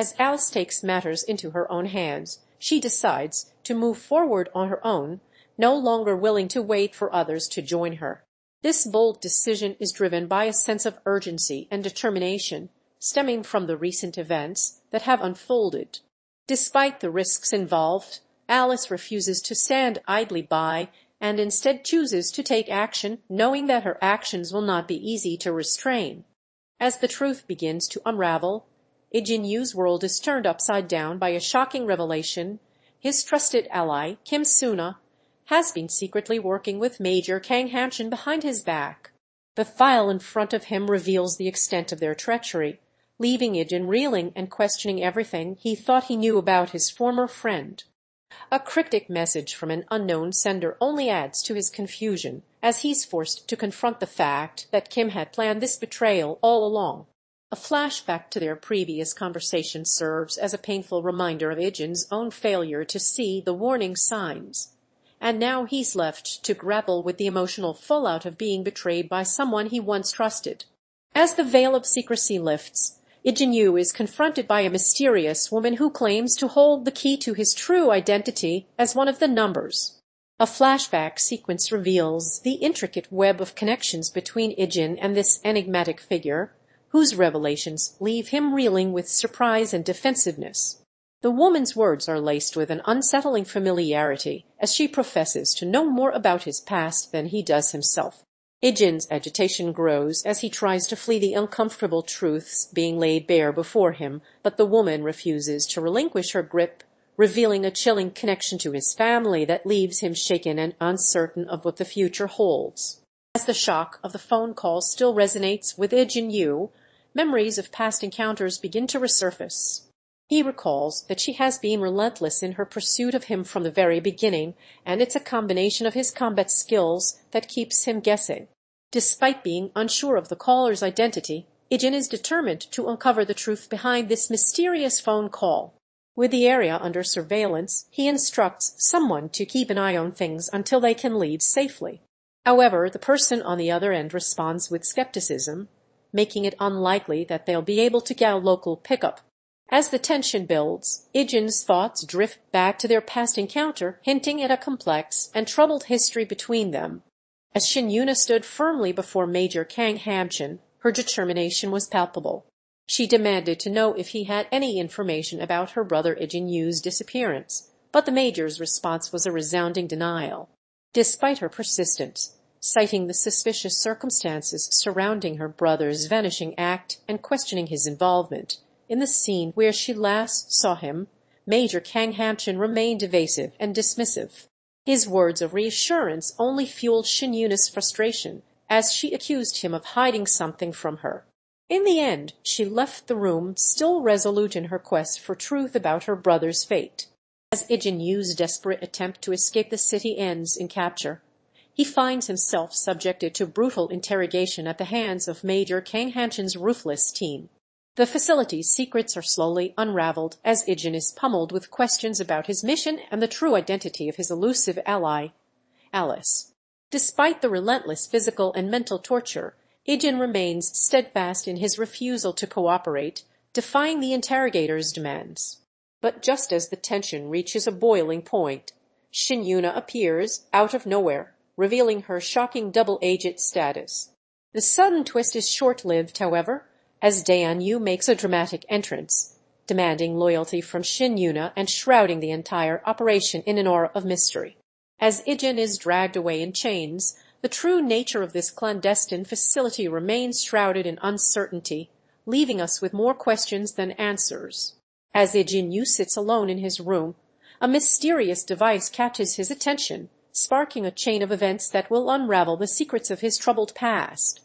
As Alice takes matters into her own hands, she decides to move forward on her own, no longer willing to wait for others to join her. This bold decision is driven by a sense of urgency and determination stemming from the recent events that have unfolded. Despite the risks involved, Alice refuses to stand idly by and instead chooses to take action, knowing that her actions will not be easy to restrain. As the truth begins to unravel, Ijin Yu's world is turned upside down by a shocking revelation. His trusted ally, Suna, has been secretly working with Major Kang Hamchan behind his back. The file in front of him reveals the extent of their treachery, leaving Ijin reeling and questioning everything he thought he knew about his former friend. A cryptic message from an unknown sender only adds to his confusion, as he's forced to confront the fact that Kim had planned this betrayal all along. A flashback to their previous conversation serves as a painful reminder of Ijin's own failure to see the warning signs. And now he's left to grapple with the emotional fallout of being betrayed by someone he once trusted. As the veil of secrecy lifts, Ijin Yu is confronted by a mysterious woman who claims to hold the key to his true identity as one of the numbers. A flashback sequence reveals the intricate web of connections between Ijin and this enigmatic figure, whose revelations leave him reeling with surprise and defensiveness. The woman's words are laced with an unsettling familiarity, as she professes to know more about his past than he does himself. Ijin's agitation grows as he tries to flee the uncomfortable truths being laid bare before him, but the woman refuses to relinquish her grip, revealing a chilling connection to his family that leaves him shaken and uncertain of what the future holds. As the shock of the phone call still resonates with Ijin Yu, memories of past encounters begin to resurface. He recalls that she has been relentless in her pursuit of him from the very beginning, and it's a combination of his combat skills that keeps him guessing. Despite being unsure of the caller's identity, Ijin is determined to uncover the truth behind this mysterious phone call. With the area under surveillance, he instructs someone to keep an eye on things until they can leave safely. However, the person on the other end responds with skepticism, making it unlikely that they'll be able to get a local pickup. As the tension builds, Ijin's thoughts drift back to their past encounter, hinting at a complex and troubled history between them. As Yuna stood firmly before Major Kang Hamchan, her determination was palpable. She demanded to know if he had any information about her brother Ijin Yu's disappearance, but the Major's response was a resounding denial. Despite her persistence, citing the suspicious circumstances surrounding her brother's vanishing act and questioning his involvement in the scene where she last saw him, Major Kang Hamchan remained evasive and dismissive. His words of reassurance only fueled Yuna's frustration, as she accused him of hiding something from her. In the end, she left the room, still resolute in her quest for truth about her brother's fate. As Ijin Yu's desperate attempt to escape the city ends in capture, he finds himself subjected to brutal interrogation at the hands of Major Kang Hamchan's ruthless team. The facility's secrets are slowly unraveled as Ijin is pummeled with questions about his mission and the true identity of his elusive ally, Alice. Despite the relentless physical and mental torture, Ijin remains steadfast in his refusal to cooperate, defying the interrogator's demands. But just as the tension reaches a boiling point, Yuna appears out of nowhere, revealing her shocking double-agent status. The sudden twist is short-lived, however, as Dayun makes a dramatic entrance, demanding loyalty from Yuna and shrouding the entire operation in an aura of mystery. As Ijin is dragged away in chains, the true nature of this clandestine facility remains shrouded in uncertainty, leaving us with more questions than answers. As Ijin Yu sits alone in his room, a mysterious device catches his attention, sparking a chain of events that will unravel the secrets of his troubled past.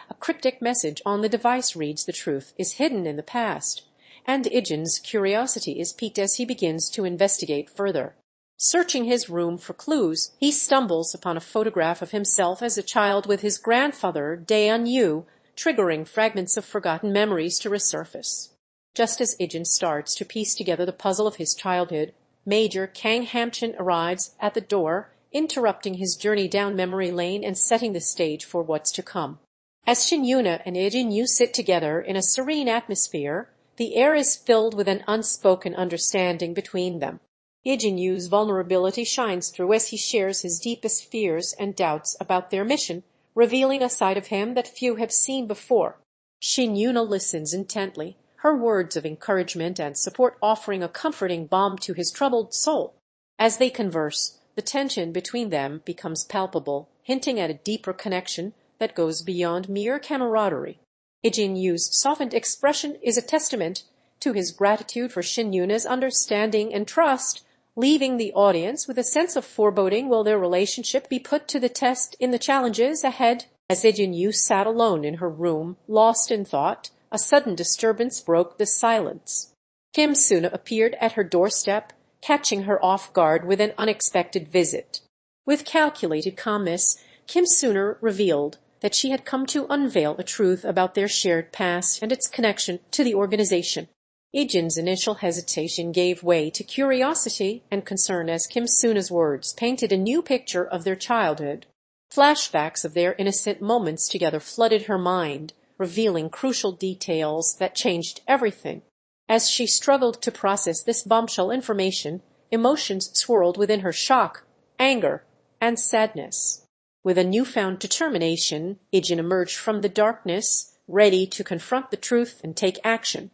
A cryptic message on the device reads the truth is hidden in the past, and Ijin's curiosity is piqued as he begins to investigate further. Searching his room for clues, he stumbles upon a photograph of himself as a child with his grandfather, Dayun, triggering fragments of forgotten memories to resurface. Just as Ijin starts to piece together the puzzle of his childhood, Major Kang Hamchan arrives at the door, interrupting his journey down memory lane and setting the stage for what's to come. As Yuna and Ijin Yu sit together in a serene atmosphere, The air is filled with an unspoken understanding between them. Ijin Yu's vulnerability shines through as he shares his deepest fears and doubts about their mission, revealing a side of him that few have seen before. Shin Yuna listens intently, her words of encouragement and support offering a comforting balm to his troubled soul. As they converse, the tension between them becomes palpable, hinting at a deeper connection that goes beyond mere camaraderie. Ijin Yu's softened expression is a testament to his gratitude for Shin Yuna's understanding and trust, leaving the audience with a sense of foreboding. Will their relationship be put to the test in the challenges ahead? As Ijin Yu sat alone in her room, lost in thought, a sudden disturbance broke the silence. Suna appeared at her doorstep, catching her off guard with an unexpected visit. With calculated calmness, Suna revealed that she had come to unveil a truth about their shared past and its connection to the organization. Ijin's initial hesitation gave way to curiosity and concern as Suna's words painted a new picture of their childhood. Flashbacks of their innocent moments together flooded her mind, revealing crucial details that changed everything. As she struggled to process this bombshell information, emotions swirled within her: shock, anger, and sadness. With a newfound determination, Ijin emerged from the darkness, ready to confront the truth and take action.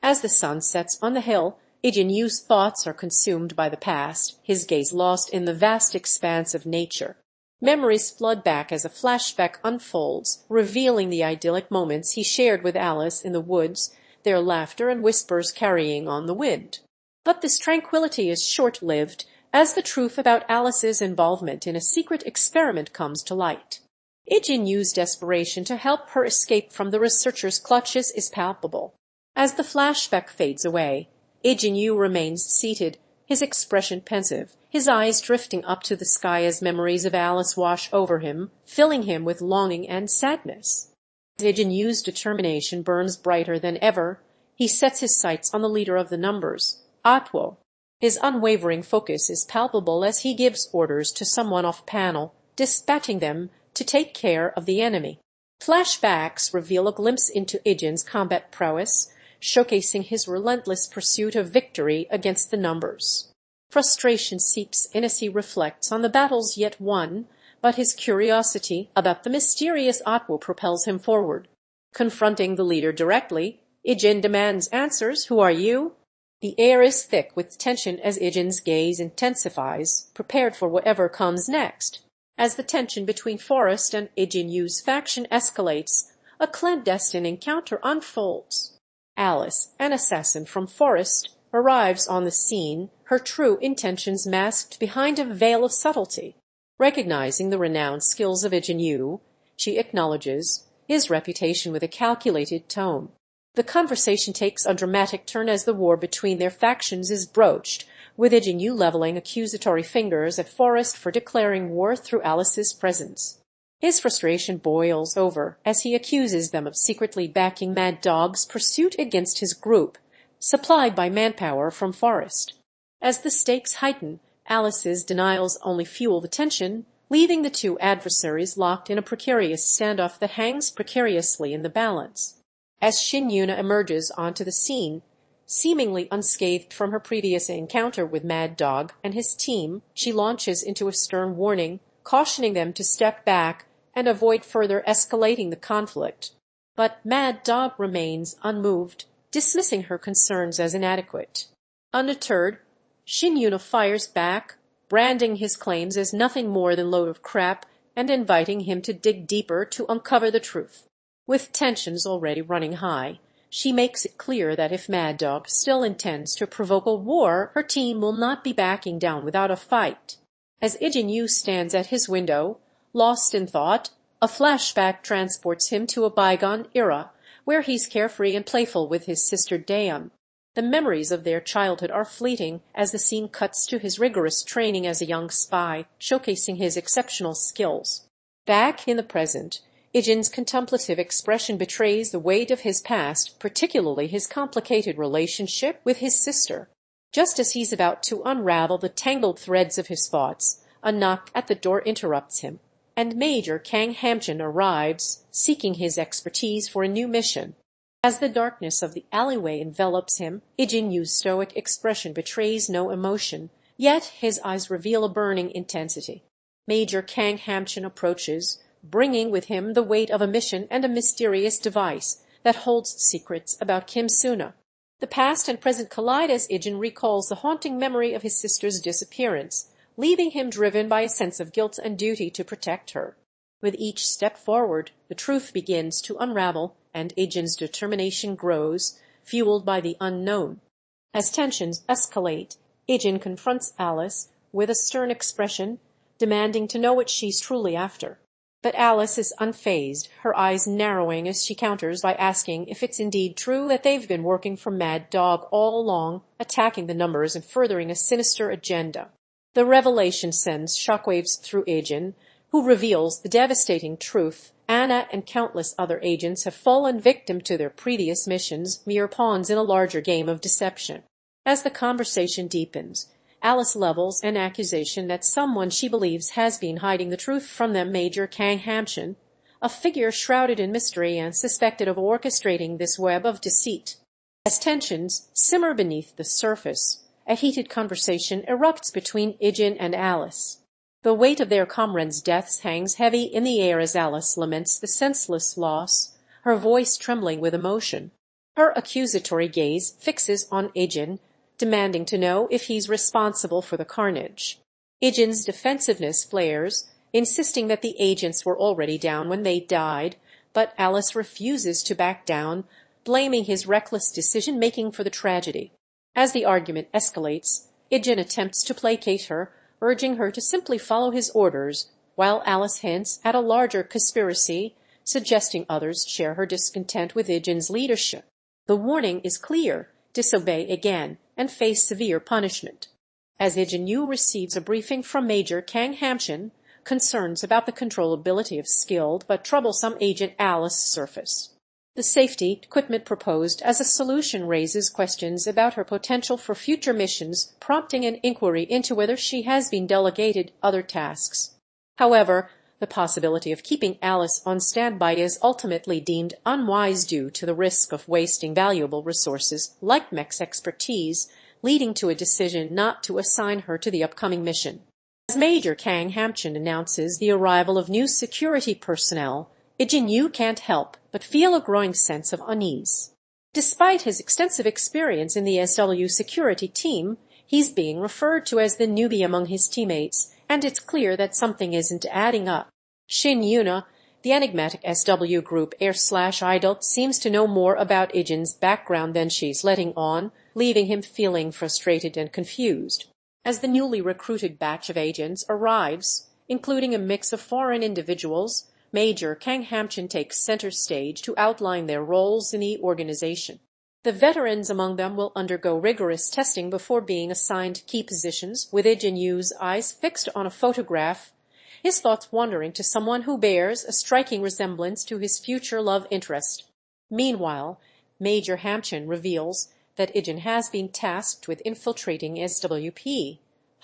As the sun sets on the hill, Ijin Yu's thoughts are consumed by the past, his gaze lost in the vast expanse of nature. Memories flood back as a flashback unfolds, revealing the idyllic moments he shared with Alice in the woods, their laughter and whispers carrying on the wind. But this tranquility is short-lived, as the truth about Alice's involvement in a secret experiment comes to light. Ijin Yu's desperation to help her escape from the researcher's clutches is palpable. As the flashback fades away, Ijin Yu remains seated, his expression pensive, his eyes drifting up to the sky as memories of Alice wash over him, filling him with longing and sadness. Ijin Yu's determination burns brighter than ever. He sets his sights on the leader of the numbers, Atwo. His unwavering focus is palpable as he gives orders to someone off-panel, dispatching them to take care of the enemy. Flashbacks reveal a glimpse into Ijin's combat prowess, showcasing his relentless pursuit of victory against the numbers. Frustration seeps in as he reflects on the battles yet won, but his curiosity about the mysterious Atwo propels him forward. Confronting the leader directly, Ijin demands answers. Who are you? The air is thick with tension as Ijin's gaze intensifies, prepared for whatever comes next. As the tension between Forrest and Ijin Yu's faction escalates, a clandestine encounter unfolds. Alice, an assassin from Forrest, arrives on the scene, her true intentions masked behind a veil of subtlety. Recognizing the renowned skills of Ijin Yu, she acknowledges his reputation with a calculated tone. The conversation takes a dramatic turn as the war between their factions is broached, with Ijin Yu leveling accusatory fingers at Forrest for declaring war through Alice's presence. His frustration boils over as he accuses them of secretly backing Mad Dog's pursuit against his group, supplied by manpower from Forrest. As the stakes heighten, Alice's denials only fuel the tension, leaving the two adversaries locked in a precarious standoff that hangs precariously in the balance. As Shin Yuna emerges onto the scene, seemingly unscathed from her previous encounter with Mad Dog and his team, she launches into a stern warning, cautioning them to step back and avoid further escalating the conflict. But Mad Dog remains unmoved, dismissing her concerns as inadequate. Undeterred, Shin Yuna fires back, branding his claims as nothing more than load of crap and inviting him to dig deeper to uncover the truth. With tensions already running high, she makes it clear that if Mad Dog still intends to provoke a war, her team will not be backing down without a fight. As Ijin Yu stands at his window, lost in thought, a flashback transports him to a bygone era where he's carefree and playful with his sister Dayun. The memories of their childhood are fleeting as the scene cuts to his rigorous training as a young spy, showcasing his exceptional skills. Back in the present, Ijin's contemplative expression betrays the weight of his past, particularly his complicated relationship with his sister. Just as he's about to unravel the tangled threads of his thoughts, a knock at the door interrupts him, and Major Kang Hamchan arrives, seeking his expertise for a new mission. As the darkness of the alleyway envelops him, Ijin Yu's stoic expression betrays no emotion, yet his eyes reveal a burning intensity. Major Kang Hamchan approaches, bringing with him the weight of a mission and a mysterious device that holds secrets about Kim Suna. The past and present collide as Ijin recalls the haunting memory of his sister's disappearance, leaving him driven by a sense of guilt and duty to protect her. With each step forward, the truth begins to unravel, and Ijin's determination grows, fueled by the unknown. As tensions escalate, Ijin confronts Alice with a stern expression, demanding to know what she's truly after. But Alice is unfazed, her eyes narrowing as she counters by asking if it's indeed true that they've been working for Mad Dog all along, attacking the numbers and furthering a sinister agenda. The revelation sends shockwaves through Ijin, who reveals the devastating truth. Anna and countless other agents have fallen victim to their previous missions, mere pawns in a larger game of deception. As the conversation deepens, Alice levels an accusation that someone she believes has been hiding the truth from them. Major Kang Hamchan, a figure shrouded in mystery and suspected of orchestrating this web of deceit. As tensions simmer beneath the surface, a heated conversation erupts between Ijin and Alice. The weight of their comrades' deaths hangs heavy in the air as Alice laments the senseless loss, her voice trembling with emotion. Her accusatory gaze fixes on Ijin, demanding to know if he's responsible for the carnage. Ijin's defensiveness flares, insisting that the agents were already down when they died, but Alice refuses to back down, blaming his reckless decision-making for the tragedy. As the argument escalates, Ijin attempts to placate her, urging her to simply follow his orders, while Alice hints at a larger conspiracy, suggesting others share her discontent with Ijin's leadership. The warning is clear: disobey again and face severe punishment. As Ijin Yu receives a briefing from Major Kang Hamchan, concerns about the controllability of skilled but troublesome Agent Alice surface. The safety equipment proposed as a solution raises questions about her potential for future missions, prompting an inquiry into whether she has been delegated other tasks. However, the possibility of keeping Alice on standby is ultimately deemed unwise due to the risk of wasting valuable resources like Mech's expertise, leading to a decision not to assign her to the upcoming mission. As Major Kang Hamchan announces the arrival of new security personnel, Ijin Yu can't help but feel a growing sense of unease. Despite his extensive experience in the SW security team, he's being referred to as the newbie among his teammates, and it's clear that something isn't adding up. Shin Yuna, the enigmatic SW group /idol, seems to know more about Ijin's background than she's letting on, leaving him feeling frustrated and confused. As the newly recruited batch of agents arrives, including a mix of foreign individuals, Major Kang Hamchan takes center stage to outline their roles in the organization. The veterans among them will undergo rigorous testing before being assigned key positions, with Ijin Yu's eyes fixed on a photograph, his thoughts wandering to someone who bears a striking resemblance to his future love interest. Meanwhile, Major Hamchan reveals that Ijin has been tasked with infiltrating SWP,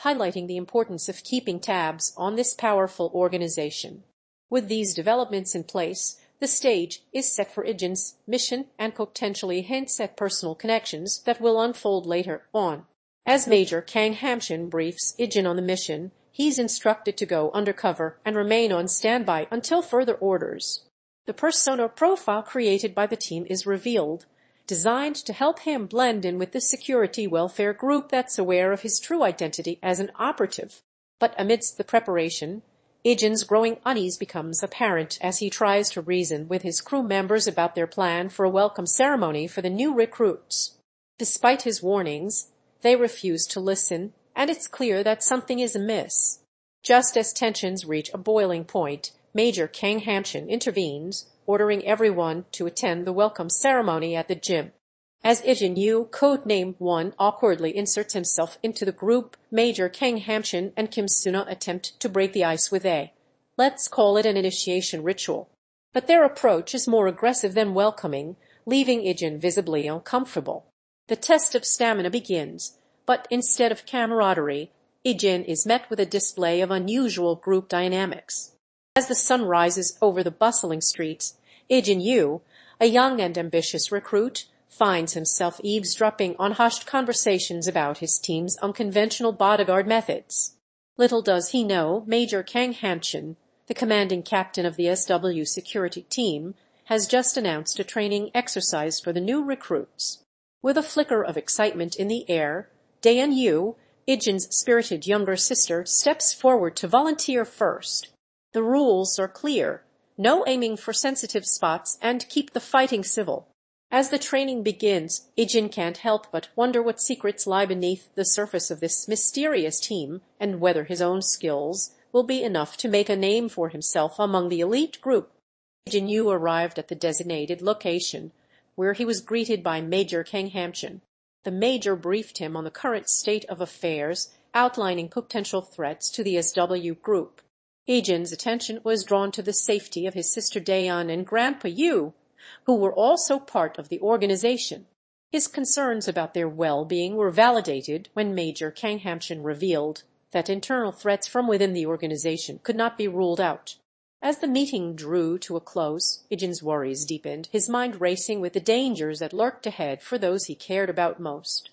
highlighting the importance of keeping tabs on this powerful organization. With these developments in place, the stage is set for Ijin's mission and potentially hints at personal connections that will unfold later on. As Major Kang Hamchan briefs Ijin on the mission, he's instructed to go undercover and remain on standby until further orders. The persona profile created by the team is revealed, designed to help him blend in with the security welfare group that's aware of his true identity as an operative. But amidst the preparation, Ijin's growing unease becomes apparent as he tries to reason with his crew members about their plan for a welcome ceremony for the new recruits. Despite his warnings, they refuse to listen, and it's clear that something is amiss. Just as tensions reach a boiling point, Major Kang Hamchan intervenes, ordering everyone to attend the welcome ceremony at the gym. As Ijin Yu, codename 1, awkwardly inserts himself into the group, Major Kang Hamchan and Kim Suna attempt to break the ice with let's call it an initiation ritual. But their approach is more aggressive than welcoming, leaving Ijin visibly uncomfortable. The test of stamina begins, but instead of camaraderie, Ijin is met with a display of unusual group dynamics. As the sun rises over the bustling streets, Ijin Yu, a young and ambitious recruit, finds himself eavesdropping on hushed conversations about his team's unconventional bodyguard methods. Little does he know, Major Kang Hamchan, the commanding captain of the SW security team, has just announced a training exercise for the new recruits. With a flicker of excitement in the air, Ijin Yu, Ijin's spirited younger sister, steps forward to volunteer first. The rules are clear: no aiming for sensitive spots and keep the fighting civil. As the training begins, Ijin can't help but wonder what secrets lie beneath the surface of this mysterious team, and whether his own skills will be enough to make a name for himself among the elite group. Ijin Yu arrived at the designated location, where he was greeted by Major Kang Hamchan. The major briefed him on the current state of affairs, outlining potential threats to the SW group. Ijin's attention was drawn to the safety of his sister Dayun and Grandpa Yu, who were also part of the organization. His concerns about their well-being were validated when Major Kang Hamchan revealed that internal threats from within the organization could not be ruled out. As the meeting drew to a close, Ijin's worries deepened, his mind racing with the dangers that lurked ahead for those he cared about most.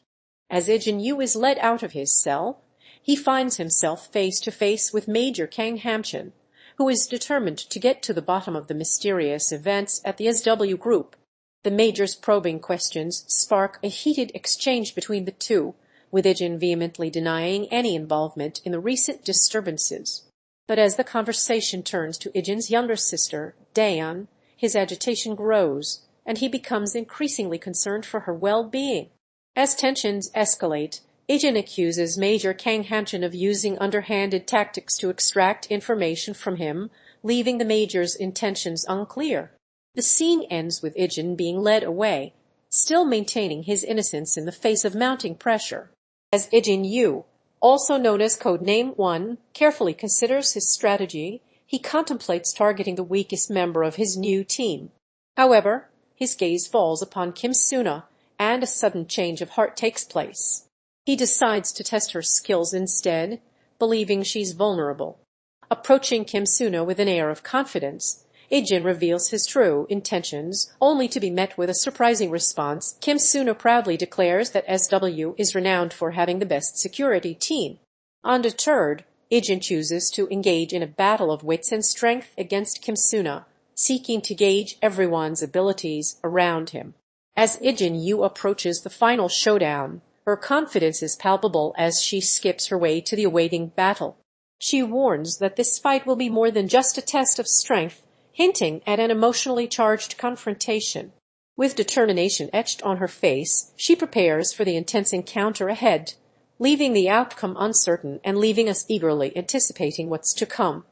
As Ijin Yu is led out of his cell, he finds himself face to face with Major Kang Hamchan, who is determined to get to the bottom of the mysterious events at the SW group. The Major's probing questions spark a heated exchange between the two, with Ijin vehemently denying any involvement in the recent disturbances. But as the conversation turns to Ijin's younger sister, Dayun, his agitation grows, and he becomes increasingly concerned for her well-being. As tensions escalate, Ijin accuses Major Kang Hamchan of using underhanded tactics to extract information from him, leaving the Major's intentions unclear. The scene ends with Ijin being led away, still maintaining his innocence in the face of mounting pressure. As Ijin Yu, also known as Codename 1, carefully considers his strategy, he contemplates targeting the weakest member of his new team. However, his gaze falls upon Suna, and a sudden change of heart takes place. He decides to test her skills instead, believing she's vulnerable. Approaching Suna with an air of confidence, Ijin reveals his true intentions, only to be met with a surprising response. Suna proudly declares that SW is renowned for having the best security team. Undeterred, Ijin chooses to engage in a battle of wits and strength against Suna, seeking to gauge everyone's abilities around him. As Ijin Yu approaches the final showdown, her confidence is palpable as she skips her way to the awaiting battle. She warns that this fight will be more than just a test of strength, hinting at an emotionally charged confrontation. With determination etched on her face, she prepares for the intense encounter ahead, leaving the outcome uncertain and leaving us eagerly anticipating what's to come.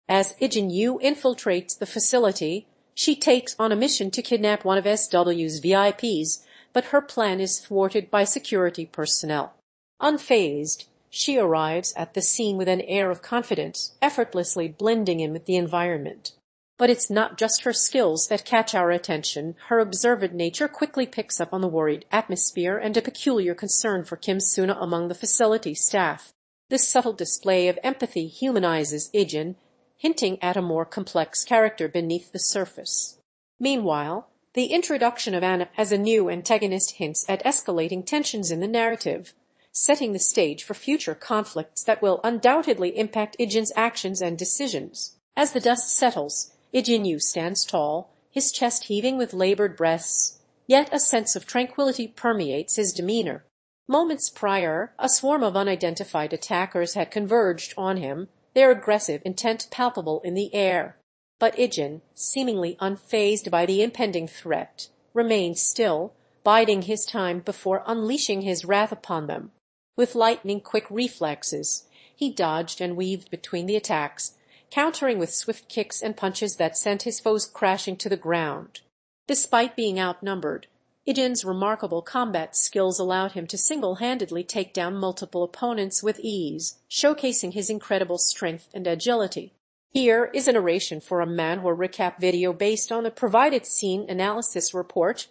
As Ijin Yu infiltrates the facility, she takes on a mission to kidnap one of SW's VIPs, but her plan is thwarted by security personnel. Unfazed, she arrives at the scene with an air of confidence, effortlessly blending in with the environment. But it's not just her skills that catch our attention. Her observant nature quickly picks up on the worried atmosphere and a peculiar concern for Suna among the facility staff. This subtle display of empathy humanizes Ijin, hinting at a more complex character beneath the surface. Meanwhile, the introduction of Anna as a new antagonist hints at escalating tensions in the narrative, setting the stage for future conflicts that will undoubtedly impact Ijin's actions and decisions. As the dust settles, Ijin Yu stands tall, his chest heaving with labored breaths, yet a sense of tranquility permeates his demeanor. Moments prior, a swarm of unidentified attackers had converged on him, their aggressive intent palpable in the air. But Ijin, seemingly unfazed by the impending threat, remained still, biding his time before unleashing his wrath upon them. With lightning-quick reflexes, he dodged and weaved between the attacks, countering with swift kicks and punches that sent his foes crashing to the ground. Despite being outnumbered, Ijin's remarkable combat skills allowed him to single-handedly take down multiple opponents with ease, showcasing his incredible strength and agility. Here is a narration for a MANHWA recap video based on the provided scene analysis report.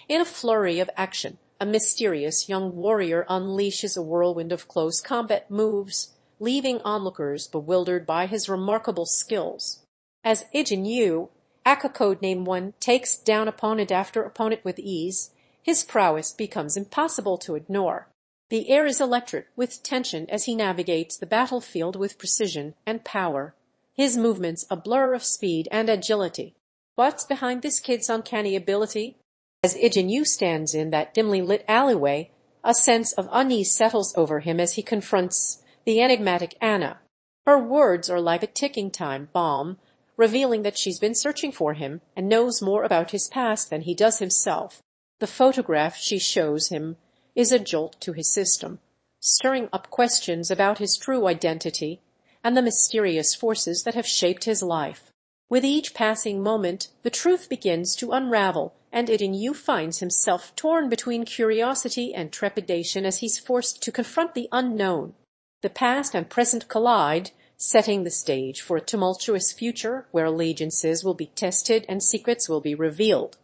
In a flurry of action, a mysterious young warrior unleashes a whirlwind of close combat moves, leaving onlookers bewildered by his remarkable skills. As Ijin Yu, Aka codename 1 takes down opponent after opponent with ease. His prowess becomes impossible to ignore. The air is electric with tension as he navigates the battlefield with precision and power. His movements a blur of speed and agility. What's behind this kid's uncanny ability? As Ijin Yu stands in that dimly lit alleyway, a sense of unease settles over him as he confronts the enigmatic Anna. Her words are like a ticking time bomb, revealing that she's been searching for him and knows more about his past than he does himself. The photograph she shows him is a jolt to his system, stirring up questions about his true identity and the mysterious forces that have shaped his life. With each passing moment, the truth begins to unravel, and Ijin Yu finds himself torn between curiosity and trepidation as he's forced to confront the unknown. The past and present collide, setting the stage for a tumultuous future where allegiances will be tested and secrets will be revealed.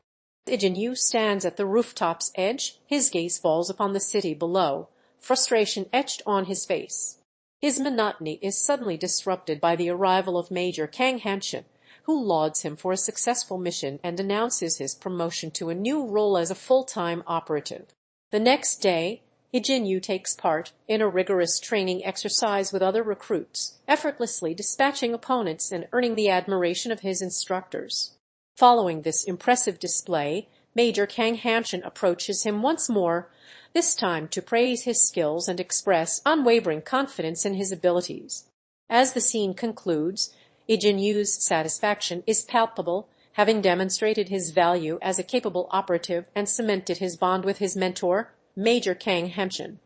Ijin Yu stands at the rooftop's edge. His gaze falls upon the city below, frustration etched on his face. His monotony is suddenly disrupted by the arrival of Major Kang Hamchan, who lauds him for a successful mission and announces his promotion to a new role as a full-time operative. The next day, Ijin Yu takes part in a rigorous training exercise with other recruits, effortlessly dispatching opponents and earning the admiration of his instructors. Following this impressive display, Major Kang Hamchan approaches him once more, this time to praise his skills and express unwavering confidence in his abilities. As the scene concludes, Ijin Yu's satisfaction is palpable, having demonstrated his value as a capable operative and cemented his bond with his mentor, Major Kang Hamchan.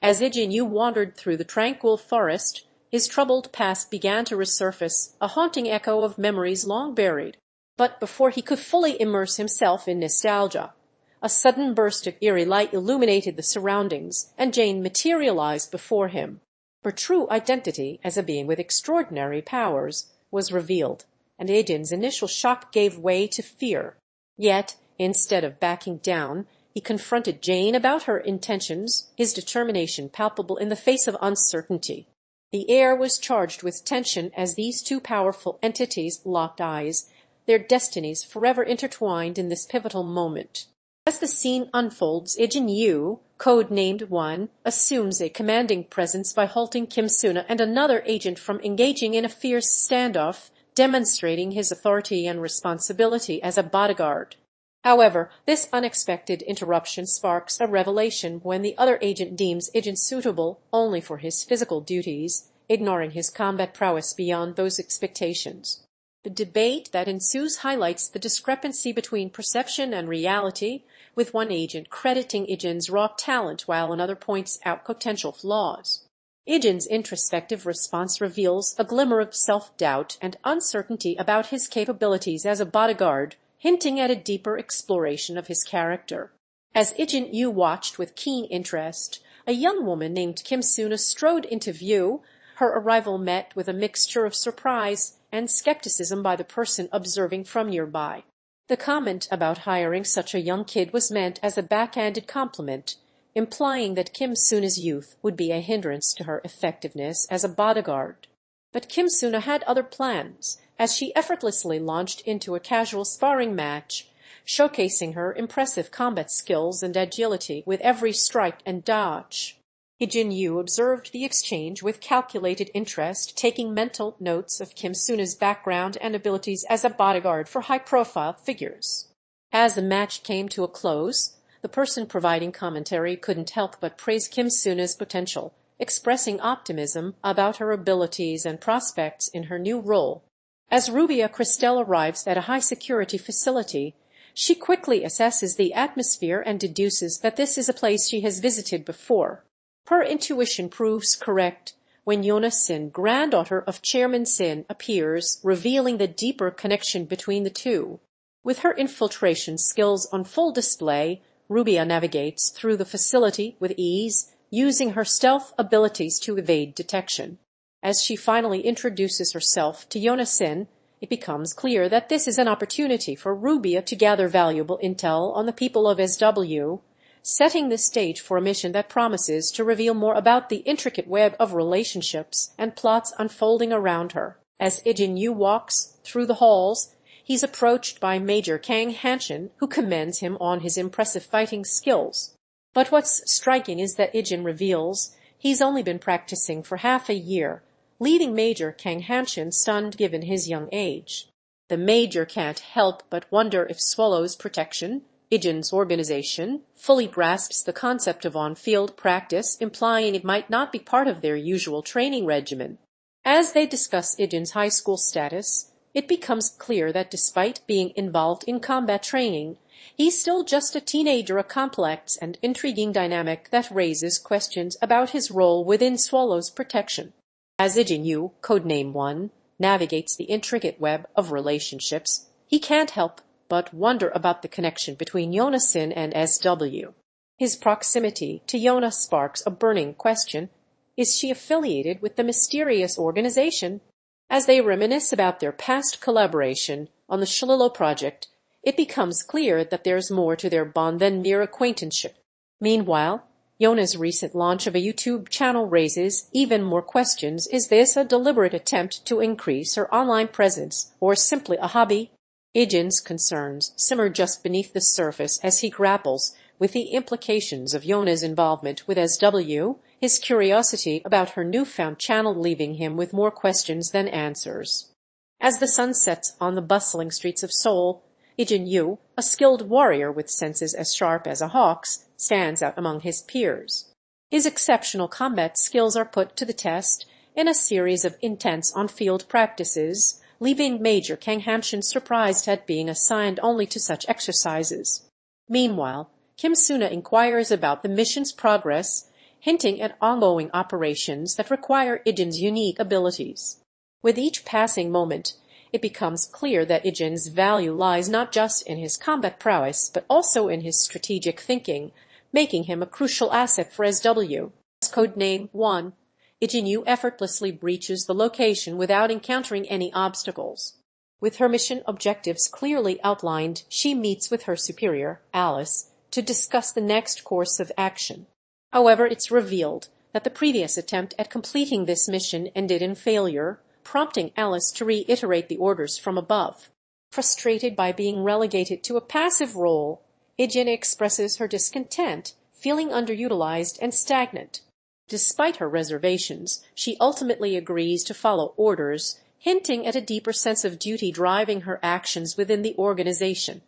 As Ijin Yu wandered through the tranquil forest, his troubled past began to resurface, a haunting echo of memories long buried. But before he could fully immerse himself in nostalgia, a sudden burst of eerie light illuminated the surroundings, and Jane materialized before him. Her true identity as a being with extraordinary powers was revealed, and Ijin's initial shock gave way to fear. Yet, instead of backing down, he confronted Jane about her intentions, his determination palpable in the face of uncertainty. The air was charged with tension as these two powerful entities locked eyes, their destinies forever intertwined in this pivotal moment. As the scene unfolds, Ijin Yu, code-named 1, assumes a commanding presence by halting Kim Suna and another agent from engaging in a fierce standoff, demonstrating his authority and responsibility as a bodyguard. However, this unexpected interruption sparks a revelation when the other agent deems Ijin suitable only for his physical duties, ignoring his combat prowess beyond those expectations. The debate that ensues highlights the discrepancy between perception and reality, with one agent crediting Ijin's raw talent while another points out potential flaws. Ijin's introspective response reveals a glimmer of self-doubt and uncertainty about his capabilities as a bodyguard, hinting at a deeper exploration of his character. As Ijin Yu watched with keen interest, a young woman named Kim Suna strode into view, her arrival met with a mixture of surprise and skepticism by the person observing from nearby. The comment about hiring such a young kid was meant as a backhanded compliment, implying that Kim Suna's youth would be a hindrance to her effectiveness as a bodyguard. But Kim Suna had other plans, as she effortlessly launched into a casual sparring match, showcasing her impressive combat skills and agility with every strike and dodge. Ijin Yu observed the exchange with calculated interest, taking mental notes of Kim Suna's background and abilities as a bodyguard for high-profile figures. As the match came to a close, the person providing commentary couldn't help but praise Kim Suna's potential, expressing optimism about her abilities and prospects in her new role. As Rubia Cristel arrives at a high-security facility, she quickly assesses the atmosphere and deduces that this is a place she has visited before. Her intuition proves correct when Yona Sin, granddaughter of Chairman Sin, appears, revealing the deeper connection between the two. With her infiltration skills on full display, Rubia navigates through the facility with ease, using her stealth abilities to evade detection. As she finally introduces herself to Yona Sin, it becomes clear that this is an opportunity for Rubia to gather valuable intel on the people of SW, setting the stage for a mission that promises to reveal more about the intricate web of relationships and plots unfolding around her. As Ijin Yu walks through the halls, he's approached by Major Kang Hamchan, who commends him on his impressive fighting skills. But what's striking is that Ijin reveals he's only been practicing for half a year, leaving Major Kang Hamchan stunned given his young age. The Major can't help but wonder if Swallow's protection, Ijin's organization, fully grasps the concept of on-field practice, implying it might not be part of their usual training regimen. As they discuss Ijin's high school status, it becomes clear that despite being involved in combat training, he's still just a teenager, a complex and intriguing dynamic that raises questions about his role within Swallow's protection. As Ijin Yu, codename 1, navigates the intricate web of relationships, he can't help but wonder about the connection between Yona-san and SW. His proximity to Yona sparks a burning question: is she affiliated with the mysterious organization? As they reminisce about their past collaboration on the Shillelo project, it becomes clear that there's more to their bond than mere acquaintanceship. Meanwhile, Yona's recent launch of a YouTube channel raises even more questions. Is this a deliberate attempt to increase her online presence, or simply a hobby? Ijin's concerns simmer just beneath the surface as he grapples with the implications of Yona's involvement with SW, his curiosity about her newfound channel leaving him with more questions than answers. As the sun sets on the bustling streets of Seoul, Ijin Yu, a skilled warrior with senses as sharp as a hawk's, stands out among his peers. His exceptional combat skills are put to the test in a series of intense on-field practices, leaving Major Kang Hamchan surprised at being assigned only to such exercises. Meanwhile, Suna inquires about the mission's progress, hinting at ongoing operations that require Ijin's unique abilities. With each passing moment, it becomes clear that Ijin's value lies not just in his combat prowess, but also in his strategic thinking, making him a crucial asset for SW. As codename 1, Ijin Yu effortlessly breaches the location without encountering any obstacles. With her mission objectives clearly outlined, she meets with her superior, Alice, to discuss the next course of action. However, it's revealed that the previous attempt at completing this mission ended in failure, prompting Alice to reiterate the orders from above. Frustrated by being relegated to a passive role, Ijin expresses her discontent, feeling underutilized and stagnant. Despite her reservations, she ultimately agrees to follow orders, hinting at a deeper sense of duty driving her actions within the organization.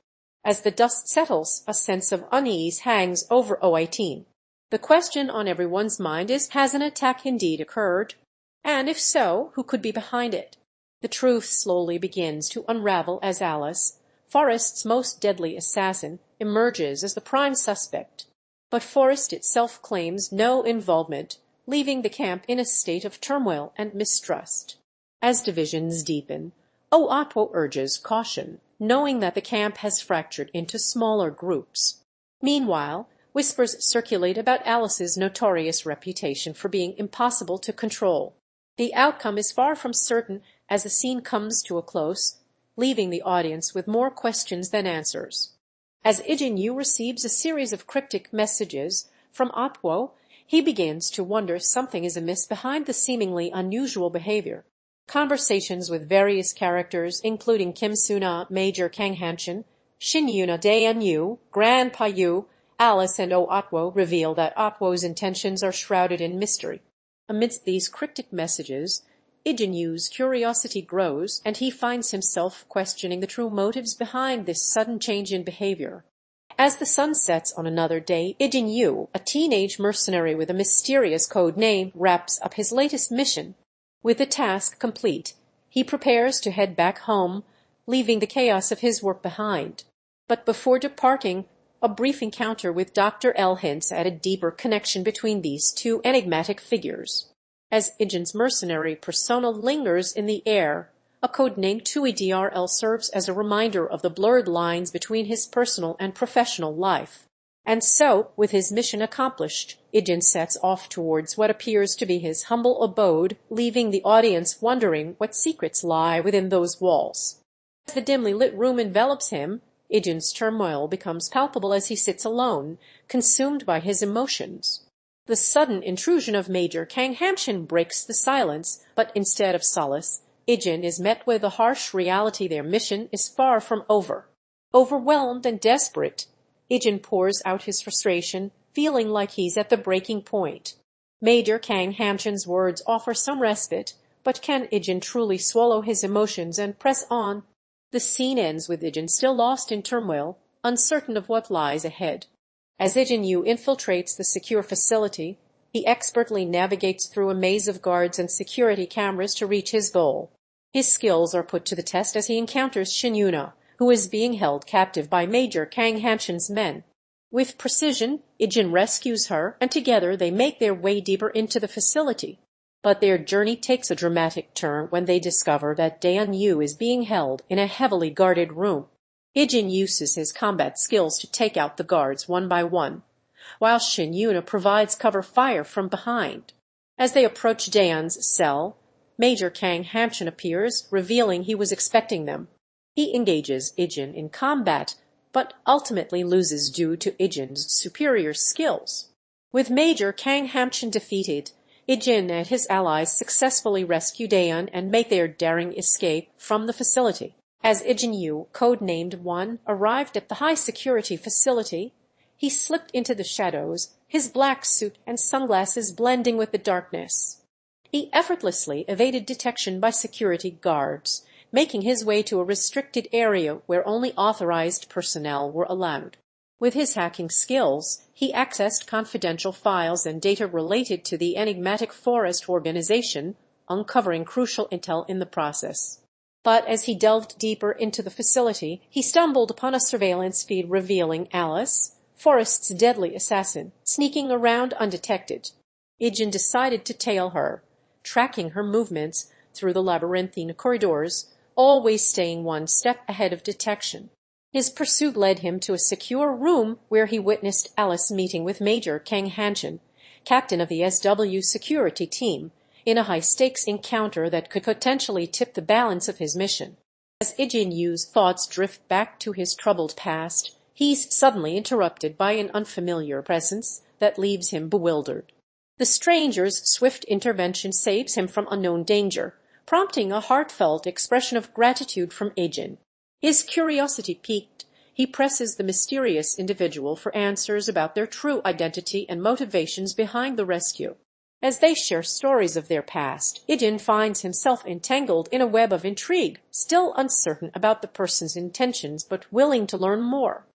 As the dust settles, a sense of unease hangs over O18. The question on everyone's mind is, has an attack indeed occurred? And if so, who could be behind it? The truth slowly begins to unravel as Alice, Forrest's most deadly assassin, emerges as the prime suspect. But Forrest itself claims no involvement, leaving the camp in a state of turmoil and mistrust. As divisions deepen, Oatwo urges caution, knowing that the camp has fractured into smaller groups. Meanwhile, whispers circulate about Alice's notorious reputation for being impossible to control. The outcome is far from certain as the scene comes to a close, leaving the audience with more questions than answers. As Ijin Yu receives a series of cryptic messages from Oatwo, he begins to wonder something is amiss behind the seemingly unusual behavior. Conversations with various characters, including Suna, Major Kang Hamchan, Yuna, Dayun Yu, Grandpa Yu, Alice, and Oatwo, reveal that Oatwo's intentions are shrouded in mystery. Amidst these cryptic messages, Ijin Yu's curiosity grows, and he finds himself questioning the true motives behind this sudden change in behavior. As the sun sets on another day, Ijin Yu, a teenage mercenary with a mysterious code name, wraps up his latest mission. With the task complete, he prepares to head back home, leaving the chaos of his work behind. But before departing, a brief encounter with Dr. L hints at a deeper connection between these two enigmatic figures. As Ijin's mercenary persona lingers in the air, a codename 2EDRL serves as a reminder of the blurred lines between his personal and professional life. And so, with his mission accomplished, Ijin sets off towards what appears to be his humble abode, leaving the audience wondering what secrets lie within those walls. As the dimly lit room envelops him, Ijin's turmoil becomes palpable as he sits alone, consumed by his emotions. The sudden intrusion of Major Kang Hamchan breaks the silence, but instead of solace, Ijin is met with the harsh reality their mission is far from over. Overwhelmed and desperate, Ijin pours out his frustration, feeling like he's at the breaking point. Major Kang Hamchan's words offer some respite, but can Ijin truly swallow his emotions and press on? The scene ends with Ijin still lost in turmoil, uncertain of what lies ahead. As Ijin Yu infiltrates the secure facility, he expertly navigates through a maze of guards and security cameras to reach his goal. His skills are put to the test as he encounters Suna, who is being held captive by Major Kang Hamchan's men. With precision, Ijin rescues her, and together they make their way deeper into the facility. But their journey takes a dramatic turn when they discover that Dayun Yu is being held in a heavily guarded room. Ijin uses his combat skills to take out the guards one by one, while Suna provides cover fire from behind. As they approach Dayun's cell, Major Kang Hamchan appears, revealing he was expecting them. He engages Ijin in combat, but ultimately loses due to Ijin's superior skills. With Major Kang Hamchan defeated, Ijin and his allies successfully rescue Dayun and make their daring escape from the facility. As Ijin Yu, codenamed One, arrived at the high-security facility, he slipped into the shadows, his black suit and sunglasses blending with the darkness. He effortlessly evaded detection by security guards, making his way to a restricted area where only authorized personnel were allowed. With his hacking skills, he accessed confidential files and data related to the enigmatic Forest organization, uncovering crucial intel in the process. But as he delved deeper into the facility, he stumbled upon a surveillance feed revealing Alice, Forest's deadly assassin, sneaking around undetected. Ijin decided to tail her, tracking her movements through the labyrinthine corridors, always staying one step ahead of detection. His pursuit led him to a secure room where he witnessed Alice meeting with Major Kang Hamchan, captain of the SW security team, in a high-stakes encounter that could potentially tip the balance of his mission. As Ijin Yu's thoughts drift back to his troubled past, he's suddenly interrupted by an unfamiliar presence that leaves him bewildered. The stranger's swift intervention saves him from unknown danger, prompting a heartfelt expression of gratitude from Ijin. His curiosity piqued, he presses the mysterious individual for answers about their true identity and motivations behind the rescue. As they share stories of their past, Ijin finds himself entangled in a web of intrigue, still uncertain about the person's intentions but willing to learn more.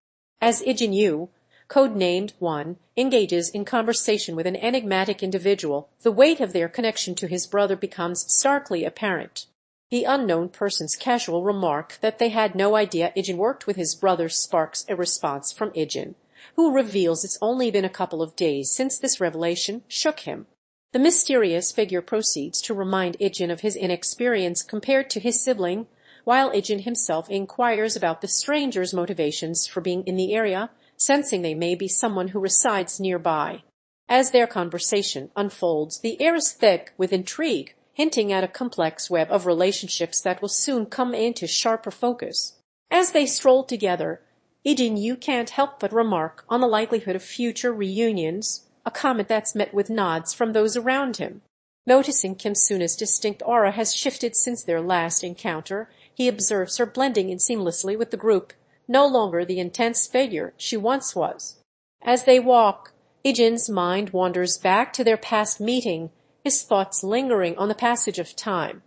As Ijin Yu, codenamed One, engages in conversation with an enigmatic individual, the weight of their connection to his brother becomes starkly apparent. The unknown person's casual remark that they had no idea Ijin worked with his brother sparks a response from Ijin, who reveals it's only been a couple of days since this revelation shook him. The mysterious figure proceeds to remind Ijin of his inexperience compared to his sibling, while Ijin himself inquires about the stranger's motivations for being in the area, sensing they may be someone who resides nearby. As their conversation unfolds, the air is thick with intrigue, hinting at a complex web of relationships that will soon come into sharper focus. As they stroll together, Ijin Yu can't help but remark on the likelihood of future reunions, a comment that's met with nods from those around him. Noticing Kim Suna's distinct aura has shifted since their last encounter, he observes her blending in seamlessly with the group, no longer the intense figure she once was. As they walk, Ijin's mind wanders back to their past meeting, his thoughts lingering on the passage of time.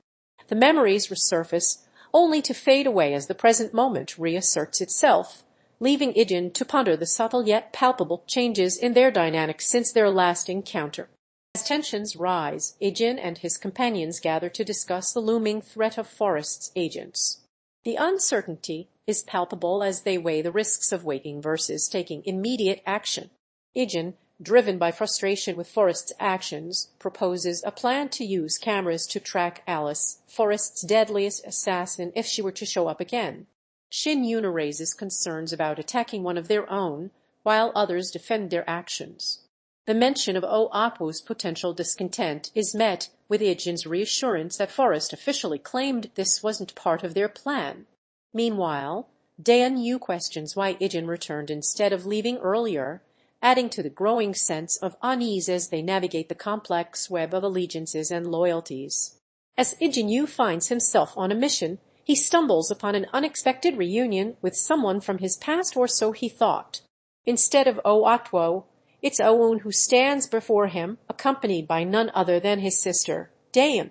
The memories resurface, only to fade away as the present moment reasserts itself, leaving Ijin to ponder the subtle yet palpable changes in their dynamic since their last encounter. As tensions rise, Ijin and his companions gather to discuss the looming threat of Forest's agents. The uncertainty is palpable as they weigh the risks of waiting versus taking immediate action. Ijin, driven by frustration with Forest's actions, proposes a plan to use cameras to track Alice, Forest's deadliest assassin, if she were to show up again. Suna raises concerns about attacking one of their own, while others defend their actions. The mention of Apu's potential discontent is met with Ijin's reassurance that Forest officially claimed this wasn't part of their plan. Meanwhile, Dayun Yu questions why Ijin returned instead of leaving earlier, adding to the growing sense of unease as they navigate the complex web of allegiances and loyalties. As Ijin Yu finds himself on a mission, he stumbles upon an unexpected reunion with someone from his past, or so he thought. Instead of Atwo, it's Oun who stands before him, accompanied by none other than his sister, Dayun.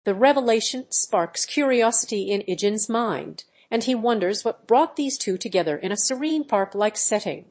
The revelation sparks curiosity in Ijin's mind, and he wonders what brought these two together in a serene park-like setting.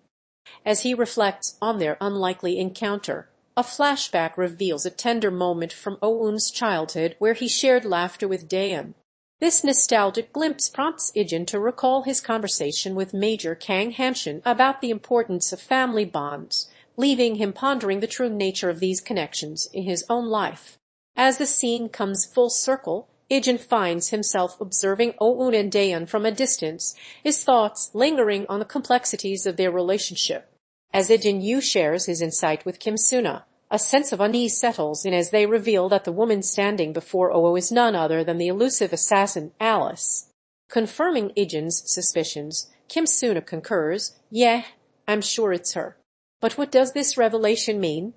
As he reflects on their unlikely encounter, a flashback reveals a tender moment from Oun's childhood where he shared laughter with Dayun. This nostalgic glimpse prompts Ijin to recall his conversation with Major Kang Hamchan about the importance of family bonds, leaving him pondering the true nature of these connections in his own life. As the scene comes full circle, Ijin finds himself observing Oun and Dayun from a distance, his thoughts lingering on the complexities of their relationship. As Ijin Yu shares his insight with Suna, a sense of unease settles in as they reveal that the woman standing before Oo is none other than the elusive assassin Alice. Confirming Ijin's suspicions, Suna concurs, "Yeah, I'm sure it's her." But what does this revelation mean?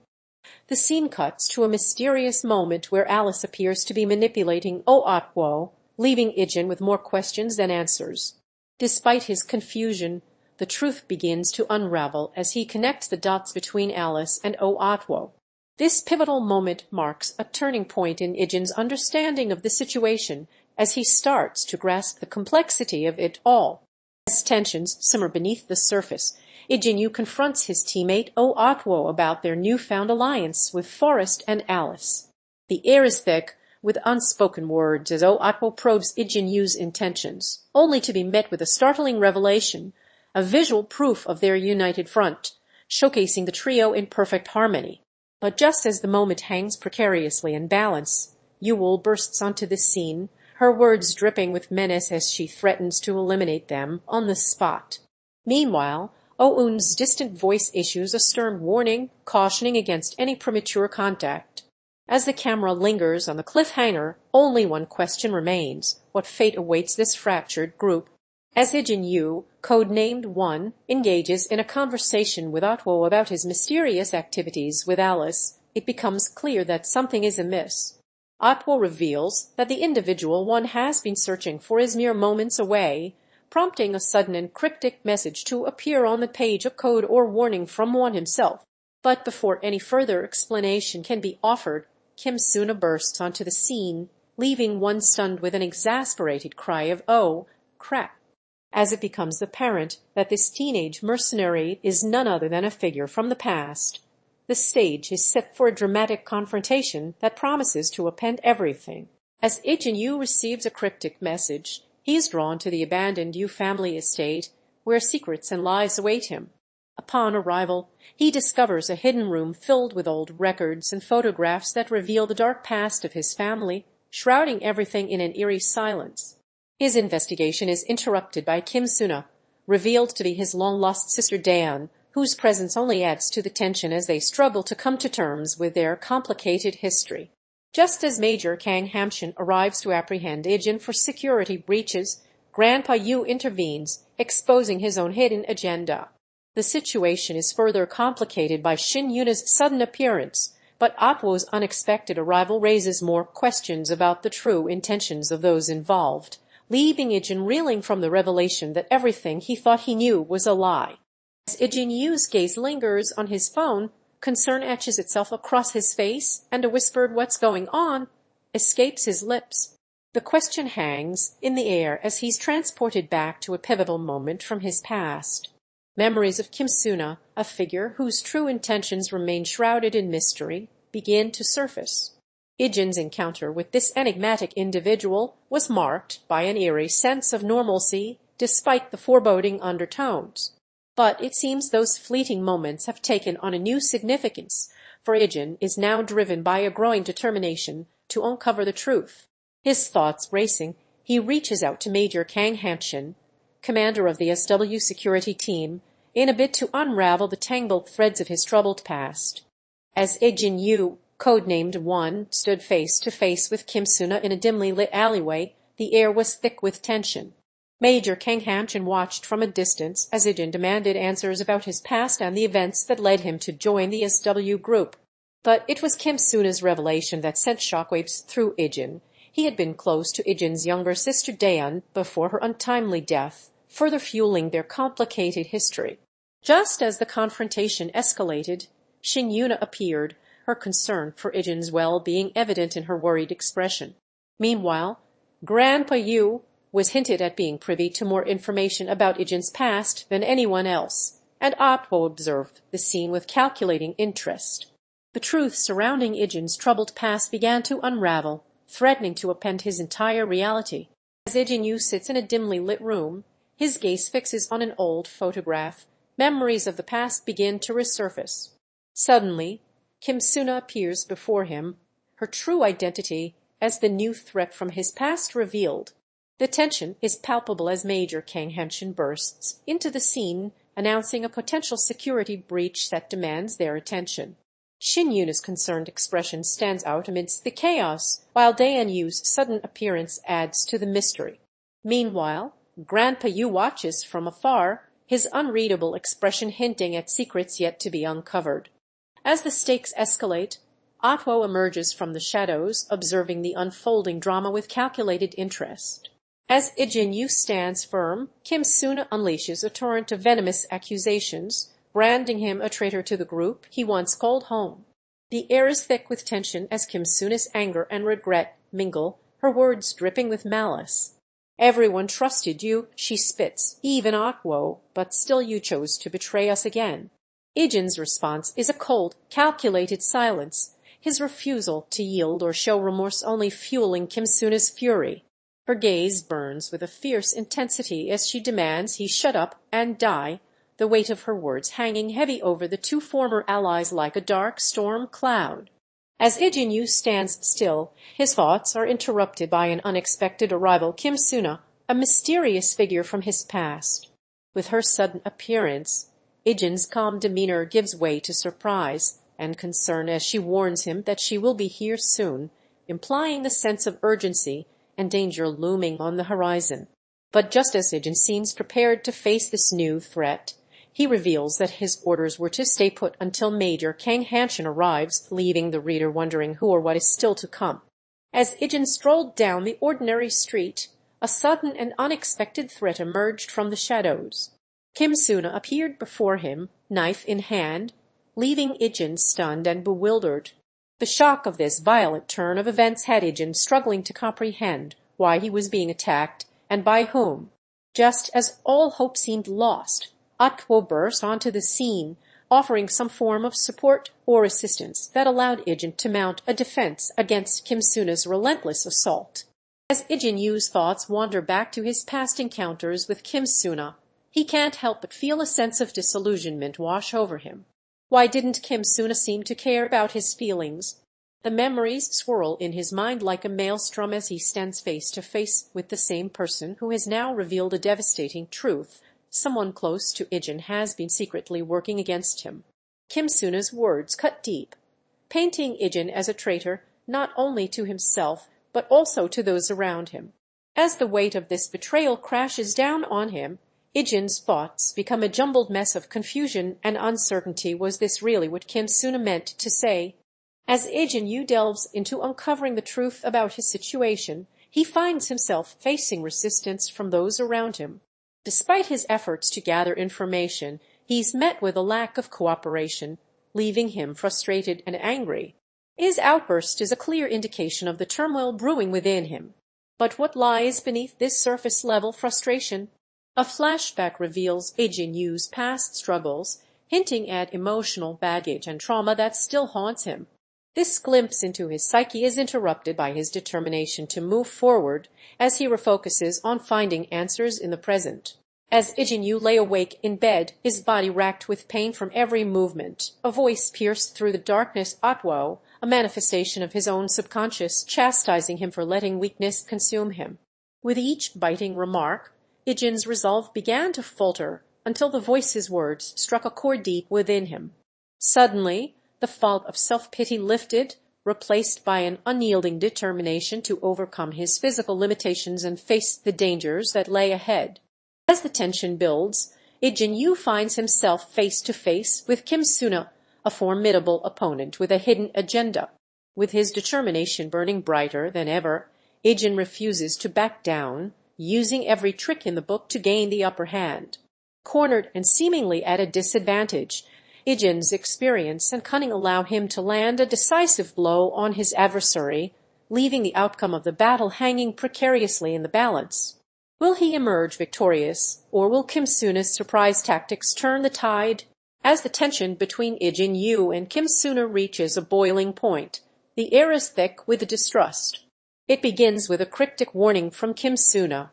The scene cuts to a mysterious moment where Alice appears to be manipulating Atwo, leaving Ijin with more questions than answers. Despite his confusion, the truth begins to unravel as he connects the dots between Alice and Atwo. This pivotal moment marks a turning point in Ijin's understanding of the situation as he starts to grasp the complexity of it all. As tensions simmer beneath the surface, Ijin Yu confronts his teammate Atwo about their newfound alliance with Forrest and Alice. The air is thick with unspoken words as Atwo probes Ijin Yu's intentions, only to be met with a startling revelation, a visual proof of their united front, showcasing the trio in perfect harmony. But just as the moment hangs precariously in balance, Yule bursts onto the scene, her words dripping with menace as she threatens to eliminate them on the spot. Meanwhile, Oun's distant voice issues a stern warning, cautioning against any premature contact. As the camera lingers on the cliffhanger, only one question remains: what fate awaits this fractured group? As Ijin Yu, codenamed One, engages in a conversation with Atwo about his mysterious activities with Alice, it becomes clear that something is amiss. Atwo reveals that the individual One has been searching for is mere moments away, prompting a sudden and cryptic message to appear on the page, a code or warning from One himself. But before any further explanation can be offered, Suna bursts onto the scene, leaving One stunned with an exasperated cry of "Oh, crap!" as it becomes apparent that this teenage mercenary is none other than a figure from the past. The stage is set for a dramatic confrontation that promises to upend everything. As Ijin Yu receives a cryptic message, he is drawn to the abandoned Yu family estate, where secrets and lies await him. Upon arrival, he discovers a hidden room filled with old records and photographs that reveal the dark past of his family, shrouding everything in an eerie silence. His investigation is interrupted by Suna, revealed to be his long-lost sister Dayun, whose presence only adds to the tension as they struggle to come to terms with their complicated history. Just as Major Kang Hamchan arrives to apprehend Ijin for security breaches, Grandpa Yu intervenes, exposing his own hidden agenda. The situation is further complicated by Shin Yuna's sudden appearance, but Atwo's unexpected arrival raises more questions about the true intentions of those involved, leaving Ijin reeling from the revelation that everything he thought he knew was a lie. As Ijin Yu's gaze lingers on his phone, concern etches itself across his face, and a whispered "what's going on?" escapes his lips. The question hangs in the air as he's transported back to a pivotal moment from his past. Memories of Suna, a figure whose true intentions remain shrouded in mystery, begin to surface. Ijin's encounter with this enigmatic individual was marked by an eerie sense of normalcy despite the foreboding undertones. But it seems those fleeting moments have taken on a new significance, for Ijin is now driven by a growing determination to uncover the truth. His thoughts racing, he reaches out to Major Kang Hamchan, commander of the SW security team, in a bid to unravel the tangled threads of his troubled past. As Ijin Yu, codenamed One, stood face to face with Suna in a dimly lit alleyway, the air was thick with tension. Major Kang Hamchan watched from a distance as Ijin demanded answers about his past and the events that led him to join the SW group. But it was Suna's revelation that sent shockwaves through Ijin. He had been close to Ijin's younger sister Dayun before her untimely death, further fueling their complicated history. Just as the confrontation escalated, Yuna appeared, her concern for Ijin's well-being evident in her worried expression. Meanwhile, Grandpa Yu was hinted at being privy to more information about Ijin's past than anyone else, and Atwo observed the scene with calculating interest. The truth surrounding Ijin's troubled past began to unravel, threatening to upend his entire reality. As Ijin Yu sits in a dimly lit room, his gaze fixes on an old photograph. Memories of the past begin to resurface. Suddenly, Suna appears before him, her true identity as the new threat from his past revealed. The tension is palpable as Major Kang Hamchan bursts into the scene, announcing a potential security breach that demands their attention. Yuna's concerned expression stands out amidst the chaos, while Dayun Yu's sudden appearance adds to the mystery. Meanwhile, Grandpa Yu watches from afar, his unreadable expression hinting at secrets yet to be uncovered. As the stakes escalate, Atwo emerges from the shadows, observing the unfolding drama with calculated interest. As Ijin Yu stands firm, Suna unleashes a torrent of venomous accusations, branding him a traitor to the group he once called home. The air is thick with tension as Suna's anger and regret mingle, her words dripping with malice. "Everyone trusted you," she spits, "even Atwo, but still you chose to betray us again." Ijin's response is a cold, calculated silence, his refusal to yield or show remorse only fueling Suna's fury. Her gaze burns with a fierce intensity as she demands he shut up and die, the weight of her words hanging heavy over the two former allies like a dark storm cloud. As Ijin Yu stands still, his thoughts are interrupted by an unexpected arrival. Suna, a mysterious figure from his past. With her sudden appearance, Ijin's calm demeanor gives way to surprise and concern as she warns him that she will be here soon, implying the sense of urgency and danger looming on the horizon. But just as Ijin seems prepared to face this new threat, he reveals that his orders were to stay put until Major Kang Hamchan arrives, leaving the reader wondering who or what is still to come. As Ijin strolled down the ordinary street, a sudden and unexpected threat emerged from the shadows. Suna appeared before him, knife in hand, leaving Ijin stunned and bewildered. The shock of this violent turn of events had Ijin struggling to comprehend why he was being attacked and by whom. Just as all hope seemed lost, Atwo burst onto the scene, offering some form of support or assistance that allowed Ijin to mount a defense against Suna's relentless assault. As Ijin Yu's thoughts wander back to his past encounters with Suna, he can't help but feel a sense of disillusionment wash over him. Why didn't Suna seem to care about his feelings? The memories swirl in his mind like a maelstrom as he stands face to face with the same person who has now revealed a devastating truth. Someone close to Ijin has been secretly working against him. Suna's words cut deep, painting Ijin as a traitor not only to himself but also to those around him. As the weight of this betrayal crashes down on him, Ijin's thoughts become a jumbled mess of confusion and uncertainty. Was this really what Suna meant to say? As Ijin Yu delves into uncovering the truth about his situation, he finds himself facing resistance from those around him. Despite his efforts to gather information, he's met with a lack of cooperation, leaving him frustrated and angry. His outburst is a clear indication of the turmoil brewing within him. But what lies beneath this surface-level frustration? A flashback reveals Ijin Yu's past struggles, hinting at emotional baggage and trauma that still haunts him. This glimpse into his psyche is interrupted by his determination to move forward as he refocuses on finding answers in the present. As Ijin Yu lay awake in bed, his body racked with pain from every movement, a voice pierced through the darkness. Atwo, a manifestation of his own subconscious, chastising him for letting weakness consume him. With each biting remark, Ijin's resolve began to falter until the voice's words struck a chord deep within him. Suddenly, the fog of self-pity lifted, replaced by an unyielding determination to overcome his physical limitations and face the dangers that lay ahead. As the tension builds, Ijin Yu finds himself face to face with Suna, a formidable opponent with a hidden agenda. With his determination burning brighter than ever, Ijin refuses to back down, using every trick in the book to gain the upper hand. Cornered and seemingly at a disadvantage, Ijin's experience and cunning allow him to land a decisive blow on his adversary, leaving the outcome of the battle hanging precariously in the balance. Will he emerge victorious, or will Kim Suna's surprise tactics turn the tide? As the tension between Ijin Yu and Kim Suna reaches a boiling point, the air is thick with distrust. It begins with a cryptic warning from Kim Suna,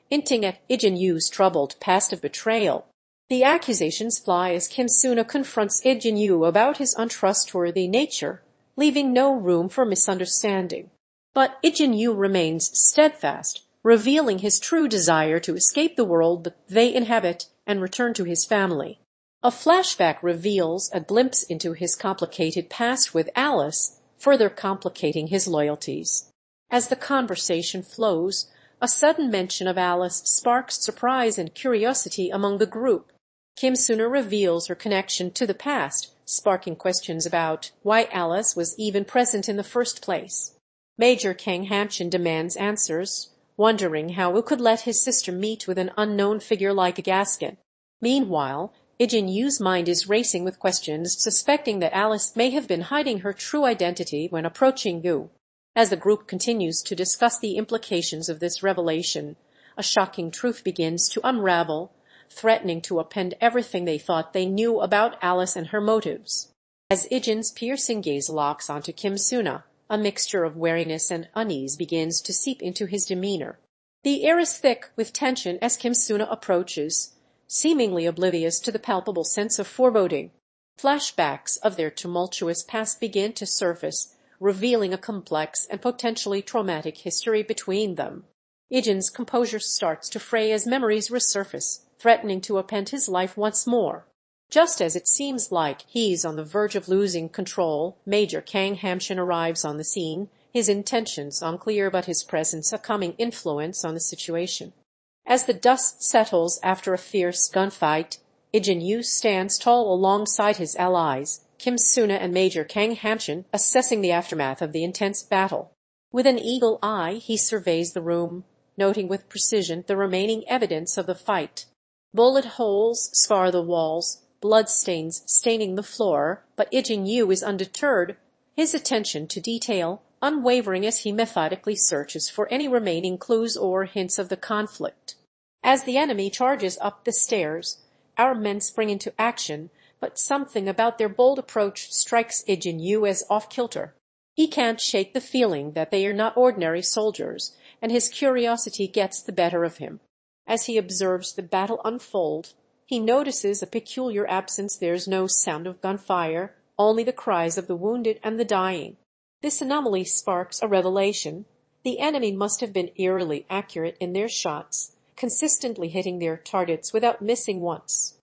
hinting at Ijin Yu's troubled past of betrayal. The accusations fly as Kim Suna confronts Ijin Yu about his untrustworthy nature, leaving no room for misunderstanding. But Ijin Yu remains steadfast, revealing his true desire to escape the world that they inhabit and return to his family. A flashback reveals a glimpse into his complicated past with Alice, further complicating his loyalties. As the conversation flows, a sudden mention of Alice sparks surprise and curiosity among the group. Kim Suna reveals her connection to the past, sparking questions about why Alice was even present in the first place. Major Kang Hamchan demands answers, wondering how he could let his sister meet with an unknown figure like Gaskin. Meanwhile, Ijin Yu's mind is racing with questions, suspecting that Alice may have been hiding her true identity when approaching Yu. As the group continues to discuss the implications of this revelation, a shocking truth begins to unravel, threatening to upend everything they thought they knew about Alice and her motives. As Ijin's piercing gaze locks onto Kim Suna, a mixture of wariness and unease begins to seep into his demeanor. The air is thick with tension as Kim Suna approaches, seemingly oblivious to the palpable sense of foreboding. Flashbacks of their tumultuous past begin to surface, revealing a complex and potentially traumatic history between them. Ijin's composure starts to fray as memories resurface, threatening to upend his life once more. Just as it seems like he's on the verge of losing control, Major Kang Hamchan arrives on the scene, his intentions unclear but his presence a calming influence on the situation. As the dust settles after a fierce gunfight, Ijin Yu stands tall alongside his allies, Kim Suna and Major Kang Hamchan, assessing the aftermath of the intense battle. With an eagle eye, he surveys the room, noting with precision the remaining evidence of the fight. Bullet holes scar the walls, blood stains staining the floor, but Ijin Yu is undeterred, his attention to detail unwavering as he methodically searches for any remaining clues or hints of the conflict. As the enemy charges up the stairs, our men spring into action, but something about their bold approach strikes Ijin Yu as off-kilter. He can't shake the feeling that they are not ordinary soldiers, and his curiosity gets the better of him. As he observes the battle unfold, he notices a peculiar absence. There's no sound of gunfire, only the cries of the wounded and the dying. This anomaly sparks a revelation. The enemy must have been eerily accurate in their shots, consistently hitting their targets without missing once.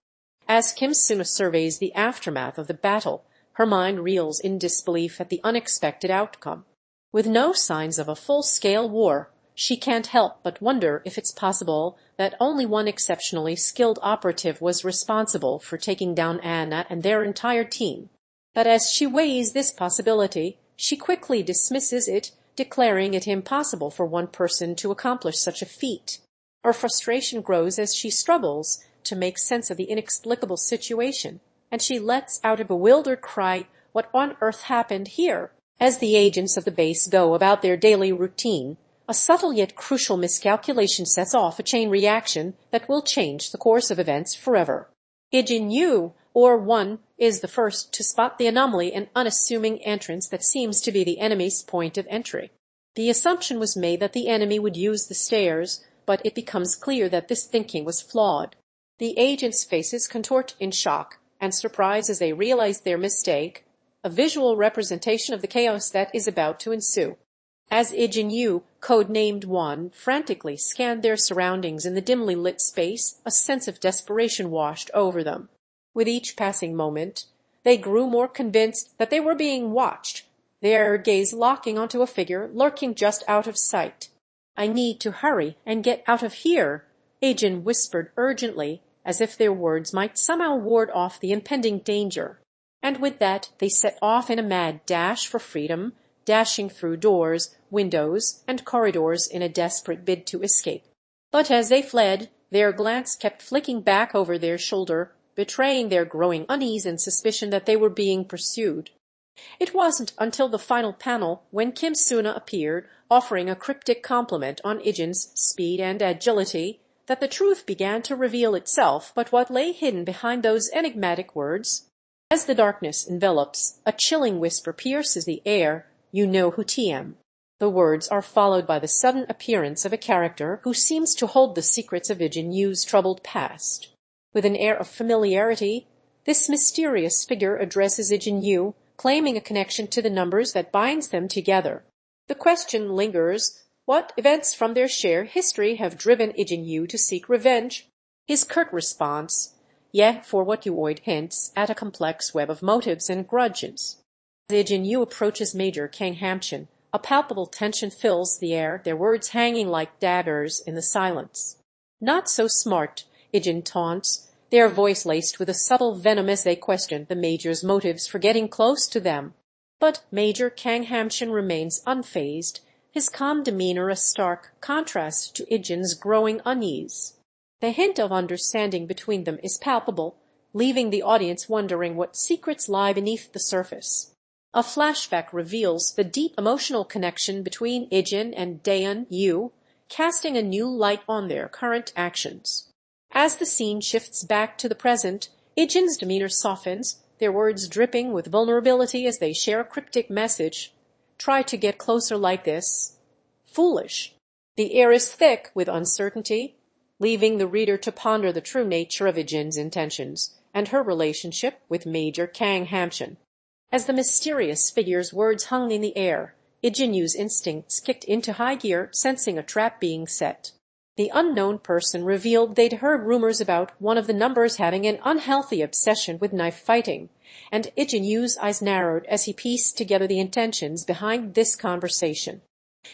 As Kim Suna surveys the aftermath of the battle, her mind reels in disbelief at the unexpected outcome. With no signs of a full-scale war, she can't help but wonder if it's possible that only one exceptionally skilled operative was responsible for taking down Anna and their entire team. But as she weighs this possibility, she quickly dismisses it, declaring it impossible for one person to accomplish such a feat. Her frustration grows as she struggles to make sense of the inexplicable situation, and she lets out a bewildered cry, "What on earth happened here?" As the agents of the base go about their daily routine, a subtle yet crucial miscalculation sets off a chain reaction that will change the course of events forever. Ijin Yu, or One, is the first to spot the anomaly and unassuming entrance that seems to be the enemy's point of entry. The assumption was made that the enemy would use the stairs, but it becomes clear that this thinking was flawed. The agents' faces contort in shock and surprise as they realize their mistake, a visual representation of the chaos that is about to ensue. As Ijin Yu, code-named One, frantically scanned their surroundings in the dimly lit space, a sense of desperation washed over them. With each passing moment, they grew more convinced that they were being watched, their gaze locking onto a figure lurking just out of sight. "I need to hurry and get out of here," Ijin whispered urgently, as if their words might somehow ward off the impending danger. And with that they set off in a mad dash for freedom, dashing through doors, windows, and corridors in a desperate bid to escape. But as they fled, their glance kept flicking back over their shoulder, betraying their growing unease and suspicion that they were being pursued. It wasn't until the final panel, when Kim Suna appeared, offering a cryptic compliment on Ijin's speed and agility, that the truth began to reveal itself. But what lay hidden behind those enigmatic words? As the darkness envelops, a chilling whisper pierces the air, "You know who TM." The words are followed by the sudden appearance of a character who seems to hold the secrets of Ijin Yu's troubled past. With an air of familiarity, this mysterious figure addresses Ijin Yu, claiming a connection to the numbers that binds them together. The question lingers: what events from their shared history have driven Ijin Yu to seek revenge? His curt response, "Yeah, for what you oid," hints at a complex web of motives and grudges. As Ijin Yu approaches Major Kang Hamchan, a palpable tension fills the air, their words hanging like daggers in the silence. "Not so smart," Ijin taunts, their voice laced with a subtle venom as they question the Major's motives for getting close to them. But Major Kang Hamchan remains unfazed, his calm demeanor a stark contrast to Ijin's growing unease. The hint of understanding between them is palpable, leaving the audience wondering what secrets lie beneath the surface. A flashback reveals the deep emotional connection between Ijin and Dayun Yu, casting a new light on their current actions. As the scene shifts back to the present, Ijin's demeanor softens, their words dripping with vulnerability as they share a cryptic message. "Try to get closer like this." Foolish. The air is thick with uncertainty, leaving the reader to ponder the true nature of Ijin's intentions and her relationship with Major Kang Hamchan. As the mysterious figure's words hung in the air, Ijin Yu's instincts kicked into high gear, sensing a trap being set. The unknown person revealed they'd heard rumors about one of the numbers having an unhealthy obsession with knife fighting, and Ijin Yu's eyes narrowed as he pieced together the intentions behind this conversation.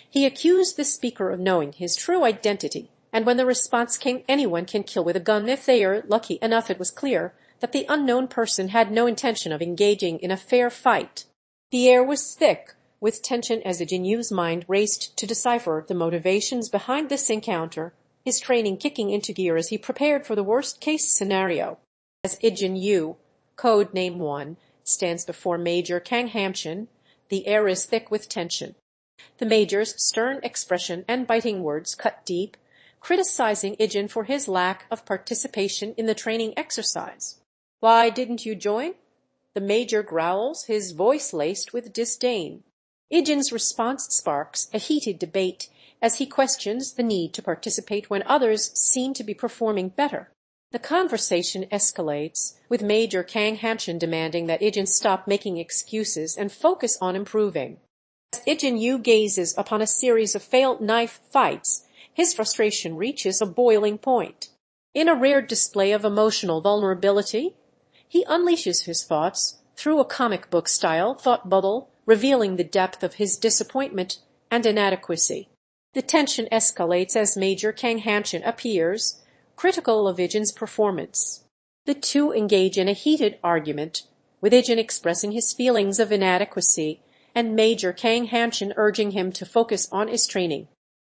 He accused the speaker of knowing his true identity, and when the response came, "Anyone can kill with a gun if they are lucky enough," it was clear that the unknown person had no intention of engaging in a fair fight. The air was thick with tension as Ijin Yu's mind raced to decipher the motivations behind this encounter, his training kicking into gear as he prepared for the worst-case scenario. As Ijin Yu, code name 1, stands before Major Kang Hamchan, the air is thick with tension. The Major's stern expression and biting words cut deep, criticizing Ijin for his lack of participation in the training exercise. "Why didn't you join?" The Major growls, his voice laced with disdain. Ijin's response sparks a heated debate as he questions the need to participate when others seem to be performing better. The conversation escalates, with Major Kang Hamchan demanding that Ijin stop making excuses and focus on improving. As Ijin Yu gazes upon a series of failed knife fights, his frustration reaches a boiling point. In a rare display of emotional vulnerability, he unleashes his thoughts through a comic book-style thought bubble, revealing the depth of his disappointment and inadequacy. The tension escalates as Major Kang Hamchan appears, critical of Ijin's performance. The two engage in a heated argument, with Ijin expressing his feelings of inadequacy and Major Kang Hamchan urging him to focus on his training.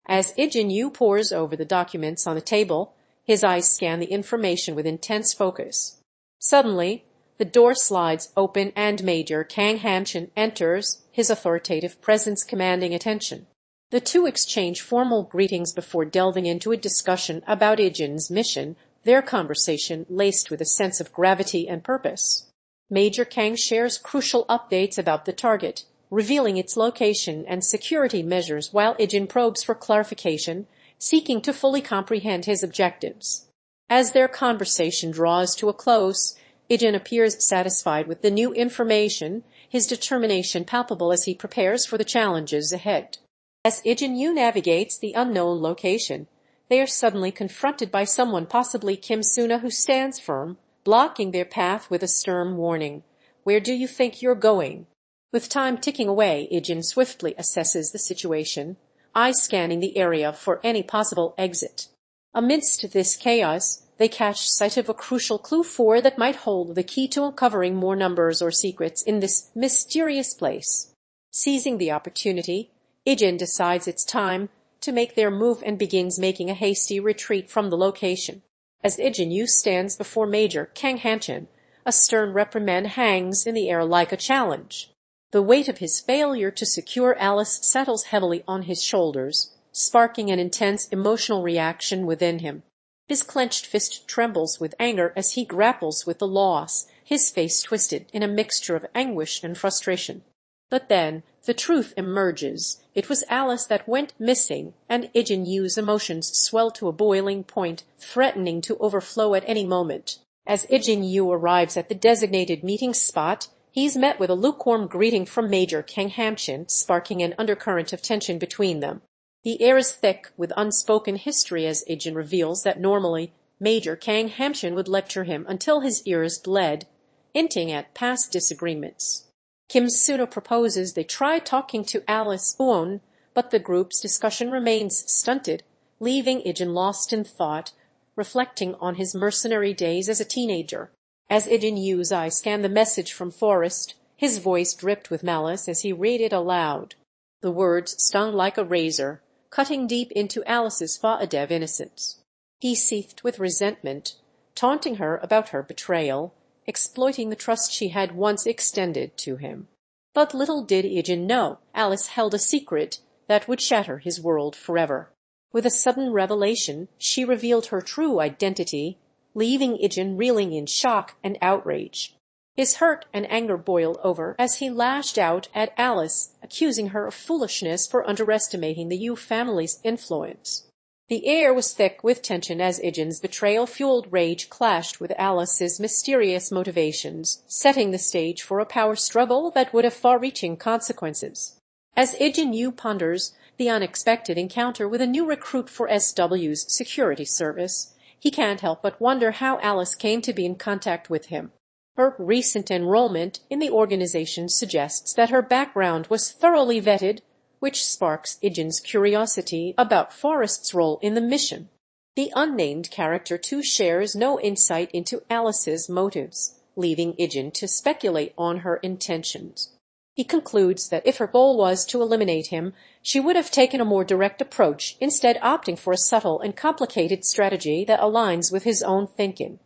As Ijin Yu pores over the documents on the table, his eyes scan the information with intense focus. Suddenly, the door slides open and Major Kang Hamchan enters, his authoritative presence commanding attention. The two exchange formal greetings before delving into a discussion about Ijin's mission, their conversation laced with a sense of gravity and purpose. Major Kang shares crucial updates about the target, revealing its location and security measures, while Ijin probes for clarification, seeking to fully comprehend his objectives. As their conversation draws to a close, Ijin appears satisfied with the new information, his determination palpable as he prepares for the challenges ahead. As Ijin Yu navigates the unknown location, they are suddenly confronted by someone, possibly Kim Suna, who stands firm, blocking their path with a stern warning. "Where do you think you're going?" With time ticking away, Ijin swiftly assesses the situation, eyes scanning the area for any possible exit. Amidst this chaos, they catch sight of a crucial clue that might hold the key to uncovering more numbers or secrets in this mysterious place. Seizing the opportunity, Ijin decides it's time to make their move and begins making a hasty retreat from the location. As Ijin Yu stands before Major Kang Hamchan, a stern reprimand hangs in the air like a challenge. The weight of his failure to secure Alice settles heavily on his shoulders, sparking an intense emotional reaction within him. His clenched fist trembles with anger as he grapples with the loss, his face twisted in a mixture of anguish and frustration. But then the truth emerges. It was Alice that went missing, and Ijin Yu's emotions swell to a boiling point, threatening to overflow at any moment. As Ijin Yu arrives at the designated meeting spot, he's met with a lukewarm greeting from Major Kang Hamchan, sparking an undercurrent of tension between them. The air is thick with unspoken history as Ijin reveals that normally Major Kang Hamchan would lecture him until his ears bled, hinting at past disagreements. Suna proposes they try talking to Alice Uon, but the group's discussion remains stunted, leaving Ijin lost in thought, reflecting on his mercenary days as a teenager. As Ijin Yu's eyes scan the message from Forrest, his voice dripped with malice as he read it aloud. The words stung like a razor, cutting deep into Alice's Fa'adev innocence. He seethed with resentment, taunting her about her betrayal, exploiting the trust she had once extended to him. But little did Ijin know, Alice held a secret that would shatter his world forever. With a sudden revelation, she revealed her true identity, leaving Ijin reeling in shock and outrage. His hurt and anger boiled over as he lashed out at Alice, accusing her of foolishness for underestimating the Yu family's influence. The air was thick with tension as Ijin's betrayal-fueled rage clashed with Alice's mysterious motivations, setting the stage for a power struggle that would have far-reaching consequences. As Ijin Yu ponders the unexpected encounter with a new recruit for SW's security service, he can't help but wonder how Alice came to be in contact with him. Her recent enrollment in the organization suggests that her background was thoroughly vetted, which sparks Ijin's curiosity about Forrest's role in the mission. The unnamed character too shares no insight into Alice's motives, leaving Ijin to speculate on her intentions. He concludes that if her goal was to eliminate him, she would have taken a more direct approach, instead opting for a subtle and complicated strategy that aligns with his own thinking.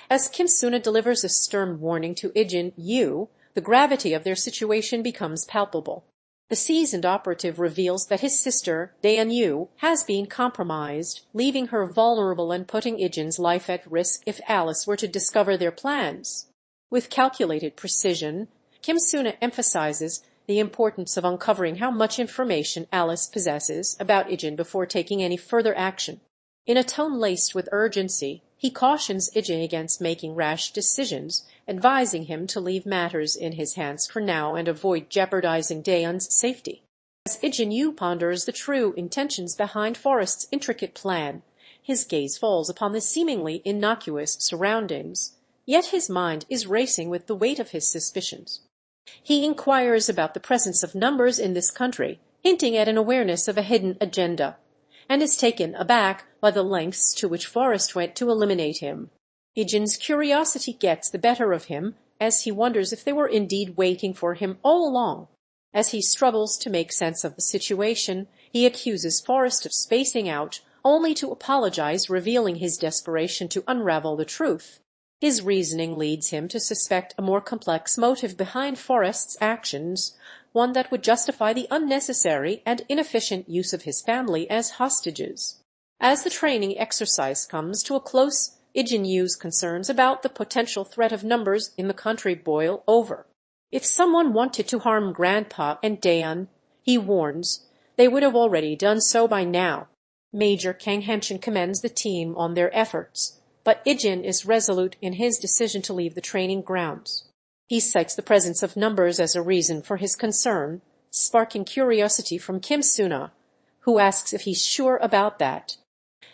As Suna delivers a stern warning to Ijin Yu, the gravity of their situation becomes palpable. The seasoned operative reveals that his sister, Dayun, has been compromised, leaving her vulnerable and putting Ijin's life at risk if Alice were to discover their plans. With calculated precision, Suna emphasizes the importance of uncovering how much information Alice possesses about Ijin before taking any further action. In a tone laced with urgency, he cautions Ijin against making rash decisions, advising him to leave matters in his hands for now and avoid jeopardizing Dayun's safety. As Ijin Yu ponders the true intentions behind Forrest's intricate plan, his gaze falls upon the seemingly innocuous surroundings, yet his mind is racing with the weight of his suspicions. He inquires about the presence of numbers in this country, hinting at an awareness of a hidden agenda, and is taken aback by the lengths to which Forrest went to eliminate him. Ijin's curiosity gets the better of him as he wonders if they were indeed waiting for him all along. As he struggles to make sense of the situation, he accuses Forrest of spacing out, only to apologize, revealing his desperation to unravel the truth. His reasoning leads him to suspect a more complex motive behind Forrest's actions, one that would justify the unnecessary and inefficient use of his family as hostages. As the training exercise comes to a close, Ijin Yu's concerns about the potential threat of numbers in the country boil over. If someone wanted to harm Grandpa and Dayun, he warns, they would have already done so by now. Major Kang Hamchan commends the team on their efforts, but Ijin is resolute in his decision to leave the training grounds. He cites the presence of numbers as a reason for his concern, sparking curiosity from Suna, who asks if he's sure about that.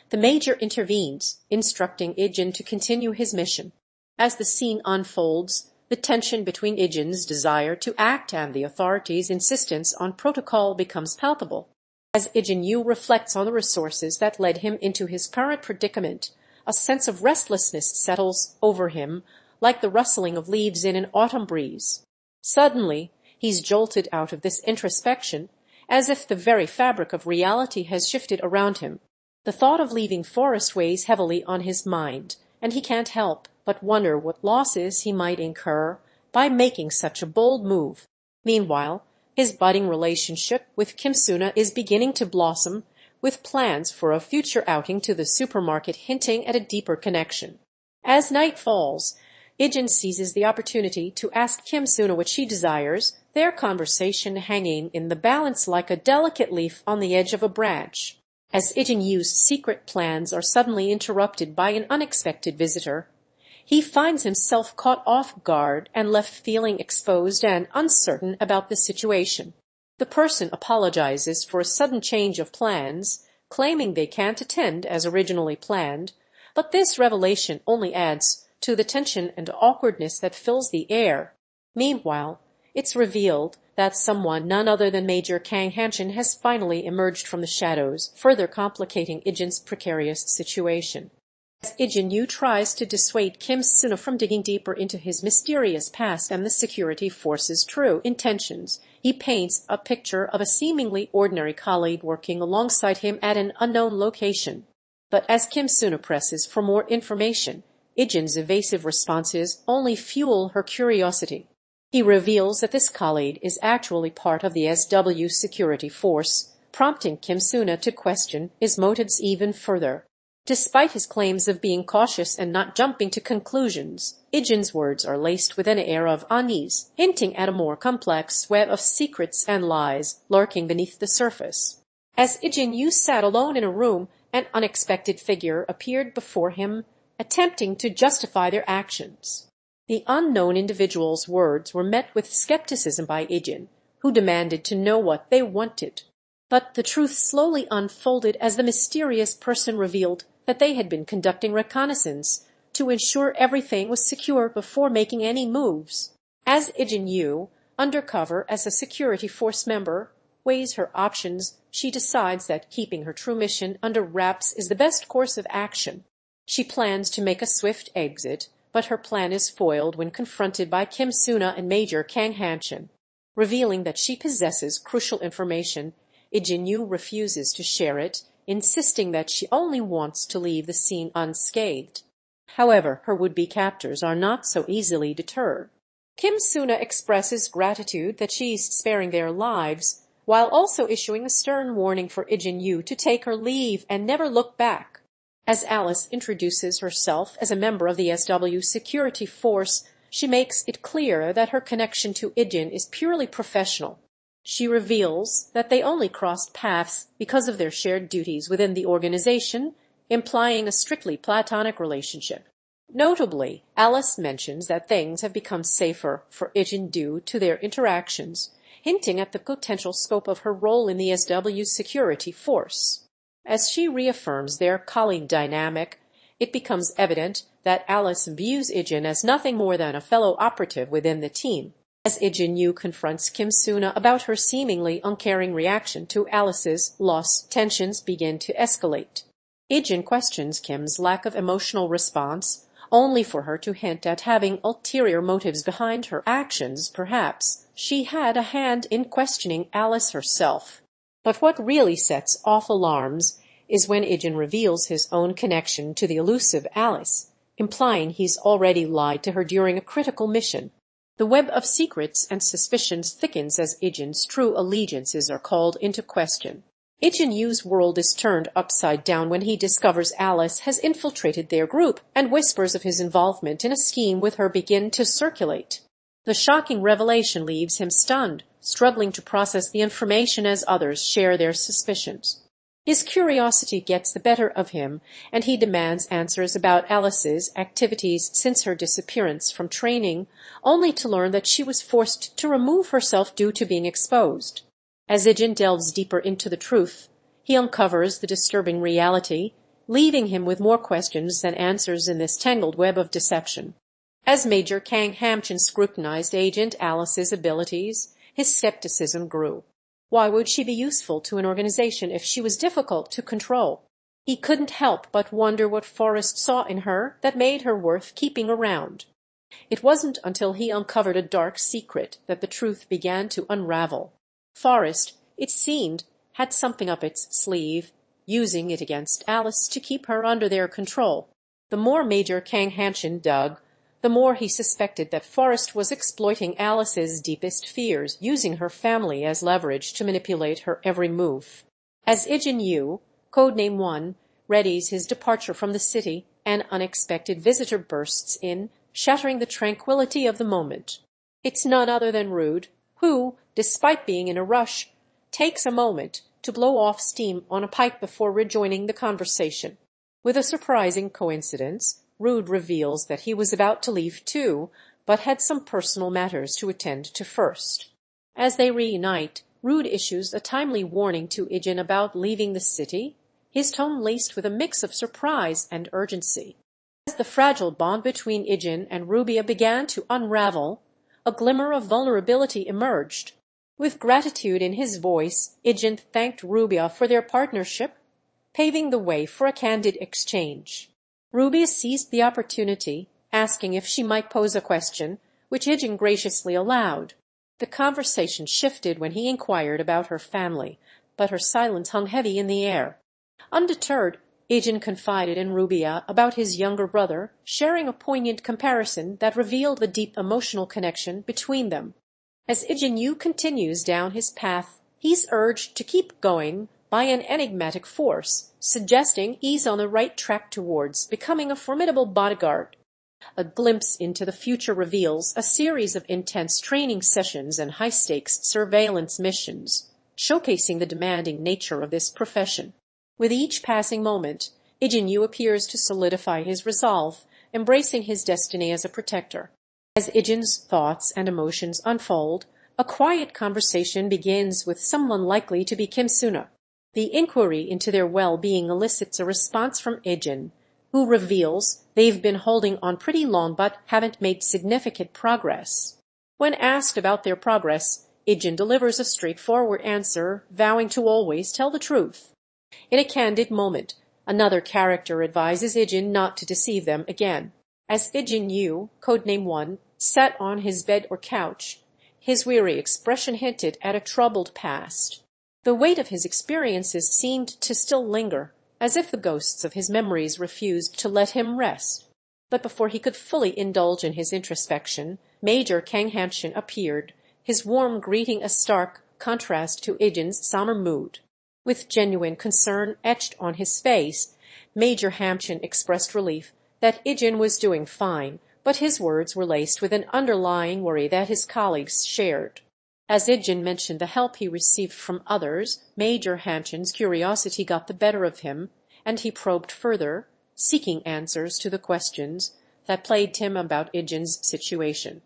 The Major intervenes, instructing Ijin to continue his mission. As the scene unfolds, the tension between Ijin's desire to act and the authorities' insistence on protocol becomes palpable. As Ijin Yu reflects on the resources that led him into his current predicament, a sense of restlessness settles over him, like the rustling of leaves in an autumn breeze. Suddenly, He's jolted out of this introspection, as if the very fabric of reality has shifted around him. The thought of leaving Forest weighs heavily on his mind, and he can't help but wonder what losses he might incur by making such a bold move. Meanwhile, his budding relationship with Kim Suna is beginning to blossom, with plans for a future outing to the supermarket hinting at a deeper connection. As night falls, Ijin seizes the opportunity to ask Kim Suna what she desires, their conversation hanging in the balance like a delicate leaf on the edge of a branch. As Ijin Yu's secret plans are suddenly interrupted by an unexpected visitor, he finds himself caught off guard and left feeling exposed and uncertain about the situation. The person apologizes for a sudden change of plans, claiming they can't attend as originally planned, but this revelation only adds to the tension and awkwardness that fills the air. Meanwhile, it's revealed that someone none other than Major Kang Hamchan has finally emerged from the shadows, further complicating Ijin's precarious situation. As Ijin Yu tries to dissuade Kim Suna from digging deeper into his mysterious past and the security force's true intentions, he paints a picture of a seemingly ordinary colleague working alongside him at an unknown location. But as Kim Suna presses for more information, Ijin's evasive responses only fuel her curiosity. He reveals that this colleague is actually part of the SW security force, prompting Kim Suna to question his motives even further. Despite his claims of being cautious and not jumping to conclusions, Ijin's words are laced with an air of unease, hinting at a more complex web of secrets and lies lurking beneath the surface. As Ijin Yu sat alone in a room, an unexpected figure appeared before him, attempting to justify their actions. The unknown individual's words were met with skepticism by Ijin, who demanded to know what they wanted. But the truth slowly unfolded as the mysterious person revealed that they had been conducting reconnaissance to ensure everything was secure before making any moves. As Ijin Yu, undercover as a security force member, weighs her options, she decides that keeping her true mission under wraps is the best course of action. She plans to make a swift exit, but her plan is foiled when confronted by Kim Suna and Major Kang Hamchan. Revealing that she possesses crucial information, Ijin Yu refuses to share it, insisting that she only wants to leave the scene unscathed. However, her would-be captors are not so easily deterred. Kim Suna expresses gratitude that she's sparing their lives, while also issuing a stern warning for Ijin Yu to take her leave and never look back. As Alice introduces herself as a member of the SW security force, she makes it clear that her connection to Ijin is purely professional. She reveals that they only crossed paths because of their shared duties within the organization, implying a strictly platonic relationship. Notably, Alice mentions that things have become safer for Ijin due to their interactions, hinting at the potential scope of her role in the SW security force. As she reaffirms their colleague dynamic, it becomes evident that Alice views Ijin as nothing more than a fellow operative within the team. As Ijin Yu confronts Kim Suna about her seemingly uncaring reaction to Alice's loss, tensions begin to escalate. Ijin questions Kim's lack of emotional response, only for her to hint at having ulterior motives behind her actions. Perhaps she had a hand in questioning Alice herself. But what really sets off alarms is when Ijin reveals his own connection to the elusive Alice, implying he's already lied to her during a critical mission. The web of secrets and suspicions thickens as Ijin's true allegiances are called into question. Ijin Yu's world is turned upside down when he discovers Alice has infiltrated their group, and whispers of his involvement in a scheme with her begin to circulate. The shocking revelation leaves him stunned, struggling to process the information as others share their suspicions. His curiosity gets the better of him, and he demands answers about Alice's activities since her disappearance from training, only to learn that she was forced to remove herself due to being exposed. As Ijin delves deeper into the truth, he uncovers the disturbing reality, leaving him with more questions than answers in this tangled web of deception. As Major Kang Hamchan scrutinized Agent Alice's abilities, his skepticism grew. Why would she be useful to an organization if she was difficult to control? He couldn't help but wonder what Forrest saw in her that made her worth keeping around. It wasn't until he uncovered a dark secret that the truth began to unravel. Forrest, it seemed, had something up its sleeve, using it against Alice to keep her under their control. The more Major Kang Hamchan dug, the more he suspected that Forrest was exploiting Alice's deepest fears, using her family as leverage to manipulate her every move. As Ijin Yu, codename 1, readies his departure from the city, an unexpected visitor bursts in, shattering the tranquility of the moment. It's none other than Rude, who, despite being in a rush, takes a moment to blow off steam on a pipe before rejoining the conversation. With a surprising coincidence, Rude reveals that he was about to leave too, but had some personal matters to attend to first. As they reunite, Rude issues a timely warning to Ijin about leaving the city, his tone laced with a mix of surprise and urgency. As the fragile bond between Ijin and Rubia began to unravel, a glimmer of vulnerability emerged. With gratitude in his voice, Ijin thanked Rubia for their partnership, paving the way for a candid exchange. Rubia seized the opportunity, asking if she might pose a question, which Ijin graciously allowed. The conversation shifted when he inquired about her family, but her silence hung heavy in the air. Undeterred, Ijin confided in Rubia about his younger brother, sharing a poignant comparison that revealed the deep emotional connection between them. As Ijin Yu continues down his path, he's urged to keep going by an enigmatic force, suggesting he's on the right track towards becoming a formidable bodyguard. A glimpse into the future reveals a series of intense training sessions and high-stakes surveillance missions, showcasing the demanding nature of this profession. With each passing moment, Ijin Yu appears to solidify his resolve, embracing his destiny as a protector. As Ijin's thoughts and emotions unfold, a quiet conversation begins with someone likely to be Suna. The inquiry into their well-being elicits a response from Ijin, who reveals they've been holding on pretty long but haven't made significant progress. When asked about their progress, Ijin delivers a straightforward answer, vowing to always tell the truth. In a candid moment, another character advises Ijin not to deceive them again. As Ijin Yu, codename 1, sat on his bed or couch, his weary expression hinted at a troubled past. The weight of his experiences seemed to still linger, as if the ghosts of his memories refused to let him rest. But before he could fully indulge in his introspection, Major Kang Hamchan appeared, his warm greeting a stark contrast to Ijin's somber mood. With genuine concern etched on his face, Major Hamchan expressed relief that Ijin was doing fine, but his words were laced with an underlying worry that his colleagues shared. As Ijin mentioned the help he received from others, Major Hamchan's curiosity got the better of him, and he probed further, seeking answers to the questions that plagued him about Ijin's situation.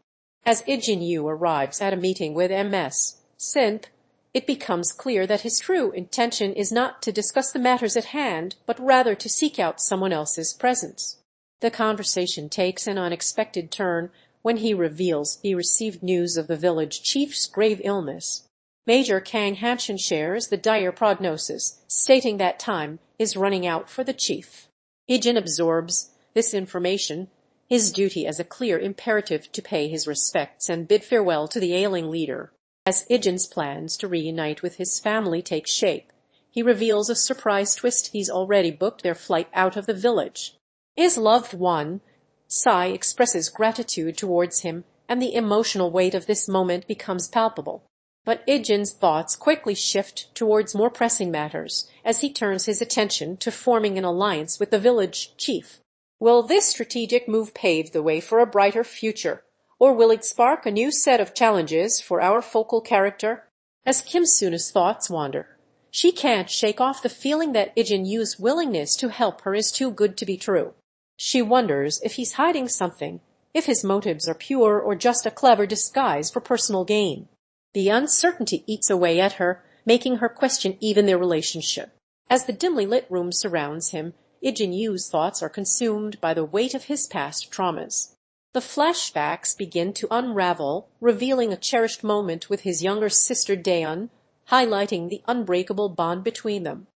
As Ijin Yu arrives at a meeting with MS Synth, it becomes clear that his true intention is not to discuss the matters at hand, but rather to seek out someone else's presence. The conversation takes an unexpected turn when he reveals he received news of the village chief's grave illness. Major Kang Hamchan shares the dire prognosis, stating that time is running out for the chief. Ijin absorbs this information, his duty as a clear imperative to pay his respects and bid farewell to the ailing leader. As Ijin's plans to reunite with his family take shape, he reveals a surprise twist: he's already booked their flight out of the village. His loved one, Sai, expresses gratitude towards him, and the emotional weight of this moment becomes palpable. But Ijin's thoughts quickly shift towards more pressing matters as he turns his attention to forming an alliance with the village chief. Will this strategic move pave the way for a brighter future, or will it spark a new set of challenges for our focal character? As Suna's thoughts wander, she can't shake off the feeling that Ijin Yu's willingness to help her is too good to be true. She wonders if he's hiding something, if his motives are pure or just a clever disguise for personal gain. The uncertainty eats away at her, making her question even their relationship. As the dimly lit room surrounds him, Ijin Yu's thoughts are consumed by the weight of his past traumas. The flashbacks begin to unravel, revealing a cherished moment with his younger sister Dayun, highlighting the unbreakable bond between them.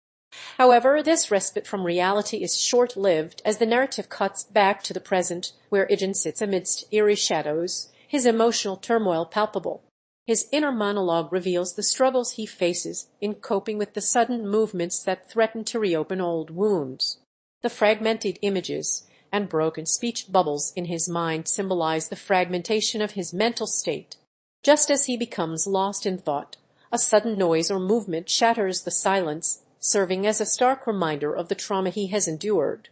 However, this respite from reality is short-lived as the narrative cuts back to the present, where Ijin sits amidst eerie shadows, his emotional turmoil palpable. His inner monologue reveals the struggles he faces in coping with the sudden movements that threaten to reopen old wounds. The fragmented images and broken speech bubbles in his mind symbolize the fragmentation of his mental state. Just as he becomes lost in thought, a sudden noise or movement shatters the silence, serving as a stark reminder of the trauma he has endured.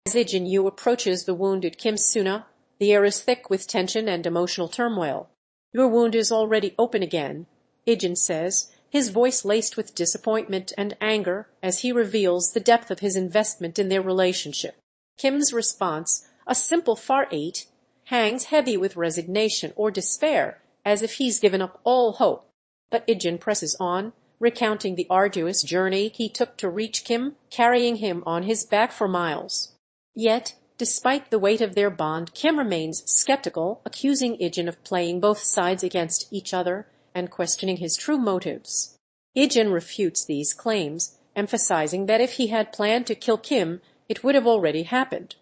As Ijin Yu approaches the wounded Kim Suna, the air is thick with tension and emotional turmoil. "Your wound is already open again," Ijin says, his voice laced with disappointment and anger as he reveals the depth of his investment in their relationship. Kim's response, a simple "far 8, hangs heavy with resignation or despair, as if he's given up all hope. But Ijin presses on, recounting the arduous journey he took to reach Kim, carrying him on his back for miles. Yet, despite the weight of their bond, Kim remains skeptical, accusing Ijin of playing both sides against each other and questioning his true motives. Ijin refutes these claims, emphasizing that if he had planned to kill Kim, it would have already happened.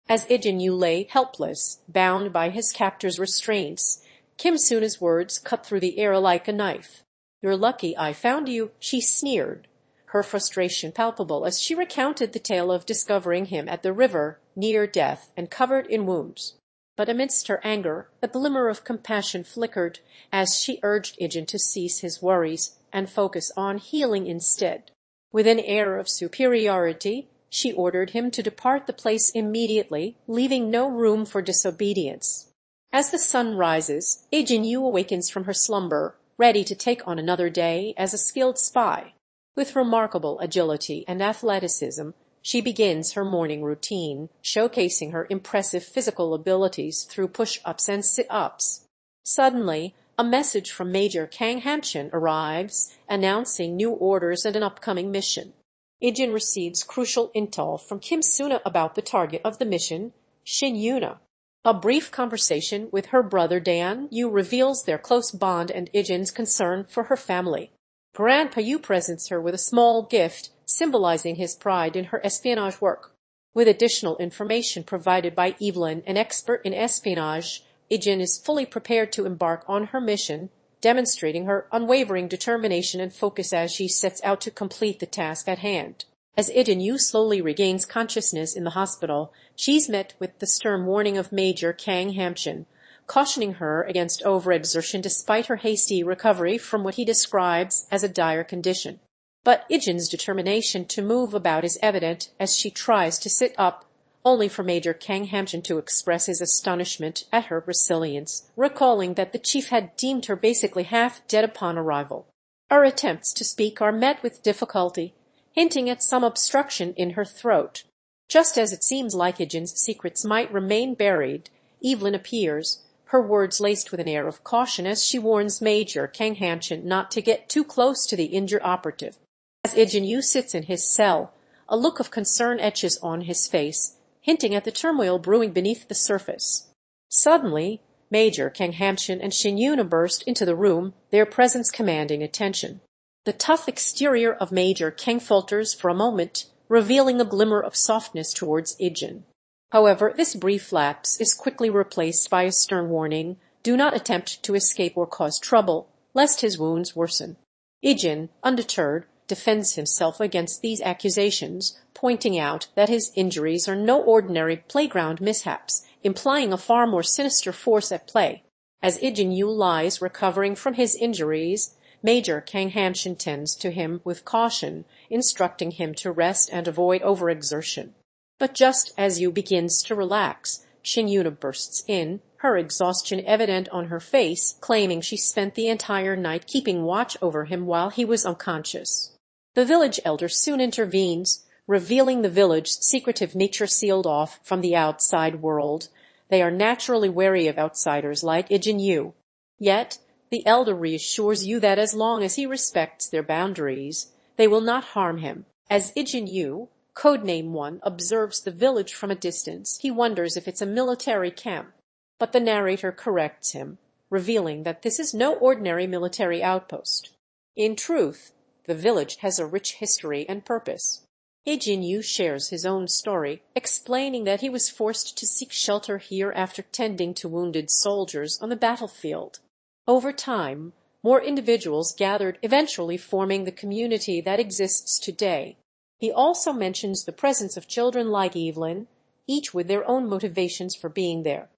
As Ijin Yu lay helpless, bound by his captor's restraints, Kim Suna's words cut through the air like a knife. "You're lucky I found you," she sneered, her frustration palpable as she recounted the tale of discovering him at the river, near death and covered in wounds. But amidst her anger, a glimmer of compassion flickered as she urged Ijin to cease his worries and focus on healing instead. With an air of superiority, she ordered him to depart the place immediately, leaving no room for disobedience. As the sun rises, Ijin Yu awakens from her slumber, ready to take on another day as a skilled spy. With remarkable agility and athleticism, she begins her morning routine, showcasing her impressive physical abilities through push-ups and sit-ups. Suddenly, a message from Major Kang Hamchan arrives, announcing new orders and an upcoming mission. Ijin receives crucial intel from Kim Suna about the target of the mission, Yuna. A brief conversation with her brother Dayun reveals their close bond and Ijin's concern for her family. Grandpa Yu presents her with a small gift, symbolizing his pride in her espionage work. With additional information provided by Evelyn, an expert in espionage, Ijin is fully prepared to embark on her mission, demonstrating her unwavering determination and focus as she sets out to complete the task at hand. As Ijin Yu slowly regains consciousness in the hospital, she's met with the stern warning of Major Kang Hamchan, cautioning her against overexertion despite her hasty recovery from what he describes as a dire condition. But Ijin's determination to move about is evident as she tries to sit up, only for Major Kang Hamchan to express his astonishment at her resilience, recalling that the chief had deemed her basically half dead upon arrival. Her attempts to speak are met with difficulty, hinting at some obstruction in her throat. Just as it seems like Ijin's secrets might remain buried, Evelyn appears, her words laced with an air of caution as she warns Major Kang Hamchan not to get too close to the injured operative. As Ijin Yu sits in his cell, a look of concern etches on his face, hinting at the turmoil brewing beneath the surface. Suddenly, Major Kang Hamchan and Yuna burst into the room, their presence commanding attention. The tough exterior of Major Kang falters for a moment, revealing a glimmer of softness towards Ijin. However, this brief lapse is quickly replaced by a stern warning: do not attempt to escape or cause trouble, lest his wounds worsen. Ijin, undeterred, defends himself against these accusations, pointing out that his injuries are no ordinary playground mishaps, implying a far more sinister force at play. As Ijin Yu lies recovering from his injuries, Major Kang Hamchan tends to him with caution, instructing him to rest and avoid overexertion. But just as Yu begins to relax, Yuna bursts in, her exhaustion evident on her face, claiming she spent the entire night keeping watch over him while he was unconscious. The village elder soon intervenes, revealing the village's secretive nature sealed off from the outside world. They are naturally wary of outsiders like Ijin Yu. Yet, the elder reassures you that as long as he respects their boundaries, they will not harm him. As Ijin Yu, codename 1, observes the village from a distance, he wonders if it's a military camp. But the narrator corrects him, revealing that this is no ordinary military outpost. In truth, the village has a rich history and purpose. Ijin Yu shares his own story, explaining that he was forced to seek shelter here after tending to wounded soldiers on the battlefield. Over time, more individuals gathered, eventually forming the community that exists today. He also mentions the presence of children like Evelyn, each with their own motivations for being there.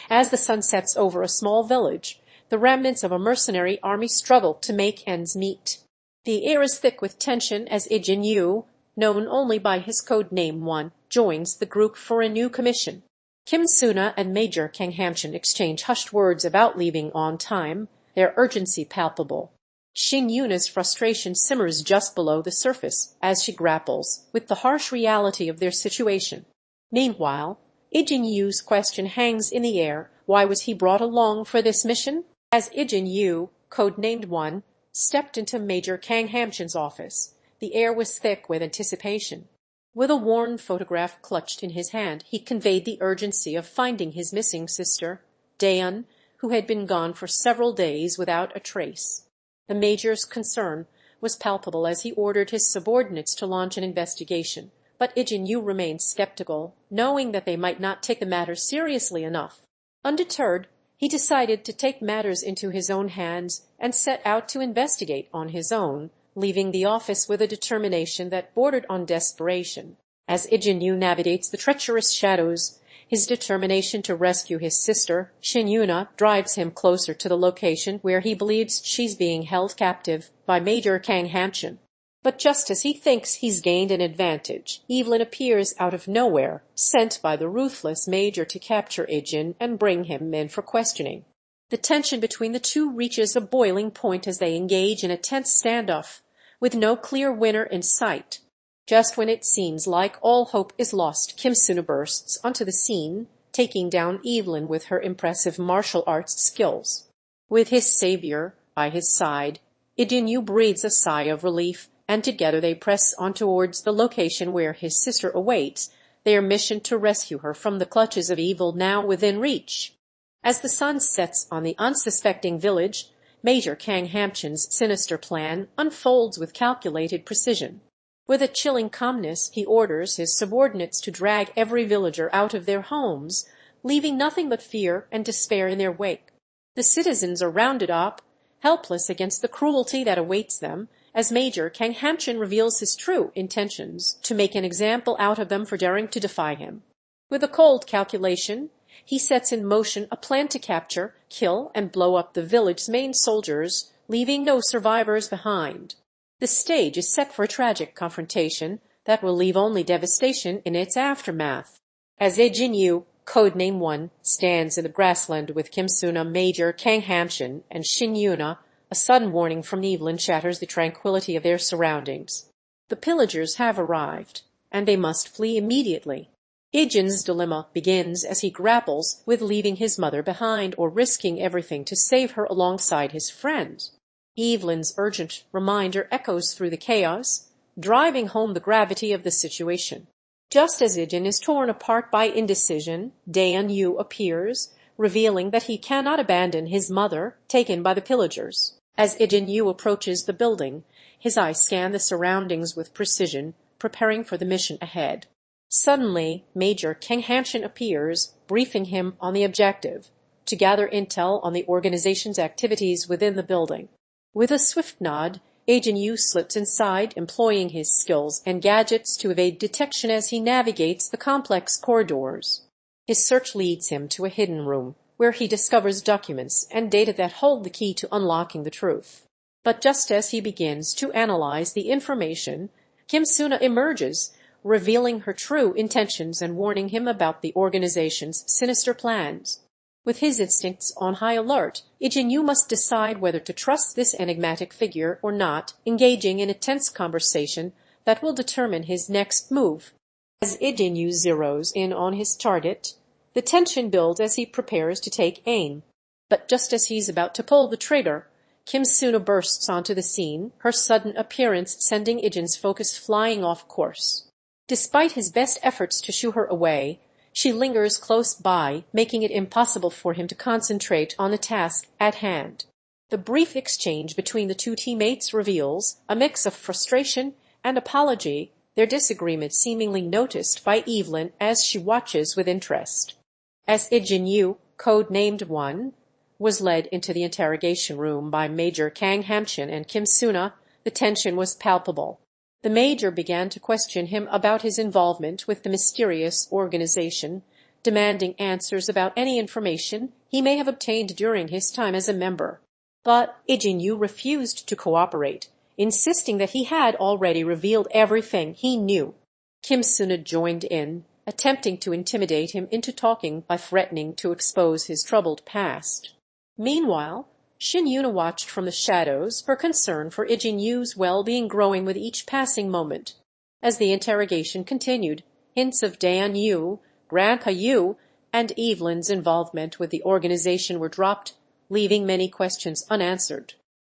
As the sun sets over a small village, the remnants of a mercenary army struggle to make ends meet. The air is thick with tension as Ijin Yu, known only by his code name 1, joins the group for a new commission. Suna and Major Kang Hamchan exchange hushed words about leaving on time, their urgency palpable. Yuna's frustration simmers just below the surface as she grapples with the harsh reality of their situation. Meanwhile, Ijin Yu's question hangs in the air. Why was he brought along for this mission? As Ijin Yu, codenamed 1, stepped into Major Kang Hamchan's office, the air was thick with anticipation. With a worn photograph clutched in his hand, he conveyed the urgency of finding his missing sister, Dayun, who had been gone for several days without a trace. The major's concern was palpable as he ordered his subordinates to launch an investigation, but Ijin Yu remained skeptical, knowing that they might not take the matter seriously enough. Undeterred, he decided to take matters into his own hands and set out to investigate on his own, leaving the office with a determination that bordered on desperation. As Ijin Yu navigates the treacherous shadows, his determination to rescue his sister, Yuna, drives him closer to the location where he believes she's being held captive by Major Kang Hamchan. But just as he thinks he's gained an advantage, Evelyn appears out of nowhere, sent by the ruthless Major to capture Ijin and bring him in for questioning. The tension between the two reaches a boiling point as they engage in a tense standoff, with no clear winner in sight. Just when it seems like all hope is lost, Suna bursts onto the scene, taking down Evelyn with her impressive martial arts skills. With his savior by his side, Ijin Yu breathes a sigh of relief, and together they press on towards the location where his sister awaits, their mission to rescue her from the clutches of evil now within reach. As the sun sets on the unsuspecting village, Major Kang Hamchan's sinister plan unfolds with calculated precision. With a chilling calmness, he orders his subordinates to drag every villager out of their homes, leaving nothing but fear and despair in their wake. The citizens are rounded up, helpless against the cruelty that awaits them, as Major Kang Hamchan reveals his true intentions to make an example out of them for daring to defy him. With a cold calculation, he sets in motion a plan to capture, kill, and blow up the village's main soldiers, leaving no survivors behind. The stage is set for a tragic confrontation that will leave only devastation in its aftermath. As Ijin Yu, codename 1, stands in the grassland with Suna, Major Kang Hamchan, and Yuna, a sudden warning from Evelyn shatters the tranquility of their surroundings. The pillagers have arrived, and they must flee immediately. Ijin's dilemma begins as he grapples with leaving his mother behind or risking everything to save her alongside his friends. Evelyn's urgent reminder echoes through the chaos, driving home the gravity of the situation. Just as Ijin is torn apart by indecision, Dayun Yu appears, revealing that he cannot abandon his mother, taken by the pillagers. As Ijin Yu approaches the building, his eyes scan the surroundings with precision, preparing for the mission ahead. Suddenly, Major Kang Hamchan appears, briefing him on the objective, to gather intel on the organization's activities within the building. With a swift nod, Ijin Yu slips inside, employing his skills and gadgets to evade detection as he navigates the complex corridors. His search leads him to a hidden room, where he discovers documents and data that hold the key to unlocking the truth. But just as he begins to analyze the information, Suna emerges, revealing her true intentions and warning him about the organization's sinister plans. With his instincts on high alert, Ijin Yu must decide whether to trust this enigmatic figure or not, engaging in a tense conversation that will determine his next move. As Ijin Yu zeroes in on his target, the tension builds as he prepares to take aim. But just as he's about to pull the trigger, Suna bursts onto the scene, her sudden appearance sending Ijin's focus flying off course. Despite his best efforts to shoo her away, she lingers close by, making it impossible for him to concentrate on the task at hand. The brief exchange between the two teammates reveals a mix of frustration and apology their disagreement seemingly noticed by Evelyn as she watches with interest. As Ijin Yu, code-named One, was led into the interrogation room by Major Kang Hamchan and Kim Suna, the tension was palpable. The major began to question him about his involvement with the mysterious organization, demanding answers about any information he may have obtained during his time as a member. But Ijin Yu refused to cooperate, insisting that he had already revealed everything he knew. Kim Suna joined in, attempting to intimidate him into talking by threatening to expose his troubled past. Meanwhile, Shin Yuna watched from the shadows, her concern for Ijin Yu's well-being growing with each passing moment. As the interrogation continued, hints of Dayun Yu, Grandpa Yu, and Evelyn's involvement with the organization were dropped, leaving many questions unanswered.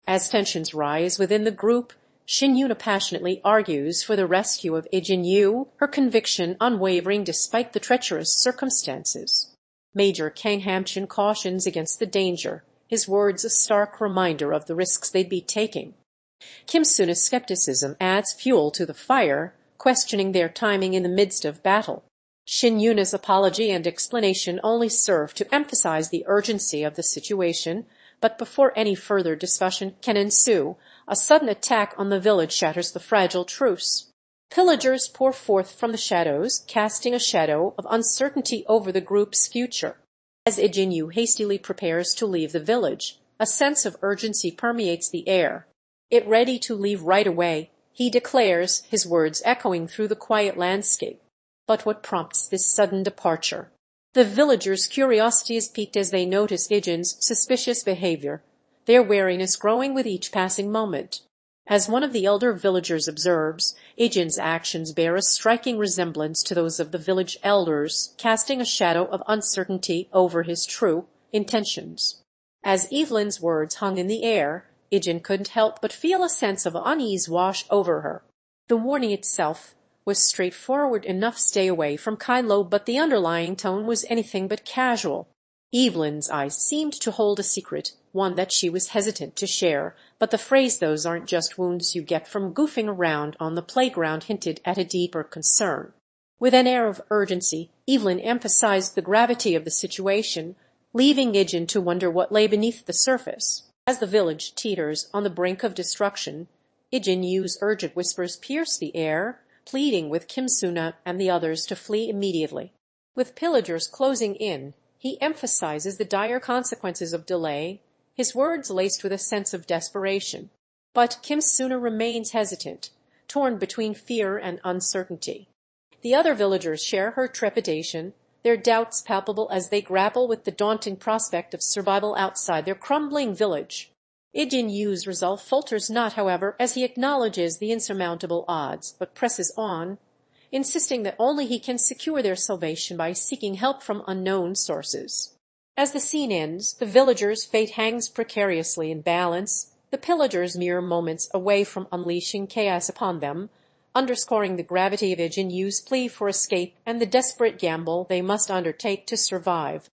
As tensions rise within the group, Shin Yuna passionately argues for the rescue of Ijin Yu, her conviction unwavering despite the treacherous circumstances. Major Kang Hamchan cautions against the danger, his words a stark reminder of the risks they'd be taking. Kim Suna's skepticism adds fuel to the fire, questioning their timing in the midst of battle. Shin Yuna's apology and explanation only serve to emphasize the urgency of the situation, but before any further discussion can ensue, a sudden attack on the village shatters the fragile truce. Pillagers pour forth from the shadows, casting a shadow of uncertainty over the group's future. As Ijin Yu hastily prepares to leave the village, a sense of urgency permeates the air. "It ready to leave right away," he declares, his words echoing through the quiet landscape. But what prompts this sudden departure? The villagers' curiosity is piqued as they notice Ijin's suspicious behavior, their wariness growing with each passing moment. As one of the elder villagers observes, Ijin's actions bear a striking resemblance to those of the village elders, casting a shadow of uncertainty over his true intentions. As Evelyn's words hung in the air, Ijin couldn't help but feel a sense of unease wash over her. The warning itself was straightforward enough: stay away from Kylo, but the underlying tone was anything but casual. Evelyn's eyes seemed to hold a secret, one that she was hesitant to share, but the phrase "those aren't just wounds you get from goofing around on the playground" hinted at a deeper concern. With an air of urgency, Evelyn emphasized the gravity of the situation, leaving Ijin to wonder what lay beneath the surface. As the village teeters on the brink of destruction, Ijin Yu's urgent whispers pierce the air, pleading with Kim Suna and the others to flee immediately. With pillagers closing in, he emphasizes the dire consequences of delay, his words laced with a sense of desperation. But Kim Suna remains hesitant, torn between fear and uncertainty. The other villagers share her trepidation, their doubts palpable as they grapple with the daunting prospect of survival outside their crumbling village. Ijin Yu's resolve falters not, however, as he acknowledges the insurmountable odds, but presses on, insisting that only he can secure their salvation by seeking help from unknown sources. As the scene ends, the villagers' fate hangs precariously in balance, the pillagers mere moments away from unleashing chaos upon them, underscoring the gravity of Ijin Yu's plea for escape and the desperate gamble they must undertake to survive.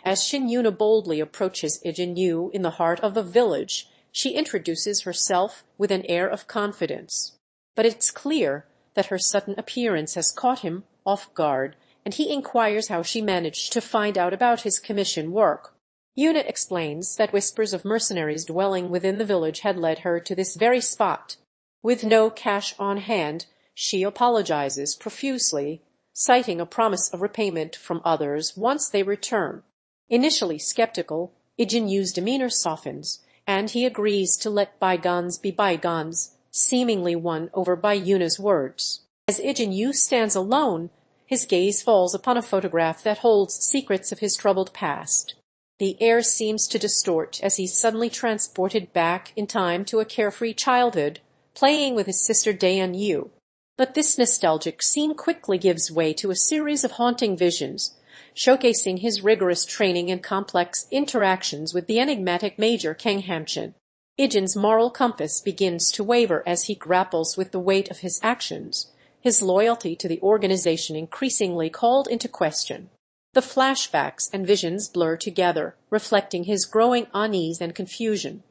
As Shin Yuna boldly approaches Ijin Yu in the heart of the village, she introduces herself with an air of confidence. But it's clear that her sudden appearance has caught him off guard, and he inquires how she managed to find out about his commission work. Yuna explains that whispers of mercenaries dwelling within the village had led her to this very spot. With no cash on hand, she apologizes profusely, citing a promise of repayment from others once they return. Initially skeptical, Ijin Yu's demeanor softens, and he agrees to let bygones be bygones, seemingly won over by Yuna's words. As Ijin Yu stands alone, his gaze falls upon a photograph that holds secrets of his troubled past. The air seems to distort as he's suddenly transported back in time to a carefree childhood, playing with his sister Dayun Yu. But this nostalgic scene quickly gives way to a series of haunting visions, showcasing his rigorous training and complex interactions with the enigmatic Major Kang Hamchan. Ijin's moral compass begins to waver as he grapples with the weight of his actions, his loyalty to the organization increasingly called into question. The flashbacks and visions blur together, reflecting his growing unease and confusion.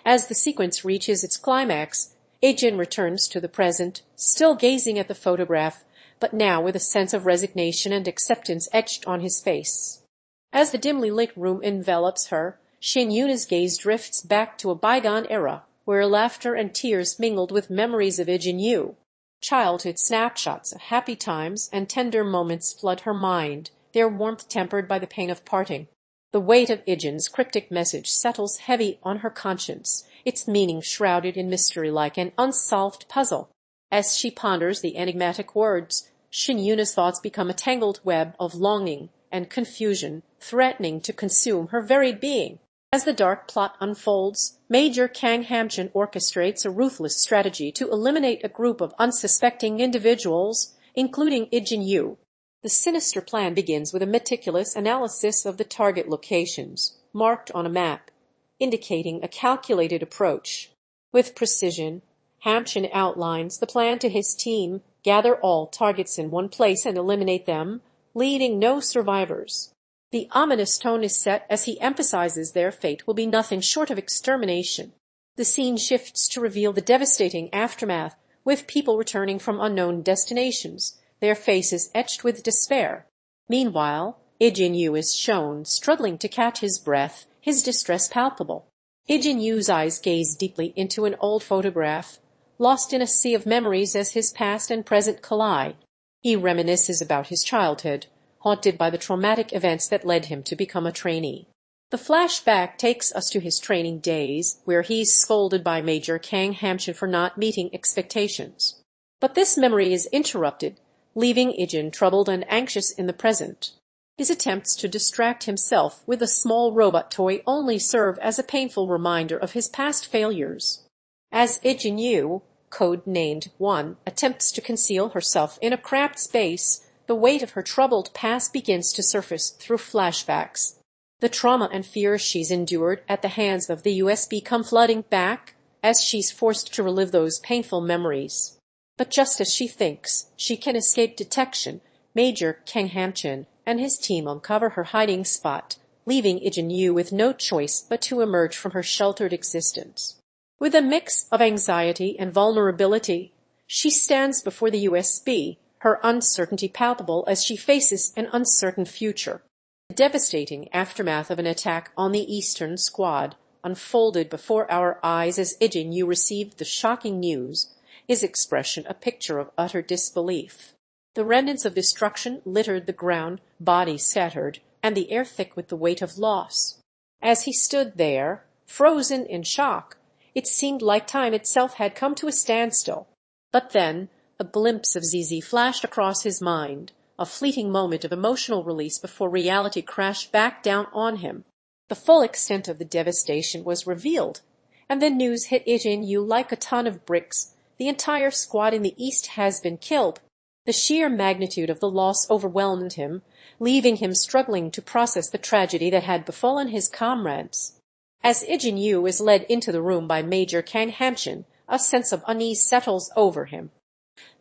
As the sequence reaches its climax, Ijin returns to the present, still gazing at the photograph, but now with a sense of resignation and acceptance etched on his face. As the dimly lit room envelops her, Yuna's gaze drifts back to a bygone era, where laughter and tears mingled with memories of Ijin Yu. Childhood snapshots of happy times and tender moments flood her mind, their warmth tempered by the pain of parting. The weight of Ijin's cryptic message settles heavy on her conscience, its meaning shrouded in mystery like an unsolved puzzle. As she ponders the enigmatic words, Yuna's thoughts become a tangled web of longing and confusion, threatening to consume her very being. As the dark plot unfolds, Major Kang Hamchan orchestrates a ruthless strategy to eliminate a group of unsuspecting individuals, including Ijin Yu. The sinister plan begins with a meticulous analysis of the target locations, marked on a map, indicating a calculated approach. With precision, Hamchan outlines the plan to his team: gather all targets in one place and eliminate them, leaving no survivors. The ominous tone is set as he emphasizes their fate will be nothing short of extermination. The scene shifts to reveal the devastating aftermath, with people returning from unknown destinations, their faces etched with despair. Meanwhile, Ijin Yu is shown struggling to catch his breath, his distress palpable. Ijin Yu's eyes gaze deeply into an old photograph, lost in a sea of memories as his past and present collide. He reminisces about his childhood, haunted by the traumatic events that led him to become a trainee. The flashback takes us to his training days, where he's scolded by Major Kang Hamchan for not meeting expectations. But this memory is interrupted, leaving Ijin troubled and anxious in the present. His attempts to distract himself with a small robot toy only serve as a painful reminder of his past failures. As Ijin Yu, code-named One, attempts to conceal herself in a cramped space, the weight of her troubled past begins to surface through flashbacks. The trauma and fear she's endured at the hands of the USB come flooding back as she's forced to relive those painful memories. But just as she thinks she can escape detection, Major Kang Hamchan and his team uncover her hiding spot, leaving Ijin Yu with no choice but to emerge from her sheltered existence. With a mix of anxiety and vulnerability, she stands before the USB, her uncertainty palpable as she faces an uncertain future. The devastating aftermath of an attack on the Eastern Squad unfolded before our eyes as Ijin Yu received the shocking news, his expression a picture of utter disbelief. The remnants of destruction littered the ground, bodies scattered, and the air thick with the weight of loss. As he stood there, frozen in shock, it seemed like time itself had come to a standstill. But then a glimpse of ZZ flashed across his mind, a fleeting moment of emotional release before reality crashed back down on him. The full extent of the devastation was revealed, and the news hit Ijin Yu like a ton of bricks. The entire squad in the East has been killed. The sheer magnitude of the loss overwhelmed him, leaving him struggling to process the tragedy that had befallen his comrades. As Ijin Yu is led into the room by Major Kang Hamchan, a sense of unease settles over him.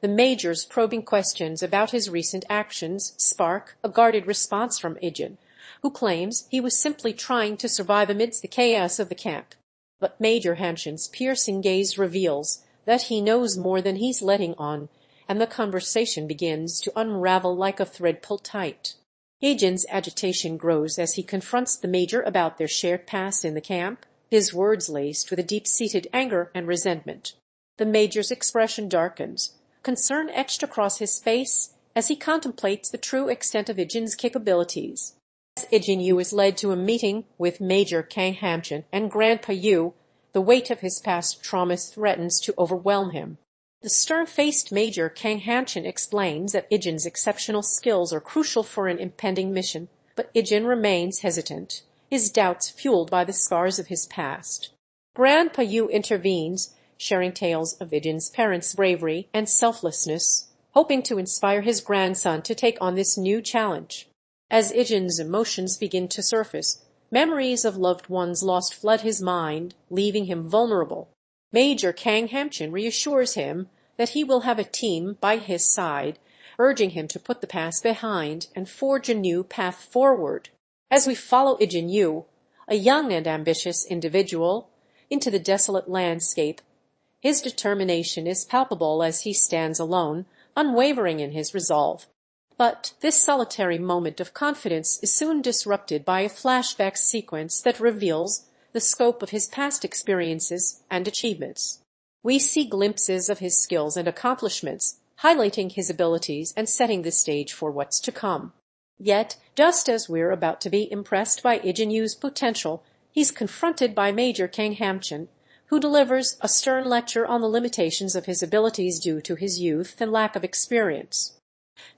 The Major's probing questions about his recent actions spark a guarded response from Ijin, who claims he was simply trying to survive amidst the chaos of the camp. But Major Hamchan's piercing gaze reveals that he knows more than he's letting on, and the conversation begins to unravel like a thread pulled tight. Ijin's agitation grows as he confronts the Major about their shared past in the camp, his words laced with a deep-seated anger and resentment. The Major's expression darkens, concern etched across his face as he contemplates the true extent of Ijin's capabilities. As Ijin Yu is led to a meeting with Major Kang Hamchan and Grandpa Yu, the weight of his past traumas threatens to overwhelm him. The stern-faced Major Kang Hamchan explains that Ijin's exceptional skills are crucial for an impending mission, but Ijin remains hesitant, his doubts fueled by the scars of his past. Grandpa Yu intervenes, sharing tales of Ijin's parents' bravery and selflessness, hoping to inspire his grandson to take on this new challenge. As Ijin's emotions begin to surface, memories of loved ones lost flood his mind, leaving him vulnerable. Major Kang Hamchan reassures him that he will have a team by his side, urging him to put the past behind and forge a new path forward. As we follow Ijin Yu, a young and ambitious individual, into the desolate landscape, His determination is palpable as he stands alone, unwavering in his resolve. But this solitary moment of confidence is soon disrupted by a flashback sequence that reveals the scope of his past experiences and achievements. We see glimpses of his skills and accomplishments, highlighting his abilities and setting the stage for what's to come. Yet, just as we're about to be impressed by Ijin Yu's potential, he's confronted by Major Kang Hamchan, who delivers a stern lecture on the limitations of his abilities due to his youth and lack of experience.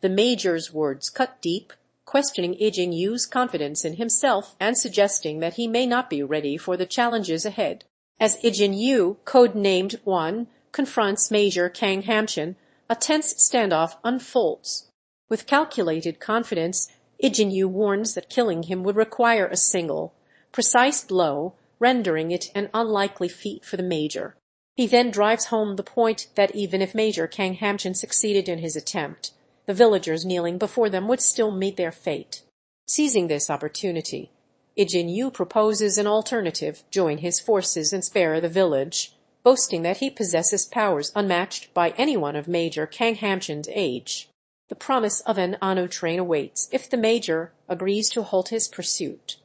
The Major's words cut deep, questioning Ijin Yu's confidence in himself and suggesting that he may not be ready for the challenges ahead. As Ijin Yu, codenamed Wan, confronts Major Kang Hamchan, a tense standoff unfolds. With calculated confidence, Ijin Yu warns that killing him would require a single, precise blow, rendering it an unlikely feat for the Major. He then drives home the point that even if Major Kang Hamchan succeeded in his attempt, the villagers kneeling before them would still meet their fate. Seizing this opportunity, Ijin Yu proposes an alternative: join his forces and spare the village, boasting that he possesses powers unmatched by anyone of Major Kang Hamchan's age. The promise of an Anu train awaits if the Major agrees to halt his pursuit.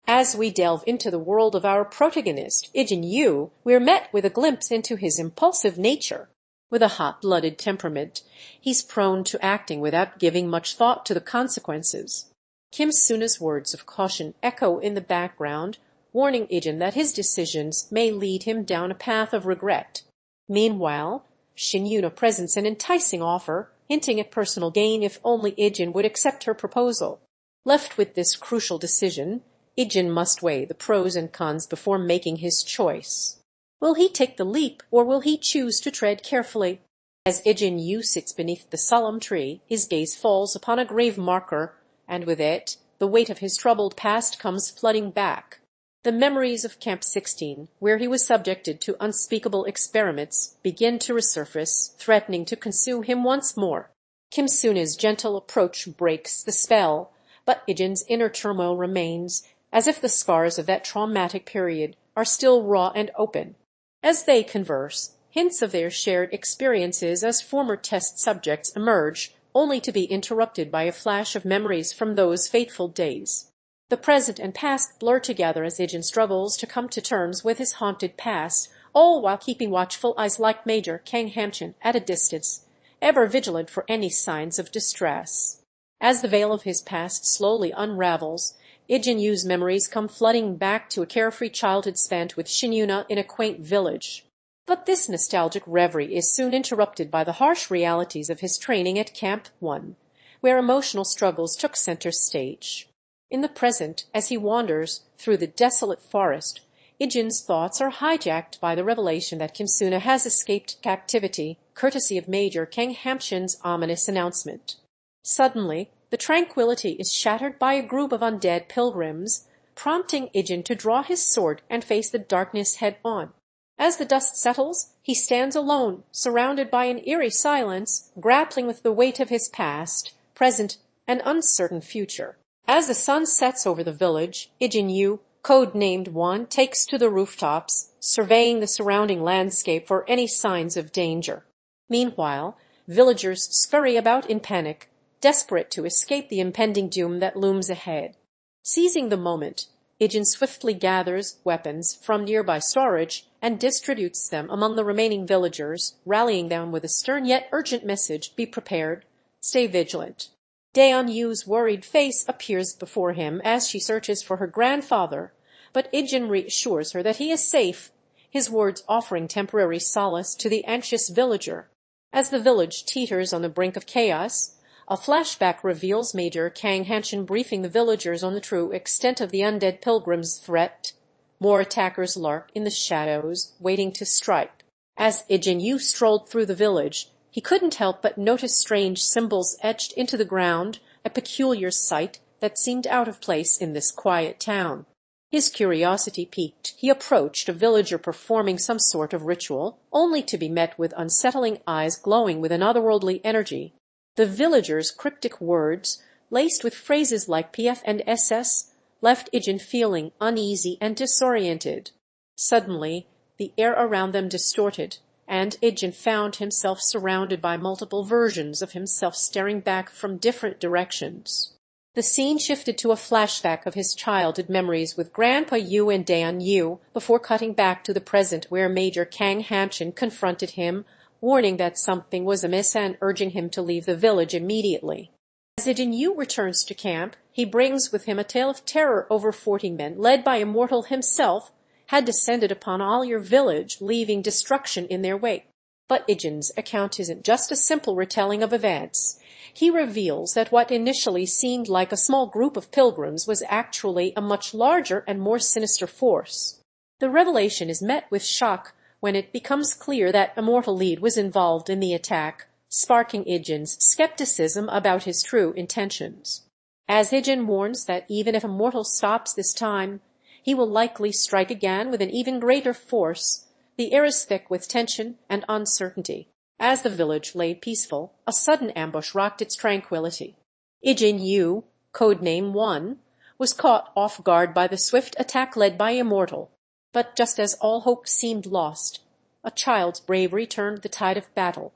As we delve into the world of our protagonist, Ijin Yu, we're met with a glimpse into his impulsive nature. With a hot-blooded temperament, he's prone to acting without giving much thought to the consequences. Kim Suna's words of caution echo in the background, warning Ijin that his decisions may lead him down a path of regret. Meanwhile, Yuna presents an enticing offer, hinting at personal gain if only Ijin would accept her proposal. Left with this crucial decision, Ijin must weigh the pros and cons before making his choice. Will he take the leap, or will he choose to tread carefully? As Ijin Yu sits beneath the solemn tree, his gaze falls upon a grave marker, and with it, the weight of his troubled past comes flooding back. The memories of Camp 16, where he was subjected to unspeakable experiments, begin to resurface, threatening to consume him once more. Kim Suna's gentle approach breaks the spell, but Ijin's inner turmoil remains, as if the scars of that traumatic period are still raw and open. As they converse, hints of their shared experiences as former test subjects emerge, only to be interrupted by a flash of memories from those fateful days. The present and past blur together as Ijin struggles to come to terms with his haunted past, all while keeping watchful eyes like Major Kang Hamchan at a distance, ever vigilant for any signs of distress. As the veil of his past slowly unravels, Ijin Yu's memories come flooding back to a carefree childhood spent with Yuna in a quaint village. But this nostalgic reverie is soon interrupted by the harsh realities of his training at Camp 1, where emotional struggles took center stage. In the present, as he wanders through the desolate forest, Ijin's thoughts are hijacked by the revelation that Kim Suna has escaped captivity, courtesy of Major Kang Hamchan's ominous announcement. Suddenly, the tranquility is shattered by a group of undead pilgrims, prompting Ijin to draw his sword and face the darkness head-on. As the dust settles, he stands alone, surrounded by an eerie silence, grappling with the weight of his past, present, and uncertain future. As the sun sets over the village, Ijin Yu, codenamed Wan, takes to the rooftops, surveying the surrounding landscape for any signs of danger. Meanwhile, villagers scurry about in panic, desperate to escape the impending doom that looms ahead. Seizing the moment, Ijin swiftly gathers weapons from nearby storage and distributes them among the remaining villagers, rallying them with a stern yet urgent message: be prepared, stay vigilant. Dayun Yu's worried face appears before him as she searches for her grandfather, but Ijin reassures her that he is safe, his words offering temporary solace to the anxious villager. As the village teeters on the brink of chaos, a flashback reveals Major Kang Hamchan briefing the villagers on the true extent of the undead pilgrims' threat. More attackers lurk in the shadows, waiting to strike. As Ijin Yu strolled through the village, he couldn't help but notice strange symbols etched into the ground, a peculiar sight that seemed out of place in this quiet town. His curiosity piqued, he approached a villager performing some sort of ritual, only to be met with unsettling eyes glowing with an otherworldly energy. The villager's cryptic words, laced with phrases like PF and SS, left Ijin feeling uneasy and disoriented. Suddenly, the air around them distorted, and Ijin found himself surrounded by multiple versions of himself staring back from different directions. The scene shifted to a flashback of his childhood memories with Grandpa Yu and Dayun Yu before cutting back to the present where Major Kang Hamchan confronted him, warning that something was amiss and urging him to leave the village immediately. As Ijin Yu returns to camp, he brings with him a tale of terror over 40 men, led by Immortal himself, had descended upon all your village, leaving destruction in their wake. But Ijin's account isn't just a simple retelling of events. He reveals that what initially seemed like a small group of pilgrims was actually a much larger and more sinister force. The revelation is met with shock when it becomes clear that Immortal Lead was involved in the attack, sparking Ijin's skepticism about his true intentions. As Ijin warns that even if Immortal stops this time, he will likely strike again with an even greater force, the air is thick with tension and uncertainty. As the village lay peaceful, a sudden ambush rocked its tranquility. Ijin Yu, codename One, was caught off guard by the swift attack led by Immortal. But just as all hope seemed lost, a child's bravery turned the tide of battle.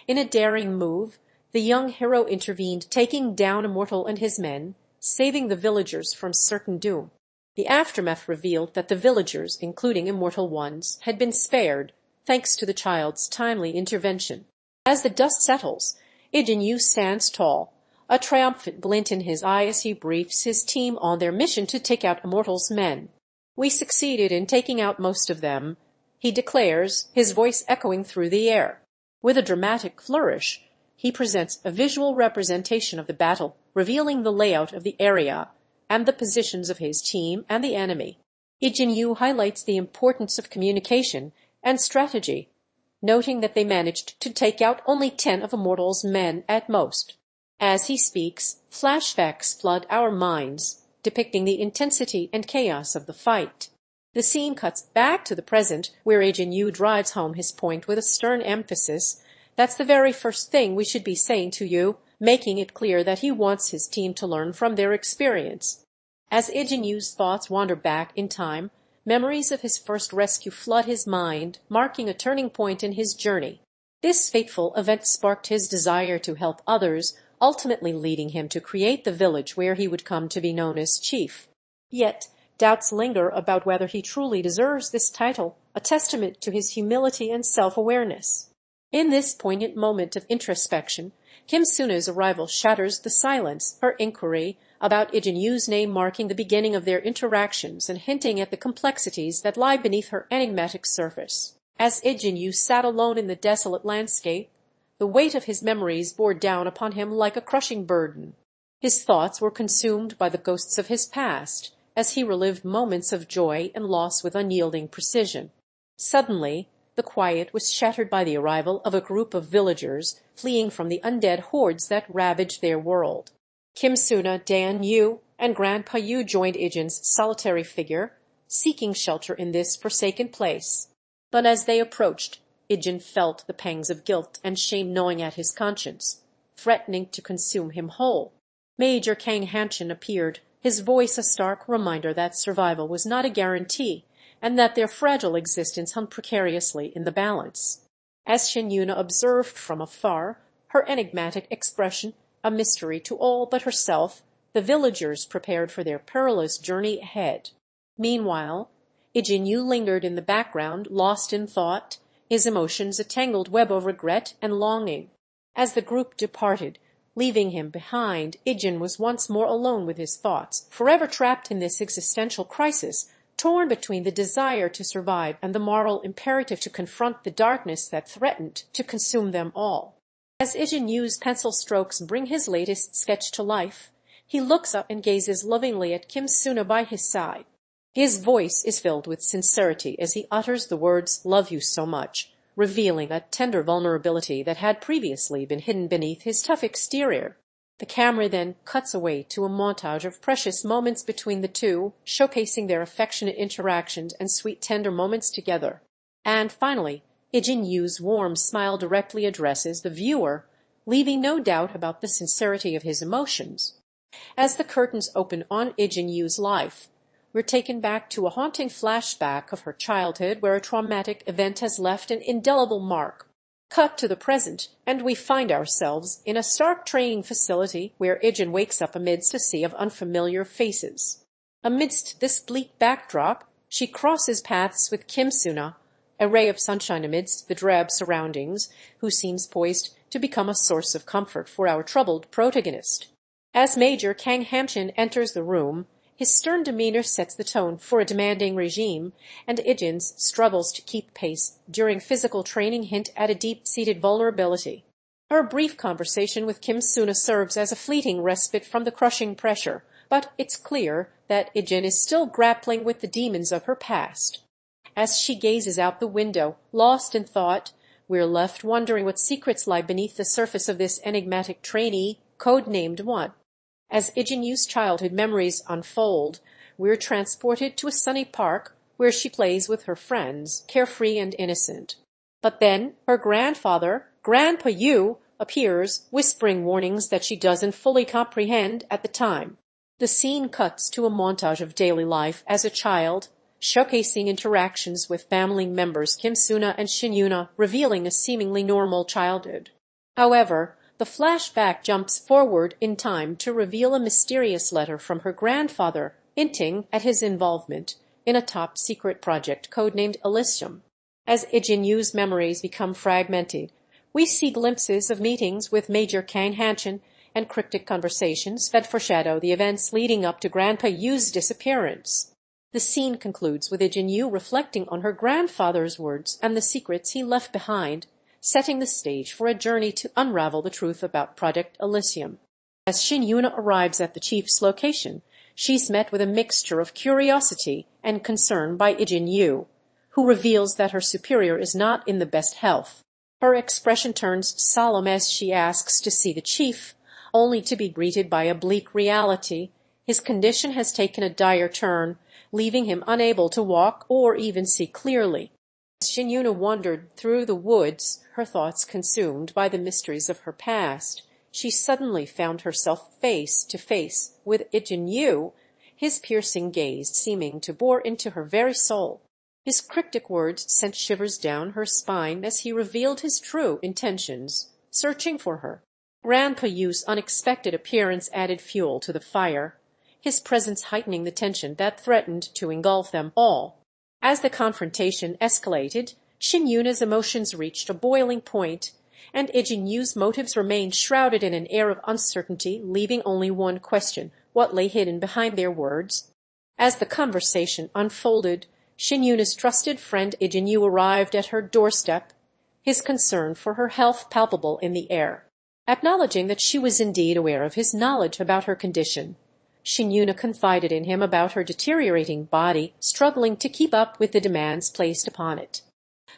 In a daring move, the young hero intervened, taking down Immortal and his men, saving the villagers from certain doom. The aftermath revealed that the villagers, including Immortal ones, had been spared, thanks to the child's timely intervention. As the dust settles, Ijin Yu stands tall, a triumphant glint in his eye as he briefs his team on their mission to take out Immortal's men. "We succeeded in taking out most of them," he declares, his voice echoing through the air. With a dramatic flourish, he presents a visual representation of the battle, revealing the layout of the area and the positions of his team and the enemy. Ijin Yu highlights the importance of communication and strategy, noting that they managed to take out only 10 of Immortal's men at most. As he speaks, flashbacks flood our minds, depicting the intensity and chaos of the fight. The scene cuts back to the present, where Ijin Yu drives home his point with a stern emphasis. "That's the very first thing we should be saying to you," making it clear that he wants his team to learn from their experience. As Ijin Yu's thoughts wander back in time, memories of his first rescue flood his mind, marking a turning point in his journey. This fateful event sparked his desire to help others, ultimately leading him to create the village where he would come to be known as chief. Yet, doubts linger about whether he truly deserves this title, a testament to his humility and self-awareness. In this poignant moment of introspection, Kim Suna's arrival shatters the silence, her inquiry about Ijin Yu's name marking the beginning of their interactions and hinting at the complexities that lie beneath her enigmatic surface. As Ijin Yu sat alone in the desolate landscape, the weight of his memories bore down upon him like a crushing burden. His thoughts were consumed by the ghosts of his past, as he relived moments of joy and loss with unyielding precision. Suddenly, the quiet was shattered by the arrival of a group of villagers fleeing from the undead hordes that ravaged their world. Kim Suna, Dayun Yu, and Grandpa Yu joined Ijin's solitary figure, seeking shelter in this forsaken place. But as they approached, Ijin felt the pangs of guilt and shame gnawing at his conscience, threatening to consume him whole. Major Kang Hamchan appeared, his voice a stark reminder that survival was not a guarantee, and that their fragile existence hung precariously in the balance. As Shenyuna observed from afar, her enigmatic expression a mystery to all but herself, the villagers prepared for their perilous journey ahead. Meanwhile, Ijin Yu lingered in the background, lost in thought, his emotions a tangled web of regret and longing. As the group departed, leaving him behind, Ijin was once more alone with his thoughts, forever trapped in this existential crisis, torn between the desire to survive and the moral imperative to confront the darkness that threatened to consume them all. As Ijin Yu's pencil strokes bring his latest sketch to life, he looks up and gazes lovingly at Kim Suna by his side. His voice is filled with sincerity as he utters the words, "Love you so much," revealing a tender vulnerability that had previously been hidden beneath his tough exterior. The camera then cuts away to a montage of precious moments between the two, showcasing their affectionate interactions and sweet tender moments together. And finally, Ijin Yu's warm smile directly addresses the viewer, leaving no doubt about the sincerity of his emotions. As the curtains open on Ijin Yu's life, we're taken back to a haunting flashback of her childhood where a traumatic event has left an indelible mark. Cut to the present, and we find ourselves in a stark training facility where Ijin wakes up amidst a sea of unfamiliar faces. Amidst this bleak backdrop, she crosses paths with Suna, a ray of sunshine amidst the drab surroundings, who seems poised to become a source of comfort for our troubled protagonist. As Major Kang Hamchan enters the room, his stern demeanor sets the tone for a demanding regime, and Ijin's struggles to keep pace during physical training hint at a deep-seated vulnerability. Her brief conversation with Suna serves as a fleeting respite from the crushing pressure, but it's clear that Ijin is still grappling with the demons of her past. As she gazes out the window, lost in thought, we're left wondering what secrets lie beneath the surface of this enigmatic trainee, codenamed One. As Ijin Yu's childhood memories unfold, we're transported to a sunny park where she plays with her friends, carefree and innocent. But then her grandfather, Grandpa Yu, appears, whispering warnings that she doesn't fully comprehend at the time. The scene cuts to a montage of daily life as a child, showcasing interactions with family members Suna and Yuna, revealing a seemingly normal childhood. However, the flashback jumps forward in time to reveal a mysterious letter from her grandfather, hinting at his involvement in a top-secret project codenamed Elysium. As Ijin Yu's memories become fragmented, we see glimpses of meetings with Major Kang Hamchan and cryptic conversations that foreshadow the events leading up to Grandpa Yu's disappearance. The scene concludes with Ijin Yu reflecting on her grandfather's words and the secrets he left behind, setting the stage for a journey to unravel the truth about Project Elysium. As Yuna arrives at the chief's location, she's met with a mixture of curiosity and concern by Ijin Yu, who reveals that her superior is not in the best health. Her expression turns solemn as she asks to see the chief, only to be greeted by a bleak reality. His condition has taken a dire turn, leaving him unable to walk or even see clearly. As Yuna wandered through the woods, her thoughts consumed by the mysteries of her past, she suddenly found herself face to face with Ijin Yu, his piercing gaze seeming to bore into her very soul. His cryptic words sent shivers down her spine as he revealed his true intentions, searching for her. Grandpa Yu's unexpected appearance added fuel to the fire, his presence heightening the tension that threatened to engulf them all. As the confrontation escalated, Yuna's emotions reached a boiling point, and Ijin Yu's motives remained shrouded in an air of uncertainty, leaving only one question: what lay hidden behind their words? As the conversation unfolded, Yuna's trusted friend Ijin Yu arrived at her doorstep, his concern for her health palpable in the air. Acknowledging that she was indeed aware of his knowledge about her condition, Yuna confided in him about her deteriorating body, struggling to keep up with the demands placed upon it.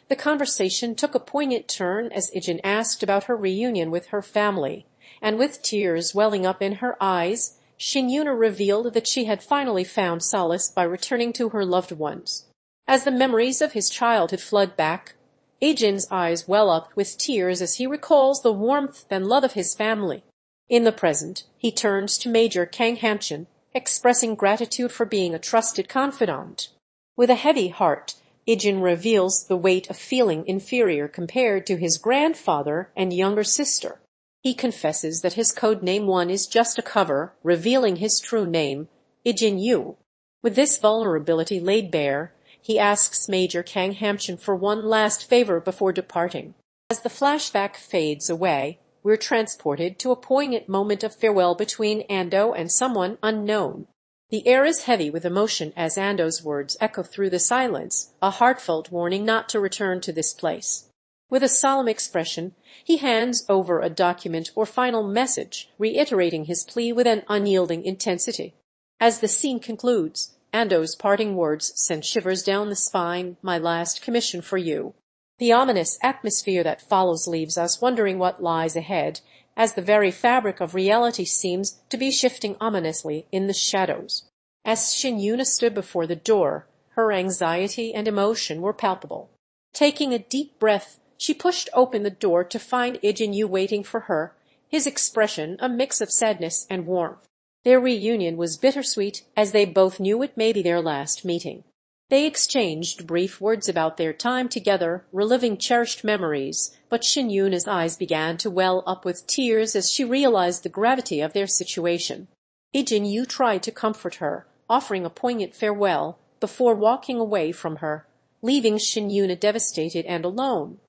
The conversation took a poignant turn as Ijin asked about her reunion with her family, and with tears welling up in her eyes, Yuna revealed that she had finally found solace by returning to her loved ones. As the memories of his childhood flood back, Ijin's eyes well up with tears as he recalls the warmth and love of his family. In the present, he turns to Major Kang Hamchan, expressing gratitude for being a trusted confidant. With a heavy heart, Ijin reveals the weight of feeling inferior compared to his grandfather and younger sister. He confesses that his codename One is just a cover, revealing his true name, Ijin Yu. With this vulnerability laid bare, he asks Major Kang Hamchan for one last favor before departing. As the flashback fades away, we're transported to a poignant moment of farewell between Ando and someone unknown. The air is heavy with emotion as Ando's words echo through the silence, a heartfelt warning not to return to this place. With a solemn expression, he hands over a document or final message, reiterating his plea with an unyielding intensity. As the scene concludes, Ando's parting words send shivers down the spine: "My last commission for you." The ominous atmosphere that follows leaves us wondering what lies ahead, as the very fabric of reality seems to be shifting ominously in the shadows. As Yuna stood before the door, her anxiety and emotion were palpable. Taking a deep breath, she pushed open the door to find Ijin Yu waiting for her, his expression a mix of sadness and warmth. Their reunion was bittersweet, as they both knew it may be their last meeting. They exchanged brief words about their time together, reliving cherished memories, but Shinyuna's eyes began to well up with tears as she realized the gravity of their situation. Ijin Yu tried to comfort her, offering a poignant farewell, before walking away from her, leaving Shinyuna devastated and alone.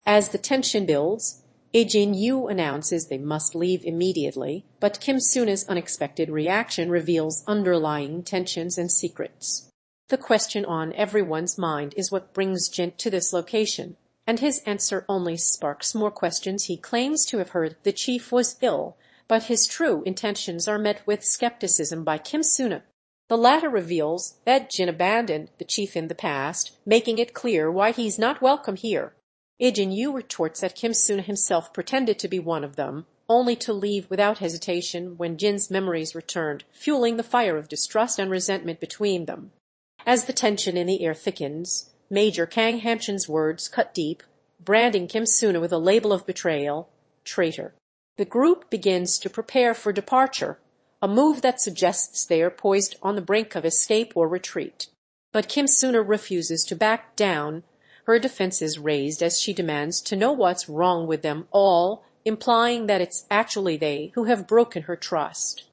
As the tension builds, Ijin Yu announces they must leave immediately, but Kim Suna's unexpected reaction reveals underlying tensions and secrets. The question on everyone's mind is what brings Jin to this location, and his answer only sparks more questions. He claims to have heard the chief was ill, but his true intentions are met with skepticism by Kim Suna. The latter reveals that Jin abandoned the chief in the past, making it clear why he's not welcome here. Ijin Yu retorts that Kim Suna himself pretended to be one of them, only to leave without hesitation when Jin's memories returned, fueling the fire of distrust and resentment between them. As the tension in the air thickens, Major Kang Hamchan's words cut deep, branding Kim Suna with a label of betrayal, traitor. The group begins to prepare for departure, a move that suggests they are poised on the brink of escape or retreat. But Kim Suna refuses to back down, her defenses raised as she demands to know what's wrong with them all, implying that it's actually they who have broken her trust.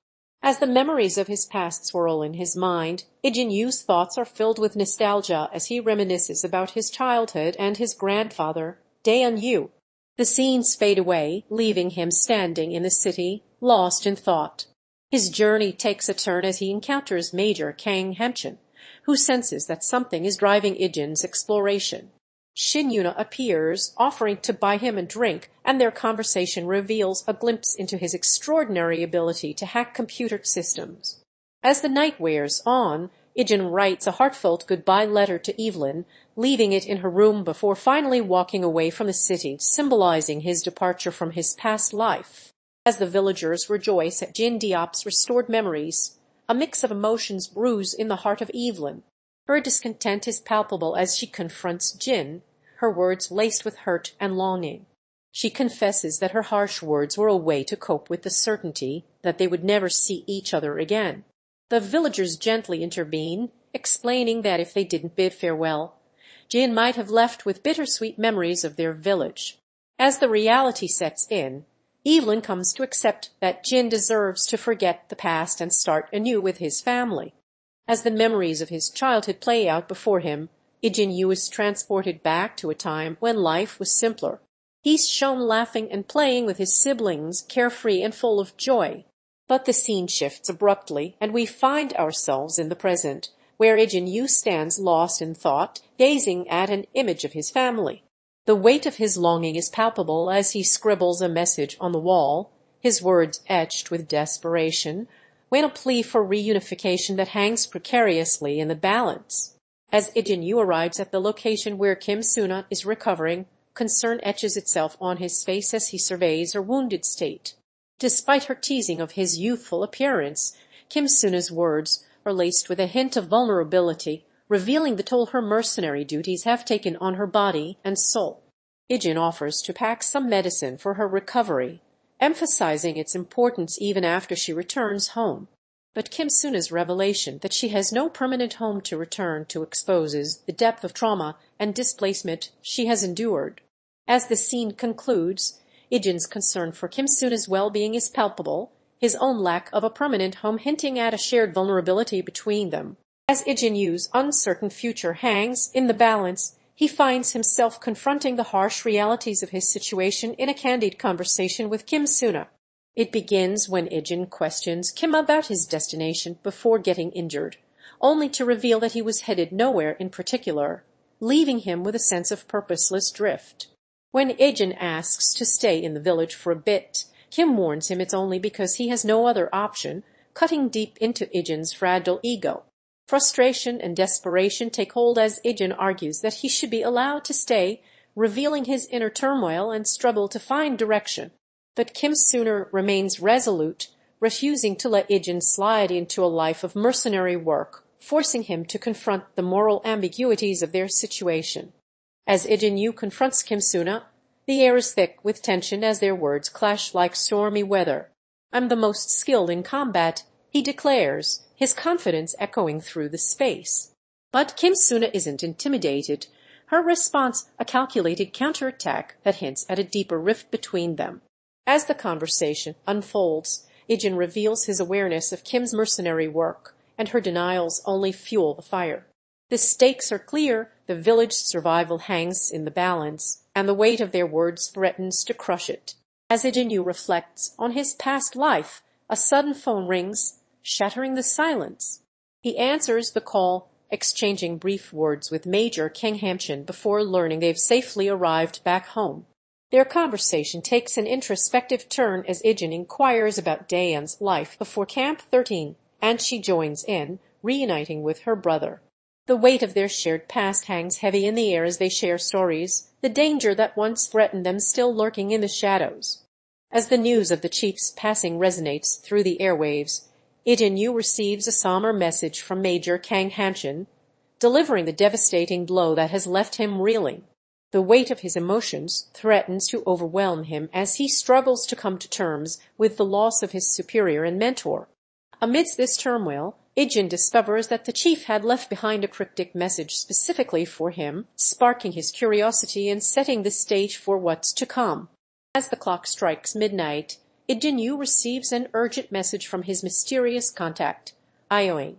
As the memories of his past swirl in his mind, Ijin Yu's thoughts are filled with nostalgia as he reminisces about his childhood and his grandfather, Dayun Yu. The scenes fade away, leaving him standing in the city, lost in thought. His journey takes a turn as he encounters Major Kang Hamchan, who senses that something is driving Ijin's exploration. Shinyuna appears, offering to buy him a drink, and their conversation reveals a glimpse into his extraordinary ability to hack computer systems. As the night wears on, Ijin writes a heartfelt goodbye letter to Evelyn, leaving it in her room before finally walking away from the city, symbolizing his departure from his past life. As the villagers rejoice at Jin Diop's restored memories, a mix of emotions brews in the heart of Evelyn. Her discontent is palpable as she confronts Jin, her words laced with hurt and longing. She confesses that her harsh words were a way to cope with the certainty that they would never see each other again. The villagers gently intervene, explaining that if they didn't bid farewell, Jin might have left with bittersweet memories of their village. As the reality sets in, Evelyn comes to accept that Jin deserves to forget the past and start anew with his family. As the memories of his childhood play out before him, Ijin Yu is transported back to a time when life was simpler. He's shown laughing and playing with his siblings, carefree and full of joy. But the scene shifts abruptly, and we find ourselves in the present, where Ijin Yu stands lost in thought, gazing at an image of his family. The weight of his longing is palpable as he scribbles a message on the wall, his words etched with desperation, when a plea for reunification that hangs precariously in the balance. As Ijin Yu arrives at the location where Kim Suna is recovering, concern etches itself on his face as he surveys her wounded state. Despite her teasing of his youthful appearance, Kim Suna's words are laced with a hint of vulnerability, revealing the toll her mercenary duties have taken on her body and soul. Ijin offers to pack some medicine for her recovery, emphasizing its importance even after she returns home. But Kim Suna's revelation that she has no permanent home to return to exposes the depth of trauma and displacement she has endured. As the scene concludes, Ijin's concern for Kim Suna's well-being is palpable, his own lack of a permanent home hinting at a shared vulnerability between them. As Ijin Yu's uncertain future hangs in the balance, he finds himself confronting the harsh realities of his situation in a candid conversation with Kim Suna. It begins when Ijin questions Kim about his destination before getting injured, only to reveal that he was headed nowhere in particular, leaving him with a sense of purposeless drift. When Ijin asks to stay in the village for a bit, Kim warns him it's only because he has no other option, cutting deep into Ijin's fragile ego. Frustration and desperation take hold as Ijin argues that he should be allowed to stay, revealing his inner turmoil and struggle to find direction. But Kim Suna remains resolute, refusing to let Ijin slide into a life of mercenary work, forcing him to confront the moral ambiguities of their situation. As Ijin Yu confronts Kim Suna, the air is thick with tension as their words clash like stormy weather. "I'm the most skilled in combat," he declares, his confidence echoing through the space. But Kim Suna isn't intimidated. Her response a calculated counterattack that hints at a deeper rift between them. As the conversation unfolds, Ijin reveals his awareness of Kim's mercenary work, and her denials only fuel the fire. The stakes are clear, the village's survival hangs in the balance, and the weight of their words threatens to crush it. As Ijin Yu reflects on his past life, a sudden phone rings, shattering the silence. He answers the call, exchanging brief words with Major Kang Hamchan before learning they've safely arrived back home. Their conversation takes an introspective turn as Ijin inquires about Dayun's life before Camp 13, and she joins in, reuniting with her brother. The weight of their shared past hangs heavy in the air as they share stories, the danger that once threatened them still lurking in the shadows. As the news of the chief's passing resonates through the airwaves, Ijin Yu receives a somber message from Major Kang Hamchan, delivering the devastating blow that has left him reeling. The weight of his emotions threatens to overwhelm him as he struggles to come to terms with the loss of his superior and mentor. Amidst this turmoil, Ijin discovers that the chief had left behind a cryptic message specifically for him, sparking his curiosity and setting the stage for what's to come. As the clock strikes midnight, Ijin Yu receives an urgent message from his mysterious contact, Dayun.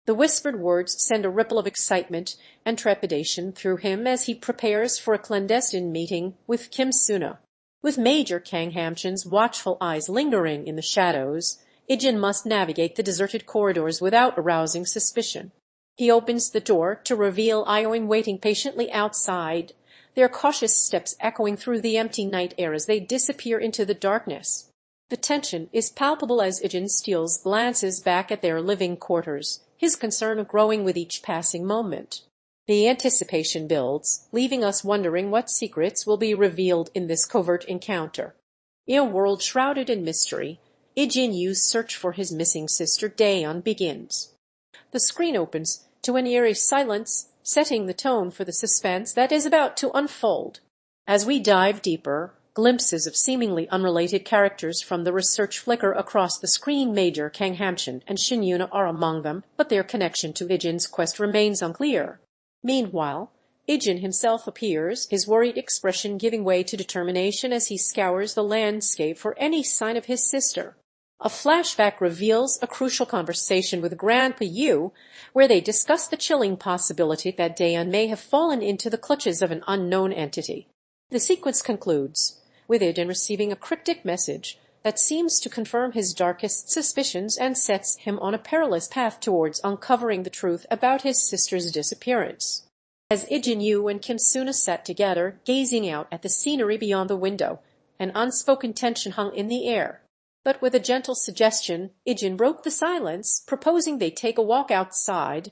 The whispered words send a ripple of excitement and trepidation through him as he prepares for a clandestine meeting with Kim Suna. With Major Kang Hamchan's watchful eyes lingering in the shadows, Ijin must navigate the deserted corridors without arousing suspicion. He opens the door to reveal Dayun waiting patiently outside, their cautious steps echoing through the empty night air as they disappear into the darkness. The tension is palpable as Ijin steals glances back at their living quarters, his concern growing with each passing moment. The anticipation builds, leaving us wondering what secrets will be revealed in this covert encounter. In a world shrouded in mystery, Ijin Yu's search for his missing sister Dayun begins. The screen opens to an eerie silence, setting the tone for the suspense that is about to unfold. As we dive deeper, glimpses of seemingly unrelated characters from the research flicker across the screen. Major Kang Hamchan and Shin Yuna are among them, but their connection to Ijin's quest remains unclear. Meanwhile, Ijin himself appears, his worried expression giving way to determination as he scours the landscape for any sign of his sister. A flashback reveals a crucial conversation with Grandpa Yu, where they discuss the chilling possibility that Dayun may have fallen into the clutches of an unknown entity. The sequence concludes with Ijin receiving a cryptic message that seems to confirm his darkest suspicions and sets him on a perilous path towards uncovering the truth about his sister's disappearance. As Ijin Yu and Kim Suna sat together, gazing out at the scenery beyond the window, an unspoken tension hung in the air. But with a gentle suggestion, Ijin broke the silence, proposing they take a walk outside,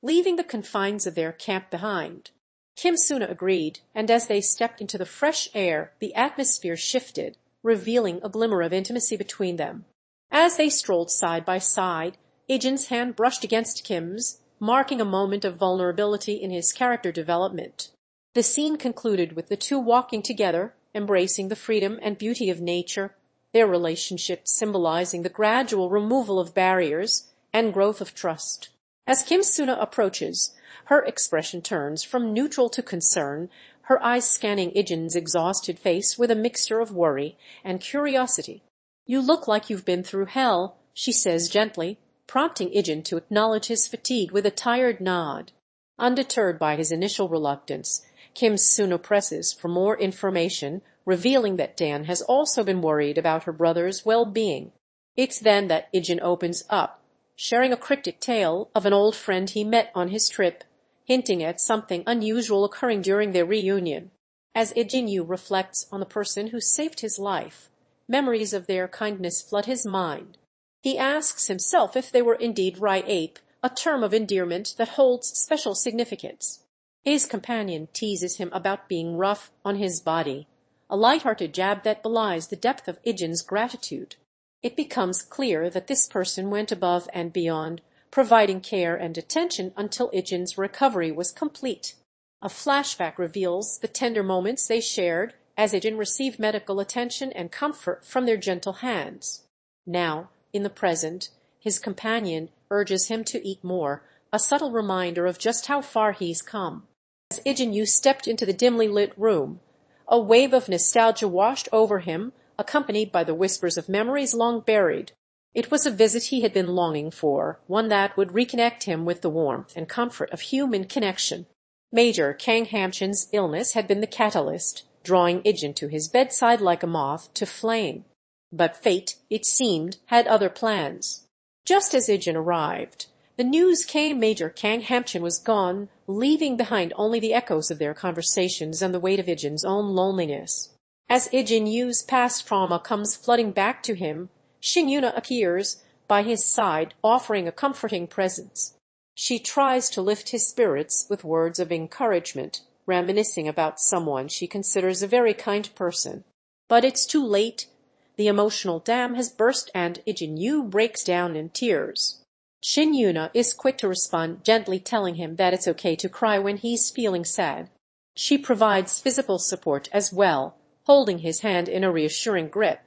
leaving the confines of their camp behind. Kim Suna agreed, and as they stepped into the fresh air, the atmosphere shifted, revealing a glimmer of intimacy between them. As they strolled side by side, Ijin's hand brushed against Kim's, marking a moment of vulnerability in his character development. The scene concluded with the two walking together, embracing the freedom and beauty of nature, their relationship symbolizing the gradual removal of barriers and growth of trust. As Kim Suna approaches, her expression turns from neutral to concern, her eyes scanning Ijin's exhausted face with a mixture of worry and curiosity. "You look like you've been through hell," she says gently, prompting Ijin to acknowledge his fatigue with a tired nod. Undeterred by his initial reluctance, Kim Suna presses for more information, revealing that Dan has also been worried about her brother's well-being. It's then that Ijin opens up, sharing a cryptic tale of an old friend he met on his trip, hinting at something unusual occurring during their reunion. As Ijin Yu reflects on the person who saved his life, memories of their kindness flood his mind. He asks himself if they were indeed Rai-ape, a term of endearment that holds special significance. His companion teases him about being rough on his body, a light-hearted jab that belies the depth of Ijin's gratitude. It becomes clear that this person went above and beyond, providing care and attention until Ijin's recovery was complete. A flashback reveals the tender moments they shared as Ijin received medical attention and comfort from their gentle hands. Now, in the present, his companion urges him to eat more, a subtle reminder of just how far he's come. As Ijin Yu stepped into the dimly lit room, a wave of nostalgia washed over him, accompanied by the whispers of memories long buried. It was a visit he had been longing for, one that would reconnect him with the warmth and comfort of human connection. Major Kang Hamchan's illness had been the catalyst, drawing Ijin to his bedside like a moth to flame. But fate, it seemed, had other plans. Just as Ijin arrived, the news came Major Kang Hamchan was gone, leaving behind only the echoes of their conversations and the weight of Ijin's own loneliness. As Ijin Yu's past trauma comes flooding back to him, Yuna appears by his side, offering a comforting presence. She tries to lift his spirits with words of encouragement, reminiscing about someone she considers a very kind person. But it's too late. The emotional dam has burst and Ijin Yu breaks down in tears. Yuna is quick to respond, gently telling him that it's okay to cry when he's feeling sad. She provides physical support as well, holding his hand in a reassuring grip.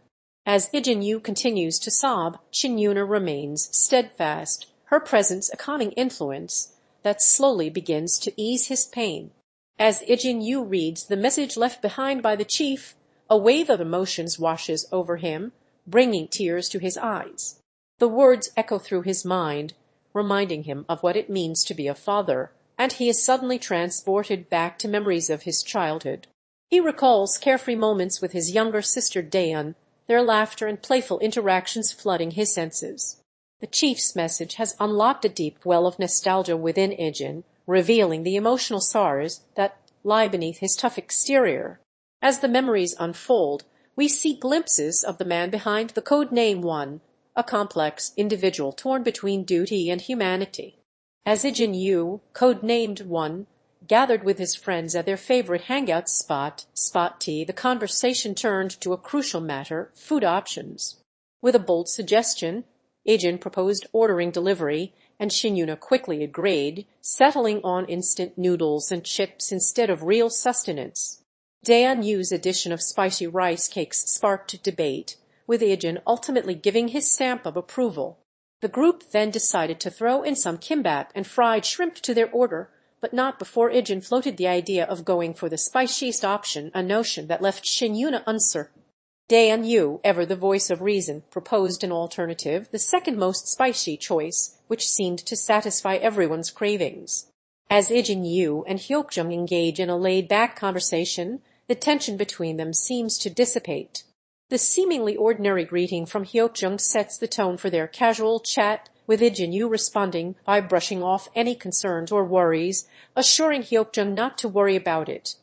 As Ijin Yu continues to sob, Yuna remains steadfast, her presence a calming influence that slowly begins to ease his pain. As Ijin Yu reads the message left behind by the chief, a wave of emotions washes over him, bringing tears to his eyes. The words echo through his mind, reminding him of what it means to be a father, and he is suddenly transported back to memories of his childhood. He recalls carefree moments with his younger sister Dayun, their laughter and playful interactions flooding his senses. The chief's message has unlocked a deep well of nostalgia within Ijin, revealing the emotional scars that lie beneath his tough exterior. As the memories unfold, we see glimpses of the man behind the code name One, a complex individual torn between duty and humanity. As Ijin Yu, code-named One, gathered with his friends at their favorite hangout spot, Spot Tea, the conversation turned to a crucial matter, food options. With a bold suggestion, Ijin proposed ordering delivery, and Yuna quickly agreed, settling on instant noodles and chips instead of real sustenance. Dayun Yu's addition of spicy rice cakes sparked debate, with Ijin ultimately giving his stamp of approval. The group then decided to throw in some kimbap and fried shrimp to their order, but not before Ijin floated the idea of going for the spiciest option, a notion that left Yuna uncertain. Dayun Yu, ever the voice of reason, proposed an alternative, the second most spicy choice, which seemed to satisfy everyone's cravings. As Ijin Yu and Hyokjung engage in a laid-back conversation, the tension between them seems to dissipate. The seemingly ordinary greeting from Hyokjung sets the tone for their casual chat, with Ijin Yu responding by brushing off any concerns or worries, assuring Hyokjung not to worry about it.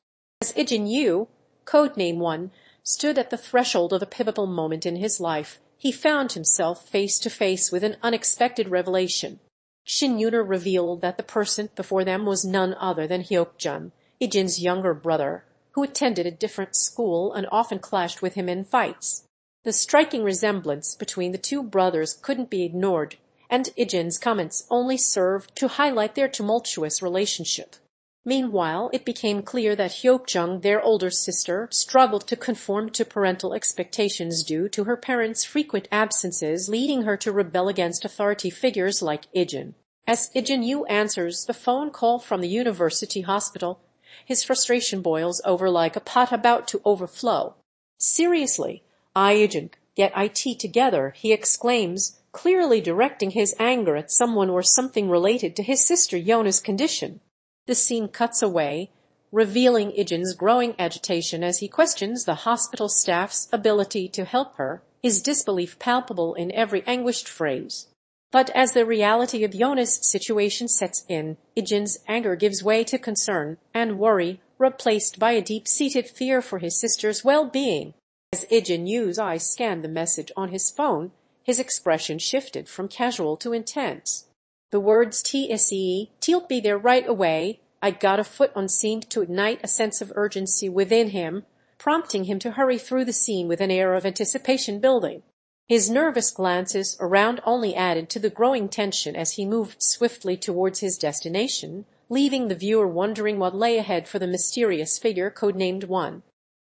As Ijin Yu, codename One, stood at the threshold of a pivotal moment in his life, he found himself face to face with an unexpected revelation. Yuna revealed that the person before them was none other than Hyokjung, Ijin's younger brother, who attended a different school and often clashed with him in fights. The striking resemblance between the two brothers couldn't be ignored, and Ijin's comments only served to highlight their tumultuous relationship. Meanwhile, it became clear that Hyokjung, their older sister, struggled to conform to parental expectations due to her parents' frequent absences, leading her to rebel against authority figures like Ijin. As Ijin Yu answers the phone call from the university hospital, his frustration boils over like a pot about to overflow. "Seriously, Ijin, get IT together," he exclaims, clearly directing his anger at someone or something related to his sister Yona's condition. The scene cuts away, revealing Ijin's growing agitation as he questions the hospital staff's ability to help her, his disbelief palpable in every anguished phrase. But as the reality of Yona's situation sets in, Ijin's anger gives way to concern and worry, replaced by a deep-seated fear for his sister's well-being. As Ijin Yu's eyes scanned the message on his phone, his expression shifted from casual to intense. The words "T'll be there right away" I got afoot on seemed to ignite a sense of urgency within him, prompting him to hurry through the scene with an air of anticipation building. His nervous glances around only added to the growing tension as he moved swiftly towards his destination, leaving the viewer wondering what lay ahead for the mysterious figure codenamed One.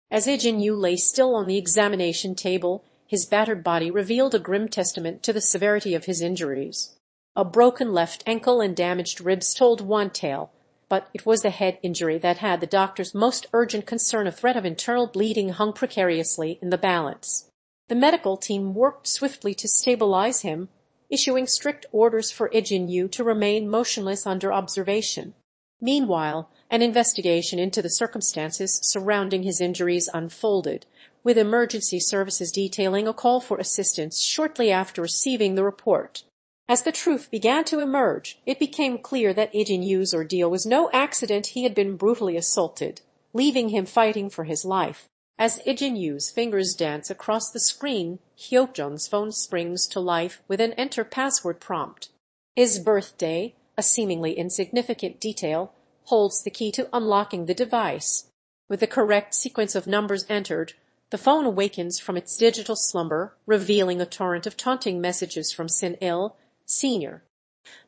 As Ijin Yu lay still on the examination table, his battered body revealed a grim testament to the severity of his injuries. A broken left ankle and damaged ribs told one tale, but it was the head injury that had the doctor's most urgent concern. A threat of internal bleeding hung precariously in the balance. The medical team worked swiftly to stabilize him, issuing strict orders for Ijin Yu to remain motionless under observation. Meanwhile, an investigation into the circumstances surrounding his injuries unfolded, with emergency services detailing a call for assistance shortly after receiving the report. As the truth began to emerge, it became clear that Ijin Yu's ordeal was no accident. He had been brutally assaulted, leaving him fighting for his life. As Ijin Yu's fingers dance across the screen, Hyokjung's phone springs to life with an enter password prompt. His birthday, a seemingly insignificant detail, holds the key to unlocking the device. With the correct sequence of numbers entered, the phone awakens from its digital slumber, revealing a torrent of taunting messages from Sin-il, Sr.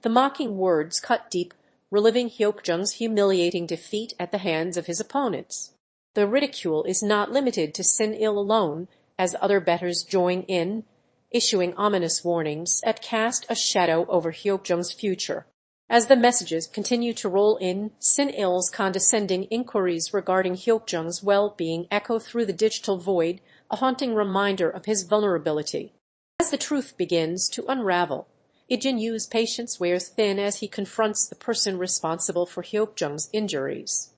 The mocking words cut deep, reliving Hyokjung's humiliating defeat at the hands of his opponents. The ridicule is not limited to Sin-il alone, as other bettors join in, issuing ominous warnings that cast a shadow over Hyokjung's future. As the messages continue to roll in, Sin-il's condescending inquiries regarding Hyokjung's well-being echo through the digital void, a haunting reminder of his vulnerability. As the truth begins to unravel, Ijin Yu's patience wears thin as he confronts the person responsible for Hyokjung's injuries.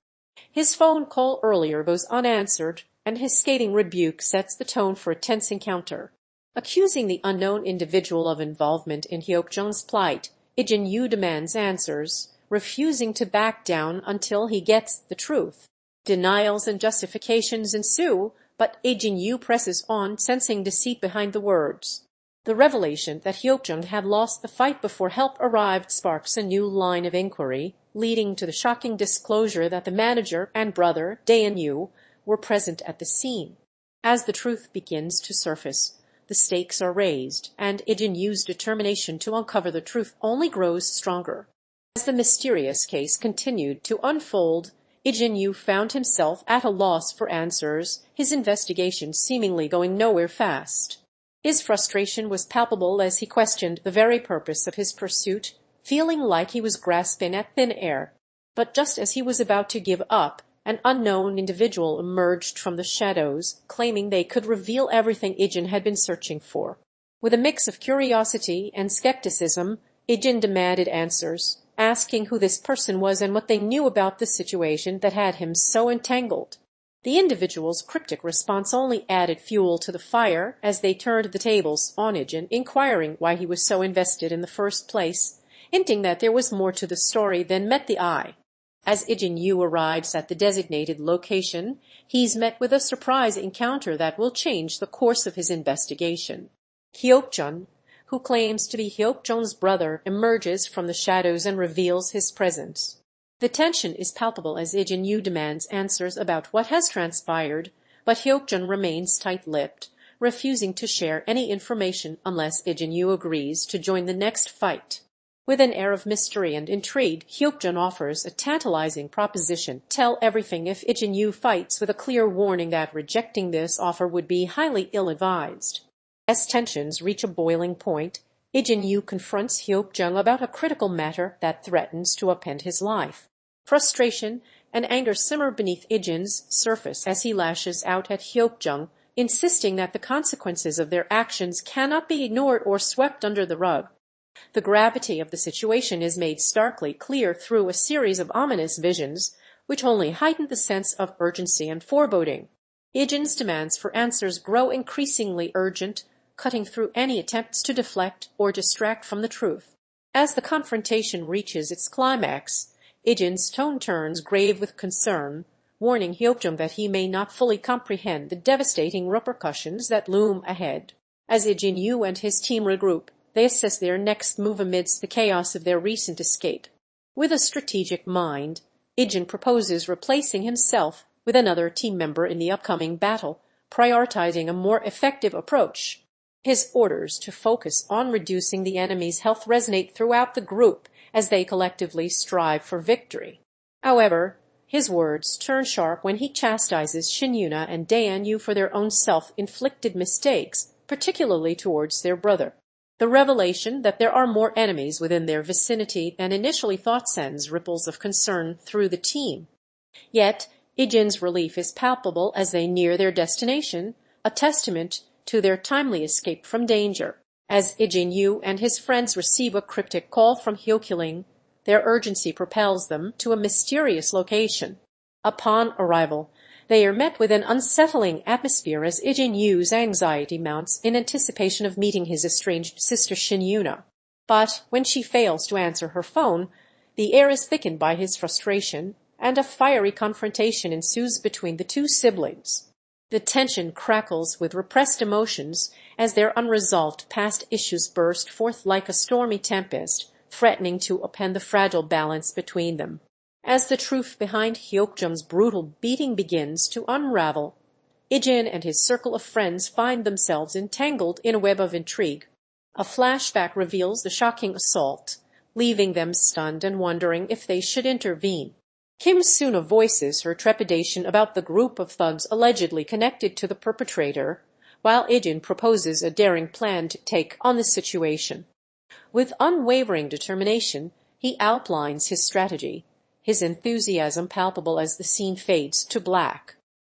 His phone call earlier goes unanswered, and his scathing rebuke sets the tone for a tense encounter. Accusing the unknown individual of involvement in Hyokjung's plight, Ijin Yu demands answers, refusing to back down until he gets the truth. Denials and justifications ensue, but Ijin Yu presses on, sensing deceit behind the words. The revelation that Hyokjung had lost the fight before help arrived sparks a new line of inquiry, leading to the shocking disclosure that the manager and brother, Dayun, were present at the scene. As the truth begins to surface, the stakes are raised, and Ijin Yu's determination to uncover the truth only grows stronger. As the mysterious case continued to unfold, Ijin Yu found himself at a loss for answers, his investigation seemingly going nowhere fast. His frustration was palpable as he questioned the very purpose of his pursuit, feeling like he was grasping at thin air. But just as he was about to give up, an unknown individual emerged from the shadows, claiming they could reveal everything Ijin had been searching for. With a mix of curiosity and skepticism, Ijin demanded answers, asking who this person was and what they knew about the situation that had him so entangled. The individual's cryptic response only added fuel to the fire as they turned the tables on Ijin, inquiring why he was so invested in the first place, hinting that there was more to the story than met the eye. As Ijin Yu arrives at the designated location, he's met with a surprise encounter that will change the course of his investigation. Hyokjung, who claims to be Hyokjung's brother, emerges from the shadows and reveals his presence. The tension is palpable as Ijin Yu demands answers about what has transpired, but Hyokjung remains tight-lipped, refusing to share any information unless Ijin Yu agrees to join the next fight. With an air of mystery and intrigue, Hyokjung offers a tantalizing proposition: tell everything if Ijin Yu fights, with a clear warning that rejecting this offer would be highly ill-advised. As tensions reach a boiling point, Ijin Yu confronts Hyokjung about a critical matter that threatens to upend his life. Frustration and anger simmer beneath Ijin's surface as he lashes out at Hyokjung, insisting that the consequences of their actions cannot be ignored or swept under the rug. The gravity of the situation is made starkly clear through a series of ominous visions, which only heighten the sense of urgency and foreboding. Ijin's demands for answers grow increasingly urgent, cutting through any attempts to deflect or distract from the truth. As the confrontation reaches its climax, Ijin's tone turns grave with concern, warning Hyokjung that he may not fully comprehend the devastating repercussions that loom ahead. As Ijin Yu and his team regroup, they assess their next move amidst the chaos of their recent escape. With a strategic mind, Ijin proposes replacing himself with another team member in the upcoming battle, prioritizing a more effective approach. His orders to focus on reducing the enemy's health resonate throughout the group as they collectively strive for victory. However, his words turn sharp when he chastises Shinyuna and Dayun for their own self-inflicted mistakes, particularly towards their brother. The revelation that there are more enemies within their vicinity than initially thought sends ripples of concern through the team. Yet Ijin's relief is palpable as they near their destination, a testament to their timely escape from danger. As Ijin Yu and his friends receive a cryptic call from Hyokiling, their urgency propels them to a mysterious location. Upon arrival, they are met with an unsettling atmosphere as Ijin Yu's anxiety mounts in anticipation of meeting his estranged sister Shinyuna. But when she fails to answer her phone, the air is thickened by his frustration, and a fiery confrontation ensues between the two siblings. The tension crackles with repressed emotions as their unresolved past issues burst forth like a stormy tempest, threatening to upend the fragile balance between them. As the truth behind Hyokjung's brutal beating begins to unravel, Ijin and his circle of friends find themselves entangled in a web of intrigue. A flashback reveals the shocking assault, leaving them stunned and wondering if they should intervene. Suna voices her trepidation about the group of thugs allegedly connected to the perpetrator, while Ijin proposes a daring plan to take on the situation. With unwavering determination, he outlines his strategy, his enthusiasm palpable as the scene fades to black.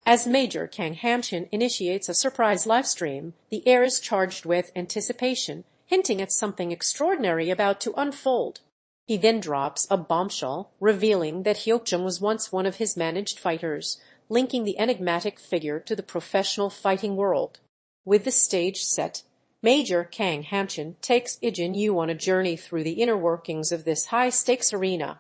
As Major Kang Hamchan initiates a surprise livestream, the air is charged with anticipation, hinting at something extraordinary about to unfold. He then drops a bombshell, revealing that Hyokjung was once one of his managed fighters, linking the enigmatic figure to the professional fighting world. With the stage set, Major Kang Hamchan takes Ijin Yu on a journey through the inner workings of this high-stakes arena.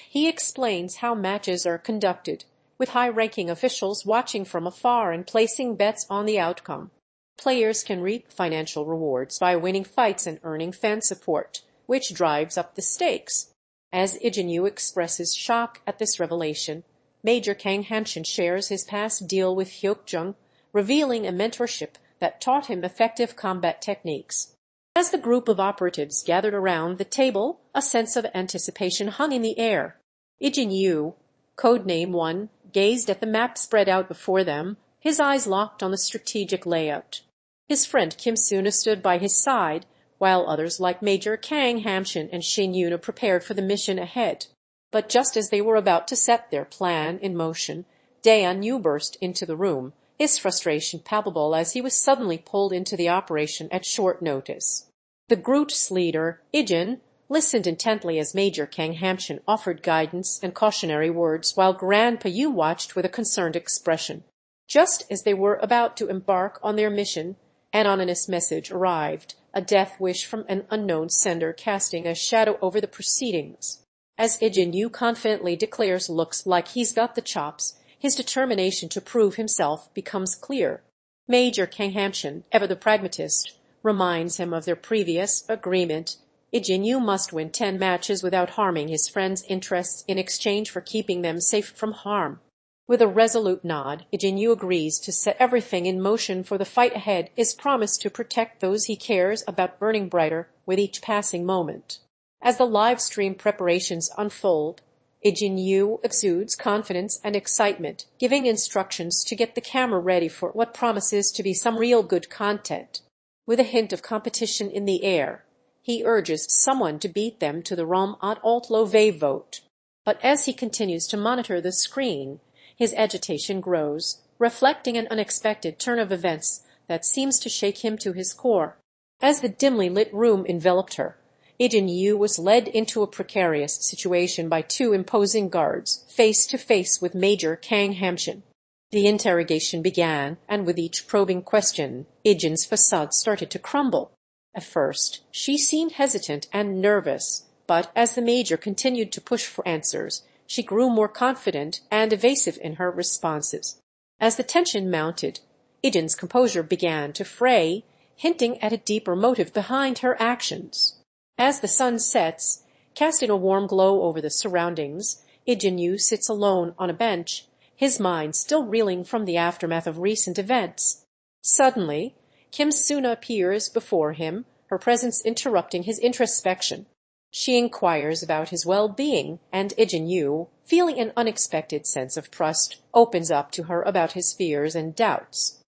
He explains how matches are conducted, with high-ranking officials watching from afar and placing bets on the outcome. Players can reap financial rewards by winning fights and earning fan support, which drives up the stakes. As Ijin Yu expresses shock at this revelation, Major Kang Hamchan shares his past deal with Hyokjung, revealing a mentorship that taught him effective combat techniques. As the group of operatives gathered around the table, a sense of anticipation hung in the air. Ijin Yu, codename 1, gazed at the map spread out before them, his eyes locked on the strategic layout. His friend Suna stood by his side, while others like Major Kang Hamchan and Shinyuna prepared for the mission ahead. But just as they were about to set their plan in motion, Dayun Yu burst into the room, his frustration palpable as he was suddenly pulled into the operation at short notice. The group's leader, Ijin, listened intently as Major Kang Hamchan offered guidance and cautionary words, while Grandpa Yu watched with a concerned expression. Just as they were about to embark on their mission, an ominous message arrived, a death wish from an unknown sender casting a shadow over the proceedings. As Ijin Yu confidently declares looks like he's got the chops, his determination to prove himself becomes clear. Major Kang Hamchan, ever the pragmatist, reminds him of their previous agreement. Ijin Yu must win 10 matches without harming his friends' interests in exchange for keeping them safe from harm. With a resolute nod, Ijin Yu agrees to set everything in motion for the fight ahead, his promise to protect those he cares about burning brighter with each passing moment. As the live stream preparations unfold, Ijin Yu exudes confidence and excitement, giving instructions to get the camera ready for what promises to be some real good content. With a hint of competition in the air, he urges someone to beat them to the Rom at alt love vote. But as he continues to monitor the screen, his agitation grows, reflecting an unexpected turn of events that seems to shake him to his core. As the dimly lit room enveloped her, Ijin Yu was led into a precarious situation by 2 imposing guards, face to face with Major Kang Hamchan. The interrogation began, and with each probing question, Ijin's facade started to crumble. At first, she seemed hesitant and nervous, but as the Major continued to push for answers, she grew more confident and evasive in her responses. As the tension mounted, Ijin's composure began to fray, hinting at a deeper motive behind her actions. As the sun sets, casting a warm glow over the surroundings, Ijin Yu sits alone on a bench, his mind still reeling from the aftermath of recent events. Suddenly, Suna appears before him, her presence interrupting his introspection. She inquires about his well-being, and Ijin Yu, feeling an unexpected sense of trust, opens up to her about his fears and doubts.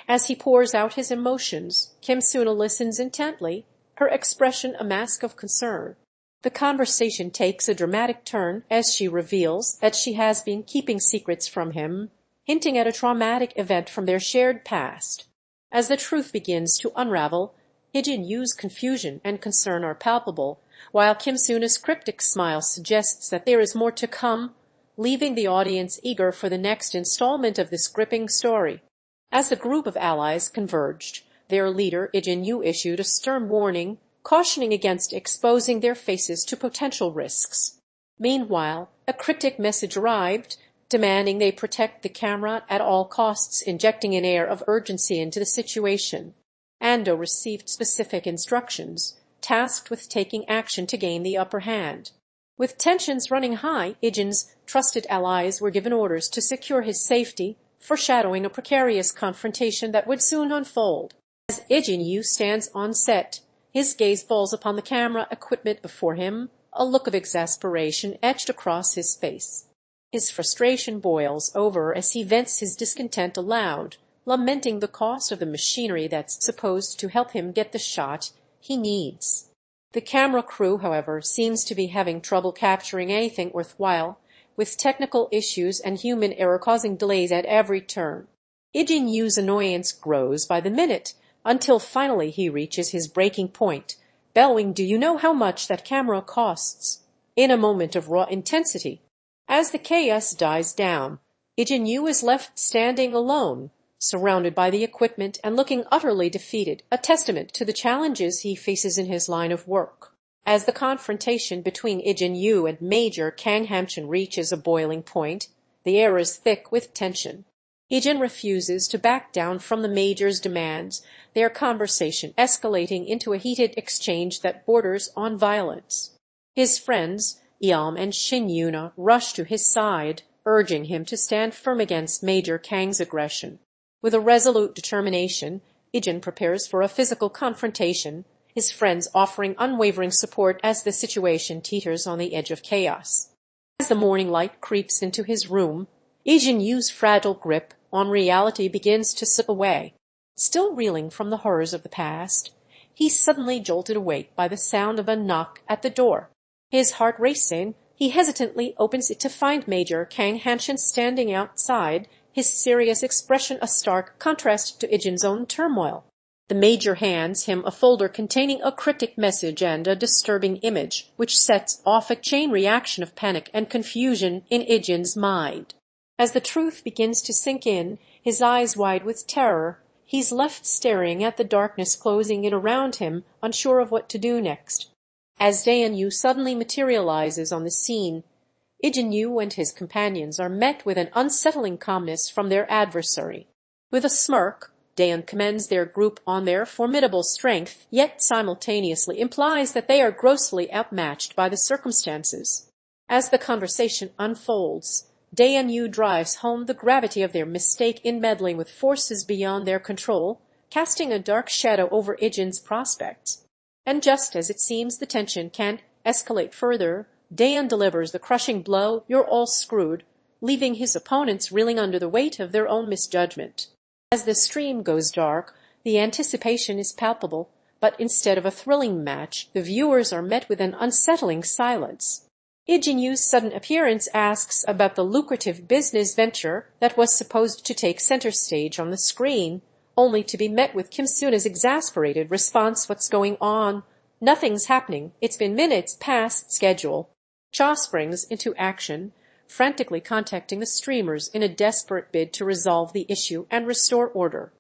As he pours out his emotions, Kim Suna listens intently, her expression a mask of concern. The conversation takes a dramatic turn as she reveals that she has been keeping secrets from him, hinting at a traumatic event from their shared past. As the truth begins to unravel, Ijin Yu's confusion and concern are palpable, while Kim Suna's cryptic smile suggests that there is more to come, leaving the audience eager for the next installment of this gripping story. As the group of allies converged, their leader Ijin Yu issued a stern warning, cautioning against exposing their faces to potential risks. Meanwhile, a cryptic message arrived, demanding they protect the camera at all costs, injecting an air of urgency into the situation. Ando received specific instructions, tasked with taking action to gain the upper hand. With tensions running high, Ijin's trusted allies were given orders to secure his safety, foreshadowing a precarious confrontation that would soon unfold. As Ijin Yu stands on set, his gaze falls upon the camera equipment before him, a look of exasperation etched across his face. His frustration boils over as he vents his discontent aloud, lamenting the cost of the machinery that's supposed to help him get the shot he needs. The camera crew, however, seems to be having trouble capturing anything worthwhile, with technical issues and human error causing delays at every turn. Ijin Yu's annoyance grows by the minute, until finally he reaches his breaking point, bellowing, "Do you know how much that camera costs?" in a moment of raw intensity. As the chaos dies down, Ijin Yu is left standing alone, surrounded by the equipment and looking utterly defeated, a testament to the challenges he faces in his line of work. As the confrontation between Ijin Yu and Major Kang Hamchan reaches a boiling point, the air is thick with tension. Ijin refuses to back down from the Major's demands, their conversation escalating into a heated exchange that borders on violence. His friends, Iam and Shin Yuna, rush to his side, urging him to stand firm against Major Kang's aggression. With a resolute determination, Ijin prepares for a physical confrontation, his friends offering unwavering support as the situation teeters on the edge of chaos. As the morning light creeps into his room, Ijin Yu's fragile grip on reality begins to slip away. Still reeling from the horrors of the past, he's suddenly jolted awake by the sound of a knock at the door. His heart racing, he hesitantly opens it to find Major Kang Hamchan standing outside, his serious expression a stark contrast to Ijin's own turmoil. The Major hands him a folder containing a cryptic message and a disturbing image, which sets off a chain reaction of panic and confusion in Ijin's mind. As the truth begins to sink in, his eyes wide with terror, he's left staring at the darkness closing in around him, unsure of what to do next. As Dayun Yu suddenly materializes on the scene, Ijin Yu and his companions are met with an unsettling calmness from their adversary. With a smirk, Dayun commends their group on their formidable strength, yet simultaneously implies that they are grossly outmatched by the circumstances. As the conversation unfolds, Dayun Yu drives home the gravity of their mistake in meddling with forces beyond their control, casting a dark shadow over Ijin's prospects. And just as it seems the tension can escalate further, Dayun delivers the crushing blow, "You're all screwed," leaving his opponents reeling under the weight of their own misjudgment. As the stream goes dark, the anticipation is palpable, but instead of a thrilling match, the viewers are met with an unsettling silence. Ijin Yu's sudden appearance asks about the lucrative business venture that was supposed to take center stage on the screen, only to be met with Kim Suna's exasperated response, "What's going on? Nothing's happening. It's been minutes past schedule." Cha springs into action, frantically contacting the streamers in a desperate bid to resolve the issue and restore order.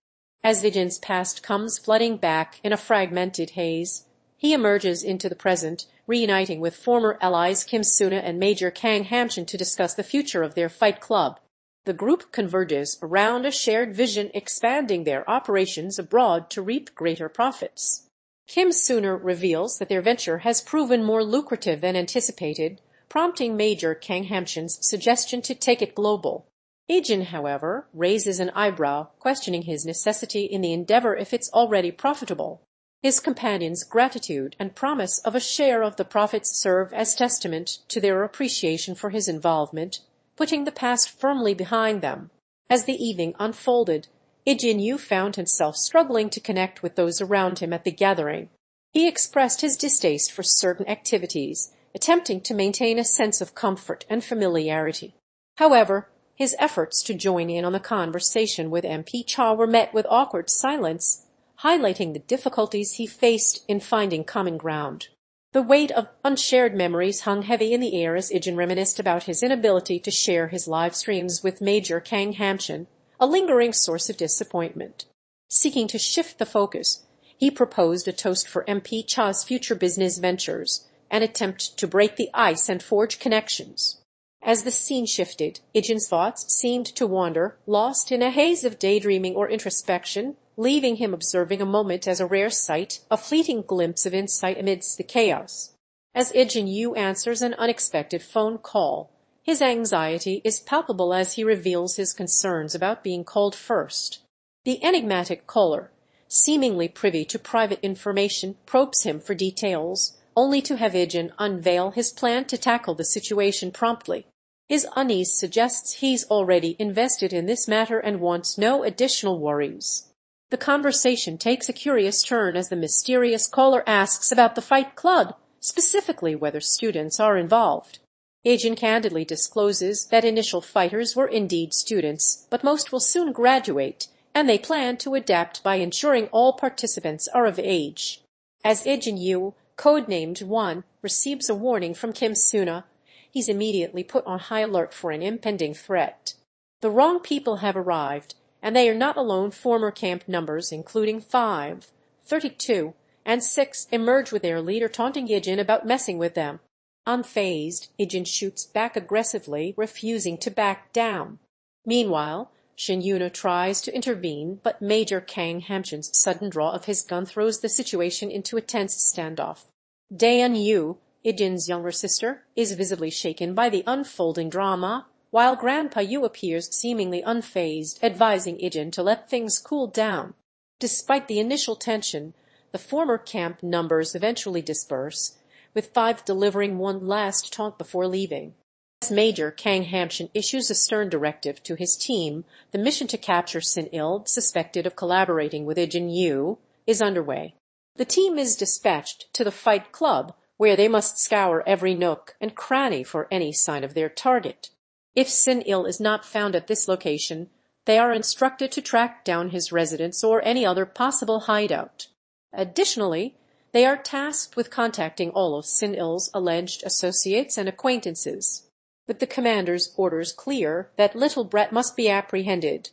As Ijin's past comes flooding back in a fragmented haze, he emerges into the present, reuniting with former allies Kim Suna and Major Kang Hamchan to discuss the future of their fight club. The group converges around a shared vision, expanding their operations abroad to reap greater profits. Kim Suna reveals that their venture has proven more lucrative than anticipated, prompting Major Kang Hamchan's suggestion to take it global. Ijin, however, raises an eyebrow, questioning his necessity in the endeavor if it's already profitable. His companions' gratitude and promise of a share of the profits serve as testament to their appreciation for his involvement, putting the past firmly behind them. As the evening unfolded, Ijin Yu found himself struggling to connect with those around him at the gathering. He expressed his distaste for certain activities, attempting to maintain a sense of comfort and familiarity. However, his efforts to join in on the conversation with MP Cha were met with awkward silence, highlighting the difficulties he faced in finding common ground. The weight of unshared memories hung heavy in the air as Ijin reminisced about his inability to share his live streams with Major Kang Hamchan, a lingering source of disappointment. Seeking to shift the focus, he proposed a toast for MP Cha's future business ventures, an attempt to break the ice and forge connections. As the scene shifted, Ijin's thoughts seemed to wander, lost in a haze of daydreaming or introspection, leaving him observing a moment as a rare sight, a fleeting glimpse of insight amidst the chaos. As Ijin Yu answers an unexpected phone call, his anxiety is palpable as he reveals his concerns about being called first. The enigmatic caller, seemingly privy to private information, probes him for details, only to have Ijin unveil his plan to tackle the situation promptly. His unease suggests he's already invested in this matter and wants no additional worries. The conversation takes a curious turn as the mysterious caller asks about the Fight Club, specifically whether students are involved. Ijin candidly discloses that initial fighters were indeed students, but most will soon graduate, and they plan to adapt by ensuring all participants are of age. As Ijin Yu, codenamed One, receives a warning from Kim Suna, he's immediately put on high alert for an impending threat. The wrong people have arrived, and they are not alone. Former camp numbers, including 5, 32, and 6, emerge with their leader taunting Ijin about messing with them. Unfazed, Ijin shoots back aggressively, refusing to back down. Meanwhile, Yuna tries to intervene, but Major Kang Hamchan's sudden draw of his gun throws the situation into a tense standoff. Dayun, Ijin's younger sister, is visibly shaken by the unfolding drama, while Grandpa Yu appears seemingly unfazed, advising Ijin to let things cool down. Despite the initial tension, the former camp numbers eventually disperse, with 5 delivering one last taunt before leaving. As Major Kang Hamchan issues a stern directive to his team, the mission to capture Sin-il, suspected of collaborating with Ijin Yu, is underway. The team is dispatched to the Fight Club, where they must scour every nook and cranny for any sign of their target. If Sin-il is not found at this location, they are instructed to track down his residence or any other possible hideout. Additionally, they are tasked with contacting all of Sin-il's alleged associates and acquaintances. With the commander's orders clear that little Brett must be apprehended,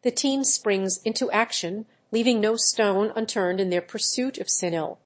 the team springs into action, leaving no stone unturned in their pursuit of Sin-il.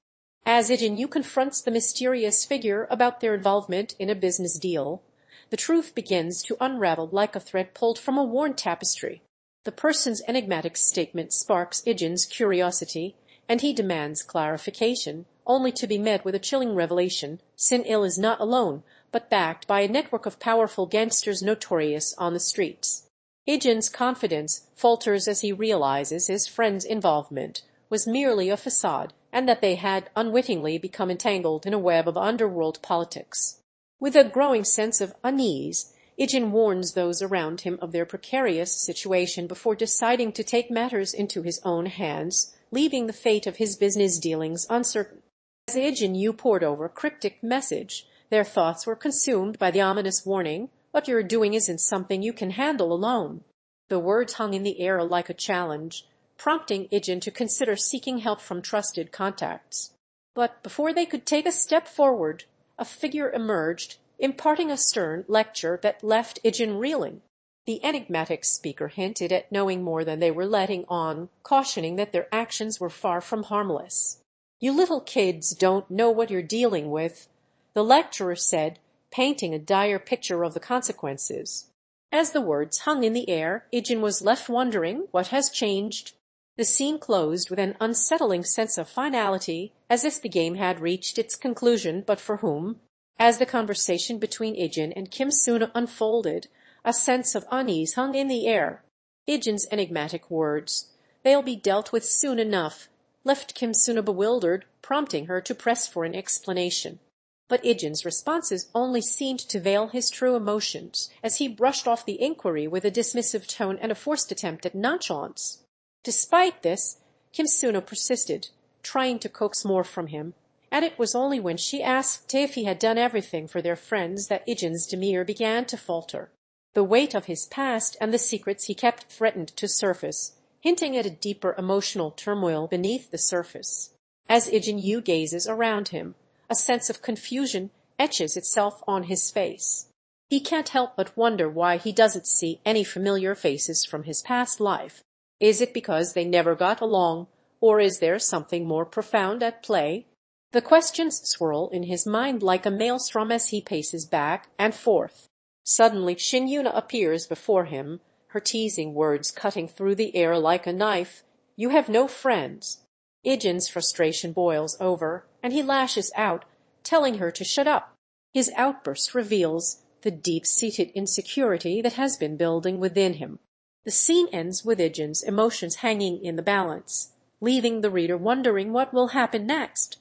As Ijin Yu confronts the mysterious figure about their involvement in a business deal, the truth begins to unravel like a thread pulled from a worn tapestry. The person's enigmatic statement sparks Ijin's curiosity, and he demands clarification, only to be met with a chilling revelation. Sin-il is not alone, but backed by a network of powerful gangsters notorious on the streets. Ijin's confidence falters as he realizes his friend's involvement was merely a facade, and that they had unwittingly become entangled in a web of underworld politics. With a growing sense of unease, Ijin warns those around him of their precarious situation before deciding to take matters into his own hands, leaving the fate of his business dealings uncertain. As Ijin Yu poured over a cryptic message, their thoughts were consumed by the ominous warning, "What you're doing isn't something you can handle alone." The words hung in the air like a challenge, prompting Ijin to consider seeking help from trusted contacts. But before they could take a step forward, a figure emerged, imparting a stern lecture that left Ijin reeling. The enigmatic speaker hinted at knowing more than they were letting on, cautioning that their actions were far from harmless. "You little kids don't know what you're dealing with," the lecturer said, painting a dire picture of the consequences. As the words hung in the air, Ijin was left wondering what has changed. The scene closed with an unsettling sense of finality, as if the game had reached its conclusion, but for whom? As the conversation between Ijin and Kim Suna unfolded, a sense of unease hung in the air. Ijin's enigmatic words, "They'll be dealt with soon enough," left Kim Suna bewildered, prompting her to press for an explanation. But Ijin's responses only seemed to veil his true emotions, as he brushed off the inquiry with a dismissive tone and a forced attempt at nonchalance. Despite this, Kim Suna persisted, trying to coax more from him, and it was only when she asked if he had done everything for their friends that Ijin's demeanor began to falter. The weight of his past and the secrets he kept threatened to surface, hinting at a deeper emotional turmoil beneath the surface. As Ijin Yu gazes around him, a sense of confusion etches itself on his face. He can't help but wonder why he doesn't see any familiar faces from his past life. Is it because they never got along, or is there something more profound at play? The questions swirl in his mind like a maelstrom as he paces back and forth. Suddenly Yuna appears before him, her teasing words cutting through the air like a knife. "You have no friends." Ijin's frustration boils over, and he lashes out, telling her to shut up. His outburst reveals the deep-seated insecurity that has been building within him. The scene ends with Ijin's emotions hanging in the balance, leaving the reader wondering what will happen next.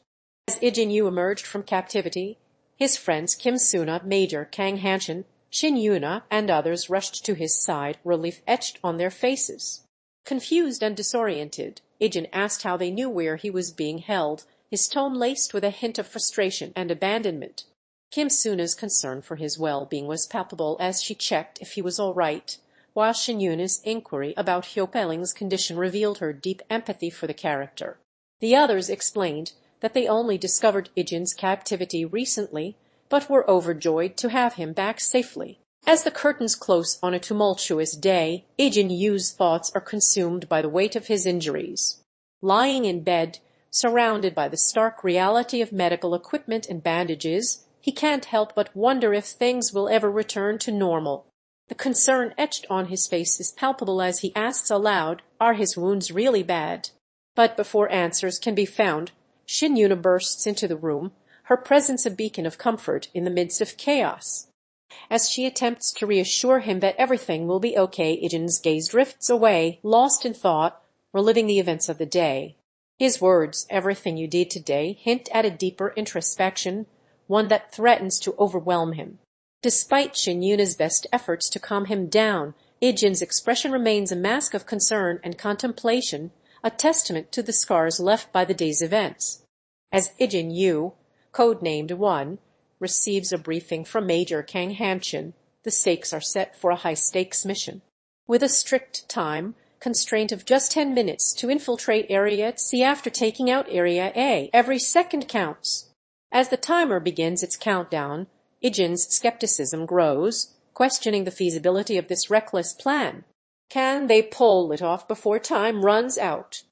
As Ijin Yu emerged from captivity, his friends Kim Suna, Major Kang Hamchan, Yuna, and others rushed to his side, relief etched on their faces. Confused and disoriented, Ijin asked how they knew where he was being held, his tone laced with a hint of frustration and abandonment. Kim Suna's concern for his well-being was palpable as she checked if he was all right, while Yuna's inquiry about Hyopeling's condition revealed her deep empathy for the character. The others explained that they only discovered Ijin's captivity recently, but were overjoyed to have him back safely. As the curtains close on a tumultuous day, Ijin Yu's thoughts are consumed by the weight of his injuries. Lying in bed, surrounded by the stark reality of medical equipment and bandages, he can't help but wonder if things will ever return to normal. The concern etched on his face is palpable as he asks aloud, "Are his wounds really bad?" But before answers can be found, Yuna bursts into the room, her presence a beacon of comfort in the midst of chaos. As she attempts to reassure him that everything will be okay, Ijin's gaze drifts away, lost in thought, reliving the events of the day. His words, "everything you did today," hint at a deeper introspection, one that threatens to overwhelm him. Despite Yuna's best efforts to calm him down, Ijin's expression remains a mask of concern and contemplation, a testament to the scars left by the day's events. As Ijin Yu, codenamed One, receives a briefing from Major Kang Hamchan, the stakes are set for a high-stakes mission. With a strict time constraint of just 10 minutes to infiltrate Area C after taking out Area A, every second counts. As the timer begins its countdown, Ijin's skepticism grows, questioning the feasibility of this reckless plan. Can they pull it off before time runs out?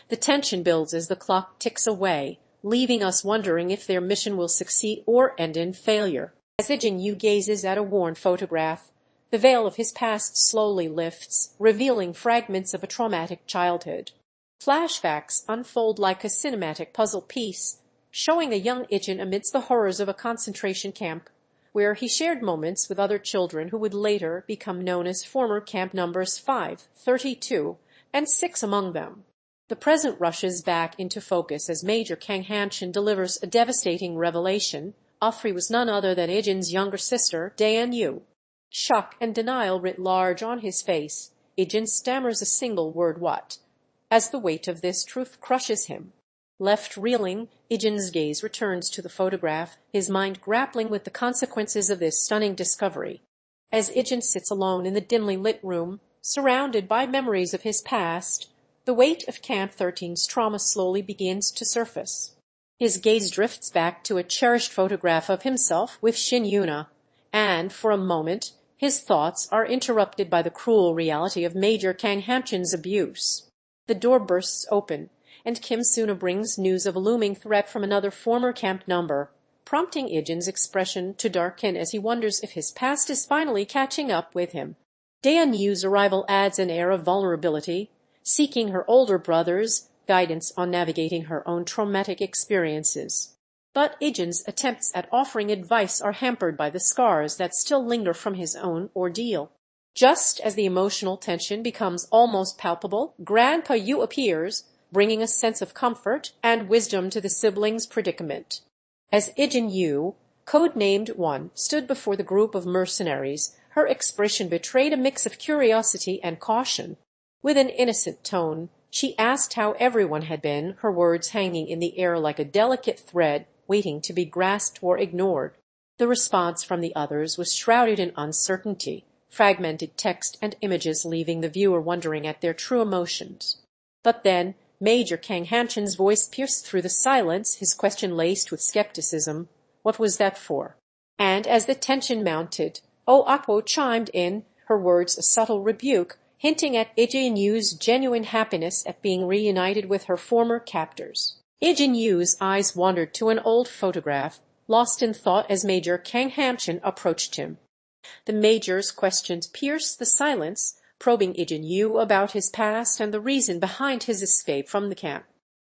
The tension builds as the clock ticks away, leaving us wondering if their mission will succeed or end in failure. As Ijin Yu gazes at a worn photograph, the veil of his past slowly lifts, revealing fragments of a traumatic childhood. Flashbacks unfold like a cinematic puzzle piece, showing a young Ijin amidst the horrors of a concentration camp, where he shared moments with other children who would later become known as former camp numbers 5, 32, and 6 among them. The present rushes back into focus as Major Kang Hamchan delivers a devastating revelation. Offrey was none other than Ijin's younger sister, Dayun. Shock and denial writ large on his face, Ijin stammers a single word, "What?" as the weight of this truth crushes him. Left reeling, Ijin's gaze returns to the photograph, his mind grappling with the consequences of this stunning discovery. As Ijin sits alone in the dimly lit room, surrounded by memories of his past, the weight of Camp 13's trauma slowly begins to surface. His gaze drifts back to a cherished photograph of himself with Yuna, and for a moment his thoughts are interrupted by the cruel reality of Major Kang Hamchan's abuse. The door bursts open, and Kim Suna brings news of a looming threat from another former camp number, prompting Ijin's expression to darken as he wonders if his past is finally catching up with him. Dayun Yu's arrival adds an air of vulnerability, seeking her older brother's guidance on navigating her own traumatic experiences. But Ijin's attempts at offering advice are hampered by the scars that still linger from his own ordeal. Just as the emotional tension becomes almost palpable, Grandpa Yu appears, bringing a sense of comfort and wisdom to the siblings' predicament. As Ijin Yu, codenamed One, stood before the group of mercenaries, her expression betrayed a mix of curiosity and caution. With an innocent tone, She asked how everyone had been, her words hanging in the air like a delicate thread waiting to be grasped or ignored. The response from the others was shrouded in uncertainty, fragmented text and images leaving the viewer wondering at their true emotions. But then Major Kang Hamchan's voice pierced through the silence, his question laced with skepticism. What was that for? And as the tension mounted, Atwo chimed in, her words a subtle rebuke, hinting at Ijin Yu's genuine happiness at being reunited with her former captors. Ijin Yu's eyes wandered to an old photograph, lost in thought as Major Kang Hamchan approached him. The Major's questions pierced the silence, probing Ijin Yu about his past and the reason behind his escape from the camp.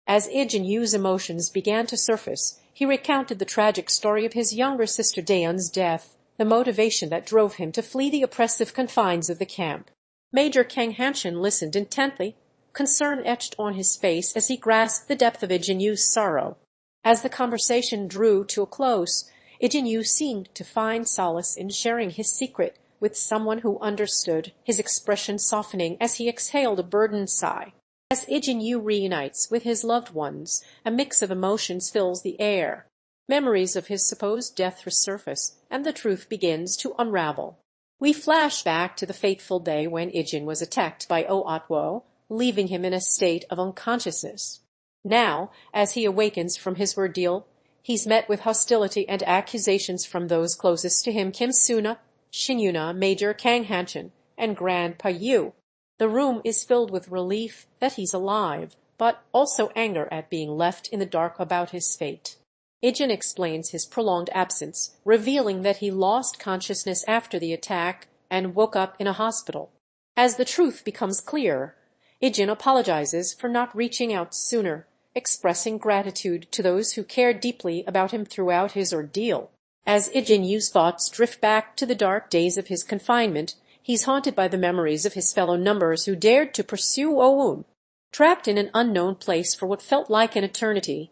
As Ijin Yu's emotions began to surface, he recounted the tragic story of his younger sister Dayun's death, the motivation that drove him to flee the oppressive confines of the camp. Major Kang Hamchan listened intently, concern etched on his face as he grasped the depth of Ijin Yu's sorrow. As the conversation drew to a close, Ijin Yu seemed to find solace in sharing his secret with someone who understood, his expression softening as he exhaled a burdened sigh. As Ijin Yu reunites with his loved ones, a mix of emotions fills the air. Memories of his supposed death resurface, and the truth begins to unravel. We flash back to the fateful day when Ijin was attacked by Atwo, leaving him in a state of unconsciousness. Now, as he awakens from his ordeal, he's met with hostility and accusations from those closest to him, Suna, Shinyuna, Major Kang Hamchan, and Grandpa Yu. The room is filled with relief that he's alive, but also anger at being left in the dark about his fate. Ijin explains his prolonged absence, revealing that he lost consciousness after the attack and woke up in a hospital. As the truth becomes clear, Ijin apologizes for not reaching out sooner, expressing gratitude to those who cared deeply about him throughout his ordeal. As Ijin Yu's thoughts drift back to the dark days of his confinement, he's haunted by the memories of his fellow numbers who dared to pursue Oun. Trapped in an unknown place for what felt like an eternity,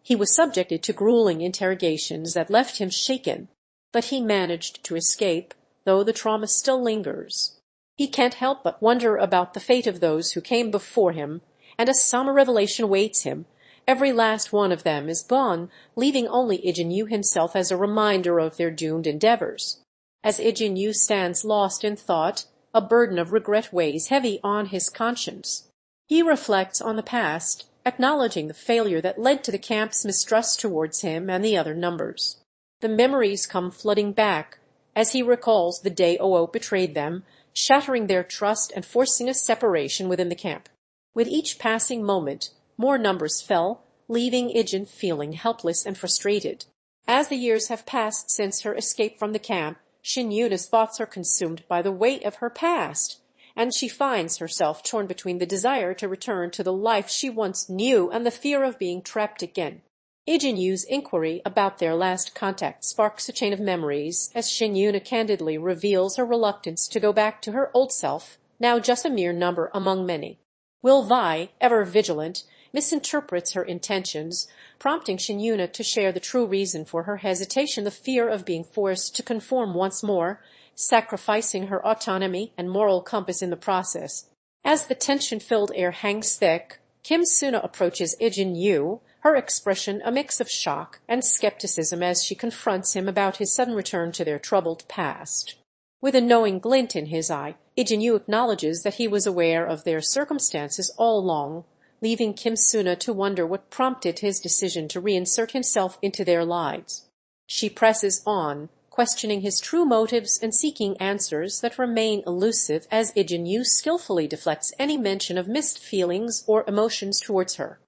he was subjected to grueling interrogations that left him shaken, but he managed to escape, though the trauma still lingers. He can't help but wonder about the fate of those who came before him, and a somber revelation awaits him. Every last one of them is gone, leaving only Ijin Yu himself as a reminder of their doomed endeavors. As Ijin Yu stands lost in thought, a burden of regret weighs heavy on his conscience. He reflects on the past, acknowledging the failure that led to the camp's mistrust towards him and the other numbers. The memories come flooding back as he recalls the day Oo betrayed them, shattering their trust and forcing a separation within the camp. With each passing moment, more numbers fell, leaving Ijin feeling helpless and frustrated. As the years have passed since her escape from the camp, Shinyuna's thoughts are consumed by the weight of her past, and she finds herself torn between the desire to return to the life she once knew and the fear of being trapped again. Ijin Yu's inquiry about their last contact sparks a chain of memories as Shinyuna candidly reveals her reluctance to go back to her old self, now just a mere number among many. Will Vi, ever vigilant, misinterprets her intentions, prompting Shinyuna to share the true reason for her hesitation, the fear of being forced to conform once more, sacrificing her autonomy and moral compass in the process. As the tension-filled air hangs thick, Suna approaches Ijin Yu, her expression a mix of shock and skepticism as she confronts him about his sudden return to their troubled past. With a knowing glint in his eye, Ijin Yu acknowledges that he was aware of their circumstances all along, leaving Suna to wonder what prompted his decision to reinsert himself into their lives. She presses on, questioning his true motives and seeking answers that remain elusive as Ijin Yu skillfully deflects any mention of missed feelings or emotions towards her.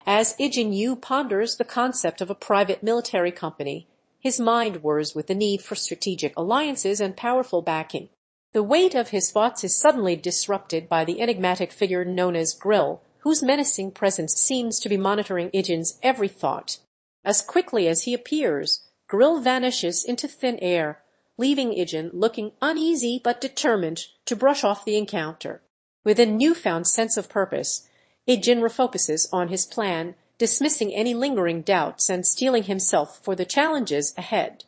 As Ijin Yu ponders the concept of a private military company, his mind whirs with the need for strategic alliances and powerful backing. The weight of his thoughts is suddenly disrupted by the enigmatic figure known as Grill, whose menacing presence seems to be monitoring Ijin's every thought. As quickly as he appears, Grill vanishes into thin air, leaving Ijin looking uneasy but determined to brush off the encounter. With a newfound sense of purpose, Ijin refocuses on his plan, dismissing any lingering doubts and steeling himself for the challenges ahead.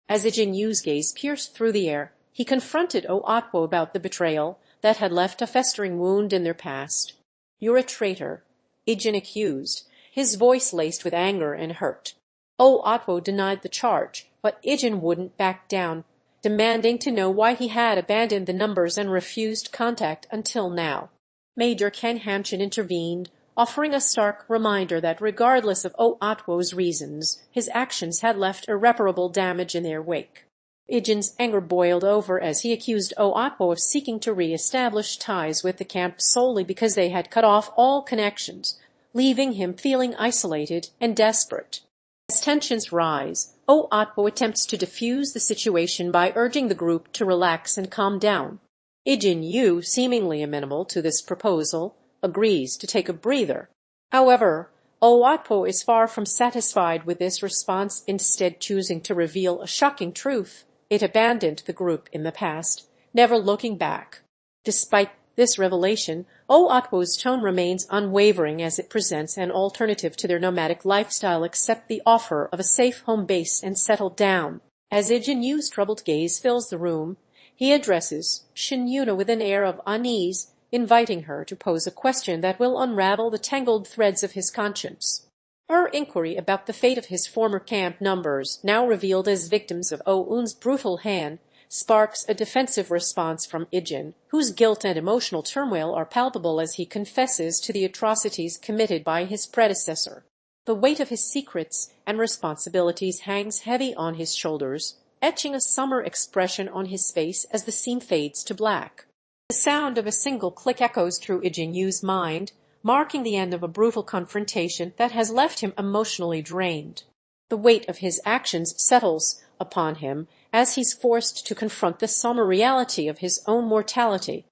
As Ijin Yu's gaze pierced through the air, he confronted Atwo about the betrayal that had left a festering wound in their past. "You're a traitor," Ijin accused, his voice laced with anger and hurt. Atwo denied the charge, but Ijin wouldn't back down, demanding to know why he had abandoned the numbers and refused contact until now. Major Kang Hamchan intervened, offering a stark reminder that regardless of Atwo's reasons, his actions had left irreparable damage in their wake. Ijin's anger boiled over as he accused Atwo of seeking to re-establish ties with the camp solely because they had cut off all connections, leaving him feeling isolated and desperate. As tensions rise, Atwo attempts to defuse the situation by urging the group to relax and calm down. Ijin Yu, seemingly amenable to this proposal, agrees to take a breather. However, Atwo is far from satisfied with this response, instead choosing to reveal a shocking truth. It abandoned the group in the past, never looking back. Despite this revelation, Atwo's tone remains unwavering as it presents an alternative to their nomadic lifestyle, accept the offer of a safe home base and settle down. As Ijin Yu's troubled gaze fills the room, he addresses Suna with an air of unease, inviting her to pose a question that will unravel the tangled threads of his conscience. Her inquiry about the fate of his former camp numbers, now revealed as victims of Oun's brutal hand, sparks a defensive response from Ijin, whose guilt and emotional turmoil are palpable as he confesses to the atrocities committed by his predecessor. The weight of his secrets and responsibilities hangs heavy on his shoulders, etching a summer expression on his face as the scene fades to black. The sound of a single click echoes through Ijin Yu's mind, marking the end of a brutal confrontation that has left him emotionally drained. The weight of his actions settles upon him as he's forced to confront the somber reality of his own mortality.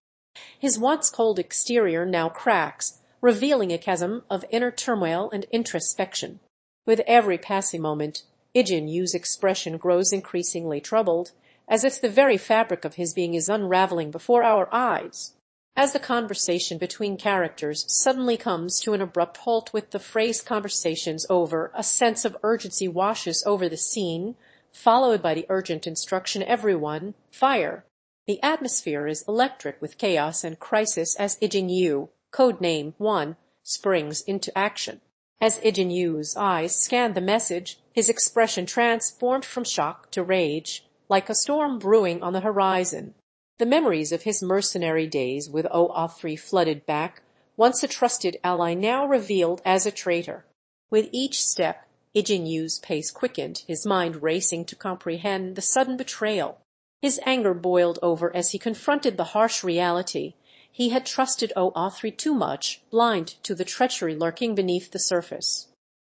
His once cold exterior now cracks, revealing a chasm of inner turmoil and introspection. With every passing moment, Ijin Yu's expression grows increasingly troubled, as if the very fabric of his being is unraveling before our eyes. As the conversation between characters suddenly comes to an abrupt halt with the phrase "conversation's over," a sense of urgency washes over the scene, followed by the urgent instruction "everyone, fire." The atmosphere is electric with chaos and crisis as Ijin Yu, codename 1, springs into action. As Ijin Yu's eyes scan the message, his expression transformed from shock to rage, like a storm brewing on the horizon. The memories of his mercenary days with OA3 flooded back, once a trusted ally now revealed as a traitor. With each step, Ijin Yu's pace quickened, his mind racing to comprehend the sudden betrayal. His anger boiled over as he confronted the harsh reality. He had trusted OA3 too much, blind to the treachery lurking beneath the surface.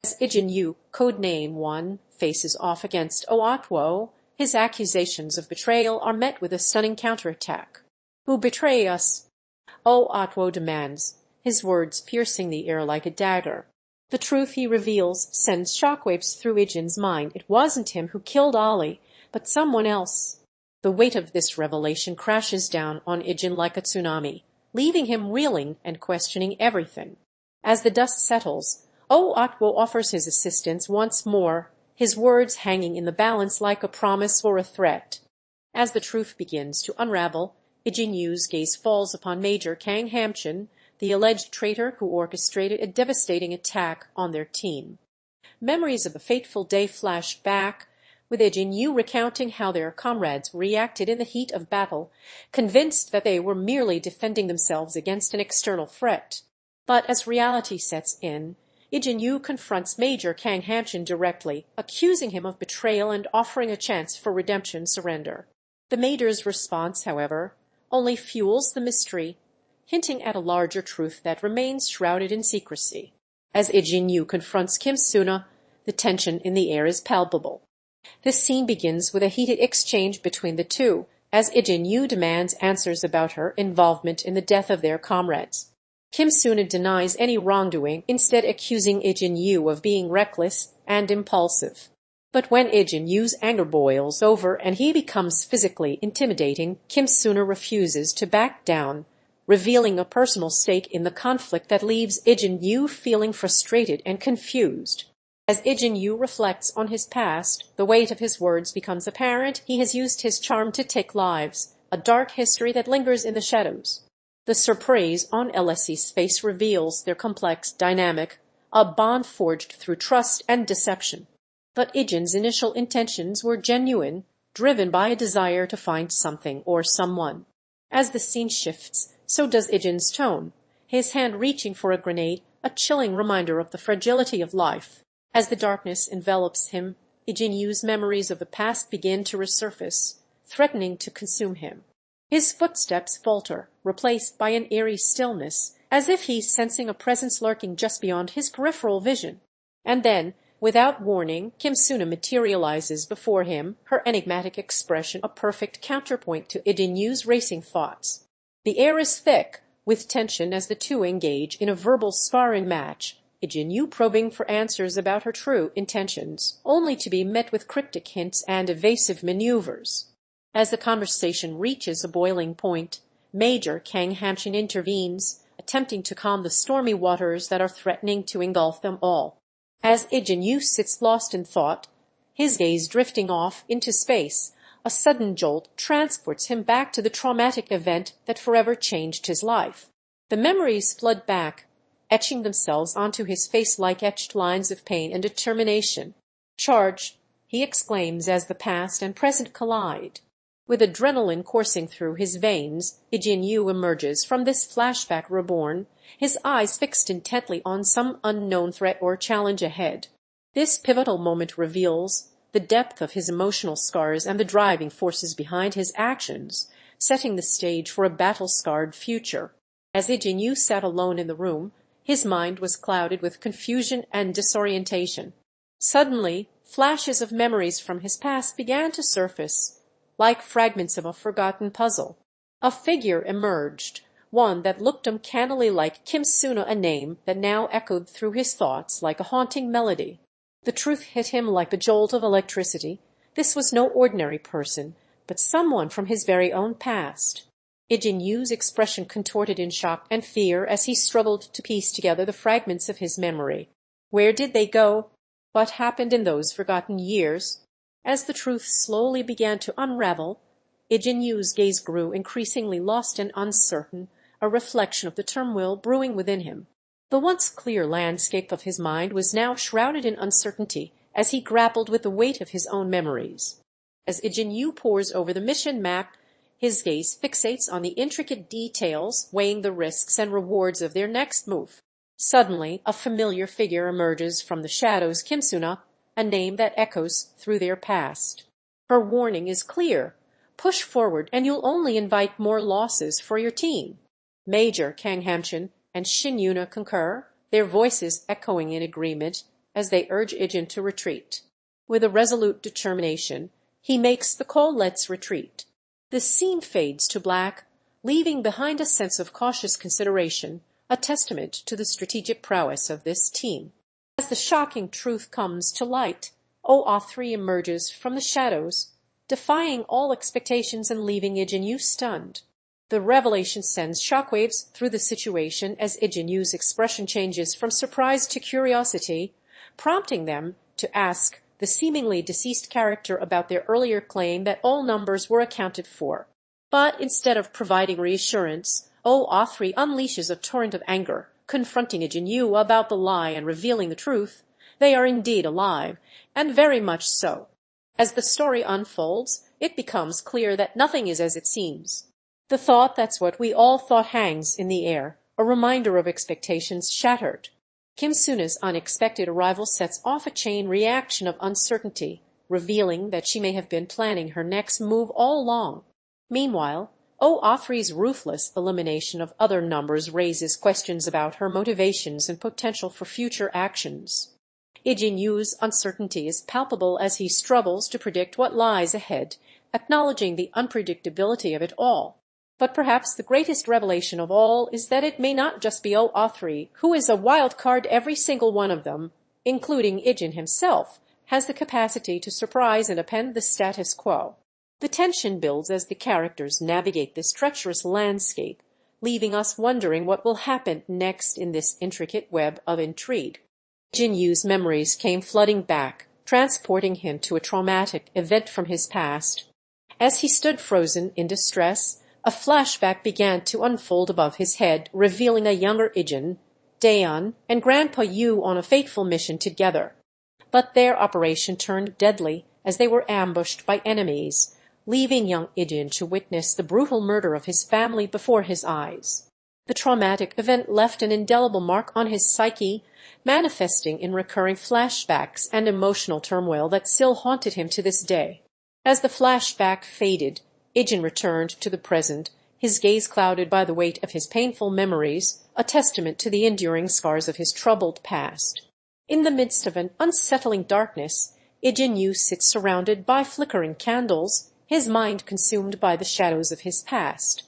As Ijin Yu, codename 1, faces off against Atwo, his accusations of betrayal are met with a stunning counterattack. "Who betray us?" Atwo demands, his words piercing the air like a dagger. The truth he reveals sends shockwaves through Ijin's mind. It wasn't him who killed Ali, but someone else. The weight of this revelation crashes down on Ijin like a tsunami, leaving him reeling and questioning everything. As the dust settles, Atwo offers his assistance once more, his words hanging in the balance like a promise or a threat. As the truth begins to unravel, Ijin Yu's gaze falls upon Major Kang Hamchan, the alleged traitor who orchestrated a devastating attack on their team. Memories of a fateful day flash back, with Ijin Yu recounting how their comrades reacted in the heat of battle, convinced that they were merely defending themselves against an external threat. But as reality sets in, Ijin Yu confronts Major Kang Hamchan directly, accusing him of betrayal and offering a chance for redemption surrender. The Major's response, however, only fuels the mystery, hinting at a larger truth that remains shrouded in secrecy. As Ijin Yu confronts Suna, the tension in the air is palpable. This scene begins with a heated exchange between the two, as Ijin Yu demands answers about her involvement in the death of their comrades. Suna denies any wrongdoing, instead accusing Ijin Yu of being reckless and impulsive. But when Ijin Yu's anger boils over and he becomes physically intimidating, Suna refuses to back down, revealing a personal stake in the conflict that leaves Ijin Yu feeling frustrated and confused. As Ijin Yu reflects on his past, the weight of his words becomes apparent. He has used his charm to take lives, a dark history that lingers in the shadows. The surprise on LSE's face reveals their complex dynamic, a bond forged through trust and deception. But Ijin's initial intentions were genuine, driven by a desire to find something or someone. As the scene shifts, so does Ijin's tone, his hand reaching for a grenade, a chilling reminder of the fragility of life. As the darkness envelops him, Ijin Yu's memories of the past begin to resurface, threatening to consume him. His footsteps falter, replaced by an eerie stillness, as if he's sensing a presence lurking just beyond his peripheral vision. And then, without warning, Suna materializes before him, her enigmatic expression a perfect counterpoint to Ijin Yu's racing thoughts. The air is thick with tension as the two engage in a verbal sparring match, Ijin Yu probing for answers about her true intentions, only to be met with cryptic hints and evasive maneuvers. As the conversation reaches a boiling point, Major Kang Hamchan intervenes, attempting to calm the stormy waters that are threatening to engulf them all. As Ijin Yu sits lost in thought, his gaze drifting off into space, a sudden jolt transports him back to the traumatic event that forever changed his life. The memories flood back, etching themselves onto his face like etched lines of pain and determination. "Charge!" he exclaims as the past and present collide. With adrenaline coursing through his veins, Ijin Yu emerges from this flashback reborn, his eyes fixed intently on some unknown threat or challenge ahead. This pivotal moment reveals the depth of his emotional scars and the driving forces behind his actions, setting the stage for a battle-scarred future. As Ijin Yu sat alone in the room, his mind was clouded with confusion and disorientation. Suddenly, flashes of memories from his past began to surface, like fragments of a forgotten puzzle. A figure emerged, one that looked uncannily like Suna, a name that now echoed through his thoughts like a haunting melody. The truth hit him like a jolt of electricity. This was no ordinary person, but someone from his very own past. Ijin Yu's expression contorted in shock and fear as he struggled to piece together the fragments of his memory. Where did they go? What happened in those forgotten years? As the truth slowly began to unravel, Ijin Yu's gaze grew increasingly lost and uncertain, a reflection of the turmoil brewing within him. The once clear landscape of his mind was now shrouded in uncertainty as he grappled with the weight of his own memories. As Ijin Yu pores over the mission map, his gaze fixates on the intricate details, weighing the risks and rewards of their next move. Suddenly, a familiar figure emerges from the shadows, Suna, a name that echoes through their past. Her warning is clear. Push forward and you'll only invite more losses for your team. Major Kang Hamchan and Yuna concur, their voices echoing in agreement as they urge Ijin to retreat. With a resolute determination, he makes the call, "Let's retreat." The scene fades to black, leaving behind a sense of cautious consideration, a testament to the strategic prowess of this team. As the shocking truth comes to light, OA3 emerges from the shadows, defying all expectations and leaving Ijin Yu stunned. The revelation sends shockwaves through the situation as Ijin Yu's expression changes from surprise to curiosity, prompting them to ask the seemingly deceased character about their earlier claim that all numbers were accounted for. But instead of providing reassurance, OA3 unleashes a torrent of anger, confronting Ijin Yu about the lie and revealing the truth. They are indeed alive, and very much so. As the story unfolds, it becomes clear that nothing is as it seems. The thought that's what we all thought hangs in the air, a reminder of expectations shattered. Suna's unexpected arrival sets off a chain reaction of uncertainty, revealing that she may have been planning her next move all along. Meanwhile, OA3's ruthless elimination of other numbers raises questions about her motivations and potential for future actions. Ijin Yu's uncertainty is palpable as he struggles to predict what lies ahead, acknowledging the unpredictability of it all. But perhaps the greatest revelation of all is that it may not just be OA3, who is a wild card. Every single one of them, including Ijin himself, has the capacity to surprise and upend the status quo. The tension builds as the characters navigate this treacherous landscape, leaving us wondering what will happen next in this intricate web of intrigue. Ijin Yu's memories came flooding back, transporting him to a traumatic event from his past. As he stood frozen in distress, A flashback began to unfold above his head, revealing a younger Ijin, Dayun, and Grandpa Yu on a fateful mission together. But their operation turned deadly as they were ambushed by enemies, leaving young Ijin to witness the brutal murder of his family before his eyes. The traumatic event left an indelible mark on his psyche, manifesting in recurring flashbacks and emotional turmoil that still haunted him to this day. As the flashback faded, Ijin returned to the present, his gaze clouded by the weight of his painful memories, a testament to the enduring scars of his troubled past. In the midst of an unsettling darkness, Ijin Yu sits surrounded by flickering candles, his mind consumed by the shadows of his past.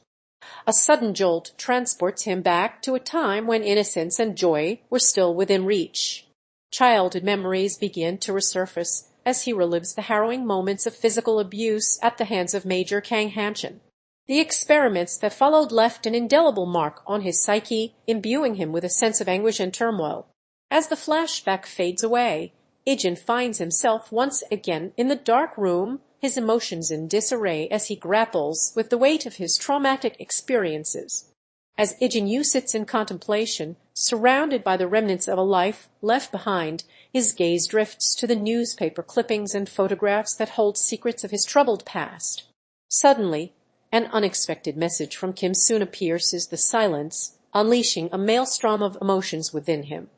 A sudden jolt transports him back to a time when innocence and joy were still within reach. Childhood memories begin to resurface as he relives the harrowing moments of physical abuse at the hands of Major Kang Hamchan. The experiments that followed left an indelible mark on his psyche, imbuing him with a sense of anguish and turmoil. As the flashback fades away, Ijin finds himself once again in the dark room, his emotions in disarray as he grapples with the weight of his traumatic experiences. As Ijin Yu sits in contemplation, surrounded by the remnants of a life left behind, his gaze drifts to the newspaper clippings and photographs that hold secrets of his troubled past. Suddenly, an unexpected message from Suna pierces the silence, unleashing a maelstrom of emotions within him.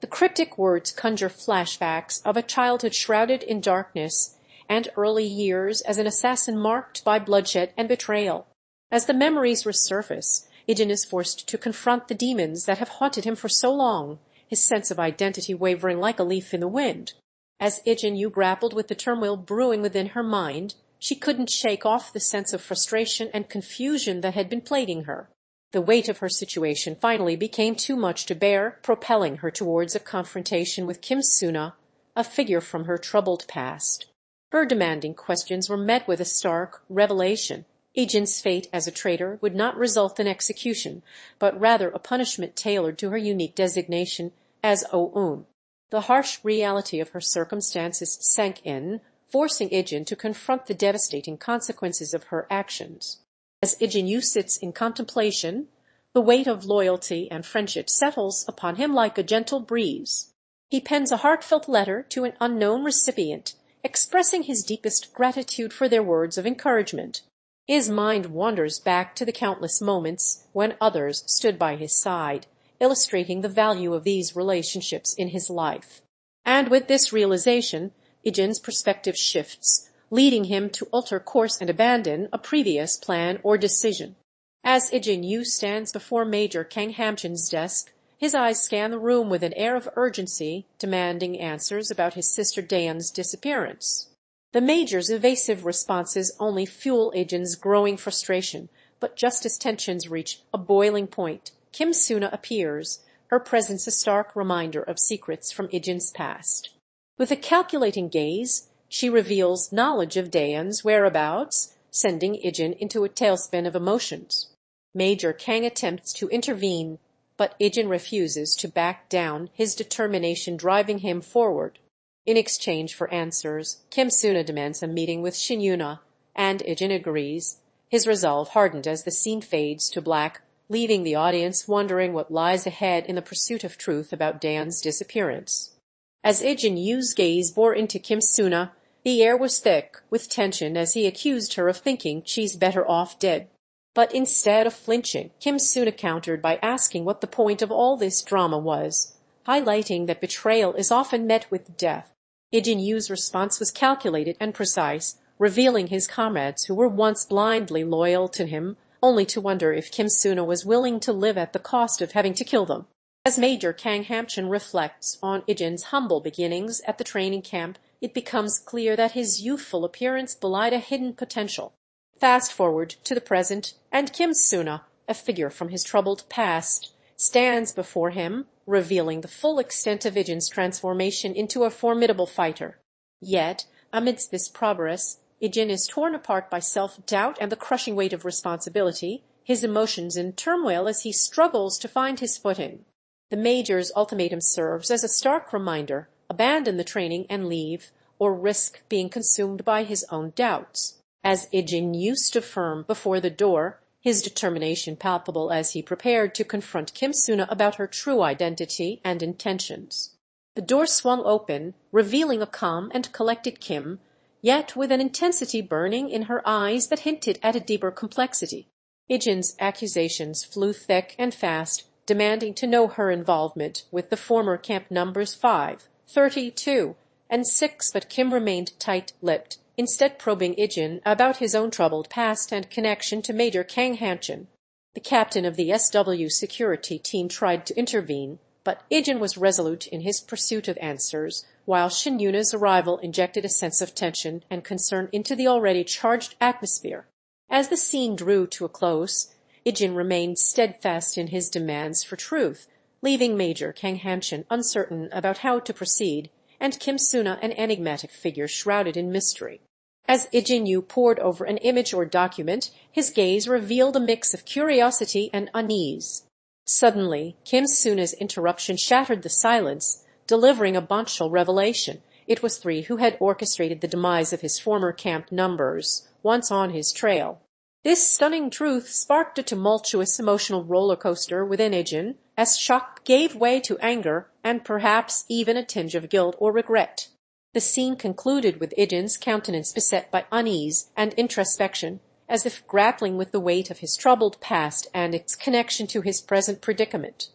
The cryptic words conjure flashbacks of a childhood shrouded in darkness and early years as an assassin marked by bloodshed and betrayal. As the memories resurface, Ijin is forced to confront the demons that have haunted him for so long, his sense of identity wavering like a leaf in the wind. As Ijin Yu grappled with the turmoil brewing within her mind, she couldn't shake off the sense of frustration and confusion that had been plaguing her. The weight of her situation finally became too much to bear, propelling her towards a confrontation with Suna, a figure from her troubled past. Her demanding questions were met with a stark revelation. Ijin's fate as a traitor would not result in execution, but rather a punishment tailored to her unique designation as Oun. The harsh reality of her circumstances sank in, forcing Ijin to confront the devastating consequences of her actions. As Ijin Yu sits in contemplation, the weight of loyalty and friendship settles upon him like a gentle breeze. He pens a heartfelt letter to an unknown recipient, expressing his deepest gratitude for their words of encouragement. His mind wanders back to the countless moments when others stood by his side, illustrating the value of these relationships in his life. And with this realization, Ijin's perspective shifts, leading him to alter course and abandon a previous plan or decision. As Ijin Yu stands before Major Kang Hamchan's desk, his eyes scan the room with an air of urgency, demanding answers about his sister Dayun's disappearance. The Major's evasive responses only fuel Ijin's growing frustration, but just as tensions reach a boiling point, Suna appears, her presence a stark reminder of secrets from Ijin's past. With a calculating gaze, she reveals knowledge of Dayun's whereabouts, sending Ijin into a tailspin of emotions. Major Kang attempts to intervene, but Ijin refuses to back down, his determination driving him forward. In exchange for answers, Suna demands a meeting with Yuna, and Ijin agrees, his resolve hardened as the scene fades to black, leaving the audience wondering what lies ahead in the pursuit of truth about Dayun's disappearance. As Ijin Yu's gaze bore into Suna, the air was thick with tension as he accused her of thinking she's better off dead. But instead of flinching, Suna countered by asking what the point of all this drama was, highlighting that betrayal is often met with death. Ijin Yu's response was calculated and precise, revealing his comrades who were once blindly loyal to him, only to wonder if Suna was willing to live at the cost of having to kill them. As Major Kang Hamchan reflects on Ijin's humble beginnings at the training camp, it becomes clear that his youthful appearance belied a hidden potential. Fast forward to the present, and Suna, a figure from his troubled past, stands before him, revealing the full extent of Ijin's transformation into a formidable fighter. Yet, amidst this progress, Ijin is torn apart by self-doubt and the crushing weight of responsibility, his emotions in turmoil as he struggles to find his footing. The Major's ultimatum serves as a stark reminder: abandon the training and leave, or risk being consumed by his own doubts. As Ijin Yu stood firm before the door, his determination palpable as he prepared to confront Kim Suna about her true identity and intentions. The door swung open, revealing a calm and collected Kim, yet with an intensity burning in her eyes that hinted at a deeper complexity. Ijin's accusations flew thick and fast, demanding to know her involvement with the former camp numbers 5, 32, and 6, but Kim remained tight-lipped, instead probing Ijin about his own troubled past and connection to Major Kang Hamchan. The captain of the SW security team tried to intervene, but Ijin was resolute in his pursuit of answers, while Shin Yuna's arrival injected a sense of tension and concern into the already charged atmosphere. As the scene drew to a close, Ijin remained steadfast in his demands for truth, leaving Major Kang Hamchan uncertain about how to proceed, and Kim Suna an enigmatic figure shrouded in mystery. As Ijin Yu pored over an image or document, his gaze revealed a mix of curiosity and unease. Suddenly, Kim Suna's interruption shattered the silence, delivering a bombshell revelation. It was 3 who had orchestrated the demise of his former camp numbers, once on his trail. This stunning truth sparked a tumultuous emotional roller coaster within Ijin, as shock gave way to anger and perhaps even a tinge of guilt or regret. The scene concluded with Ijin's countenance beset by unease and introspection, as if grappling with the weight of his troubled past and its connection to his present predicament.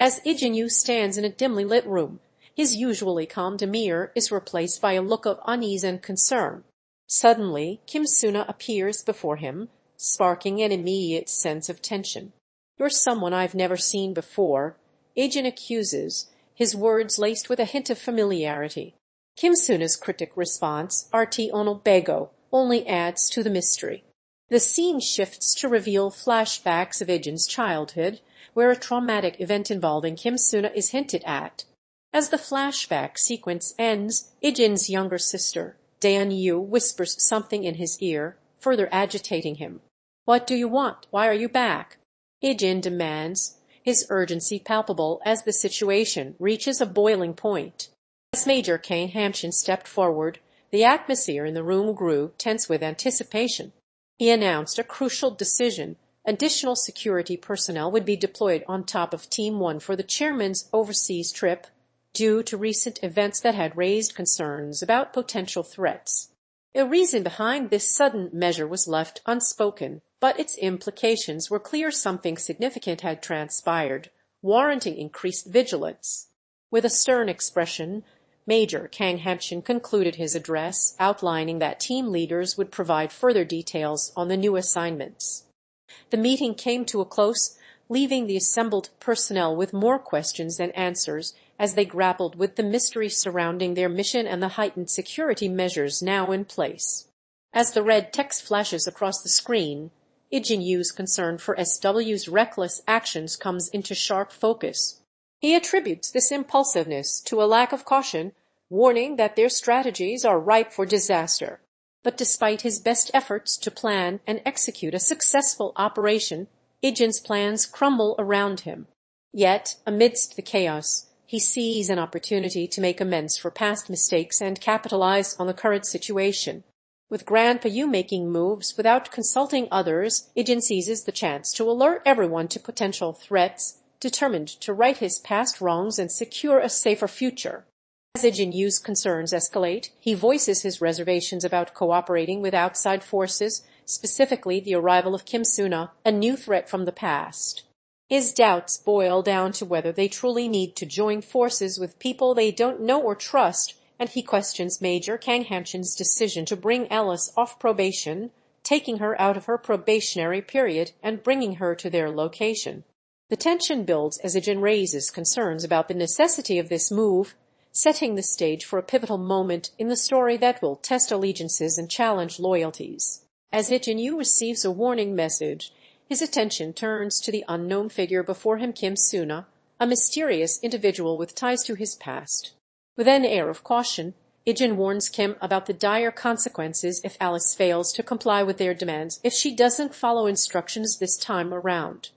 As Ijin Yu stands in a dimly lit room, his usually calm demeanor is replaced by a look of unease and concern. Suddenly, Kim Suna appears before him, sparking an immediate sense of tension. "You're someone I've never seen before," Ijin accuses, his words laced with a hint of familiarity. Kim Suna's cryptic response, "RT Onol Bego," only adds to the mystery. The scene shifts to reveal flashbacks of Ijin's childhood, where a traumatic event involving Kim Suna is hinted at. As the flashback sequence ends, Ijin's younger sister, Dayun, whispers something in his ear, further agitating him. "What do you want? Why are you back?" Ijin demands, his urgency palpable as the situation reaches a boiling point. As Major Kang Hamchan stepped forward, the atmosphere in the room grew tense with anticipation. He announced a crucial decision. Additional security personnel would be deployed on top of Team 1 for the chairman's overseas trip, due to recent events that had raised concerns about potential threats. The reason behind this sudden measure was left unspoken, but its implications were clear. Something significant had transpired, warranting increased vigilance. With a stern expression, Major Kang Hamchan concluded his address, outlining that team leaders would provide further details on the new assignments. The meeting came to a close, leaving the assembled personnel with more questions than answers as they grappled with the mystery surrounding their mission and the heightened security measures now in place. As the red text flashes across the screen, Ijin Yu's concern for SW's reckless actions comes into sharp focus. He attributes this impulsiveness to a lack of caution, warning that their strategies are ripe for disaster. But despite his best efforts to plan and execute a successful operation, Ijin's plans crumble around him. Yet, amidst the chaos, he sees an opportunity to make amends for past mistakes and capitalize on the current situation. With Grandpa Yu making moves without consulting others, Ijin seizes the chance to alert everyone to potential threats, determined to right his past wrongs and secure a safer future. As Ijin Yu's concerns escalate, he voices his reservations about cooperating with outside forces, specifically the arrival of Kim Suna, a new threat from the past. His doubts boil down to whether they truly need to join forces with people they don't know or trust, and he questions Major Kang Hamchan's decision to bring Alice off probation, taking her out of her probationary period and bringing her to their location. The tension builds as Ijin raises concerns about the necessity of this move, setting the stage for a pivotal moment in the story that will test allegiances and challenge loyalties. As Ijin Yu receives a warning message, his attention turns to the unknown figure before him, Kim Suna, a mysterious individual with ties to his past. With an air of caution, Ijin warns Kim about the dire consequences if Alice fails to comply with their demands if she doesn't follow instructions this time around.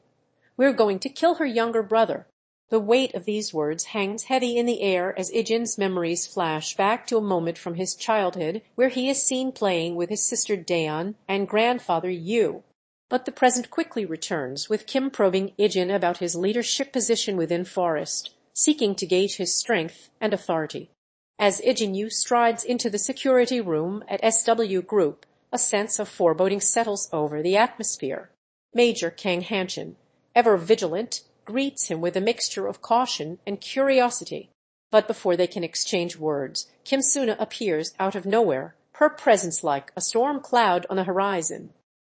"We're going to kill her younger brother." The weight of these words hangs heavy in the air as Ijin's memories flash back to a moment from his childhood where he is seen playing with his sister Dayun and grandfather Yu. But the present quickly returns, with Kim probing Ijin about his leadership position within Forest, seeking to gauge his strength and authority. As Ijin Yu strides into the security room at SW Group, a sense of foreboding settles over the atmosphere. Major Kang Hamchan, ever vigilant, greets him with a mixture of caution and curiosity. But before they can exchange words, Kim Suna appears out of nowhere, her presence like a storm cloud on the horizon.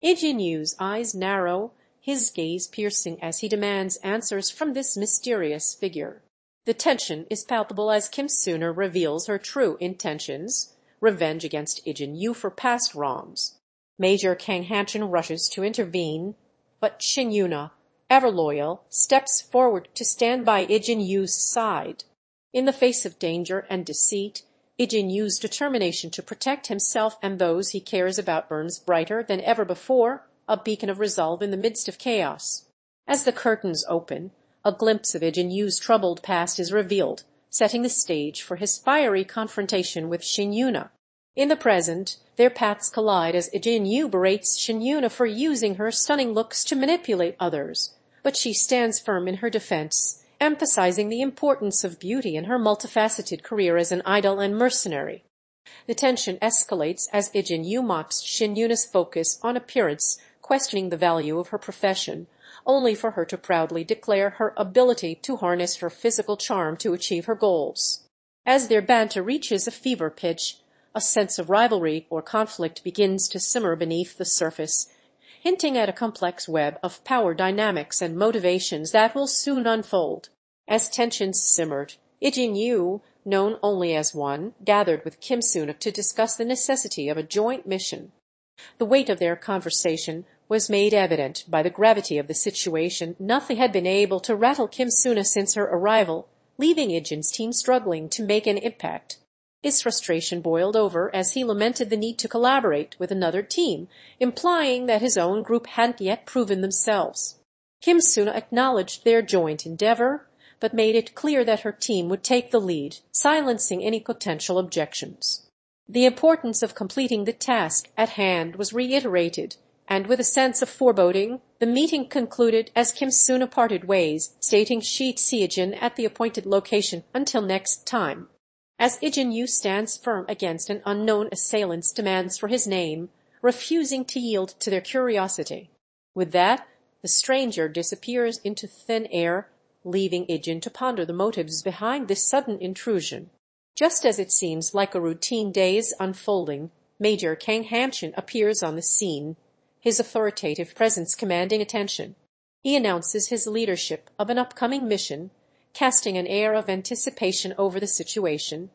Ijin Yu's eyes narrow, his gaze piercing as he demands answers from this mysterious figure. The tension is palpable as Kim Suna reveals her true intentions, revenge against Ijin Yu for past wrongs. Major Kang Hamchan rushes to intervene, but Yuna, ever loyal, steps forward to stand by Ijin Yu's side. In the face of danger and deceit, Ijin Yu's determination to protect himself and those he cares about burns brighter than ever before, a beacon of resolve in the midst of chaos. As the curtains open, a glimpse of Ijin Yu's troubled past is revealed, setting the stage for his fiery confrontation with Yuna. In the present, their paths collide as Ijin Yu berates Yuna for using her stunning looks to manipulate others, but she stands firm in her defense, emphasizing the importance of beauty in her multifaceted career as an idol and mercenary. The tension escalates as Ijin Yu mocks Yuna's focus on appearance, questioning the value of her profession, only for her to proudly declare her ability to harness her physical charm to achieve her goals. As their banter reaches a fever pitch, a sense of rivalry or conflict begins to simmer beneath the surface, hinting at a complex web of power dynamics and motivations that will soon unfold. As tensions simmered, Ijin Yu, known only as One, gathered with Kim Suna to discuss the necessity of a joint mission. The weight of their conversation was made evident by the gravity of the situation. Nothing had been able to rattle Kim Suna since her arrival, leaving Ijin's team struggling to make an impact. His frustration boiled over as he lamented the need to collaborate with another team, implying that his own group hadn't yet proven themselves. Kim Suna acknowledged their joint endeavor, but made it clear that her team would take the lead, silencing any potential objections. The importance of completing the task at hand was reiterated, and with a sense of foreboding, the meeting concluded as Kim Suna parted ways, stating she'd see Ijin at the appointed location until next time. As Ijin Yu stands firm against an unknown assailant's demands for his name, refusing to yield to their curiosity. With that, the stranger disappears into thin air, leaving Ijin to ponder the motives behind this sudden intrusion. Just as it seems like a routine day is unfolding, Major Kang Hamchan appears on the scene, his authoritative presence commanding attention. He announces his leadership of an upcoming mission, casting an air of anticipation over the situation,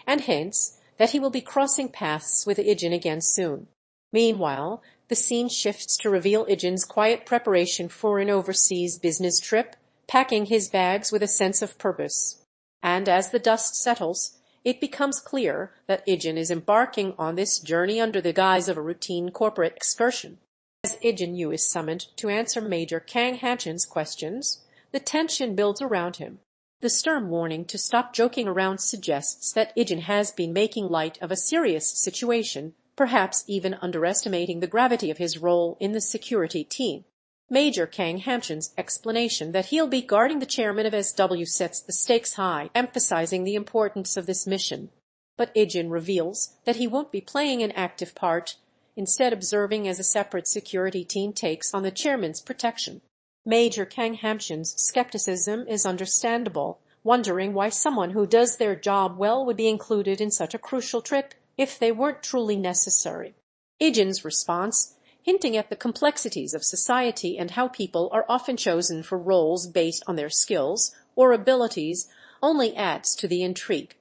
and hints that he will be crossing paths with Ijin again soon. Meanwhile, the scene shifts to reveal Ijin's quiet preparation for an overseas business trip, packing his bags with a sense of purpose. And as the dust settles, it becomes clear that Ijin is embarking on this journey under the guise of a routine corporate excursion. As Ijin Yu is summoned to answer Major Kang Hamchan's questions, the tension builds around him. The stern warning to stop joking around suggests that Ijin has been making light of a serious situation, perhaps even underestimating the gravity of his role in the security team. Major Kang Hamchan's explanation that he'll be guarding the chairman of SW sets the stakes high, emphasizing the importance of this mission. But Ijin reveals that he won't be playing an active part, instead observing as a separate security team takes on the chairman's protection. Major Kang Hamchan's skepticism is understandable, wondering why someone who does their job well would be included in such a crucial trip if they weren't truly necessary. Ijin's response, hinting at the complexities of society and how people are often chosen for roles based on their skills or abilities, only adds to the intrigue.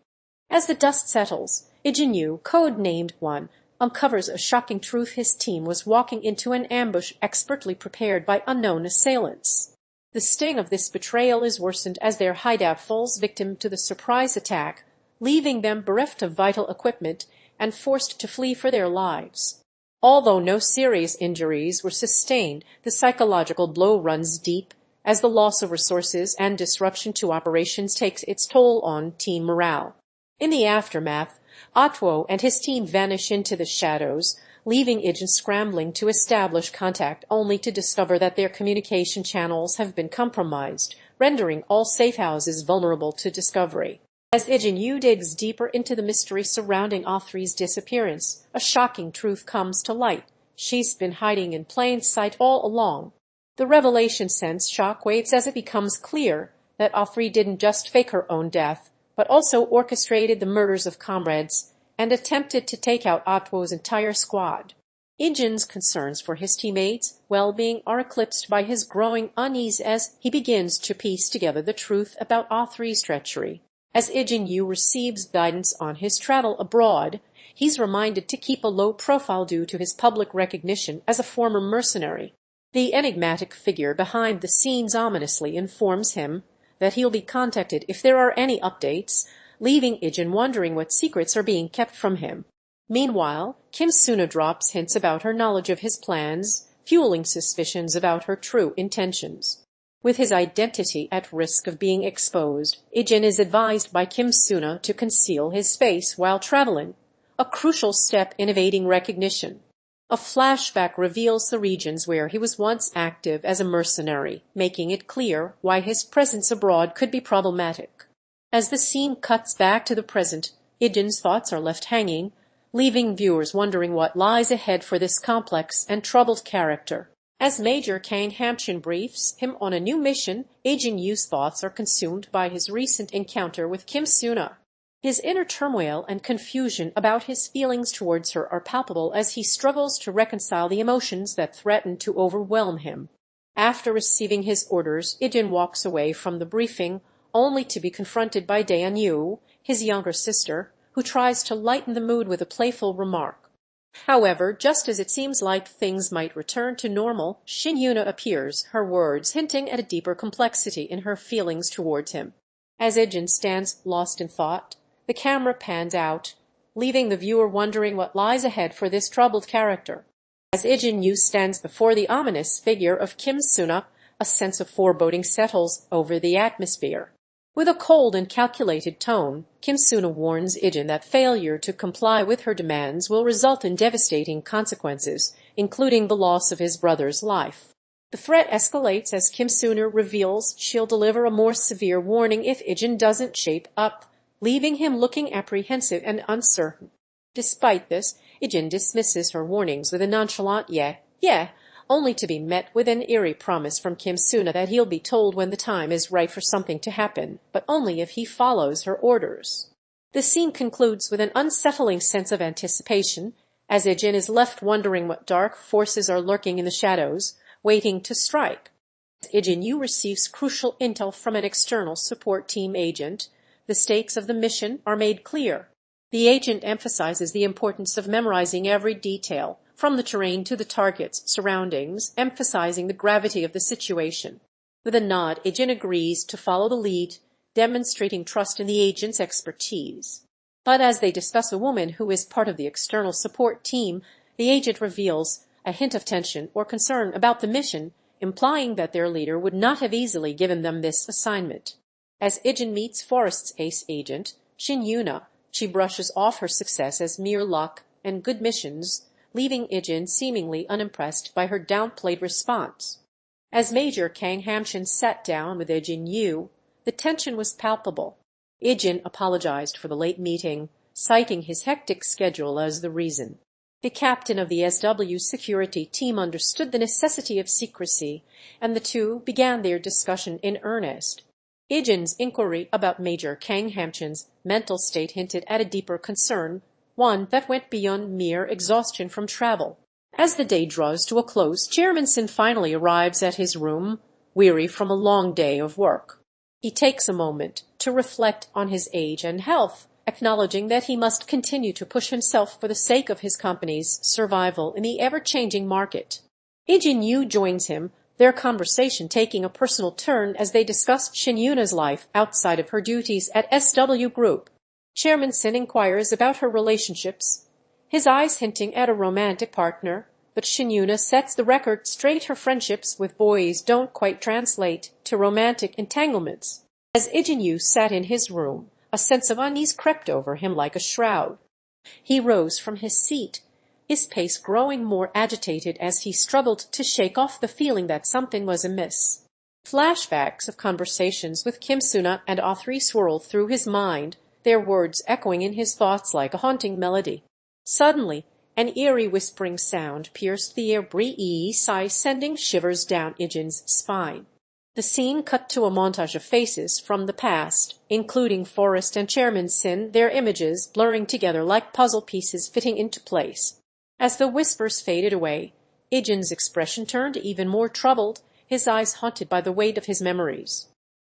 As the dust settles, Ijin Yu, code-named One, uncovers a shocking truth: his team was walking into an ambush expertly prepared by unknown assailants. The sting of this betrayal is worsened as their hideout falls victim to the surprise attack, leaving them bereft of vital equipment and forced to flee for their lives. Although no serious injuries were sustained, the psychological blow runs deep, as the loss of resources and disruption to operations takes its toll on team morale. In the aftermath, Atwo and his team vanish into the shadows, leaving Ijin scrambling to establish contact only to discover that their communication channels have been compromised, rendering all safe houses vulnerable to discovery. As Ijin Yu digs deeper into the mystery surrounding A3's disappearance, a shocking truth comes to light. She's been hiding in plain sight all along. The revelation sends shockwaves as it becomes clear that A3 didn't just fake her own death, but also orchestrated the murders of comrades and attempted to take out Atwo's entire squad. Ijin's concerns for his teammates' well-being are eclipsed by his growing unease as he begins to piece together the truth about A3's treachery. As Ijin Yu receives guidance on his travel abroad, he's reminded to keep a low profile due to his public recognition as a former mercenary. The enigmatic figure behind the scenes ominously informs him that he'll be contacted if there are any updates, leaving Ijin wondering what secrets are being kept from him. Meanwhile, Suna drops hints about her knowledge of his plans, fueling suspicions about her true intentions. With his identity at risk of being exposed, Ijin is advised by Suna to conceal his face while traveling, a crucial step in evading recognition. A flashback reveals the regions where he was once active as a mercenary, making it clear why his presence abroad could be problematic. As the scene cuts back to the present, Ijin's thoughts are left hanging, leaving viewers wondering what lies ahead for this complex and troubled character. As Major Kang Hamchan briefs him on a new mission, Ijin Yu's thoughts are consumed by his recent encounter with Suna. His inner turmoil and confusion about his feelings towards her are palpable as he struggles to reconcile the emotions that threaten to overwhelm him. After receiving his orders, Ijin walks away from the briefing, only to be confronted by Dayun, his younger sister, who tries to lighten the mood with a playful remark. However, just as it seems like things might return to normal, Yuna appears, her words hinting at a deeper complexity in her feelings towards him. As Ijin stands lost in thought, the camera pans out, leaving the viewer wondering what lies ahead for this troubled character. As Ijin Yu stands before the ominous figure of Suna, a sense of foreboding settles over the atmosphere. With a cold and calculated tone, Suna warns Ijin that failure to comply with her demands will result in devastating consequences, including the loss of his brother's life. The threat escalates as Suna reveals she'll deliver a more severe warning if Ijin doesn't shape up, leaving him looking apprehensive and uncertain. Despite this, Ijin dismisses her warnings with a nonchalant yeah, only to be met with an eerie promise from Suna that he'll be told when the time is right for something to happen, but only if he follows her orders. The scene concludes with an unsettling sense of anticipation, as Ijin is left wondering what dark forces are lurking in the shadows, waiting to strike. Ijin Yu receives crucial intel from an external support team agent. The stakes of the mission are made clear. The agent emphasizes the importance of memorizing every detail, from the terrain to the target's surroundings, emphasizing the gravity of the situation. With a nod, Ijin agrees to follow the lead, demonstrating trust in the agent's expertise. But as they discuss a woman who is part of the external support team, the agent reveals a hint of tension or concern about the mission, implying that their leader would not have easily given them this assignment. As Ijin meets Forrest's ace agent, Yuna, she brushes off her success as mere luck and good missions, leaving Ijin seemingly unimpressed by her downplayed response. As Major Kang Hamchan sat down with Ijin Yu, the tension was palpable. Ijin apologized for the late meeting, citing his hectic schedule as the reason. The captain of the SW security team understood the necessity of secrecy, and the two began their discussion in earnest. Ijin's inquiry about Major Kang Hamchan's mental state hinted at a deeper concern, one that went beyond mere exhaustion from travel. As the day draws to a close, Chairman Sin finally arrives at his room, weary from a long day of work. He takes a moment to reflect on his age and health, acknowledging that he must continue to push himself for the sake of his company's survival in the ever-changing market. Ijin Yu joins him, their conversation taking a personal turn as they discuss Yuna's life outside of her duties at SW Group. Chairman Sin inquires about her relationships, his eyes hinting at a romantic partner, but Yuna sets the record straight. Her friendships with boys don't quite translate to romantic entanglements. As Ijin Yu sat in his room, a sense of unease crept over him like a shroud. He rose from his seat, his pace growing more agitated as he struggled to shake off the feeling that something was amiss. Flashbacks of conversations with Kim Suna and A3 swirled through his mind, their words echoing in his thoughts like a haunting melody. Suddenly, an eerie whispering sound pierced the air, sigh sending shivers down Ijin's spine. The scene cut to a montage of faces from the past, including Forrest and Chairman Sin, their images blurring together like puzzle pieces fitting into place. As the whispers faded away, Ijin's expression turned even more troubled, his eyes haunted by the weight of his memories.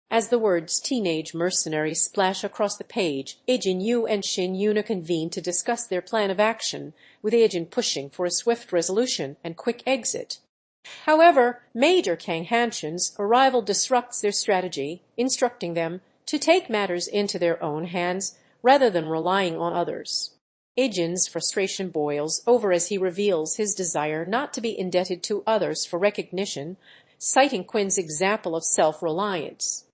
As the words Teenage Mercenary splash across the page, Ijin Yu and Shin Yuna convene to discuss their plan of action, with Ijin pushing for a swift resolution and quick exit. However, Major Kang Hamchan's arrival disrupts their strategy, instructing them to take matters into their own hands rather than relying on others. Ijin's frustration boils over as he reveals his desire not to be indebted to others for recognition, citing Quinn's example of self-reliance.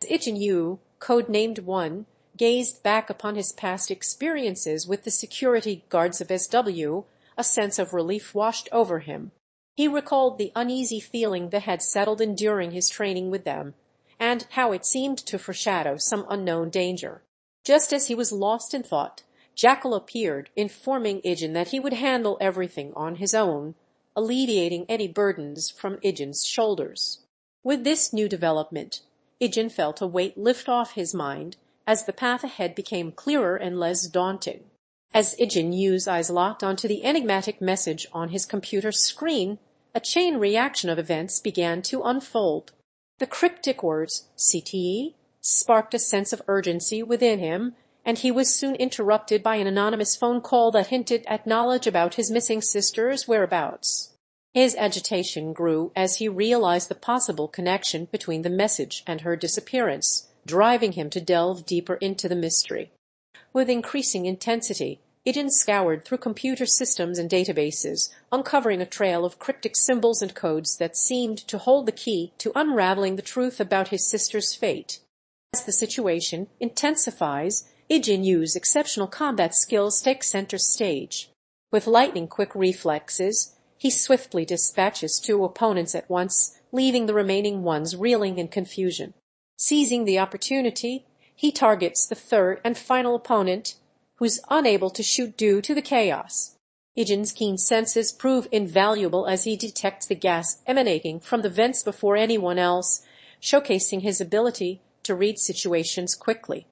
Ijin Yu, codenamed One, gazed back upon his past experiences with the security guards of SW, a sense of relief washed over him. He recalled the uneasy feeling that had settled in during his training with them, and how it seemed to foreshadow some unknown danger. Just as he was lost in thought, Jackal appeared, informing Ijin that he would handle everything on his own, alleviating any burdens from Ijin's shoulders. With this new development, Ijin felt a weight lift off his mind as the path ahead became clearer and less daunting. As Ijin Yu's eyes locked onto the enigmatic message on his computer screen, a chain reaction of events began to unfold. The cryptic words CTE sparked a sense of urgency within him, and he was soon interrupted by an anonymous phone call that hinted at knowledge about his missing sister's whereabouts. His agitation grew as he realized the possible connection between the message and her disappearance, driving him to delve deeper into the mystery. With increasing intensity, Ijin scoured through computer systems and databases, uncovering a trail of cryptic symbols and codes that seemed to hold the key to unraveling the truth about his sister's fate. As the situation intensifies, Ijin Yu's exceptional combat skills take center stage. With lightning-quick reflexes, he swiftly dispatches two opponents at once, leaving the remaining ones reeling in confusion. Seizing the opportunity, he targets the third and final opponent, who's unable to shoot due to the chaos. Ijin's keen senses prove invaluable as he detects the gas emanating from the vents before anyone else, showcasing his ability to read situations quickly.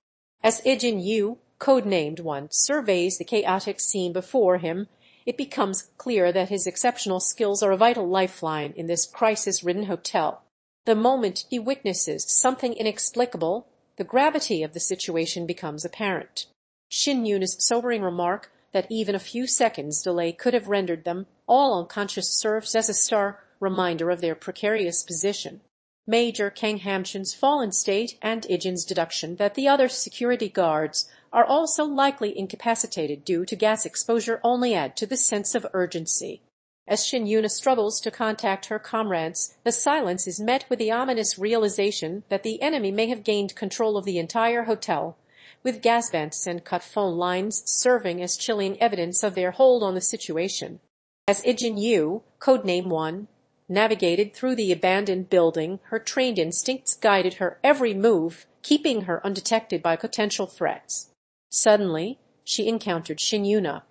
As Ijin Yu, codenamed One, surveys the chaotic scene before him, it becomes clear that his exceptional skills are a vital lifeline in this crisis-ridden hotel. The moment he witnesses something inexplicable, the gravity of the situation becomes apparent. Shin Yuna's sobering remark that even a few seconds' delay could have rendered them all unconscious serves as a stark reminder of their precarious position. Major Kang Hamchan's fallen state and Ijin's deduction that the other security guards are also likely incapacitated due to gas exposure only add to the sense of urgency. As Shin Yuna struggles to contact her comrades, the silence is met with the ominous realization that the enemy may have gained control of the entire hotel, with gas vents and cut phone lines serving as chilling evidence of their hold on the situation. As Ijin Yu, codename One, navigated through the abandoned building, her trained instincts guided her every move, keeping her undetected by potential threats. Suddenly, she encountered Shin Yuna,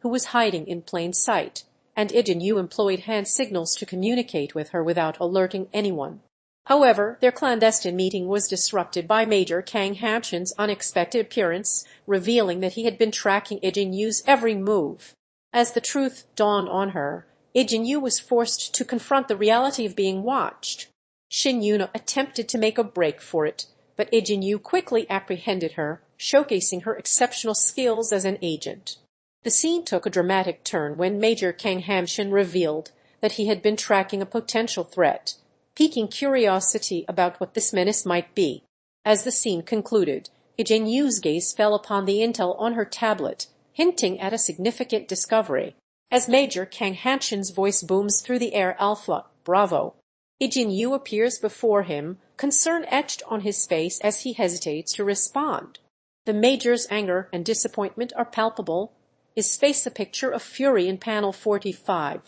who was hiding in plain sight, and Ijin Yu employed hand signals to communicate with her without alerting anyone. However, their clandestine meeting was disrupted by Major Kang Hamchan's unexpected appearance, revealing that he had been tracking Ijin Yu's every move. As the truth dawned on her, Ijin Yu was forced to confront the reality of being watched. Shin Yuna attempted to make a break for it, but Ijin Yu quickly apprehended her, showcasing her exceptional skills as an agent. The scene took a dramatic turn when Major Kang Hamchan revealed that he had been tracking a potential threat, piquing curiosity about what this menace might be. As the scene concluded, Ijin Yu's gaze fell upon the intel on her tablet, hinting at a significant discovery. As Major Kang Hamchan's voice booms through the air, Alpha, Bravo, Ijin Yu appears before him, concern etched on his face as he hesitates to respond. The Major's anger and disappointment are palpable, is face a picture of fury in panel 45.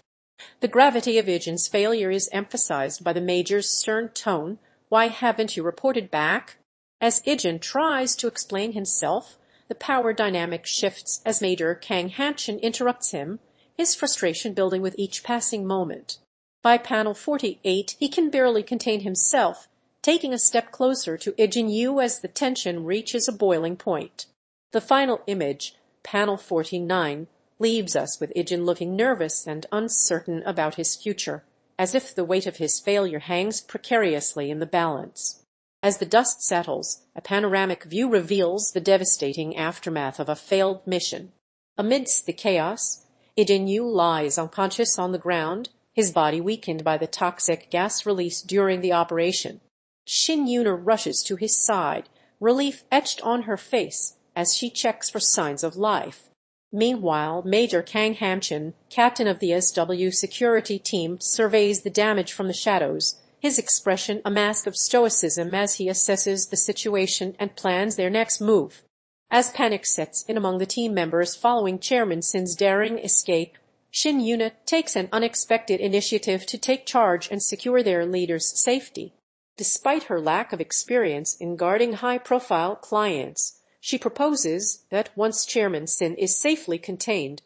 The gravity of Ijin's failure is emphasized by the Major's stern tone. "Why haven't you reported back?" As Ijin tries to explain himself, the power dynamic shifts as Major Kang Hamchan interrupts him, his frustration building with each passing moment. By panel 48, he can barely contain himself, taking a step closer to Ijin Yu as the tension reaches a boiling point. The final image, panel 49, leaves us with Ijin looking nervous and uncertain about his future, as if the weight of his failure hangs precariously in the balance. As the dust settles, a panoramic view reveals the devastating aftermath of a failed mission. Amidst the chaos, Ijin Yu lies unconscious on the ground, his body weakened by the toxic gas release during the operation. Yuna rushes to his side, relief etched on her face as she checks for signs of life. Meanwhile, Major Kang Hamchan, captain of the SW security team, surveys the damage from the shadows, his expression a mask of stoicism as he assesses the situation and plans their next move. As panic sets in among the team members following Chairman Sin's daring escape, Yuna takes an unexpected initiative to take charge and secure their leader's safety. Despite her lack of experience in guarding high-profile clients, she proposes that once Chairman Sin is safely contained,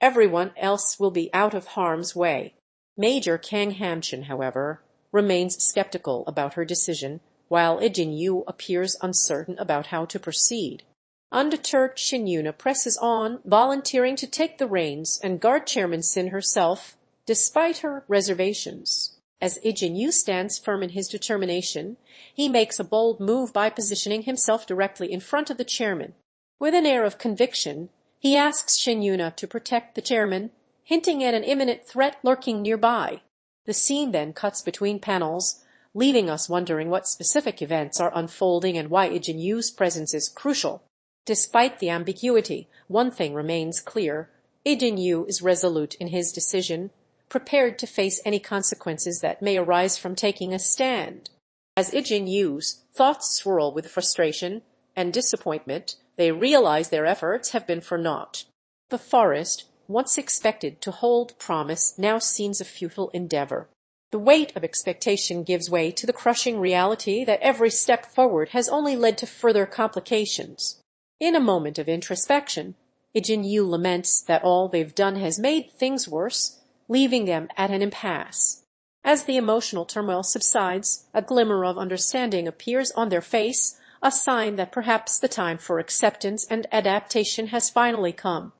everyone else will be out of harm's way. Major Kang Hamchan, however, remains skeptical about her decision, while Ijin Yu appears uncertain about how to proceed. Undeterred, Yuna presses on, volunteering to take the reins and guard Chairman Sin herself, despite her reservations. As Ijin Yu stands firm in his determination, he makes a bold move by positioning himself directly in front of the chairman. With an air of conviction, he asks Yuna to protect the chairman, hinting at an imminent threat lurking nearby. The scene then cuts between panels, leaving us wondering what specific events are unfolding and why Ijin Yu's presence is crucial. Despite the ambiguity, one thing remains clear. Ijin Yu is resolute in his decision, prepared to face any consequences that may arise from taking a stand. As Ijin Yu's thoughts swirl with frustration and disappointment, they realize their efforts have been for naught. The forest, once expected to hold promise, now seems a futile endeavor. The weight of expectation gives way to the crushing reality that every step forward has only led to further complications. In a moment of introspection, Ijin Yu laments that all they've done has made things worse, leaving them at an impasse. As the emotional turmoil subsides, a glimmer of understanding appears on their face, a sign that perhaps the time for acceptance and adaptation has finally come.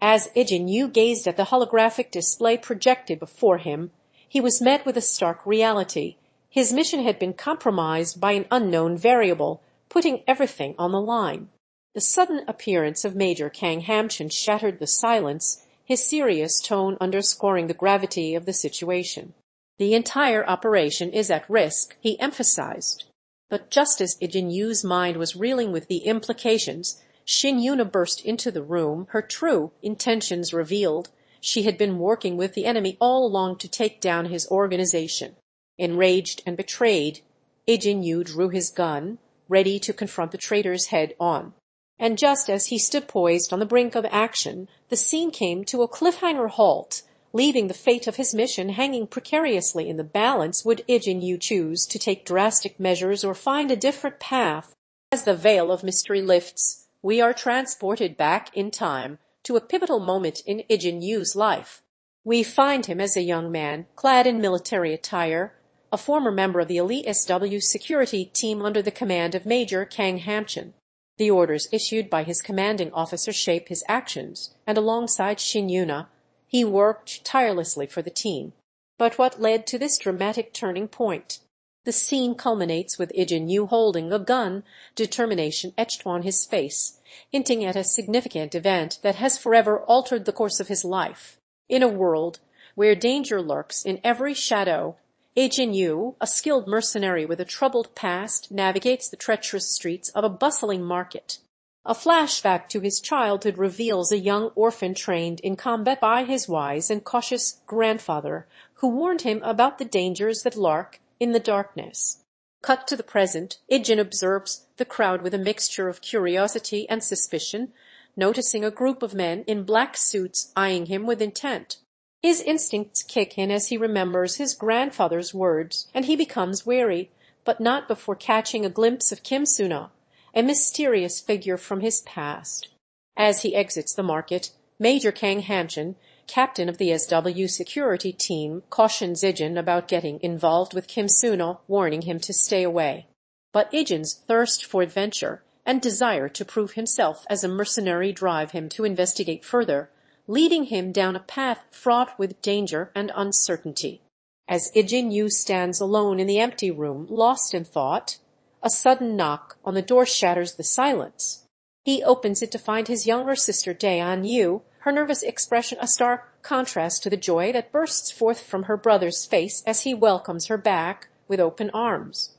As Ijin Yu gazed at the holographic display projected before him, he was met with a stark reality. His mission had been compromised by an unknown variable, putting everything on the line. The sudden appearance of Major Kang Hamchan shattered the silence, his serious tone underscoring the gravity of the situation. "The entire operation is at risk," he emphasized. But just as Ijin Yu's mind was reeling with the implications, Yuna burst into the room, her true intentions revealed. She had been working with the enemy all along to take down his organization. Enraged and betrayed, Ijin Yu drew his gun, ready to confront the traitors head on. And just as he stood poised on the brink of action, the scene came to a cliffhanger halt, leaving the fate of his mission hanging precariously in the balance. Would Ijin Yu choose to take drastic measures or find a different path? As the veil of mystery lifts, we are transported back in time to a pivotal moment in Ijin Yu's life. We find him as a young man, clad in military attire, a former member of the elite SW security team under the command of Major Kang Hamchan. The orders issued by his commanding officer shape his actions, and alongside Yuna, he worked tirelessly for the team. But what led to this dramatic turning point? The scene culminates with Ijin Yu holding a gun, determination etched on his face, hinting at a significant event that has forever altered the course of his life. In a world where danger lurks in every shadow, Ijin Yu, a skilled mercenary with a troubled past, navigates the treacherous streets of a bustling market. A flashback to his childhood reveals a young orphan trained in combat by his wise and cautious grandfather, who warned him about the dangers that lurk in the darkness. Cut to the present, Ijin observes the crowd with a mixture of curiosity and suspicion, noticing a group of men in black suits eyeing him with intent. His instincts kick in as he remembers his grandfather's words, and he becomes wary, but not before catching a glimpse of Kim Suna, a mysterious figure from his past. As he exits the market, Major Kang Hamchan, captain of the SW security team, cautions Ijin about getting involved with Kim Suna, warning him to stay away. But Ijin's thirst for adventure and desire to prove himself as a mercenary drive him to investigate further, leading him down a path fraught with danger and uncertainty. As Ijin Yu stands alone in the empty room, lost in thought, a sudden knock on the door shatters the silence. He opens it to find his younger sister Dayun Yu, her nervous expression a stark contrast to the joy that bursts forth from her brother's face as he welcomes her back with open arms.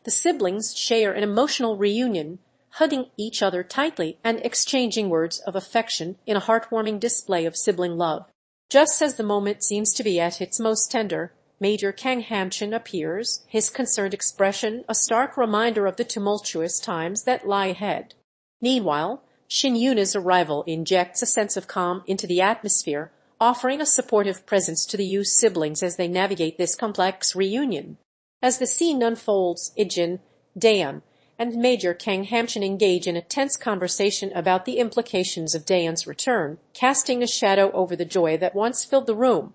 The siblings share an emotional reunion, hugging each other tightly and exchanging words of affection in a heartwarming display of sibling love. Just as the moment seems to be at its most tender, Major Kang Hamchan appears, his concerned expression a stark reminder of the tumultuous times that lie ahead. Meanwhile, Shin Yuna's arrival injects a sense of calm into the atmosphere, offering a supportive presence to the Yu siblings as they navigate this complex reunion. As the scene unfolds, Ijin, Dayun, and Major Kang Hamchan engage in a tense conversation about the implications of Dayun's return, casting a shadow over the joy that once filled the room.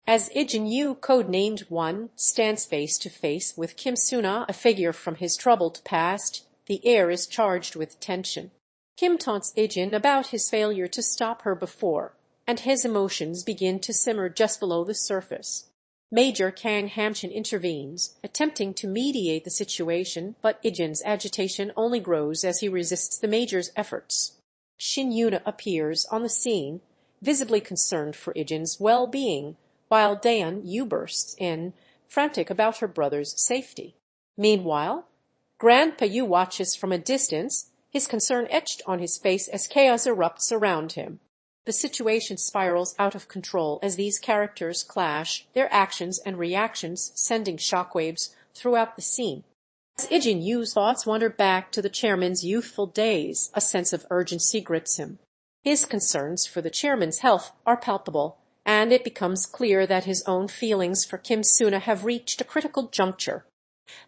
As Ijin Yu, codenamed One, stands face to face with Kim Suna, a figure from his troubled past, the air is charged with tension. Kim taunts Ijin about his failure to stop her before, and his emotions begin to simmer just below the surface. Major Kang Hamchan intervenes, attempting to mediate the situation, but Ijin's agitation only grows as he resists the Major's efforts. Shin Yuna appears on the scene, visibly concerned for Ijin's well-being, while Dayun Yu bursts in, frantic about her brother's safety. Meanwhile, Grandpa Yu watches from a distance, his concern etched on his face as chaos erupts around him. The situation spirals out of control as these characters clash, their actions and reactions sending shockwaves throughout the scene. As Ijin Yu's thoughts wander back to the chairman's youthful days, a sense of urgency grips him. His concerns for the chairman's health are palpable, and it becomes clear that his own feelings for Kim Suna have reached a critical juncture.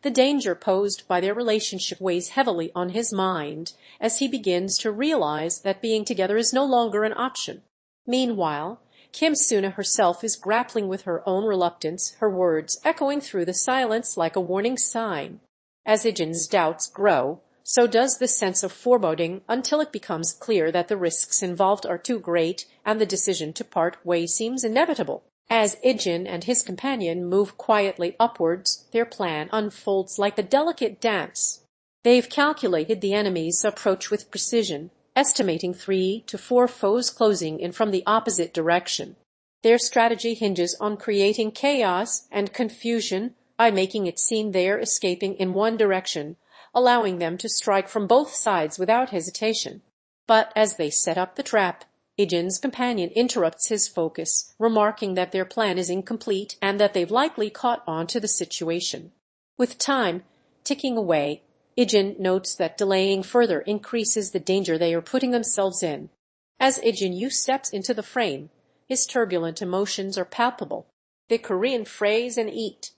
The danger posed by their relationship weighs heavily on his mind as he begins to realize that being together is no longer an option. Meanwhile, Kim Suna herself is grappling with her own reluctance, her words echoing through the silence like a warning sign. As Ijin's doubts grow, so does the sense of foreboding until it becomes clear that the risks involved are too great and the decision to part ways seems inevitable. As Ijin and his companion move quietly upwards, their plan unfolds like a delicate dance. They've calculated the enemy's approach with precision, estimating 3 to 4 foes closing in from the opposite direction. Their strategy hinges on creating chaos and confusion by making it seem they're escaping in one direction, allowing them to strike from both sides without hesitation. But as they set up the trap, Ijin's companion interrupts his focus, remarking that their plan is incomplete and that they've likely caught on to the situation. With time ticking away, Ijin notes that delaying further increases the danger they are putting themselves in. As Ijin Yu steps into the frame, his turbulent emotions are palpable. The Korean phrase "and eat"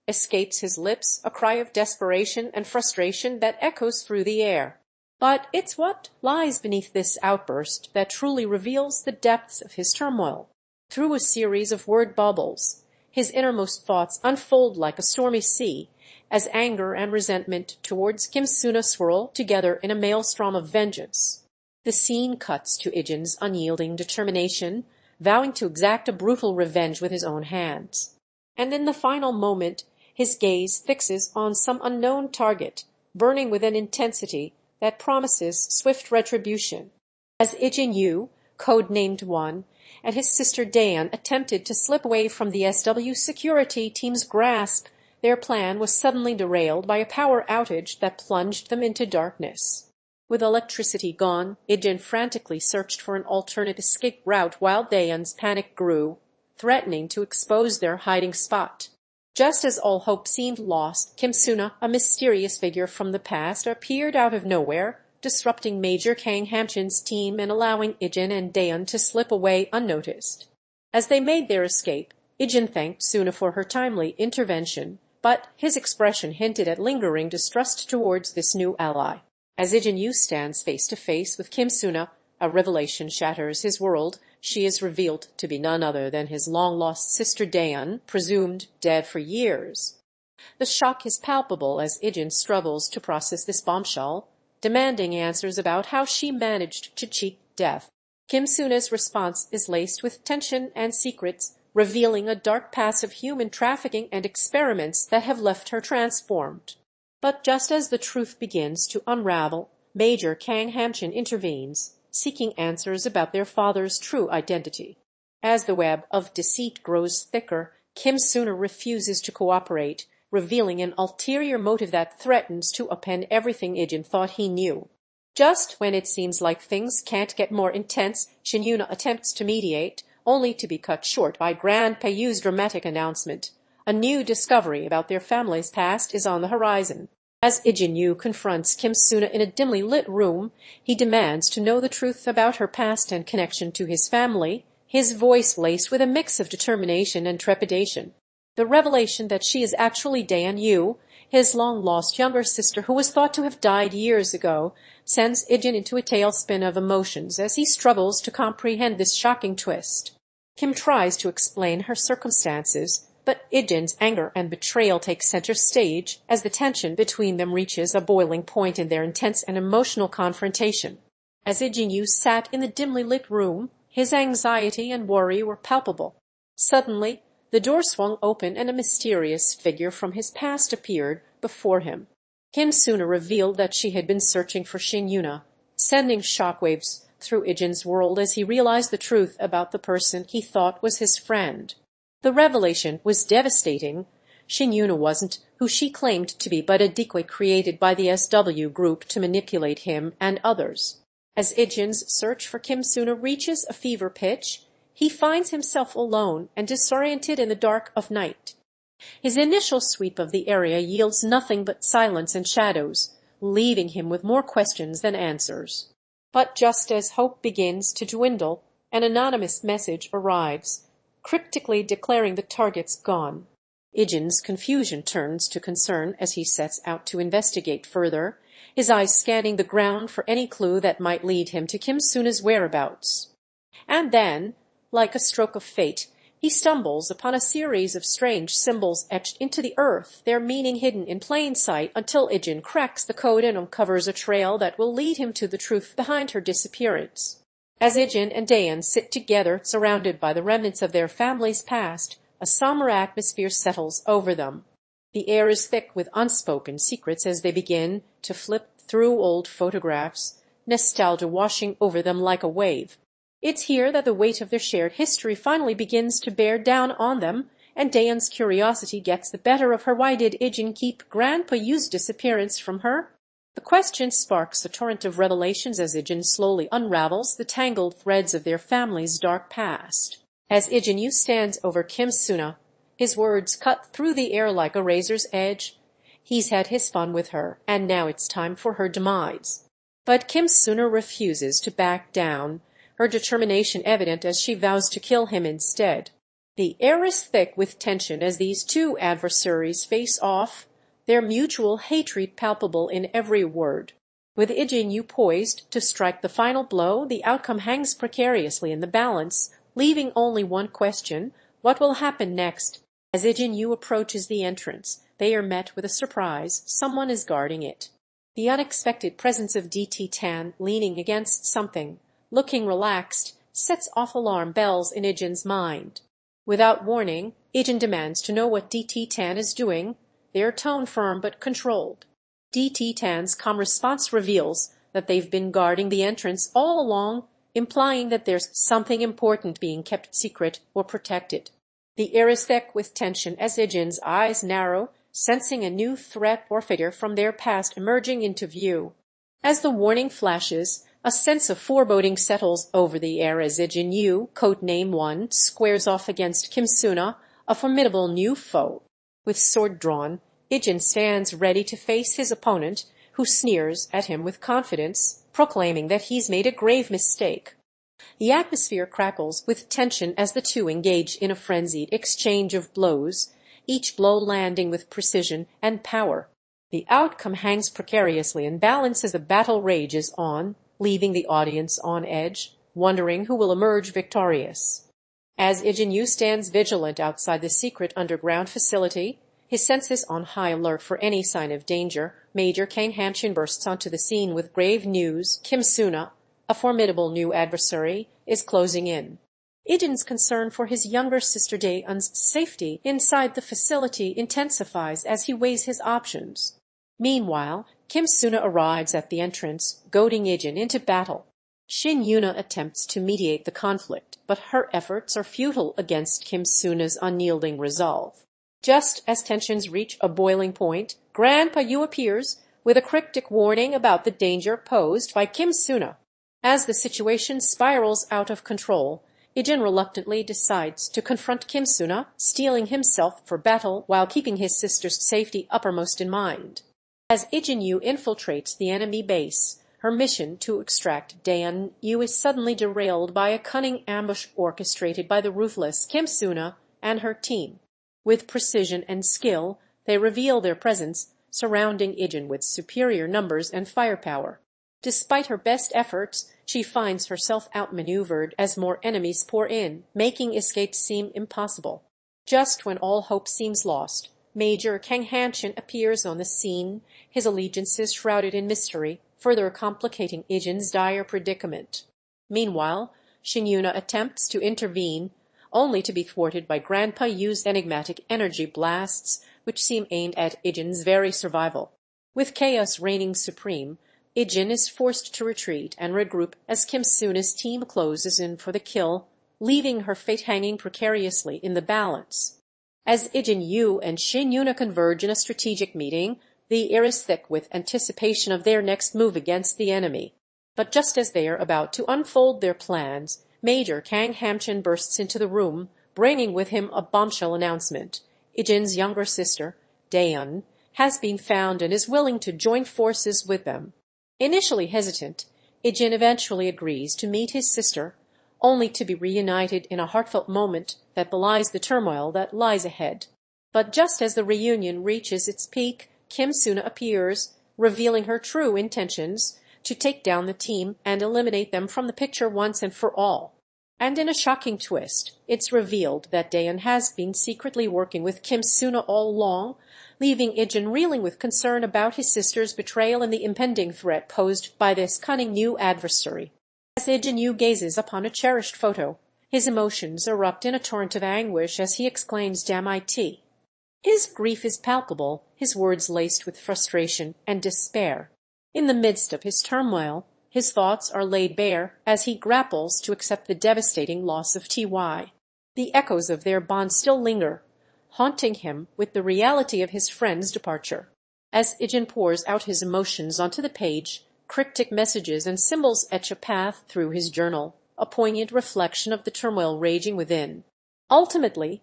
escapes his lips, a cry of desperation and frustration that echoes through the air. But it's what lies beneath this outburst that truly reveals the depths of his turmoil. Through a series of word bubbles, his innermost thoughts unfold like a stormy sea, as anger and resentment towards Kim Suna swirl together in a maelstrom of vengeance. The scene cuts to Ijin's unyielding determination, vowing to exact a brutal revenge with his own hands. And in the final moment, his gaze fixes on some unknown target, burning with an intensity that promises swift retribution. As Ijin Yu, codenamed One, and his sister Dayun attempted to slip away from the SW security team's grasp, their plan was suddenly derailed by a power outage that plunged them into darkness. With electricity gone, Ijin frantically searched for an alternate escape route while Dayun's panic grew, threatening to expose their hiding spot. Just as all hope seemed lost, Kim Suna, a mysterious figure from the past, appeared out of nowhere, disrupting Major Kang Hamchan's team and allowing Ijin and Dayun to slip away unnoticed. As they made their escape, Ijin thanked Suna for her timely intervention, but his expression hinted at lingering distrust towards this new ally. As Ijin Yu stands face to face with Kim Suna, a revelation shatters his world. She is revealed to be none other than his long-lost sister Dayun, presumed dead for years. The shock is palpable as Ijin struggles to process this bombshell, demanding answers about how she managed to cheat death. Kim Suna's response is laced with tension and secrets, revealing a dark past of human trafficking and experiments that have left her transformed. But just as the truth begins to unravel, Major Kang Hamchan intervenes, seeking answers about their father's true identity. As the web of deceit grows thicker, Kim Suna refuses to cooperate, revealing an ulterior motive that threatens to upend everything Ijin thought he knew. Just when it seems like things can't get more intense, Yuna attempts to mediate, only to be cut short by Grandpa Yu's dramatic announcement. A new discovery about their family's past is on the horizon. As Ijin Yu confronts Kim Suna in a dimly lit room, he demands to know the truth about her past and connection to his family, his voice laced with a mix of determination and trepidation. The revelation that she is actually Dayun Yu, his long-lost younger sister who was thought to have died years ago, sends Ijin into a tailspin of emotions as he struggles to comprehend this shocking twist. Kim tries to explain her circumstances, but Ijin's anger and betrayal take center stage as the tension between them reaches a boiling point in their intense and emotional confrontation. As Ijin Yu sat in the dimly lit room, his anxiety and worry were palpable. Suddenly, the door swung open and a mysterious figure from his past appeared before him. Kim Suna revealed that she had been searching for Yuna, sending shockwaves through Ijin's world as he realized the truth about the person he thought was his friend. The revelation was devastating. Yuna wasn't who she claimed to be, but a decoy created by the SW group to manipulate him and others. As Ijin's search for Kim Suna reaches a fever pitch, he finds himself alone and disoriented in the dark of night. His initial sweep of the area yields nothing but silence and shadows, leaving him with more questions than answers. But just as hope begins to dwindle, an anonymous message arrives, cryptically declaring the target's gone. Ijin's confusion turns to concern as he sets out to investigate further, his eyes scanning the ground for any clue that might lead him to Kim Suna's whereabouts. And then, like a stroke of fate, he stumbles upon a series of strange symbols etched into the earth, their meaning hidden in plain sight until Ijin cracks the code and uncovers a trail that will lead him to the truth behind her disappearance. As Ijin and Dayun sit together, surrounded by the remnants of their family's past, a somber atmosphere settles over them. The air is thick with unspoken secrets as they begin to flip through old photographs, nostalgia washing over them like a wave. It's here that the weight of their shared history finally begins to bear down on them, and Dayun's curiosity gets the better of her. Why did Ijin keep Grandpa Yu's disappearance from her? The question sparks a torrent of revelations as Ijin slowly unravels the tangled threads of their family's dark past. As Ijin Yu stands over Kim Suna, his words cut through the air like a razor's edge. He's had his fun with her, and now it's time for her demise. But Kim Suna refuses to back down, her determination evident as she vows to kill him instead. The air is thick with tension as these two adversaries face off, their mutual hatred palpable in every word. With Ijin Yu poised to strike the final blow, the outcome hangs precariously in the balance, leaving only one question: what will happen next? As Ijin Yu approaches the entrance, they are met with a surprise. Someone is guarding it. The unexpected presence of DT Tan leaning against something, looking relaxed, sets off alarm bells in Ijin's mind. Without warning, Ijin demands to know what DT Tan is doing, their tone firm but controlled. DT Tan's calm response reveals that they've been guarding the entrance all along, implying that there's something important being kept secret or protected. The air is thick with tension as Ijin's eyes narrow, sensing a new threat or figure from their past emerging into view. As the warning flashes, a sense of foreboding settles over the air as Ijin Yu, codename 1, squares off against Kim Suna, a formidable new foe. With sword drawn, Ijin stands ready to face his opponent, who sneers at him with confidence, proclaiming that he's made a grave mistake. The atmosphere crackles with tension as the two engage in a frenzied exchange of blows, each blow landing with precision and power. The outcome hangs precariously in balance as the battle rages on, leaving the audience on edge, wondering who will emerge victorious. As Ijin Yu stands vigilant outside the secret underground facility, his senses on high alert for any sign of danger, Major Kang Hamchan bursts onto the scene with grave news. Suna, a formidable new adversary, is closing in. Ijin's concern for his younger sister Dayun's safety inside the facility intensifies as he weighs his options. Meanwhile, Suna arrives at the entrance, goading Ijin into battle. Yuna attempts to mediate the conflict, but her efforts are futile against Suna's unyielding resolve. Just as tensions reach a boiling point, Grandpa Yu appears with a cryptic warning about the danger posed by Suna. As the situation spirals out of control, Ijin reluctantly decides to confront Suna, steeling himself for battle while keeping his sister's safety uppermost in mind. As Ijin Yu infiltrates the enemy base, her mission to extract Dayun is suddenly derailed by a cunning ambush orchestrated by the ruthless Suna and her team. With precision and skill, they reveal their presence, surrounding Ijin with superior numbers and firepower. Despite her best efforts, she finds herself outmaneuvered as more enemies pour in, making escape seem impossible. Just when all hope seems lost, Major Kang Hamchan appears on the scene, his allegiances shrouded in mystery, further complicating Ijin's dire predicament. Meanwhile, Yuna attempts to intervene, only to be thwarted by Grandpa Yu's enigmatic energy blasts, which seem aimed at Ijin's very survival. With chaos reigning supreme, Ijin is forced to retreat and regroup as Suna's team closes in for the kill, leaving her fate hanging precariously in the balance. As Ijin Yu and Yuna converge in a strategic meeting, the air is thick with anticipation of their next move against the enemy. But just as they are about to unfold their plans, Major Kang Hamchan bursts into the room, bringing with him a bombshell announcement. Ijin's younger sister, Dayun, has been found and is willing to join forces with them. Initially hesitant, Ijin eventually agrees to meet his sister, only to be reunited in a heartfelt moment that belies the turmoil that lies ahead. But just as the reunion reaches its peak, Suna appears, revealing her true intentions to take down the team and eliminate them from the picture once and for all. And in a shocking twist, it's revealed that Dayun has been secretly working with Suna all along, leaving Ijin reeling with concern about his sister's betrayal and the impending threat posed by this cunning new adversary. As Ijin Yu gazes upon a cherished photo, his emotions erupt in a torrent of anguish as he exclaims, "Damn it!" His grief is palpable, his words laced with frustration and despair. In the midst of his turmoil, his thoughts are laid bare as he grapples to accept the devastating loss of Ty. The echoes of their bond still linger, haunting him with the reality of his friend's departure. As Ijin pours out his emotions onto the page, cryptic messages and symbols etch a path through his journal, a poignant reflection of the turmoil raging within. Ultimately,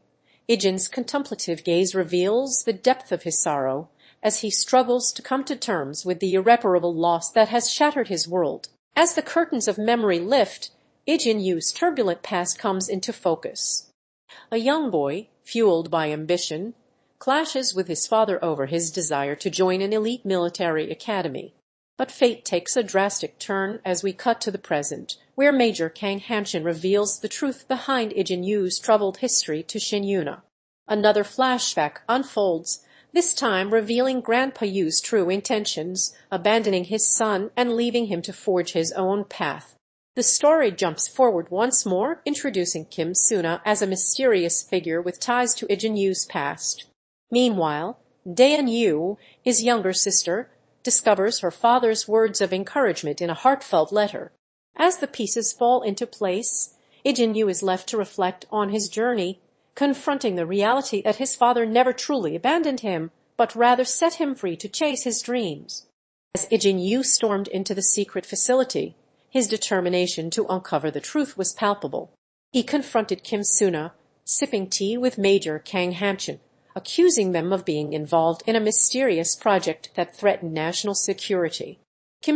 Ijin's contemplative gaze reveals the depth of his sorrow as he struggles to come to terms with the irreparable loss that has shattered his world. As the curtains of memory lift, Ijin Yu's turbulent past comes into focus. A young boy, fueled by ambition, clashes with his father over his desire to join an elite military academy. But fate takes a drastic turn as we cut to the present, where Major Kang Hamchan reveals the truth behind Ijin Yu's troubled history to Yuna. Another flashback unfolds, this time revealing Grandpa Yu's true intentions, abandoning his son and leaving him to forge his own path. The story jumps forward once more, introducing Suna as a mysterious figure with ties to Ijin Yu's past. Meanwhile, Dayun, his younger sister, discovers her father's words of encouragement in a heartfelt letter. As the pieces fall into place, Ijin Yu is left to reflect on his journey, confronting the reality that his father never truly abandoned him, but rather set him free to chase his dreams. As Ijin Yu stormed into the secret facility, his determination to uncover the truth was palpable. He confronted Suna, sipping tea with Major Kang Hamchan, accusing them of being involved in a mysterious project that threatened national security.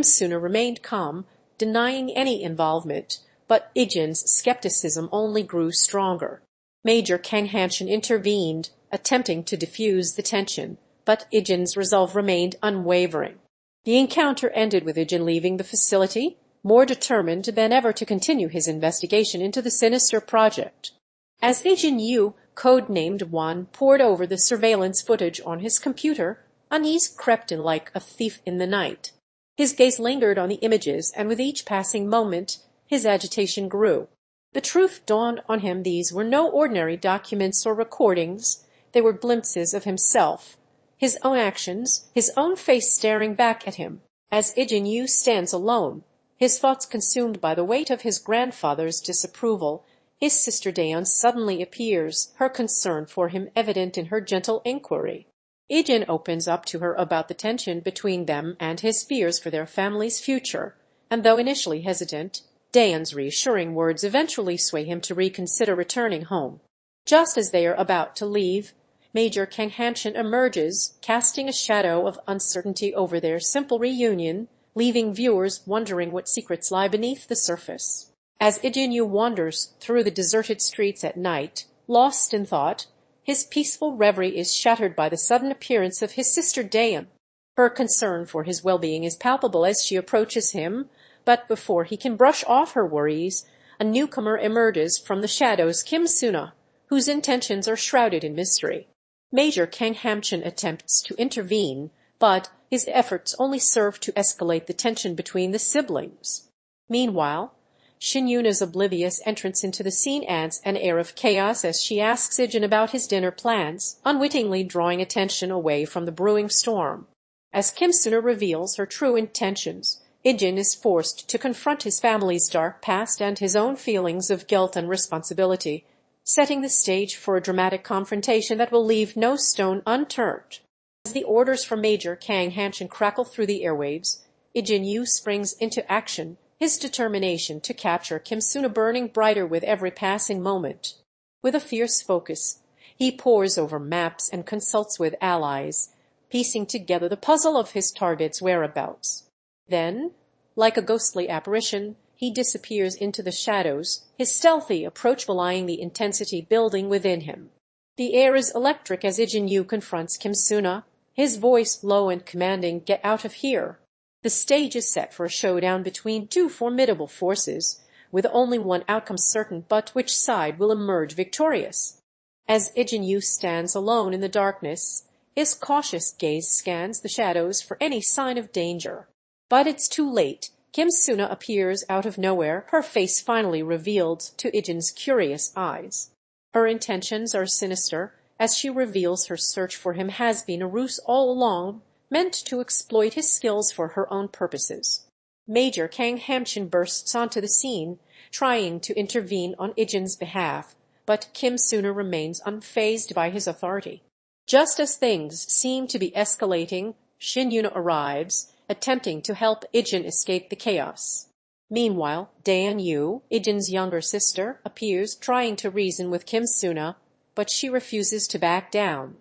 Suna remained calm, denying any involvement, but Ijin's skepticism only grew stronger. Major Kang Hamchan intervened, attempting to diffuse the tension, but Ijin's resolve remained unwavering. The encounter ended with Ijin leaving the facility, more determined than ever to continue his investigation into the sinister project. As Ijin Yu, codenamed Wan, pored over the surveillance footage on his computer, unease crept in like a thief in the night. His gaze lingered on the images, and with each passing moment his agitation grew. The truth dawned on him: these were no ordinary documents or recordings. They were glimpses of himself, his own actions, his own face staring back at him. As Ijin Yu stands alone, his thoughts consumed by the weight of his grandfather's disapproval, his sister Dayun suddenly appears, her concern for him evident in her gentle inquiry. Ijin opens up to her about the tension between them and his fears for their family's future, and though initially hesitant, Dayun's reassuring words eventually sway him to reconsider returning home. Just as they are about to leave, Major Kang Hamchan emerges, casting a shadow of uncertainty over their simple reunion, leaving viewers wondering what secrets lie beneath the surface. As Ijin Yu wanders through the deserted streets at night, lost in thought, his peaceful reverie is shattered by the sudden appearance of his sister Dayun. Her concern for his well-being is palpable as she approaches him, but before he can brush off her worries, a newcomer emerges from the shadows: Suna, whose intentions are shrouded in mystery. Major Kang Hamchan attempts to intervene, but his efforts only serve to escalate the tension between the siblings. Meanwhile, Yuna's oblivious entrance into the scene adds an air of chaos as she asks Ijin about his dinner plans, unwittingly drawing attention away from the brewing storm. As Suna reveals her true intentions, Ijin is forced to confront his family's dark past and his own feelings of guilt and responsibility, setting the stage for a dramatic confrontation that will leave no stone unturned. As the orders from Major Kang Hamchan crackle through the airwaves, Ijin Yu springs into action, his determination to capture Suna burning brighter with every passing moment. With a fierce focus, he pores over maps and consults with allies, piecing together the puzzle of his target's whereabouts. Then, like a ghostly apparition, he disappears into the shadows, his stealthy approach belying the intensity building within him. The air is electric as Ijin Yu confronts Suna, his voice low and commanding: "Get out of here." The stage is set for a showdown between two formidable forces, with only one outcome certain, but which side will emerge victorious? As Ijin Yu stands alone in the darkness, his cautious gaze scans the shadows for any sign of danger. But it's too late. Suna appears out of nowhere, her face finally revealed to Ijin's curious eyes. Her intentions are sinister, as she reveals her search for him has been a ruse all along, meant to exploit his skills for her own purposes. Major Kang Hamchan bursts onto the scene, trying to intervene on Ijin's behalf, but Suna remains unfazed by his authority. Just as things seem to be escalating, Yuna arrives, attempting to help Ijin escape the chaos. Meanwhile, Dayun, Ijin's younger sister, appears, trying to reason with Suna, but she refuses to back down.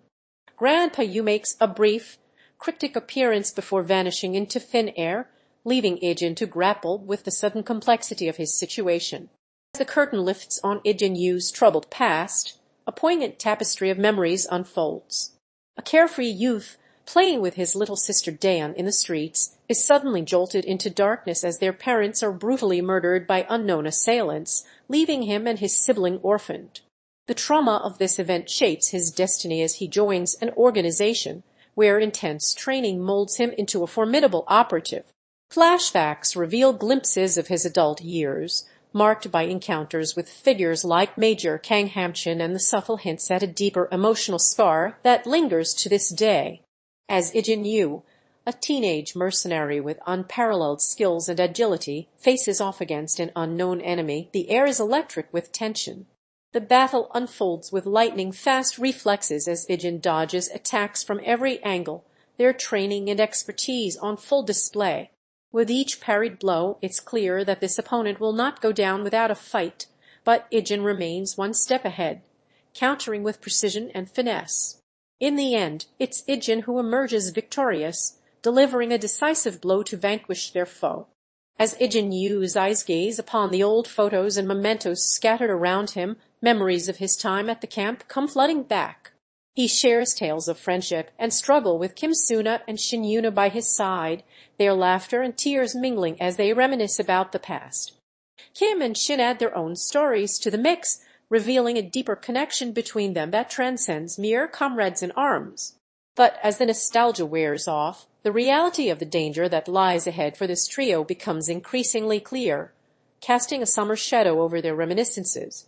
Grandpa Yu makes a brief, cryptic appearance before vanishing into thin air, leaving Ijin to grapple with the sudden complexity of his situation. As the curtain lifts on Ijin Yu's troubled past, a poignant tapestry of memories unfolds. A carefree youth, playing with his little sister Dayun in the streets, is suddenly jolted into darkness as their parents are brutally murdered by unknown assailants, leaving him and his sibling orphaned. The trauma of this event shapes his destiny as he joins an organization where intense training molds him into a formidable operative. Flashbacks reveal glimpses of his adult years, marked by encounters with figures like Major Kang Hamchan and the subtle hints at a deeper emotional scar that lingers to this day. As Ijin Yu, a teenage mercenary with unparalleled skills and agility, faces off against an unknown enemy, the air is electric with tension. The battle unfolds with lightning-fast reflexes as Ijin dodges attacks from every angle, their training and expertise on full display. With each parried blow, it's clear that this opponent will not go down without a fight, but Ijin remains one step ahead, countering with precision and finesse. In the end, it's Ijin who emerges victorious, delivering a decisive blow to vanquish their foe. As Ijin Yu's eyes gaze upon the old photos and mementos scattered around him, memories of his time at the camp come flooding back. He shares tales of friendship and struggle with Kim Suna and Shin Yuna by his side, their laughter and tears mingling as they reminisce about the past. Kim and Shin add their own stories to the mix, revealing a deeper connection between them that transcends mere comrades in arms. But as the nostalgia wears off, the reality of the danger that lies ahead for this trio becomes increasingly clear, casting a summer shadow over their reminiscences.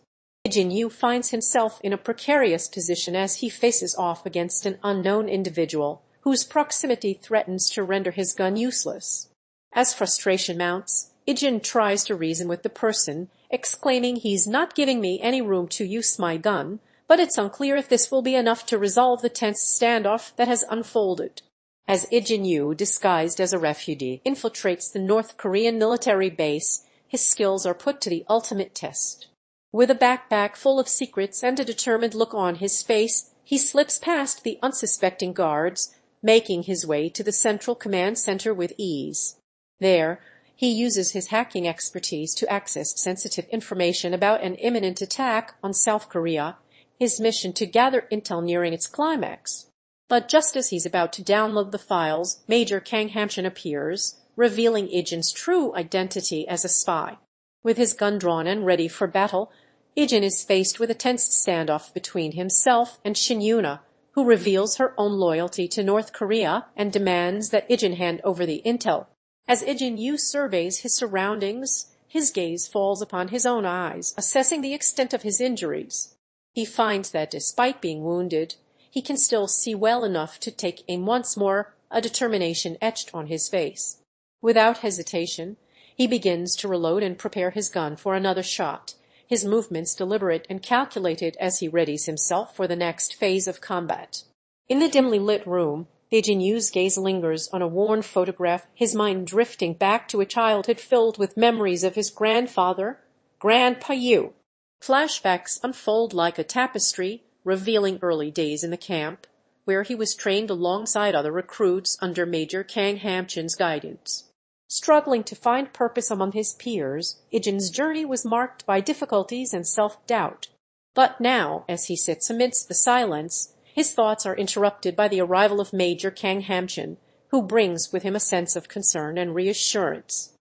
Ijin Yu finds himself in a precarious position as he faces off against an unknown individual whose proximity threatens to render his gun useless. As frustration mounts, Ijin tries to reason with the person, exclaiming he's not giving me any room to use my gun, but it's unclear if this will be enough to resolve the tense standoff that has unfolded. As Ijin Yu, disguised as a refugee, infiltrates the North Korean military base, his skills are put to the ultimate test. With a backpack full of secrets and a determined look on his face, he slips past the unsuspecting guards, making his way to the Central Command Center with ease. There, he uses his hacking expertise to access sensitive information about an imminent attack on South Korea, his mission to gather intel nearing its climax. But just as he's about to download the files, Major Kang Hamchan appears, revealing Ijin's true identity as a spy. With his gun drawn and ready for battle, Ijin is faced with a tense standoff between himself and Shin Yuna, who reveals her own loyalty to North Korea and demands that Ijin hand over the intel. As Ijin Yu surveys his surroundings, his gaze falls upon his own eyes, assessing the extent of his injuries. He finds that despite being wounded, he can still see well enough to take aim once more, a determination etched on his face. Without hesitation, he begins to reload and prepare his gun for another shot, his movements deliberate and calculated as he readies himself for the next phase of combat. In the dimly lit room, Ijin Yu's gaze lingers on a worn photograph, his mind drifting back to a childhood filled with memories of his grandfather, Grandpa Yu. Flashbacks unfold like a tapestry, revealing early days in the camp, where he was trained alongside other recruits under Major Kang Hamchan's guidance. Struggling to find purpose among his peers, Ijin's journey was marked by difficulties and self-doubt. But now, as he sits amidst the silence, his thoughts are interrupted by the arrival of Major Kang Hamchan, who brings with him a sense of concern and reassurance.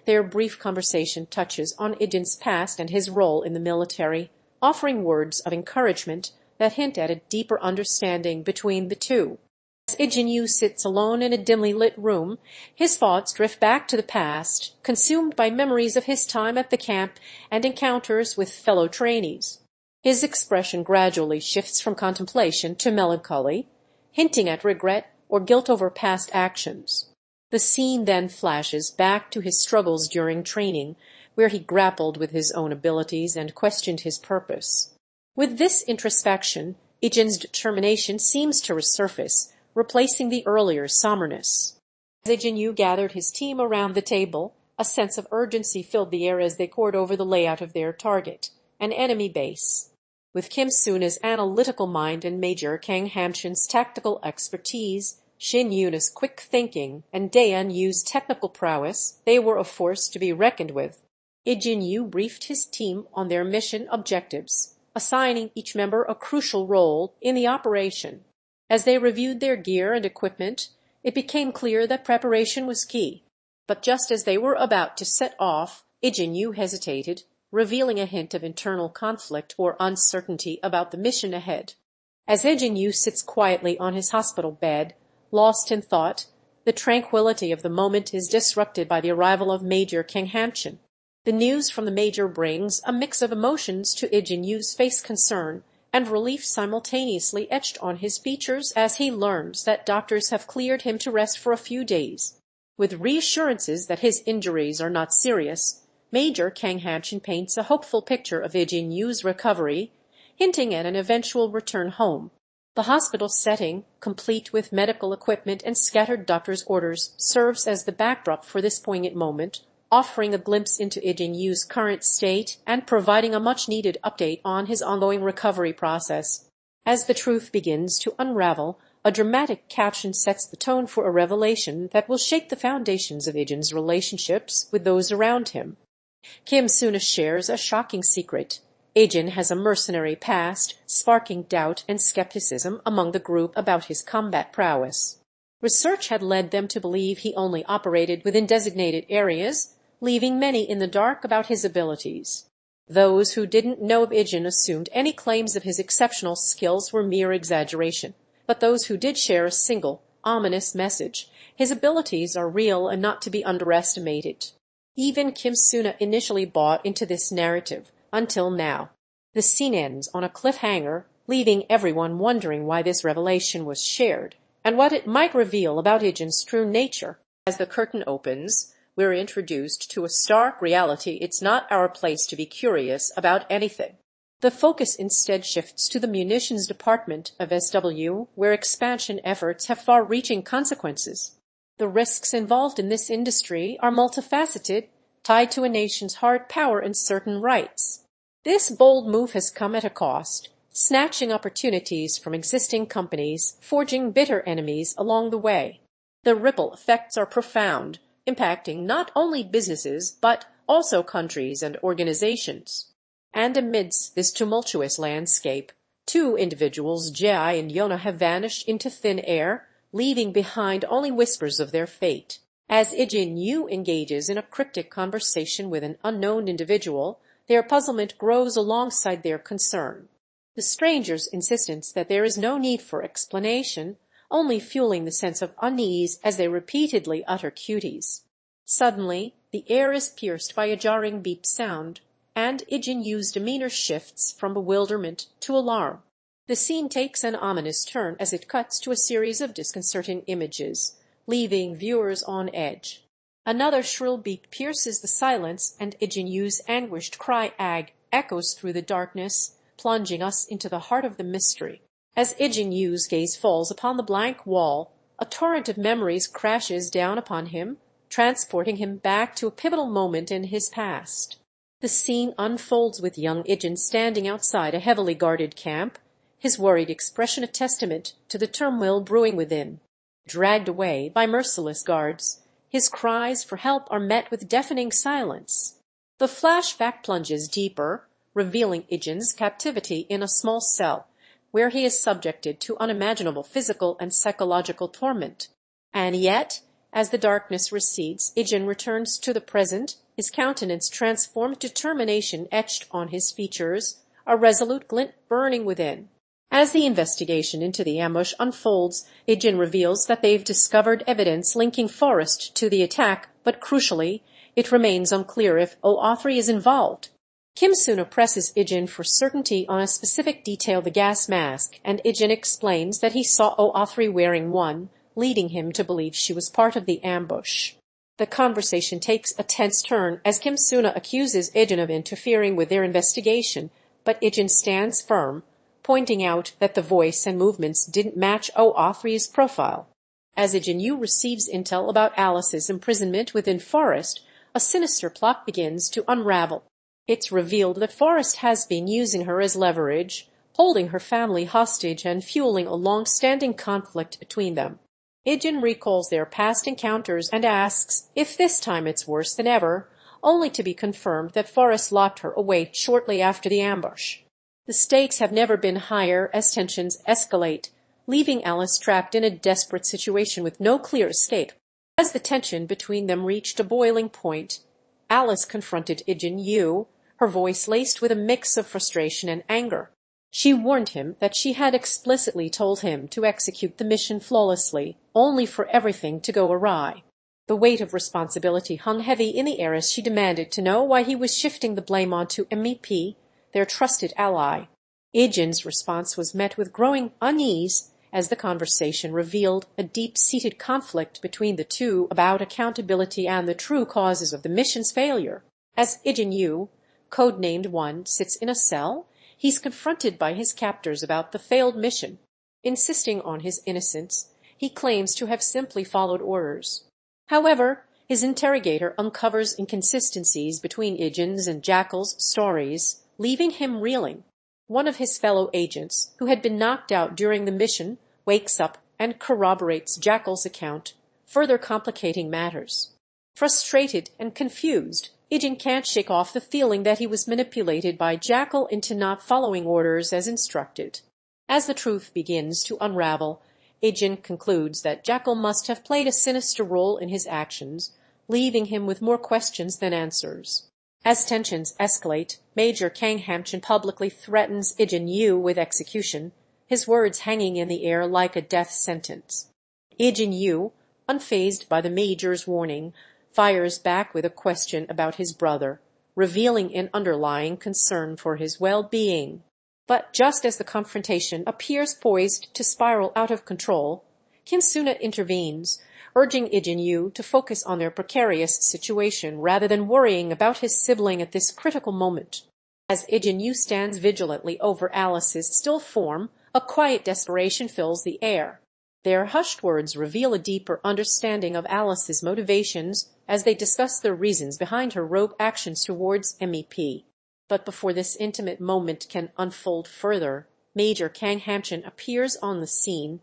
Their brief conversation touches on Ijin's past and his role in the military, offering words of encouragement that hint at a deeper understanding between the two. As Ijin Yu sits alone in a dimly lit room, his thoughts drift back to the past, consumed by memories of his time at the camp and encounters with fellow trainees. His expression gradually shifts from contemplation to melancholy, hinting at regret or guilt over past actions. The scene then flashes back to his struggles during training, where he grappled with his own abilities and questioned his purpose. With this introspection, Ijin's determination seems to resurface, replacing the earlier somberness. As Ijin Yu gathered his team around the table, a sense of urgency filled the air as they pored over the layout of their target, an enemy base. With Kim Suna's analytical mind and Major Kang Hamchan's tactical expertise, Shin Yuna's quick thinking, and Dayun Yu's technical prowess, they were a force to be reckoned with. Ijin Yu briefed his team on their mission objectives, assigning each member a crucial role in the operation. As they reviewed their gear and equipment, it became clear that preparation was key. But just as they were about to set off, Ijin Yu hesitated, revealing a hint of internal conflict or uncertainty about the mission ahead. As Ijin Yu sits quietly on his hospital bed, lost in thought, the tranquility of the moment is disrupted by the arrival of Major Kang Hamchan. The news from the Major brings a mix of emotions to Ijin Yu's face, concern and relief simultaneously etched on his features as he learns that doctors have cleared him to rest for a few days. With reassurances that his injuries are not serious, Major Kang Hamchan paints a hopeful picture of Ijin Yu's recovery, hinting at an eventual return home. The hospital setting, complete with medical equipment and scattered doctors' orders, serves as the backdrop for this poignant moment, offering a glimpse into Ijin Yu's current state and providing a much-needed update on his ongoing recovery process. As the truth begins to unravel, a dramatic caption sets the tone for a revelation that will shake the foundations of Ijin's relationships with those around him. Suna shares a shocking secret. Ijin has a mercenary past, sparking doubt and skepticism among the group about his combat prowess. Research had led them to believe he only operated within designated areas, leaving many in the dark about his abilities. Those who didn't know of Ijin assumed any claims of his exceptional skills were mere exaggeration, but those who did share a single, ominous message. His abilities are real and not to be underestimated. Even Suna initially bought into this narrative, until now. The scene ends on a cliffhanger, leaving everyone wondering why this revelation was shared, and what it might reveal about Ijin's true nature. As the curtain opens, we're introduced to a stark reality. It's not our place to be curious about anything. The focus instead shifts to the munitions department of SW, where expansion efforts have far-reaching consequences. The risks involved in this industry are multifaceted, tied to a nation's hard power and certain rights. This bold move has come at a cost, snatching opportunities from existing companies, forging bitter enemies along the way. The ripple effects are profound, impacting not only businesses but also countries and organizations. And amidst this tumultuous landscape, two individuals, Jai and Yona, have vanished into thin air, leaving behind only whispers of their fate. As Ijin Yu engages in a cryptic conversation with an unknown individual, their puzzlement grows alongside their concern. The stranger's insistence that there is no need for explanation, only fueling the sense of unease as they repeatedly utter cuties. Suddenly, the air is pierced by a jarring beep sound, and Ijin Yu's demeanor shifts from bewilderment to alarm. The scene takes an ominous turn as it cuts to a series of disconcerting images, leaving viewers on edge. Another shrill beep pierces the silence, and Ijin Yu's anguished cry "Ag" echoes through the darkness, plunging us into the heart of the mystery. As Ijin Yu's gaze falls upon the blank wall, a torrent of memories crashes down upon him, transporting him back to a pivotal moment in his past. The scene unfolds with young Ijin standing outside a heavily guarded camp, his worried expression a testament to the turmoil brewing within. Dragged away by merciless guards, his cries for help are met with deafening silence. The flashback plunges deeper, revealing Ijin's captivity in a small cell, where he is subjected to unimaginable physical and psychological torment. And yet, as the darkness recedes, Ijin returns to the present, his countenance transformed, determination etched on his features, a resolute glint burning within. As the investigation into the ambush unfolds, Ijin reveals that they've discovered evidence linking Forrest to the attack, but crucially, it remains unclear if O3 is involved. Suna presses Ijin for certainty on a specific detail, the gas mask, and Ijin explains that he saw O3 wearing one, leading him to believe she was part of the ambush. The conversation takes a tense turn as Suna accuses Ijin of interfering with their investigation, but Ijin stands firm, pointing out that the voice and movements didn't match O3's profile. As Ijin Yu receives intel about Alice's imprisonment within Forrest, a sinister plot begins to unravel. It's revealed that Forrest has been using her as leverage, holding her family hostage and fueling a long-standing conflict between them. Ijin recalls their past encounters and asks if this time it's worse than ever, only to be confirmed that Forrest locked her away shortly after the ambush. The stakes have never been higher as tensions escalate, leaving Alice trapped in a desperate situation with no clear escape. As the tension between them reached a boiling point, Alice confronted Ijin Yu, her voice laced with a mix of frustration and anger. She warned him that she had explicitly told him to execute the mission flawlessly, only for everything to go awry. The weight of responsibility hung heavy in the air as she demanded to know why he was shifting the blame onto MEP, their trusted ally. Ijin's response was met with growing unease as the conversation revealed a deep-seated conflict between the two about accountability and the true causes of the mission's failure. As Ijin Yu, codenamed One, sits in a cell, he's confronted by his captors about the failed mission. Insisting on his innocence, he claims to have simply followed orders. However, his interrogator uncovers inconsistencies between Ijin's and Jackal's stories, leaving him reeling. One of his fellow agents, who had been knocked out during the mission, wakes up and corroborates Jackal's account, further complicating matters. Frustrated and confused, Ijin can't shake off the feeling that he was manipulated by Jackal into not following orders as instructed. As the truth begins to unravel, Ijin concludes that Jackal must have played a sinister role in his actions, leaving him with more questions than answers. As tensions escalate, Major Kang Hamchan publicly threatens Ijin Yu with execution, his words hanging in the air like a death sentence. Ijin Yu, unfazed by the Major's warning, fires back with a question about his brother, revealing an underlying concern for his well-being. But just as the confrontation appears poised to spiral out of control, Suna intervenes, urging Ijin Yu to focus on their precarious situation rather than worrying about his sibling at this critical moment. As Ijin Yu stands vigilantly over Alice's still form, a quiet desperation fills the air. Their hushed words reveal a deeper understanding of Alice's motivations as they discuss the reasons behind her rogue actions towards MEP. But before this intimate moment can unfold further, Major Kang Hamchan appears on the scene,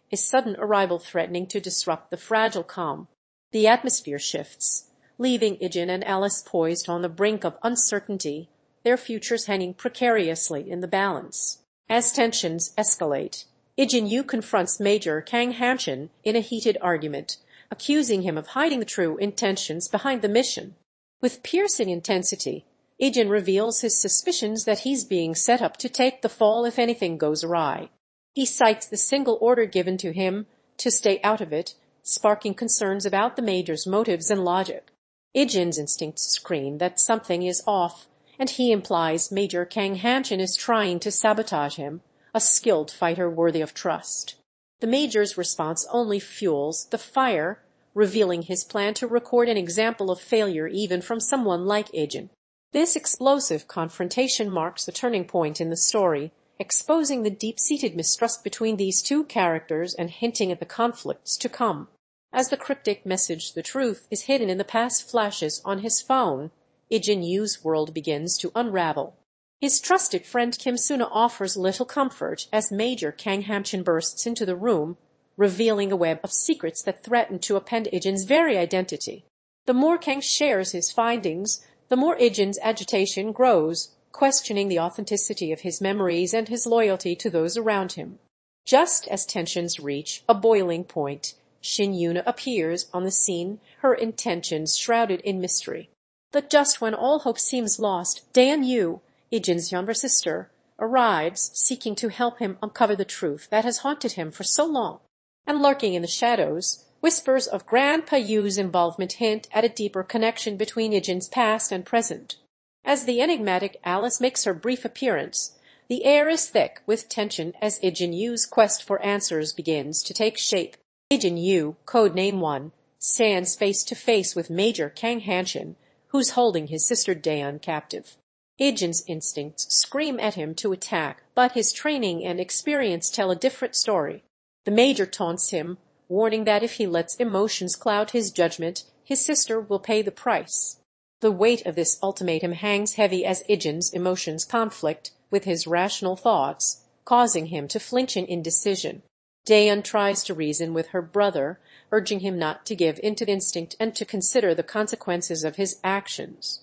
his sudden arrival threatening to disrupt the fragile calm. The atmosphere shifts, leaving Ijin and Alice poised on the brink of uncertainty, their futures hanging precariously in the balance. As tensions escalate, Ijin Yu confronts Major Kang Hamchan in a heated argument, accusing him of hiding the true intentions behind the mission. With piercing intensity, Ijin reveals his suspicions that he's being set up to take the fall if anything goes awry. He cites the single order given to him to stay out of it, sparking concerns about the Major's motives and logic. Ijin's instincts scream that something is off, and he implies Major Kang Hamchan is trying to sabotage him, a skilled fighter worthy of trust. The Major's response only fuels the fire, revealing his plan to record an example of failure even from someone like Ijin. This explosive confrontation marks the turning point in the story, exposing the deep-seated mistrust between these two characters and hinting at the conflicts to come. As the cryptic message "the truth is hidden in the past" flashes on his phone, Ijin Yu's world begins to unravel. His trusted friend Suna offers little comfort as Major Kang Hamchan bursts into the room, revealing a web of secrets that threaten to upend Ijin's very identity. The more Kang shares his findings, the more Ijin's agitation grows, questioning the authenticity of his memories and his loyalty to those around him. Just as tensions reach a boiling point, Yuna appears on the scene, her intentions shrouded in mystery. But just when all hope seems lost, Dayun, Ijin's younger sister, arrives, seeking to help him uncover the truth that has haunted him for so long. And lurking in the shadows, whispers of Grandpa Yu's involvement hint at a deeper connection between Ijin's past and present. As the enigmatic Alice makes her brief appearance, the air is thick with tension as Ijin Yu's quest for answers begins to take shape. Ijin Yu, codename 1, stands face to face with Major Kang Hamchan, who's holding his sister Dayun captive. Ijin's instincts scream at him to attack, but his training and experience tell a different story. The Major taunts him, warning that if he lets emotions cloud his judgment, his sister will pay the price. The weight of this ultimatum hangs heavy as Ijin's emotions conflict with his rational thoughts, causing him to flinch in indecision. Dayun tries to reason with her brother, urging him not to give in to instinct and to consider the consequences of his actions.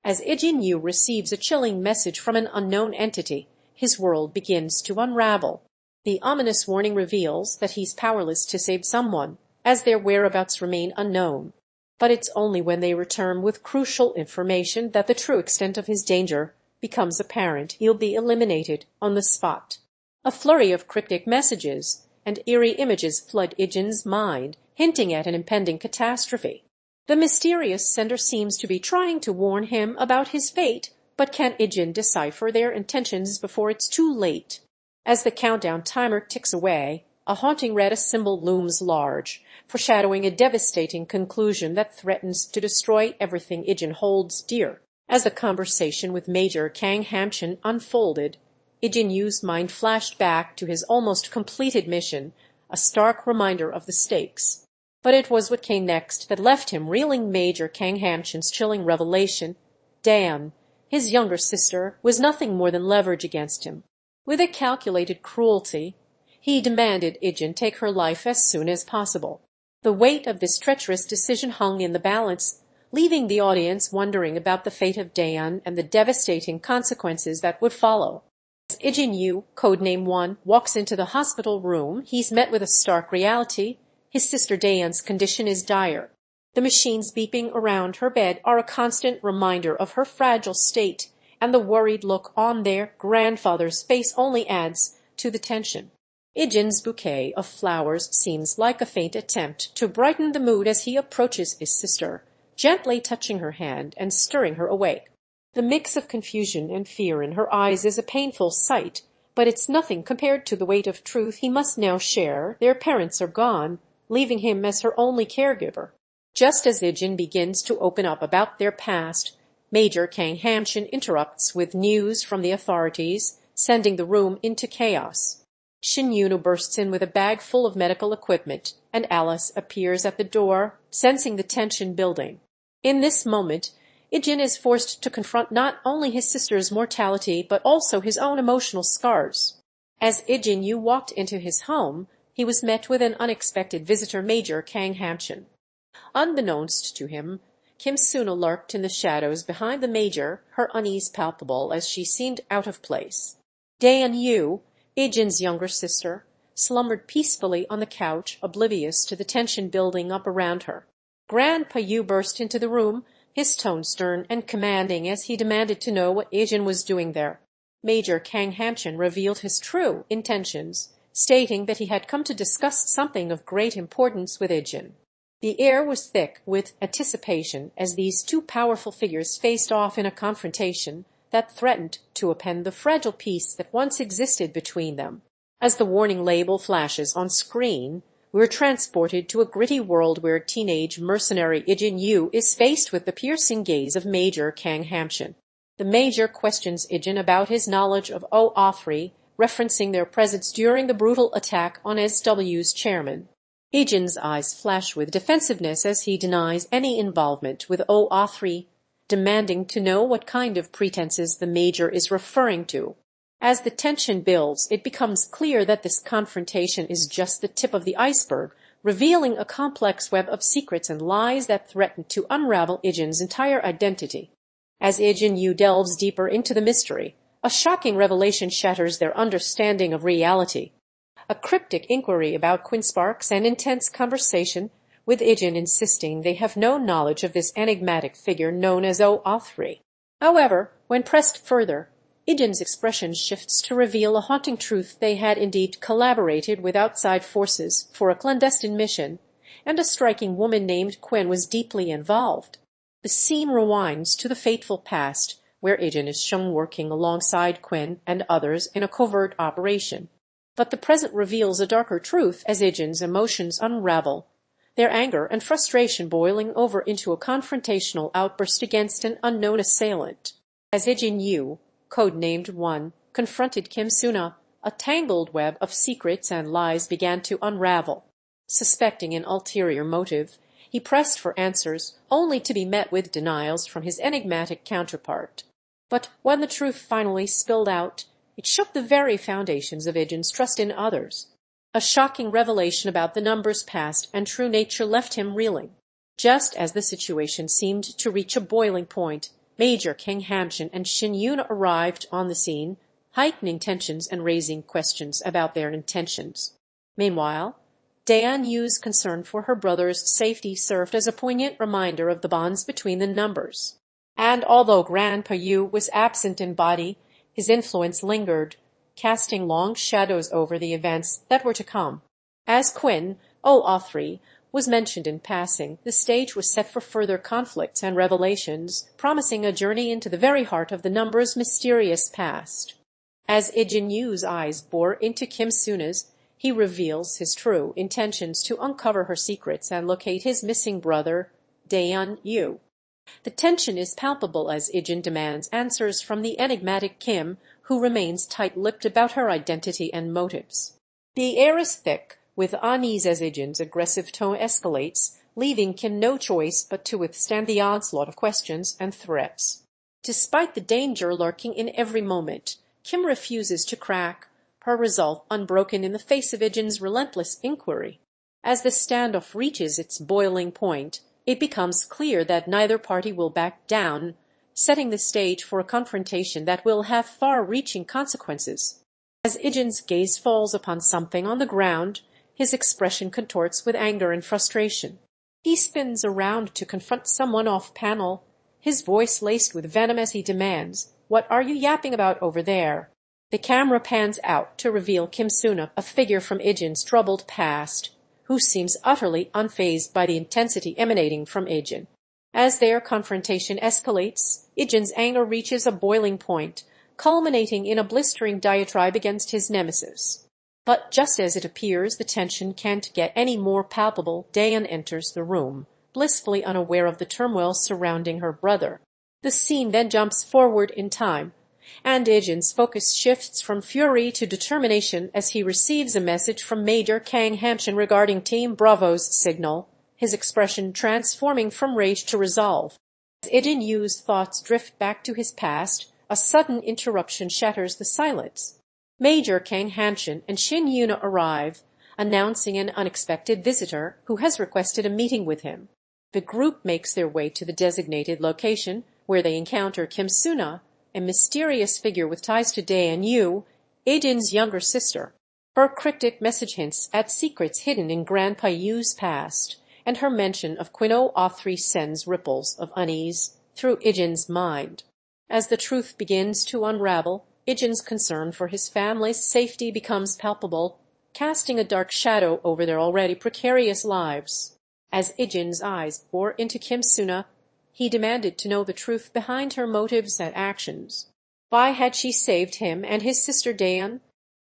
As Ijin Yu receives a chilling message from an unknown entity, his world begins to unravel. The ominous warning reveals that he's powerless to save someone, as their whereabouts remain unknown. But it's only when they return with crucial information that the true extent of his danger becomes apparent. He'll be eliminated on the spot. A flurry of cryptic messages and eerie images flood Ijin's mind, hinting at an impending catastrophe. The mysterious sender seems to be trying to warn him about his fate, but can Ijin decipher their intentions before it's too late? As the countdown timer ticks away, a haunting red symbol looms large, foreshadowing a devastating conclusion that threatens to destroy everything Ijin holds dear. As the conversation with Major Kang Hamchan unfolded, Ijin Yu's mind flashed back to his almost completed mission, a stark reminder of the stakes. But it was what came next that left him reeling. Major Kang Hamchan's chilling revelation, Dayun, His younger sister was nothing more than leverage against him. With a calculated cruelty, he demanded Ijin take her life as soon as possible. The weight of this treacherous decision hung in the balance, leaving the audience wondering about the fate of Dayun and the devastating consequences that would follow. As Ijin Yu, codename 1, walks into the hospital room, he's met with a stark reality. His sister Dayun's condition is dire. The machines beeping around her bed are a constant reminder of her fragile state, and the worried look on their grandfather's face only adds to the tension. Ijin's bouquet of flowers seems like a faint attempt to brighten the mood as he approaches his sister, gently touching her hand and stirring her awake. The mix of confusion and fear in her eyes is a painful sight, but it's nothing compared to the weight of truth he must now share. Their parents are gone, leaving him as her only caregiver. Just as Ijin begins to open up about their past, Major Kang Hamchan interrupts with news from the authorities, sending the room into chaos. Ijin bursts in with a bag full of medical equipment, and Alice appears at the door, sensing the tension building. In this moment, Ijin is forced to confront not only his sister's mortality but also his own emotional scars. As Ijin Yu walked into his home, he was met with an unexpected visitor, Major Kang Hamchan. Unbeknownst to him, Suna lurked in the shadows behind the major, her unease palpable as she seemed out of place. Dayun Yu, Ijin's younger sister, slumbered peacefully on the couch, oblivious to the tension building up around her. Grandpa Yu burst into the room, his tone stern and commanding as he demanded to know what Ijin was doing there. Major Kang Hamchan revealed his true intentions, stating that he had come to discuss something of great importance with Ijin. The air was thick with anticipation as these two powerful figures faced off in a confrontation that threatened to upend the fragile peace that once existed between them. As the warning label flashes on screen, we're transported to a gritty world where teenage mercenary Ijin Yu is faced with the piercing gaze of Major Kang Hamchan. The Major questions Ijin about his knowledge of O3, referencing their presence during the brutal attack on SW's chairman. Ijin's eyes flash with defensiveness as he denies any involvement with O3, demanding to know what kind of pretenses the Major is referring to. As the tension builds, it becomes clear that this confrontation is just the tip of the iceberg, revealing a complex web of secrets and lies that threaten to unravel Ijin's entire identity. As Ijin Yu delves deeper into the mystery, a shocking revelation shatters their understanding of reality. A cryptic inquiry about Quinn sparks an intense conversation, with Ijin insisting they have no knowledge of this enigmatic figure known as O3. However, when pressed further, Ijin's expression shifts to reveal a haunting truth: they had indeed collaborated with outside forces for a clandestine mission, and a striking woman named Quinn was deeply involved. The scene rewinds to the fateful past, where Ijin is shown working alongside Quinn and others in a covert operation. But the present reveals a darker truth as Ijin's emotions unravel, their anger and frustration boiling over into a confrontational outburst against an unknown assailant. As Ijin Yu, codenamed 1, confronted Suna, a tangled web of secrets and lies began to unravel. Suspecting an ulterior motive, he pressed for answers, only to be met with denials from his enigmatic counterpart. But when the truth finally spilled out, it shook the very foundations of Ijin's trust in others. A shocking revelation about the number's past and true nature left him reeling. Just as the situation seemed to reach a boiling point, Major Kang Hamchan and Ijin arrived on the scene, heightening tensions and raising questions about their intentions. Meanwhile, Dayun Yu's concern for her brother's safety served as a poignant reminder of the bonds between the numbers. And although Grandpa Yu was absent in body, his influence lingered, casting long shadows over the events that were to come. As Quinn, O3, was mentioned in passing, the stage was set for further conflicts and revelations, promising a journey into the very heart of the number's mysterious past. As Ijin Yu's eyes bore into Suna's, he reveals his true intentions to uncover her secrets and locate his missing brother, Dayun Yu. The tension is palpable as Ijin demands answers from the enigmatic Kim, who remains tight-lipped about her identity and motives. The air is thick with unease as Ijin's aggressive tone escalates, leaving Kim no choice but to withstand the onslaught of questions and threats. Despite the danger lurking in every moment, Kim refuses to crack, her resolve unbroken in the face of Ijin's relentless inquiry. As the standoff reaches its boiling point, it becomes clear that neither party will back down, setting the stage for a confrontation that will have far-reaching consequences. As Ijin's gaze falls upon something on the ground, his expression contorts with anger and frustration. He spins around to confront someone off-panel, his voice laced with venom as he demands, "What are you yapping about over there?" The camera pans out to reveal Kim Suna, a figure from Ijin's troubled past, who seems utterly unfazed by the intensity emanating from Ijin. As their confrontation escalates, Ijin's anger reaches a boiling point, culminating in a blistering diatribe against his nemesis. But just as it appears the tension can't get any more palpable, Dayun enters the room, blissfully unaware of the turmoil surrounding her brother. The scene then jumps forward in time, and Ijin's focus shifts from fury to determination as he receives a message from Major Kang Hamchan regarding Team Bravo's signal, his expression transforming from rage to resolve. As Ijin Yu's thoughts drift back to his past, a sudden interruption shatters the silence. Major Kang Hamchan and Shin Yuna arrive, announcing an unexpected visitor who has requested a meeting with him. The group makes their way to the designated location, where they encounter Kim Suna, a mysterious figure with ties to Ijin Yu, Ijin's younger sister. Her cryptic message hints at secrets hidden in Grandpa Yu's past, and her mention of Quino A3 sends ripples of unease through Ijin's mind. As the truth begins to unravel, Ijin's concern for his family's safety becomes palpable, casting a dark shadow over their already precarious lives. As Ijin's eyes bore into Kim Suna, he demanded to know the truth behind her motives and actions. Why had she saved him and his sister Dayun?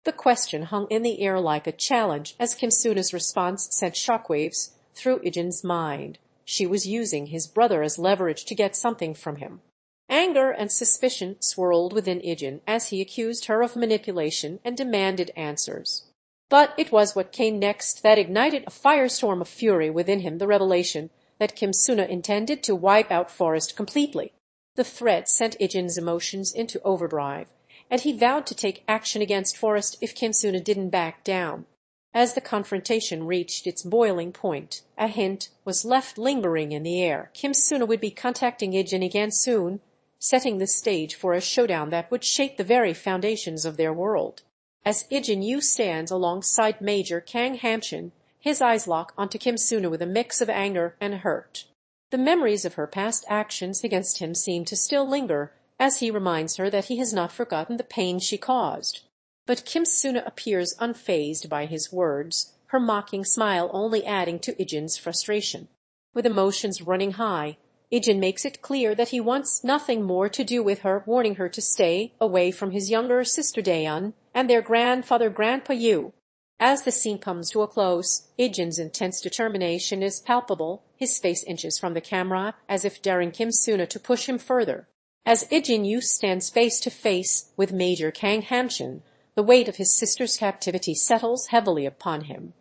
The question hung in the air like a challenge as Kim Suna's response sent shockwaves through Ijin's mind. She was using his brother as leverage to get something from him. Anger and suspicion swirled within Ijin as he accused her of manipulation and demanded answers. But it was what came next that ignited a firestorm of fury within him, the revelation that Kim Suna intended to wipe out Forest completely. The threat sent Ijin's emotions into overdrive, and he vowed to take action against Forest if Kim Suna didn't back down. As the confrontation reached its boiling point, a hint was left lingering in the air. Kim Suna would be contacting Ijin again soon, setting the stage for a showdown that would shake the very foundations of their world. As Ijin Yu stands alongside Major Kang Hamchan, his eyes lock onto Kim Suna with a mix of anger and hurt. The memories of her past actions against him seem to still linger as he reminds her that he has not forgotten the pain she caused. But Kim Suna appears unfazed by his words, her mocking smile only adding to Ijin's frustration. With emotions running high, Ijin makes it clear that he wants nothing more to do with her, warning her to stay away from his younger sister Dayun and their grandfather Grandpa Yu. As the scene comes to a close, Ijin's intense determination is palpable, his face inches from the camera as if daring Kim Suna to push him further. As Ijin Yu stands face to face with Major Kang Hamchan, the weight of his sister's captivity settles heavily upon him.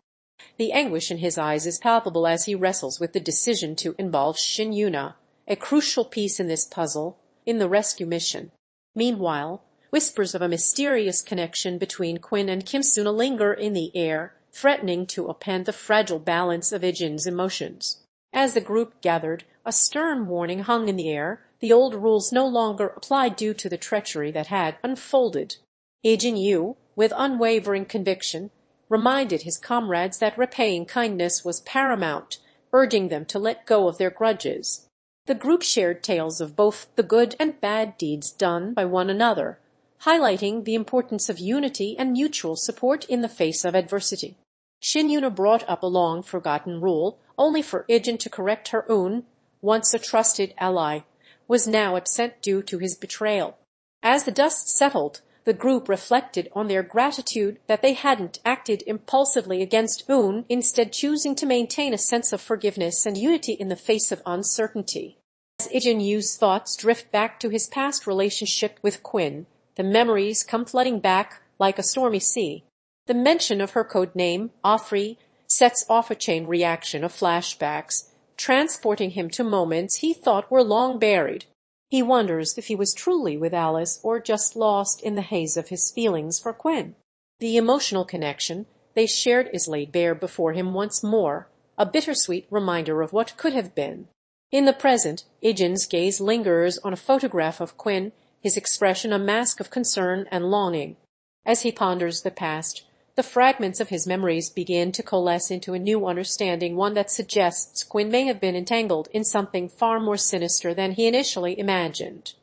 The anguish in his eyes is palpable as he wrestles with the decision to involve Shin Yuna, a crucial piece in this puzzle, in the rescue mission. Meanwhile, whispers of a mysterious connection between Quinn and Kim Suna linger in the air, threatening to upend the fragile balance of Ijin's emotions. As the group gathered, a stern warning hung in the air. The old rules no longer applied due to the treachery that had unfolded. Ijin Yu, with unwavering conviction, reminded his comrades that repaying kindness was paramount, urging them to let go of their grudges. The group shared tales of both the good and bad deeds done by one another, highlighting the importance of unity and mutual support in the face of adversity. Shin Yuna brought up a long-forgotten rule, only for Ijin to correct her own, once a trusted ally, was now absent due to his betrayal. As the dust settled, the group reflected on their gratitude that they hadn't acted impulsively against Un, instead choosing to maintain a sense of forgiveness and unity in the face of uncertainty. As Ijin Yu's thoughts drift back to his past relationship with Quinn, the memories come flooding back like a stormy sea. The mention of her code name, Afri, sets off a chain reaction of flashbacks, transporting him to moments he thought were long buried. He wonders if he was truly with Alice or just lost in the haze of his feelings for Quinn. The emotional connection they shared is laid bare before him once more, a bittersweet reminder of what could have been. In the present, Ijin's gaze lingers on a photograph of Quinn, his expression a mask of concern and longing. As he ponders the past, the fragments of his memories begin to coalesce into a new understanding, one that suggests Quinn may have been entangled in something far more sinister than he initially imagined.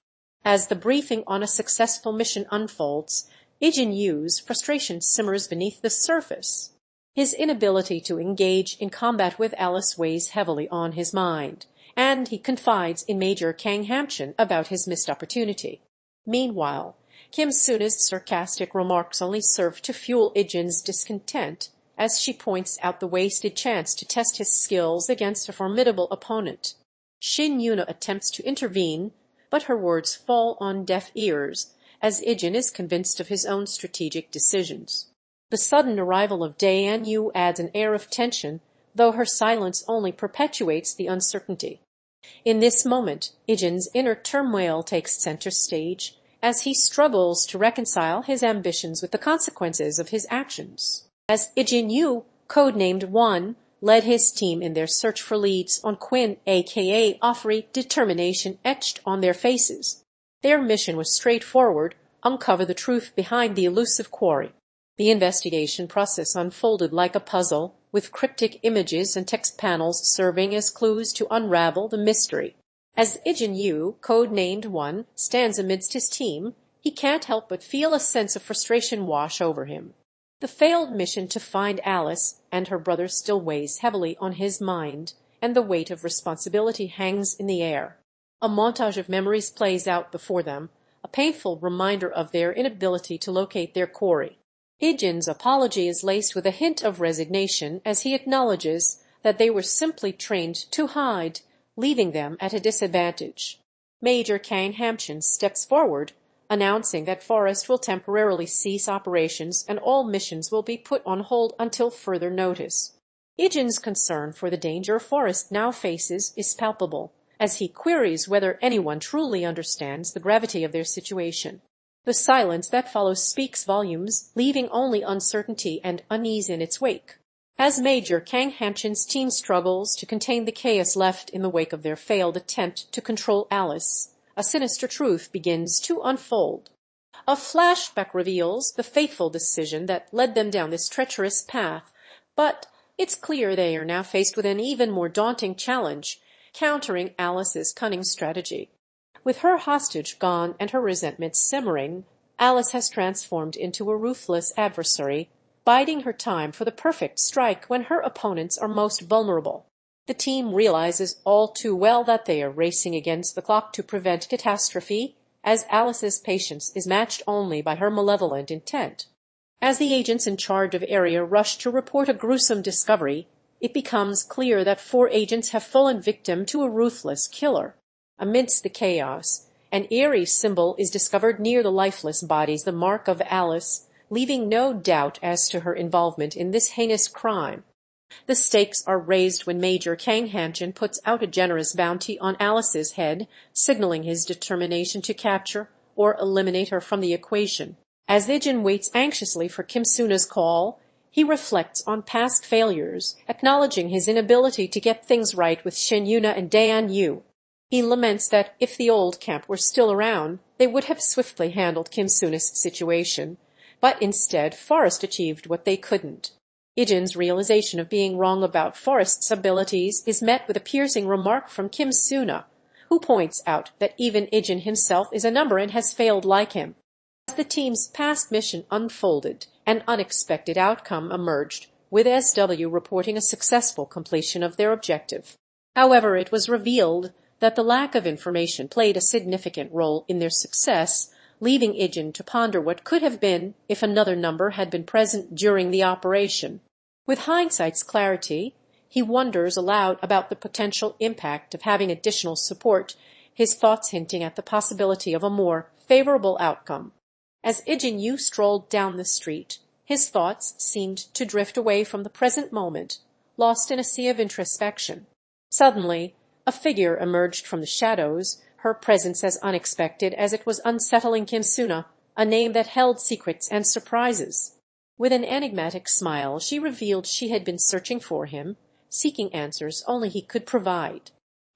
As the briefing on a successful mission unfolds, Ijin Yu's frustration simmers beneath the surface. His inability to engage in combat with Alice weighs heavily on his mind, and he confides in Major Kang Hamchan about his missed opportunity. Meanwhile, Kim Suna's sarcastic remarks only serve to fuel Ijin's discontent as she points out the wasted chance to test his skills against a formidable opponent. Shin Yuna attempts to intervene, but her words fall on deaf ears as Ijin is convinced of his own strategic decisions. The sudden arrival of Dayun Yu adds an air of tension, though her silence only perpetuates the uncertainty. In this moment, Ijin's inner turmoil takes center stage as he struggles to reconcile his ambitions with the consequences of his actions. As Ijin Yu, codenamed One, led his team in their search for leads on Quinn aka Offrey, determination etched on their faces. Their mission was straightforward: uncover the truth behind the elusive quarry. The investigation process unfolded like a puzzle, with cryptic images and text panels serving as clues to unravel the mystery. As Ijin Yu, codenamed One, stands amidst his team, he can't help but feel a sense of frustration wash over him. The failed mission to find Alice and her brother still weighs heavily on his mind, and the weight of responsibility hangs in the air. A montage of memories plays out before them, a painful reminder of their inability to locate their quarry. Ijin's apology is laced with a hint of resignation as he acknowledges that they were simply trained to hide, leaving them at a disadvantage. Major Kang Hamchan steps forward, announcing that Forrest will temporarily cease operations and all missions will be put on hold until further notice. Ijin's concern for the danger Forrest now faces is palpable, as he queries whether anyone truly understands the gravity of their situation. The silence that follows speaks volumes, leaving only uncertainty and unease in its wake. As Major Kang Hamchan's team struggles to contain the chaos left in the wake of their failed attempt to control Alice, a sinister truth begins to unfold. A flashback reveals the fateful decision that led them down this treacherous path, but it's clear they are now faced with an even more daunting challenge: countering Alice's cunning strategy. With her hostage gone and her resentment simmering, Alice has transformed into a ruthless adversary, biding her time for the perfect strike when her opponents are most vulnerable. The team realizes all too well that they are racing against the clock to prevent catastrophe, as Alice's patience is matched only by her malevolent intent. As the agents in charge of area rush to report a gruesome discovery, it becomes clear that 4 agents have fallen victim to a ruthless killer. Amidst the chaos, an eerie symbol is discovered near the lifeless bodies, the mark of Alice, leaving no doubt as to her involvement in this heinous crime. The stakes are raised when Major Kang Hamchan puts out a generous bounty on Alice's head, signaling his determination to capture or eliminate her from the equation. As Ijin waits anxiously for Kim Suna's call, he reflects on past failures, acknowledging his inability to get things right with Shin Yuna and Dayun Yu. He laments that if the old camp were still around, they would have swiftly handled Kim Suna's situation, but instead Forrest achieved what they couldn't. Ijin's realization of being wrong about Forrest's abilities is met with a piercing remark from Kim Suna, who points out that even Ijin himself is a number and has failed like him. As the team's past mission unfolded, an unexpected outcome emerged, with SW reporting a successful completion of their objective. However, it was revealed that the lack of information played a significant role in their success, leaving Ijin to ponder what could have been if another number had been present during the operation. With hindsight's clarity, he wonders aloud about the potential impact of having additional support, his thoughts hinting at the possibility of a more favorable outcome. As Ijin Yu strolled down the street, his thoughts seemed to drift away from the present moment, lost in a sea of introspection. Suddenly, a figure emerged from the shadows, her presence as unexpected as it was unsettling Suna, a name that held secrets and surprises. With an enigmatic smile she revealed she had been searching for him, seeking answers only he could provide.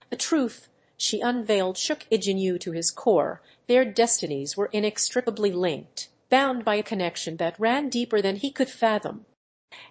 The truth she unveiled shook Ijin Yu to his core. Their destinies were inextricably linked, bound by a connection that ran deeper than he could fathom.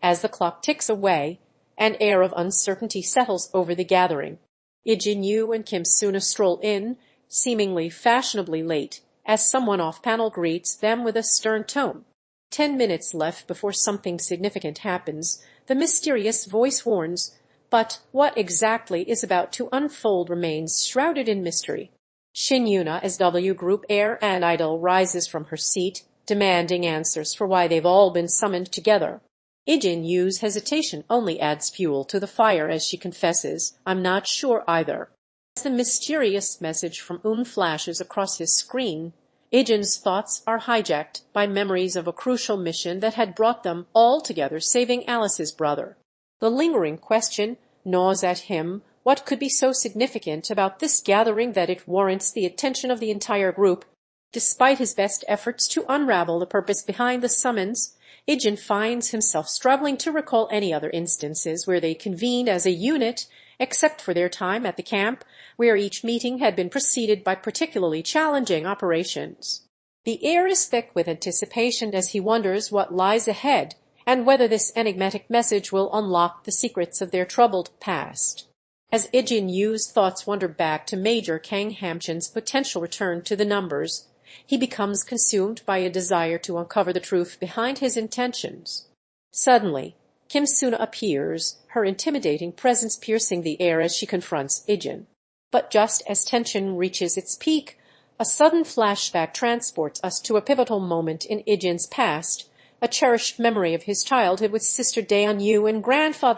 As the clock ticks away, an air of uncertainty settles over the gathering. Ijin Yu and Suna stroll in, seemingly fashionably late, as someone off-panel greets them with a stern tone. 10 minutes left before something significant happens, the mysterious voice warns, but what exactly is about to unfold remains shrouded in mystery. Yuna, SW Group heir and idol, rises from her seat, demanding answers for why they've all been summoned together. Ijin Yu's hesitation only adds fuel to the fire as she confesses, "I'm not sure either." As the mysterious message from flashes across his screen, Ijin's thoughts are hijacked by memories of a crucial mission that had brought them all together, saving Alice's brother. The lingering question gnaws at him: what could be so significant about this gathering that it warrants the attention of the entire group? Despite his best efforts to unravel the purpose behind the summons, Ijin finds himself struggling to recall any other instances where they convened as a unit, except for their time at the camp, where each meeting had been preceded by particularly challenging operations. The air is thick with anticipation as he wonders what lies ahead and whether this enigmatic message will unlock the secrets of their troubled past. As Ijin Yu's thoughts wander back to Major Kang Hamchan's potential return to the numbers, he becomes consumed by a desire to uncover the truth behind his intentions. Suddenly, Suna appears, her intimidating presence piercing the air as she confronts Ijin. But just as tension reaches its peak, a sudden flashback transports us to a pivotal moment in Ijin's past, a cherished memory of his childhood with sister Dayun Yu and Grandpa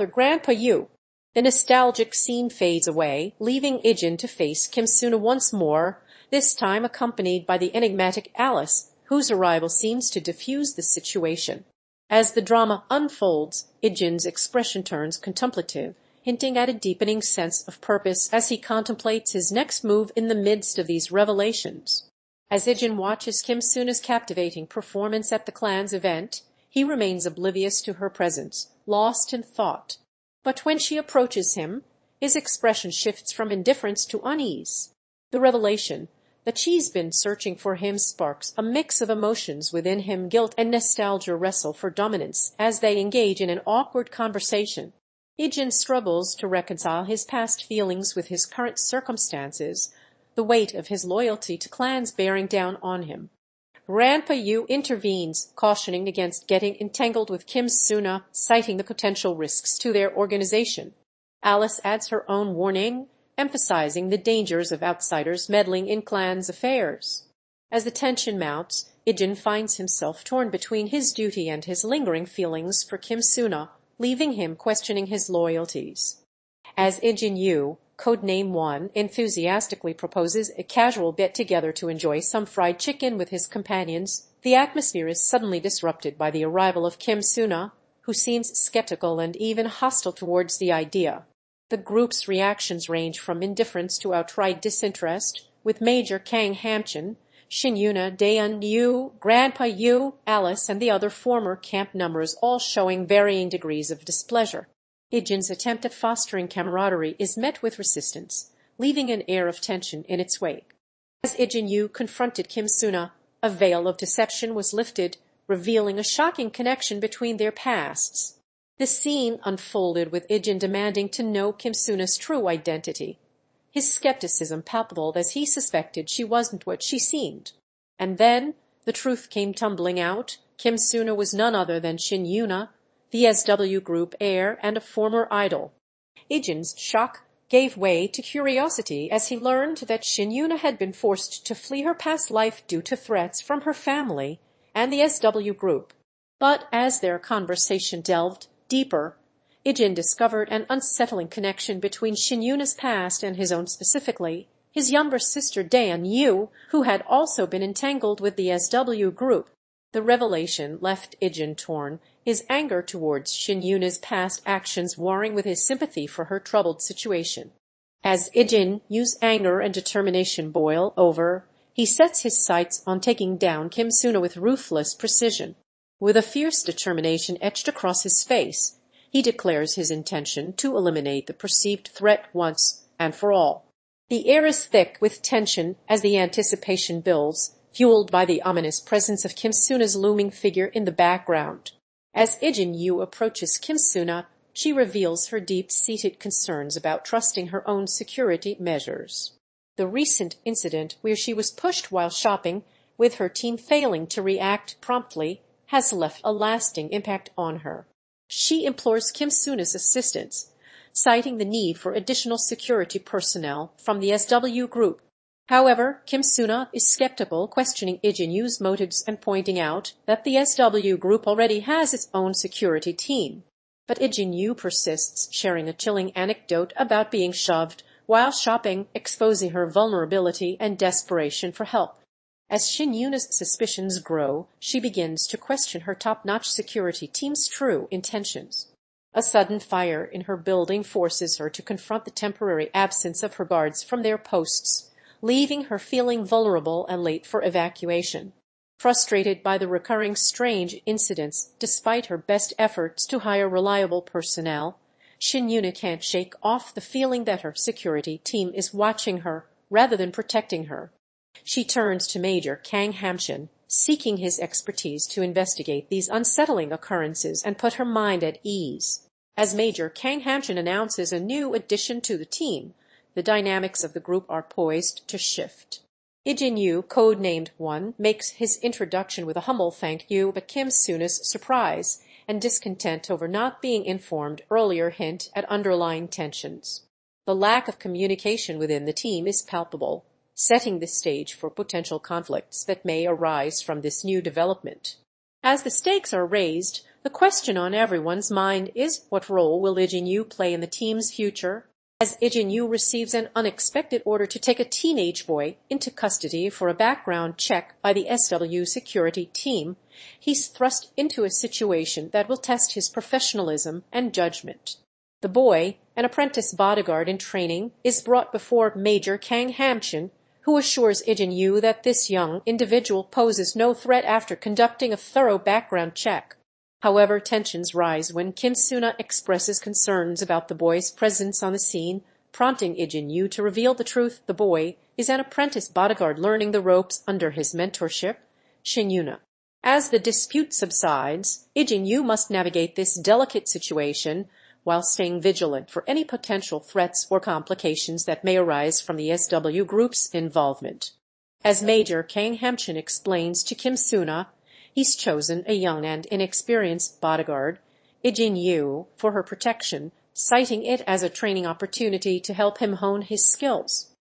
Yu. The nostalgic scene fades away, leaving Ijin to face Suna once more, this time accompanied by the enigmatic Alice, whose arrival seems to diffuse the situation. As the drama unfolds, Ijin's expression turns contemplative, hinting at a deepening sense of purpose as he contemplates his next move in the midst of these revelations. As Ijin watches Suna's captivating performance at the clan's event, he remains oblivious to her presence, lost in thought. But when she approaches him, his expression shifts from indifference to unease. The revelation that she's been searching for him sparks a mix of emotions within him. Guilt and nostalgia wrestle for dominance as they engage in an awkward conversation. Ijin struggles to reconcile his past feelings with his current circumstances, the weight of his loyalty to clans bearing down on him. Grandpa Yu intervenes, cautioning against getting entangled with Suna, citing the potential risks to their organization. Alice adds her own warning, emphasizing the dangers of outsiders meddling in clans' affairs. As the tension mounts, Ijin finds himself torn between his duty and his lingering feelings for Suna, leaving him questioning his loyalties. As Ijin Yu, codename One, enthusiastically proposes a casual get-together to enjoy some fried chicken with his companions, the atmosphere is suddenly disrupted by the arrival of Suna, who seems skeptical and even hostile towards the idea. The group's reactions range from indifference to outright disinterest, with Major Kang Hamchan, Yuna, Dayun Yu, Grandpa Yu, Alice, and the other former camp members all showing varying degrees of displeasure. Ijin's attempt at fostering camaraderie is met with resistance, leaving an air of tension in its wake. As Ijin Yu confronted Suna, a veil of deception was lifted, revealing a shocking connection between their pasts. The scene unfolded with Ijin demanding to know Suna's true identity, his skepticism palpable as he suspected she wasn't what she seemed. And then the truth came tumbling out. Suna was none other than Yuna, the SW Group heir and a former idol. Ijin's shock gave way to curiosity as he learned that Yuna had been forced to flee her past life due to threats from her family and the SW Group. But as their conversation delved deeper, Ijin discovered an unsettling connection between Yuna's past and his own, specifically his younger sister Dayun Yu, who had also been entangled with the SW Group. The revelation left Ijin torn, his anger towards Yuna's past actions warring with his sympathy for her troubled situation. As Ijin Yu's anger and determination boil over, he sets his sights on taking down Kim Suna with ruthless precision. With a fierce determination etched across his face, he declares his intention to eliminate the perceived threat once and for all. The air is thick with tension as the anticipation builds, fueled by the ominous presence of Kim Suna's looming figure in the background. As Ijin Yu approaches Kim Suna, she reveals her deep-seated concerns about trusting her own security measures. The recent incident where she was pushed while shopping, with her team failing to react promptly, has left a lasting impact on her. She implores Kim Suna's assistance, citing the need for additional security personnel from the SW group. However, Kim Suna is skeptical, questioning Ijin Yu's motives and pointing out that the SW group already has its own security team. But Ijin Yu persists, sharing a chilling anecdote about being shoved while shopping, exposing her vulnerability and desperation for help. As Shin Yuna's suspicions grow, she begins to question her top-notch security team's true intentions. A sudden fire in her building forces her to confront the temporary absence of her guards from their posts, leaving her feeling vulnerable and late for evacuation. Frustrated by the recurring strange incidents despite her best efforts to hire reliable personnel, Shin Yuna can't shake off the feeling that her security team is watching her rather than protecting her. She turns to Major Kang Hamchan, seeking his expertise to investigate these unsettling occurrences and put her mind at ease. As Major Kang Hamchan announces a new addition to the team, the dynamics of the group are poised to shift. Ijin Yu, code-named One, makes his introduction with a humble thank you, but Kim Suna's surprise and discontent over not being informed earlier hint at underlying tensions. The lack of communication within the team is palpable, setting the stage for potential conflicts that may arise from this new development. As the stakes are raised, the question on everyone's mind is, what role will Ijin Yu play in the team's future? As Ijin Yu receives an unexpected order to take a teenage boy into custody for a background check by the SW security team, he's thrust into a situation that will test his professionalism and judgment. The boy, an apprentice bodyguard in training, is brought before Major Kang Hamchan, who assures Ijin Yu that this young individual poses no threat after conducting a thorough background check. However, tensions rise when Kim Suna expresses concerns about the boy's presence on the scene, prompting Ijin Yu to reveal the truth. The boy is an apprentice bodyguard learning the ropes under his mentorship, Shin Yuna. As the dispute subsides, Ijin Yu must navigate this delicate situation while staying vigilant for any potential threats or complications that may arise from the SW group's involvement. As Major Kang Hamchan explains to Kim Suna, he's chosen a young and inexperienced bodyguard, Ijin Yu, for her protection, citing it as a training opportunity to help him hone his skills.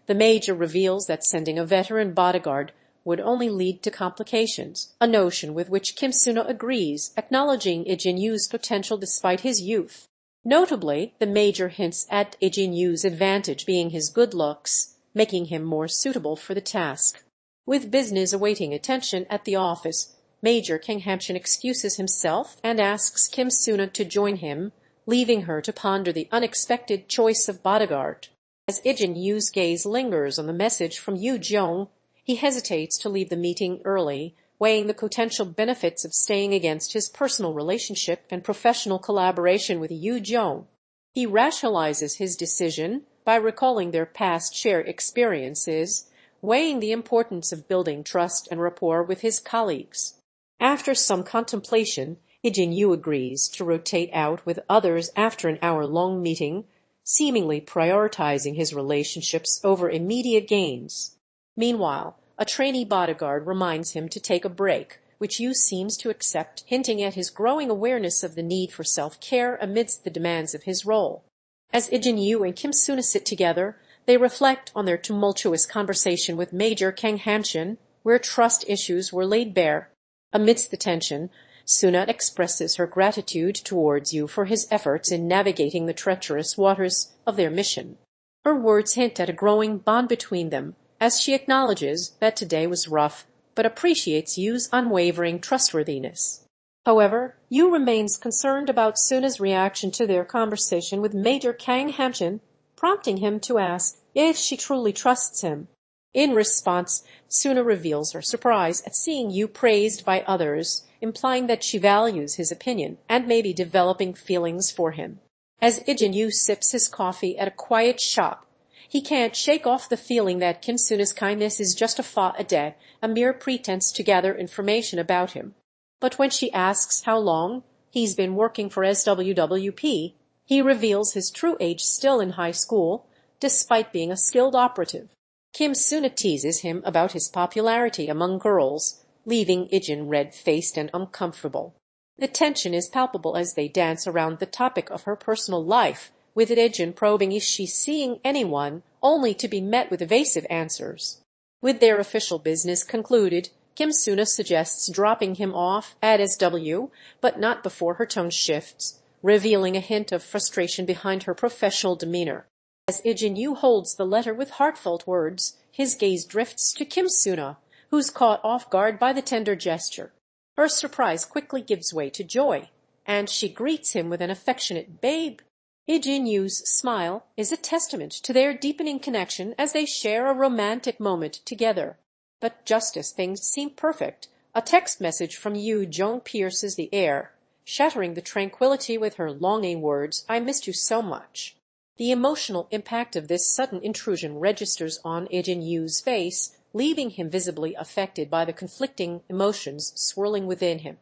The Major reveals that sending a veteran bodyguard would only lead to complications, a notion with which Kim Suna agrees, acknowledging Ijin Yu's potential despite his youth. Notably, the Major hints at Ijin Yu's advantage being his good looks, making him more suitable for the task. With business awaiting attention at the office, Major Kang Hamchan excuses himself and asks Kim Suna to join him, leaving her to ponder the unexpected choice of bodyguard. As Ijin Yu's gaze lingers on the message from Yu Jong, he hesitates to leave the meeting early, weighing the potential benefits of staying against his personal relationship and professional collaboration with Yu Jong. He rationalizes his decision by recalling their past shared experiences, weighing the importance of building trust and rapport with his colleagues. After some contemplation, Ijin Yu agrees to rotate out with others after an hour-long meeting, seemingly prioritizing his relationships over immediate gains. Meanwhile, a trainee bodyguard reminds him to take a break, which Yu seems to accept, hinting at his growing awareness of the need for self-care amidst the demands of his role. As Ijin Yu and Kim Suna sit together, they reflect on their tumultuous conversation with Major Kang Hamchan, where trust issues were laid bare. Amidst the tension, Suna expresses her gratitude towards Yu for his efforts in navigating the treacherous waters of their mission. Her words hint at a growing bond between them, as she acknowledges that today was rough, but appreciates Yu's unwavering trustworthiness. However, Yu remains concerned about Suna's reaction to their conversation with Major Kang Hamchan, prompting him to ask if she truly trusts him. In response, Suna reveals her surprise at seeing Yu praised by others, implying that she values his opinion and may be developing feelings for him. As Ijin Yu sips his coffee at a quiet shop, he can't shake off the feeling that Kim Suna's kindness is just a faux-pas, a mere pretense to gather information about him. But when she asks how long he's been working for SWWP, he reveals his true age still in high school, despite being a skilled operative. Kim Suna teases him about his popularity among girls, leaving Ijin red-faced and uncomfortable. The tension is palpable as they dance around the topic of her personal life, with Ijin probing if she's seeing anyone, only to be met with evasive answers. With their official business concluded, Kim Suna suggests dropping him off at SW, but not before her tone shifts, revealing a hint of frustration behind her professional demeanor. As Ijin Yu holds the letter with heartfelt words, his gaze drifts to Kim Suna, who's caught off guard by the tender gesture. Her surprise quickly gives way to joy, and she greets him with an affectionate "babe." Ijin Yu's smile is a testament to their deepening connection as they share a romantic moment together. But just as things seem perfect, a text message from Yu Jong pierces the air, shattering the tranquility with her longing words, "I missed you so much." The emotional impact of this sudden intrusion registers on Ijin Yu's face, leaving him visibly affected by the conflicting emotions swirling within him.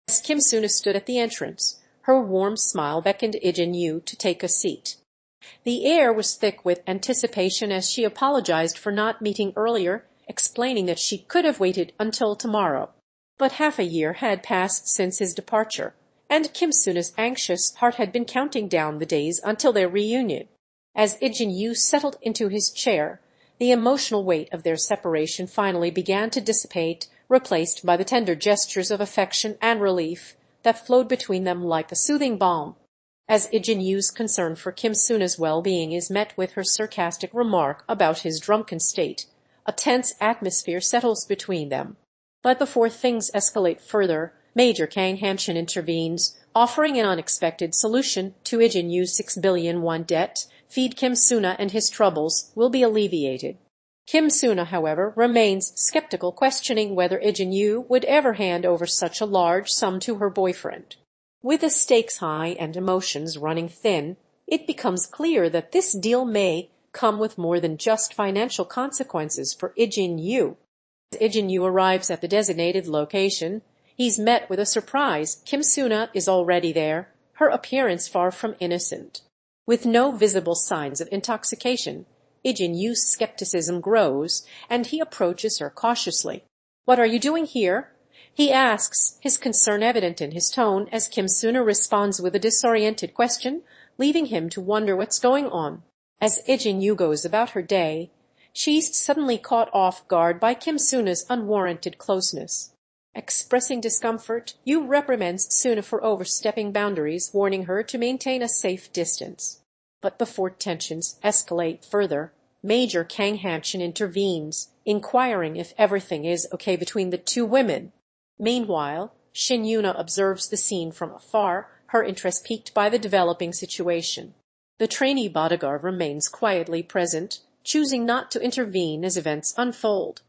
As Kim Suna stood at the entrance, her warm smile beckoned Ijin Yu to take a seat. The air was thick with anticipation as she apologized for not meeting earlier, explaining that she could have waited until tomorrow. But half a year had passed since his departure, and Kim Suna's anxious heart had been counting down the days until their reunion. As Ijin Yu settled into his chair, the emotional weight of their separation finally began to dissipate, replaced by the tender gestures of affection and relief that flowed between them like a soothing balm. As Ijin Yu's concern for Kim Suna's well-being is met with her sarcastic remark about his drunken state, a tense atmosphere settles between them. But before things escalate further, Major Kang Hamchan intervenes, offering an unexpected solution to Ijin Yu's 6 billion won debt. Feed Kim Suna and his troubles will be alleviated. Kim Suna, however, remains skeptical, questioning whether Ijin Yu would ever hand over such a large sum to her boyfriend. With the stakes high and emotions running thin, it becomes clear that this deal may come with more than just financial consequences for Ijin Yu. As Ijin Yu arrives at the designated location, he's met with a surprise. Kim Suna is already there, her appearance far from innocent. With no visible signs of intoxication, Ijin Yu's skepticism grows, and he approaches her cautiously. "What are you doing here?" he asks, his concern evident in his tone as Kim Suna responds with a disoriented question, leaving him to wonder what's going on. As Ijin Yu goes about her day, she's suddenly caught off guard by Kim Suna's unwarranted closeness. Expressing discomfort, Yu reprimands Suna for overstepping boundaries, warning her to maintain a safe distance. But before tensions escalate further, Major Kang Hamchan intervenes, inquiring if everything is okay between the two women. Meanwhile, Shin Yuna observes the scene from afar, her interest piqued by the developing situation. The trainee bodyguard remains quietly present, choosing not to intervene as events unfold.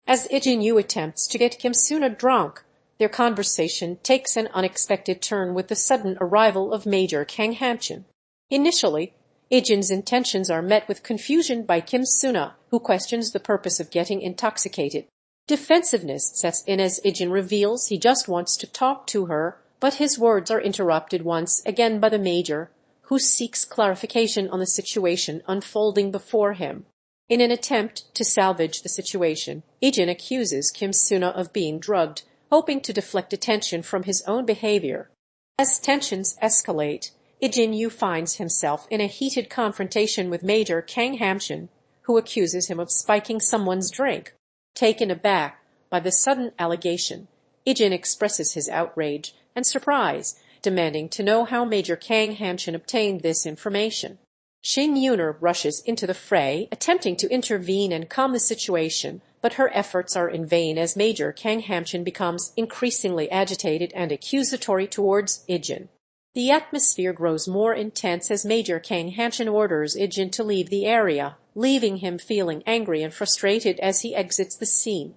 As Ijin Yu attempts to get Kim Suna drunk, their conversation takes an unexpected turn with the sudden arrival of Major Kang Hamchan. Initially, Ijin's intentions are met with confusion by Kim Suna, who questions the purpose of getting intoxicated. Defensiveness sets in as Ijin reveals he just wants to talk to her, but his words are interrupted once again by the Major, who seeks clarification on the situation unfolding before him. In an attempt to salvage the situation, Ijin accuses Kim Suna of being drugged, hoping to deflect attention from his own behavior. As tensions escalate, Ijin Yu finds himself in a heated confrontation with Major Kang Hamchan, who accuses him of spiking someone's drink. Taken aback by the sudden allegation, Ijin expresses his outrage and surprise, demanding to know how Major Kang Hamchan obtained this information. Shin Yuna rushes into the fray, attempting to intervene and calm the situation, but her efforts are in vain as Major Kang Hamchan becomes increasingly agitated and accusatory towards Ijin. The atmosphere grows more intense as Major Kang Hamchan orders Ijin to leave the area, leaving him feeling angry and frustrated as he exits the scene.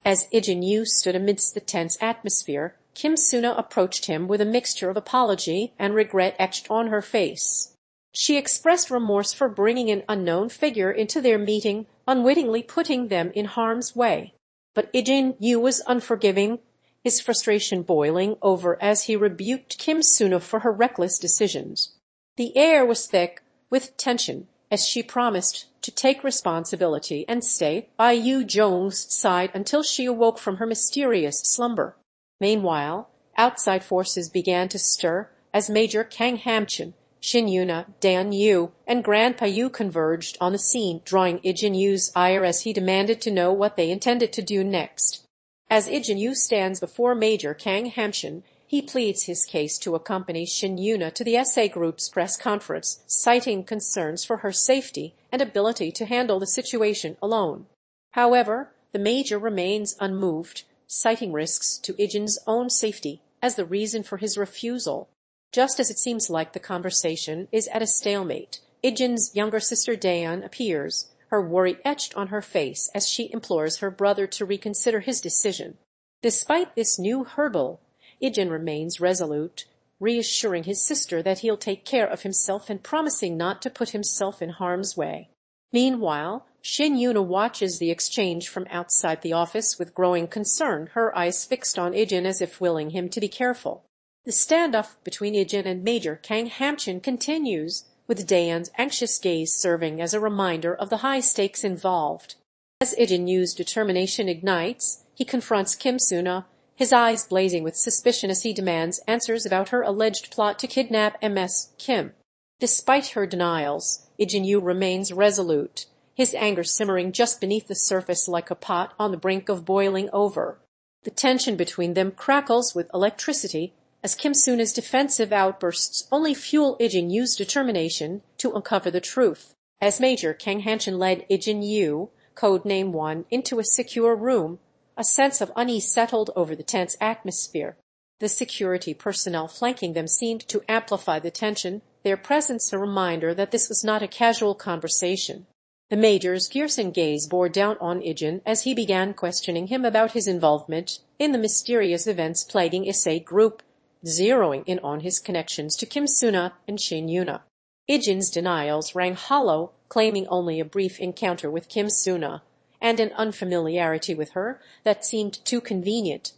As Ijin Yu stood amidst the tense atmosphere, Kim Suna approached him with a mixture of apology and regret etched on her face. She expressed remorse for bringing an unknown figure into their meeting, unwittingly putting them in harm's way. But Ijin Yu was unforgiving, his frustration boiling over as he rebuked Kim Suna for her reckless decisions. The air was thick with tension as she promised to take responsibility and stay by Yu Jong's side until she awoke from her mysterious slumber. Meanwhile, outside forces began to stir as Major Kang Hamchan, Suna, Dayun Yu, and Grandpa Yu converged on the scene, drawing Ijin Yu's ire as he demanded to know what they intended to do next. As Ijin Yu stands before Major Kang Hamchan, he pleads his case to accompany Suna to the SA Group's press conference, citing concerns for her safety and ability to handle the situation alone. However, the Major remains unmoved, citing risks to Ijin's own safety as the reason for his refusal. Just as it seems like the conversation is at a stalemate, Ijin's younger sister Dayun appears, her worry etched on her face as she implores her brother to reconsider his decision. Despite this new hurdle, Ijin remains resolute, reassuring his sister that he'll take care of himself and promising not to put himself in harm's way. Meanwhile, Suna watches the exchange from outside the office with growing concern, her eyes fixed on Ijin as if willing him to be careful. The standoff between Ijin and Major Kang Hamchan continues, with Dayun's anxious gaze serving as a reminder of the high stakes involved. As Ijin Yu's determination ignites, he confronts Kim Suna, his eyes blazing with suspicion as he demands answers about her alleged plot to kidnap Ms. Kim. Despite her denials, Ijin Yu remains resolute, his anger simmering just beneath the surface like a pot on the brink of boiling over. The tension between them crackles with electricity as Kim Suna's defensive outbursts only fuel Ijin Yu's determination to uncover the truth. As Major Kang Hamchan led Ijin Yu, codename 1, into a secure room, a sense of unease settled over the tense atmosphere. The security personnel flanking them seemed to amplify the tension, their presence a reminder that this was not a casual conversation. The Major's piercing gaze bore down on Ijin as he began questioning him about his involvement in the mysterious events plaguing SA Group, zeroing in on his connections to Kim Suna and Suna. Ijin's denials rang hollow, claiming only a brief encounter with Kim Suna and an unfamiliarity with her that seemed too convenient.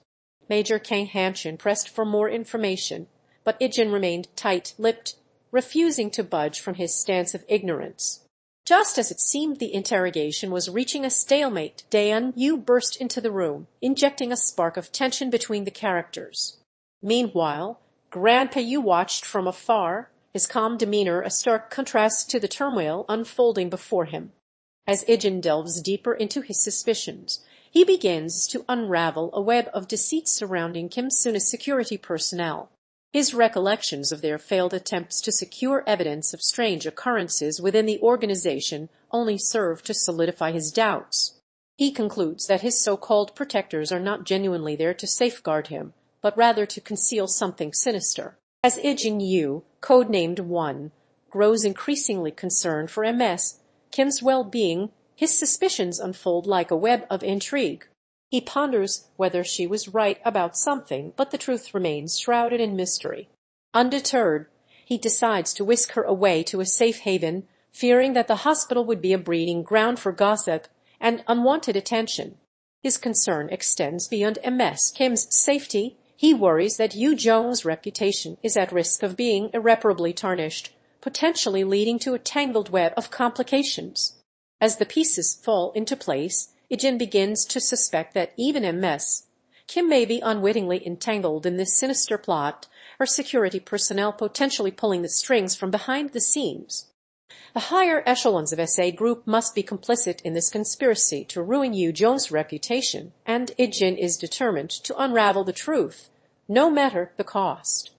Major Kang Hamchan pressed for more information, but Ijin remained tight-lipped, refusing to budge from his stance of ignorance. Just as it seemed the interrogation was reaching a stalemate, Dayun Yu burst into the room, injecting a spark of tension between the characters. Meanwhile, Grandpa Yu watched from afar, his calm demeanor a stark contrast to the turmoil unfolding before him. As Ijin delves deeper into his suspicions, he begins to unravel a web of deceit surrounding Kim Suna's security personnel. His recollections of their failed attempts to secure evidence of strange occurrences within the organization only serve to solidify his doubts. He concludes that his so-called protectors are not genuinely there to safeguard him, but rather to conceal something sinister. As Ijin Yu, codenamed 1, grows increasingly concerned for Ms. Kim's well-being, his suspicions unfold like a web of intrigue. He ponders whether she was right about something, but the truth remains shrouded in mystery. Undeterred, he decides to whisk her away to a safe haven, fearing that the hospital would be a breeding ground for gossip and unwanted attention. His concern extends beyond Ms. Kim's safety. He worries that Yu Jong's reputation is at risk of being irreparably tarnished, potentially leading to a tangled web of complications. As the pieces fall into place, Ijin begins to suspect that even Ms. Kim may be unwittingly entangled in this sinister plot, her security personnel potentially pulling the strings from behind the scenes. The higher echelons of SA Group must be complicit in this conspiracy to ruin Yu Jong's reputation, and Ijin is determined to unravel the truth, no matter the cost.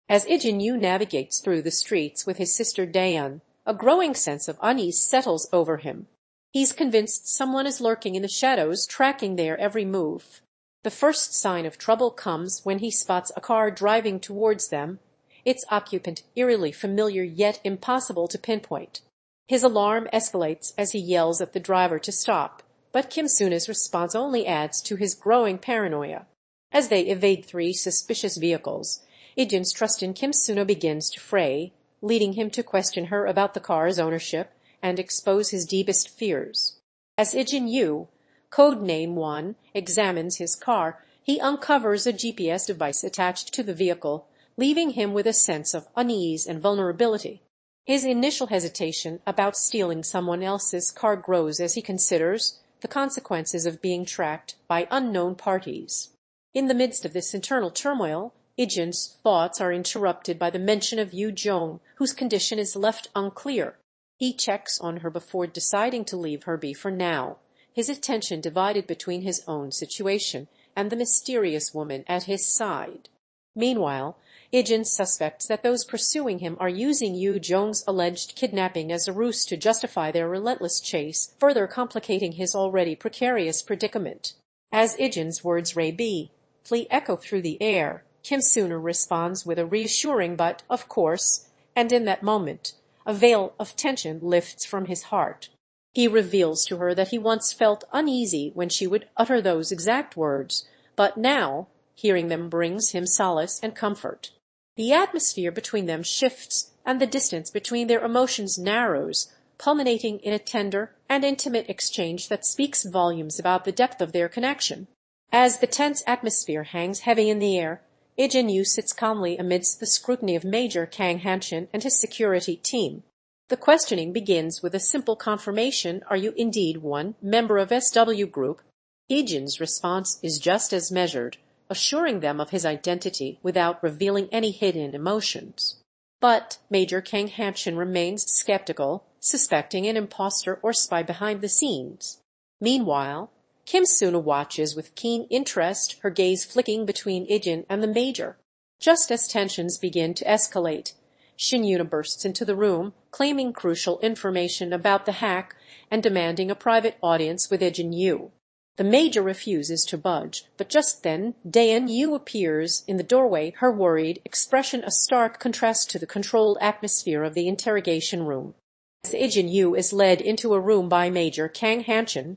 As Ijin Yu navigates through the streets with his sister Dayun, a growing sense of unease settles over him. He's convinced someone is lurking in the shadows, tracking their every move. The first sign of trouble comes when he spots a car driving towards them, its occupant eerily familiar yet impossible to pinpoint. His alarm escalates as he yells at the driver to stop, but Kim Suna's response only adds to his growing paranoia. As they evade three suspicious vehicles, Ijin's trust in Kim Suna begins to fray, leading him to question her about the car's ownership and expose his deepest fears. As Ijin Yu, codename 1, examines his car, he uncovers a GPS device attached to the vehicle, leaving him with a sense of unease and vulnerability. His initial hesitation about stealing someone else's car grows as he considers the consequences of being tracked by unknown parties. In the midst of this internal turmoil, Ijin's thoughts are interrupted by the mention of Yu Jong, whose condition is left unclear. He checks on her before deciding to leave her be for now, his attention divided between his own situation and the mysterious woman at his side. Meanwhile, Ijin suspects that those pursuing him are using Yu Jong's alleged kidnapping as a ruse to justify their relentless chase, further complicating his already precarious predicament. As Ijin's words flee echo through the air, Kim Suna responds with a reassuring but, of course, and in that moment, a veil of tension lifts from his heart. He reveals to her that he once felt uneasy when she would utter those exact words, but now, hearing them brings him solace and comfort. The atmosphere between them shifts, and the distance between their emotions narrows, culminating in a tender and intimate exchange that speaks volumes about the depth of their connection. As the tense atmosphere hangs heavy in the air, Ijin Yu sits calmly amidst the scrutiny of Major Kang Hamchan and his security team. The questioning begins with a simple confirmation: are you indeed one member of SW Group? Ijin's response is just as measured, assuring them of his identity without revealing any hidden emotions. But Major Kang Hamchan remains skeptical, suspecting an impostor or spy behind the scenes. Meanwhile, Kim Suna watches with keen interest, her gaze flicking between Ijin and the Major. Just as tensions begin to escalate, Yuna bursts into the room, claiming crucial information about the hack and demanding a private audience with Ijin Yu. The Major refuses to budge, but just then Dayun appears in the doorway, her worried expression a stark contrast to the controlled atmosphere of the interrogation room. As Ijin Yu is led into a room by Major Kang Hamchan,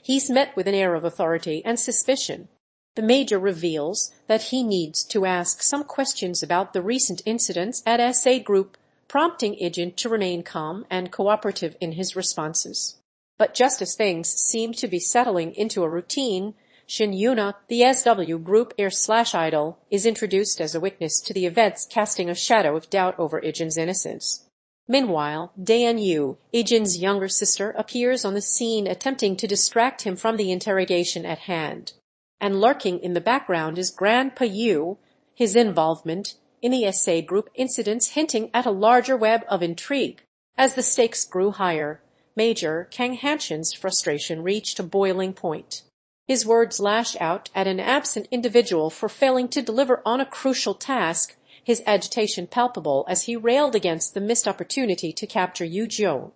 he's met with an air of authority and suspicion. The Major reveals that he needs to ask some questions about the recent incidents at SA Group, prompting Ijin to remain calm and cooperative in his responses. But just as things seem to be settling into a routine, Yuna, the SW Group heir/idol, is introduced as a witness to the events, casting a shadow of doubt over Ijin's innocence. Meanwhile, Dayun, Ijin's younger sister, appears on the scene, attempting to distract him from the interrogation at hand. And lurking in the background is Grandpa Yu, his involvement in the SA Group incidents hinting at a larger web of intrigue. As the stakes grew higher, Major Kang Hamchan's frustration reached a boiling point. His words lash out at an absent individual for failing to deliver on a crucial task, his agitation palpable as he railed against the missed opportunity to capture Yu Jong.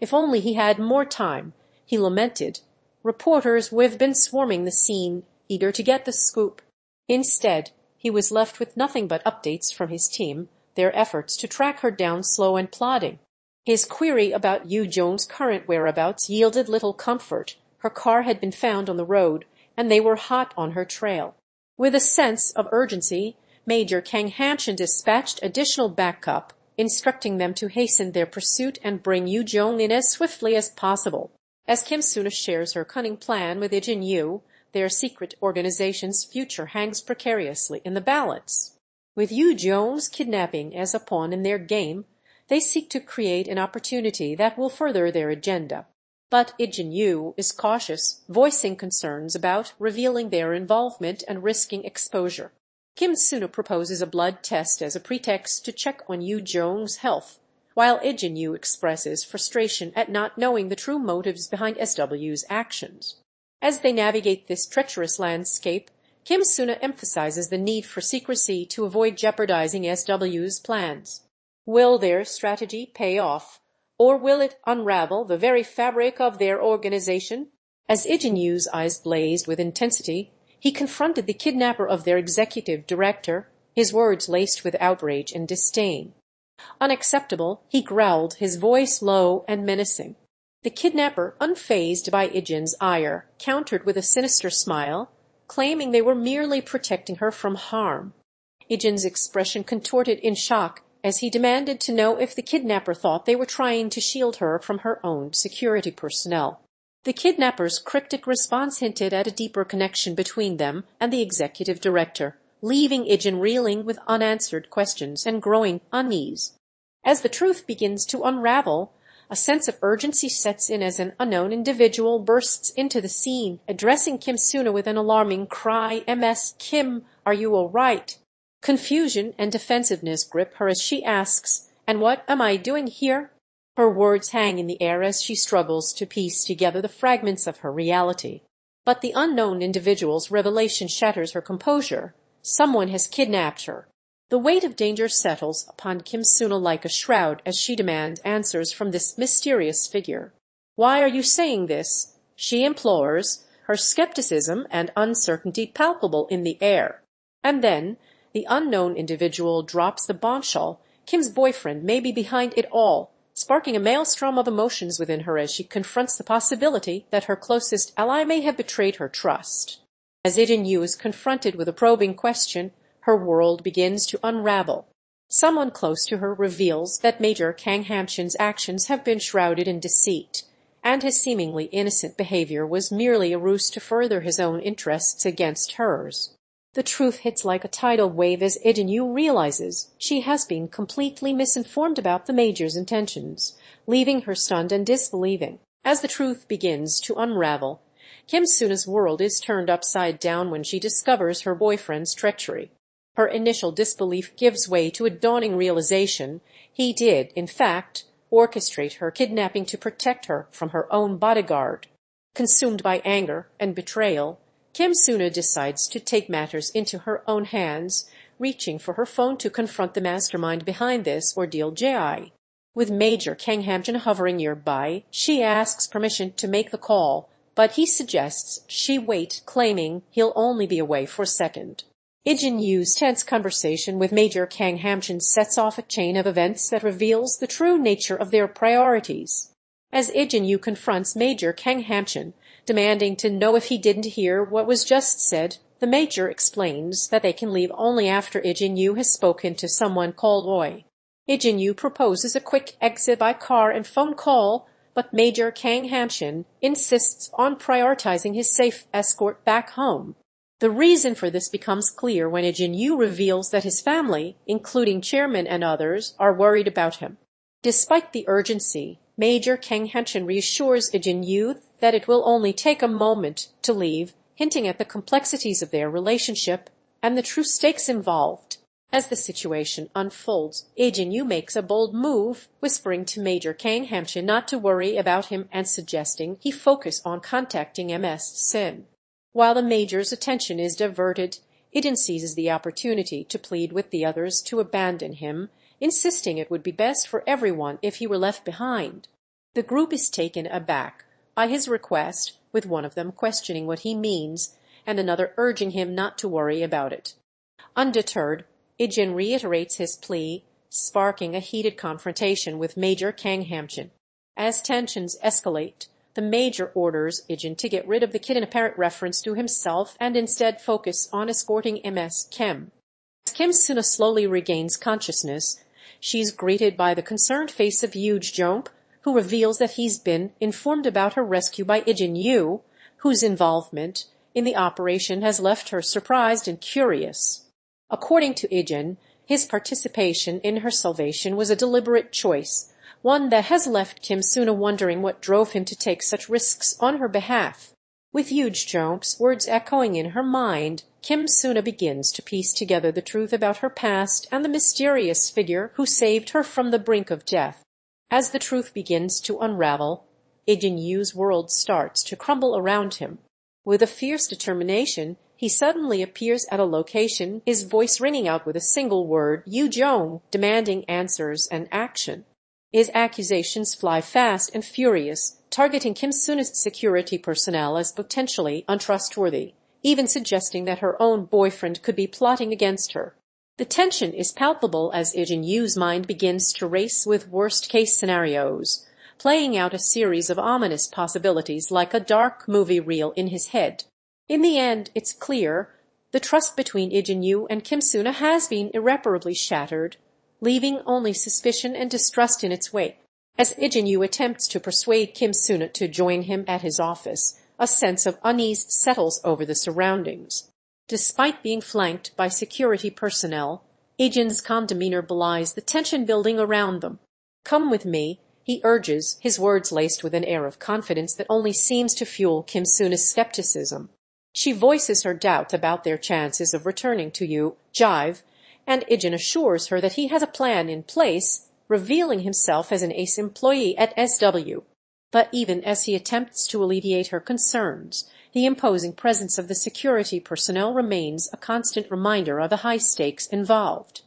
If only he had more time, he lamented. Reporters would have been swarming the scene, eager to get the scoop. Instead, he was left with nothing but updates from his team, their efforts to track her down slow and plodding. His query about Yu Jong's current whereabouts yielded little comfort. Her car had been found on the road, and they were hot on her trail. With a sense of urgency, Major Kang Hamchan dispatched additional backup, instructing them to hasten their pursuit and bring Yu Jong in as swiftly as possible. As Kim Suna shares her cunning plan with Ijin Yu, their secret organization's future hangs precariously in the balance. With Yu Jong's kidnapping as a pawn in their game, they seek to create an opportunity that will further their agenda. But Ijin Yu is cautious, voicing concerns about revealing their involvement and risking exposure. Kim Suna proposes a blood test as a pretext to check on Yu Jong's health, while Ijin Yu expresses frustration at not knowing the true motives behind SW's actions. As they navigate this treacherous landscape, Kim Suna emphasizes the need for secrecy to avoid jeopardizing SW's plans. Will their strategy pay off, or will it unravel the very fabric of their organization? As Ijin Yu's eyes blazed with intensity, he confronted the kidnapper of their executive director, his words laced with outrage and disdain. "Unacceptable," he growled, his voice low and menacing. The kidnapper, unfazed by Ijin's ire, countered with a sinister smile, claiming they were merely protecting her from harm. Ijin's expression contorted in shock as he demanded to know if the kidnapper thought they were trying to shield her from her own security personnel. The kidnapper's cryptic response hinted at a deeper connection between them and the executive director, leaving Ijin reeling with unanswered questions and growing unease. As the truth begins to unravel, a sense of urgency sets in as an unknown individual bursts into the scene, addressing Kim Suna with an alarming cry, "Ms. Kim, are you all right?" Confusion and defensiveness grip her as she asks, "And what am I doing here?" Her words hang in the air as she struggles to piece together the fragments of her reality. But the unknown individual's revelation shatters her composure. Someone has kidnapped her. The weight of danger settles upon Kim Suna like a shroud as she demands answers from this mysterious figure. "Why are you saying this?" she implores, her skepticism and uncertainty palpable in the air. And then the unknown individual drops the bombshell. Kim's boyfriend may be behind it all, sparking a maelstrom of emotions within her as she confronts the possibility that her closest ally may have betrayed her trust. As Ijin Yu is confronted with a probing question, her world begins to unravel. Someone close to her reveals that Major Kang Hamchan's actions have been shrouded in deceit, and his seemingly innocent behavior was merely a ruse to further his own interests against hers. The truth hits like a tidal wave as Ijin Yu realizes she has been completely misinformed about the Major's intentions, leaving her stunned and disbelieving. As the truth begins to unravel, Kim Suna's world is turned upside down when she discovers her boyfriend's treachery. Her initial disbelief gives way to a dawning realization he did, in fact, orchestrate her kidnapping to protect her from her own bodyguard. Consumed by anger and betrayal, Kim Suna decides to take matters into her own hands, reaching for her phone to confront the mastermind behind this ordeal. With Major Kang Hamchan hovering nearby, she asks permission to make the call, but he suggests she wait, claiming he'll only be away for a second. Ijin Yu's tense conversation with Major Kang Hamchan sets off a chain of events that reveals the true nature of their priorities. As Ijin Yu confronts Major Kang Hamchan, demanding to know if he didn't hear what was just said, the Major explains that they can leave only after Ijin Yu has spoken to someone called Oi. Ijin Yu proposes a quick exit by car and phone call, but Major Kang Hamchan insists on prioritizing his safe escort back home. The reason for this becomes clear when Ijin Yu reveals that his family, including Chairman and others, are worried about him. Despite the urgency, Major Kang Hamchan reassures Ijin Yu that it will only take a moment to leave, hinting at the complexities of their relationship and the true stakes involved. As the situation unfolds, Ijin Yu makes a bold move, whispering to Major Kang Hamchan not to worry about him and suggesting he focus on contacting Ms. Sin. While the Major's attention is diverted, Ijin seizes the opportunity to plead with the others to abandon him, insisting it would be best for everyone if he were left behind. The group is taken aback by his request, with one of them questioning what he means and another urging him not to worry about it. Undeterred, Ijin reiterates his plea, sparking a heated confrontation with Major Kang Hamchan. As tensions escalate, the Major orders Ijin to get rid of the kid in apparent reference to himself and instead focus on escorting Ms. Kim. As Kim Suna slowly regains consciousness, she's greeted by the concerned face of Ijin, who reveals that he's been informed about her rescue by Ijin Yu, whose involvement in the operation has left her surprised and curious. According to Ijin, his participation in her salvation was a deliberate choice, one that has left Kim Suna wondering what drove him to take such risks on her behalf. With Ijin's words echoing in her mind, Kim Suna begins to piece together the truth about her past and the mysterious figure who saved her from the brink of death. As the truth begins to unravel, Ijin Yu's world starts to crumble around him. With a fierce determination, he suddenly appears at a location, his voice ringing out with a single word, Ijin, demanding answers and action. His accusations fly fast and furious, targeting Kim Suna's security personnel as potentially untrustworthy, even suggesting that her own boyfriend could be plotting against her. The tension is palpable as Ijin Yu's mind begins to race with worst-case scenarios, playing out a series of ominous possibilities like a dark movie reel in his head. In the end, it's clear the trust between Ijin Yu and Kim Suna has been irreparably shattered, leaving only suspicion and distrust in its wake. As Ijin Yu attempts to persuade Kim Suna to join him at his office, a sense of unease settles over the surroundings. Despite being flanked by security personnel, Ijin's calm demeanor belies the tension building around them. "Come with me," he urges, his words laced with an air of confidence that only seems to fuel Kim Suna's skepticism. She voices her doubt about their chances of returning to Yu Jive, and Ijin assures her that he has a plan in place, revealing himself as an ace employee at SW. But even as he attempts to alleviate her concerns, the imposing presence of the security personnel remains a constant reminder of the high stakes involved.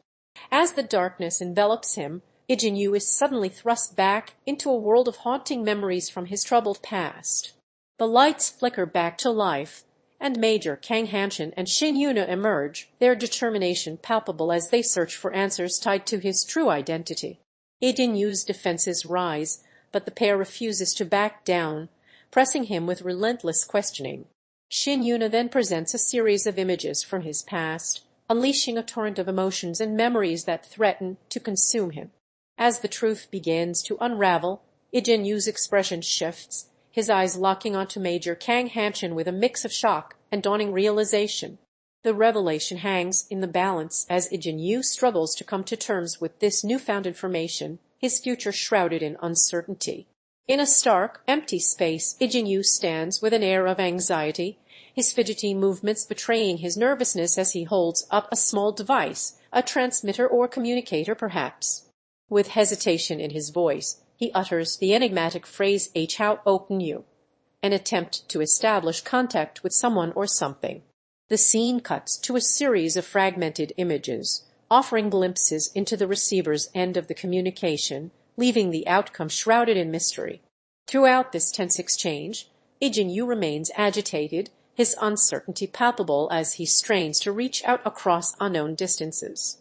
As the darkness envelops him, Ijin Yu is suddenly thrust back into a world of haunting memories from his troubled past. The lights flicker back to life, and Major Kang Hamchan and Shin Yuna emerge, their determination palpable as they search for answers tied to his true identity. Ijin Yu's defenses rise, but the pair refuses to back down, pressing him with relentless questioning. Shin Yuna then presents a series of images from his past, unleashing a torrent of emotions and memories that threaten to consume him. As the truth begins to unravel, Ijin Yu's expression shifts, his eyes locking onto Major Kang Hamchan with a mix of shock and dawning realization. The revelation hangs in the balance as Ijin Yu struggles to come to terms with this newfound information, his future shrouded in uncertainty. In a stark, empty space, Ijin Yu stands with an air of anxiety, his fidgety movements betraying his nervousness as he holds up a small device, a transmitter or communicator perhaps. With hesitation in his voice, he utters the enigmatic phrase "How open you," an attempt to establish contact with someone or something. The scene cuts to a series of fragmented images, offering glimpses into the receiver's end of the communication, leaving the outcome shrouded in mystery. Throughout this tense exchange, Ijin Yu remains agitated, his uncertainty palpable as he strains to reach out across unknown distances.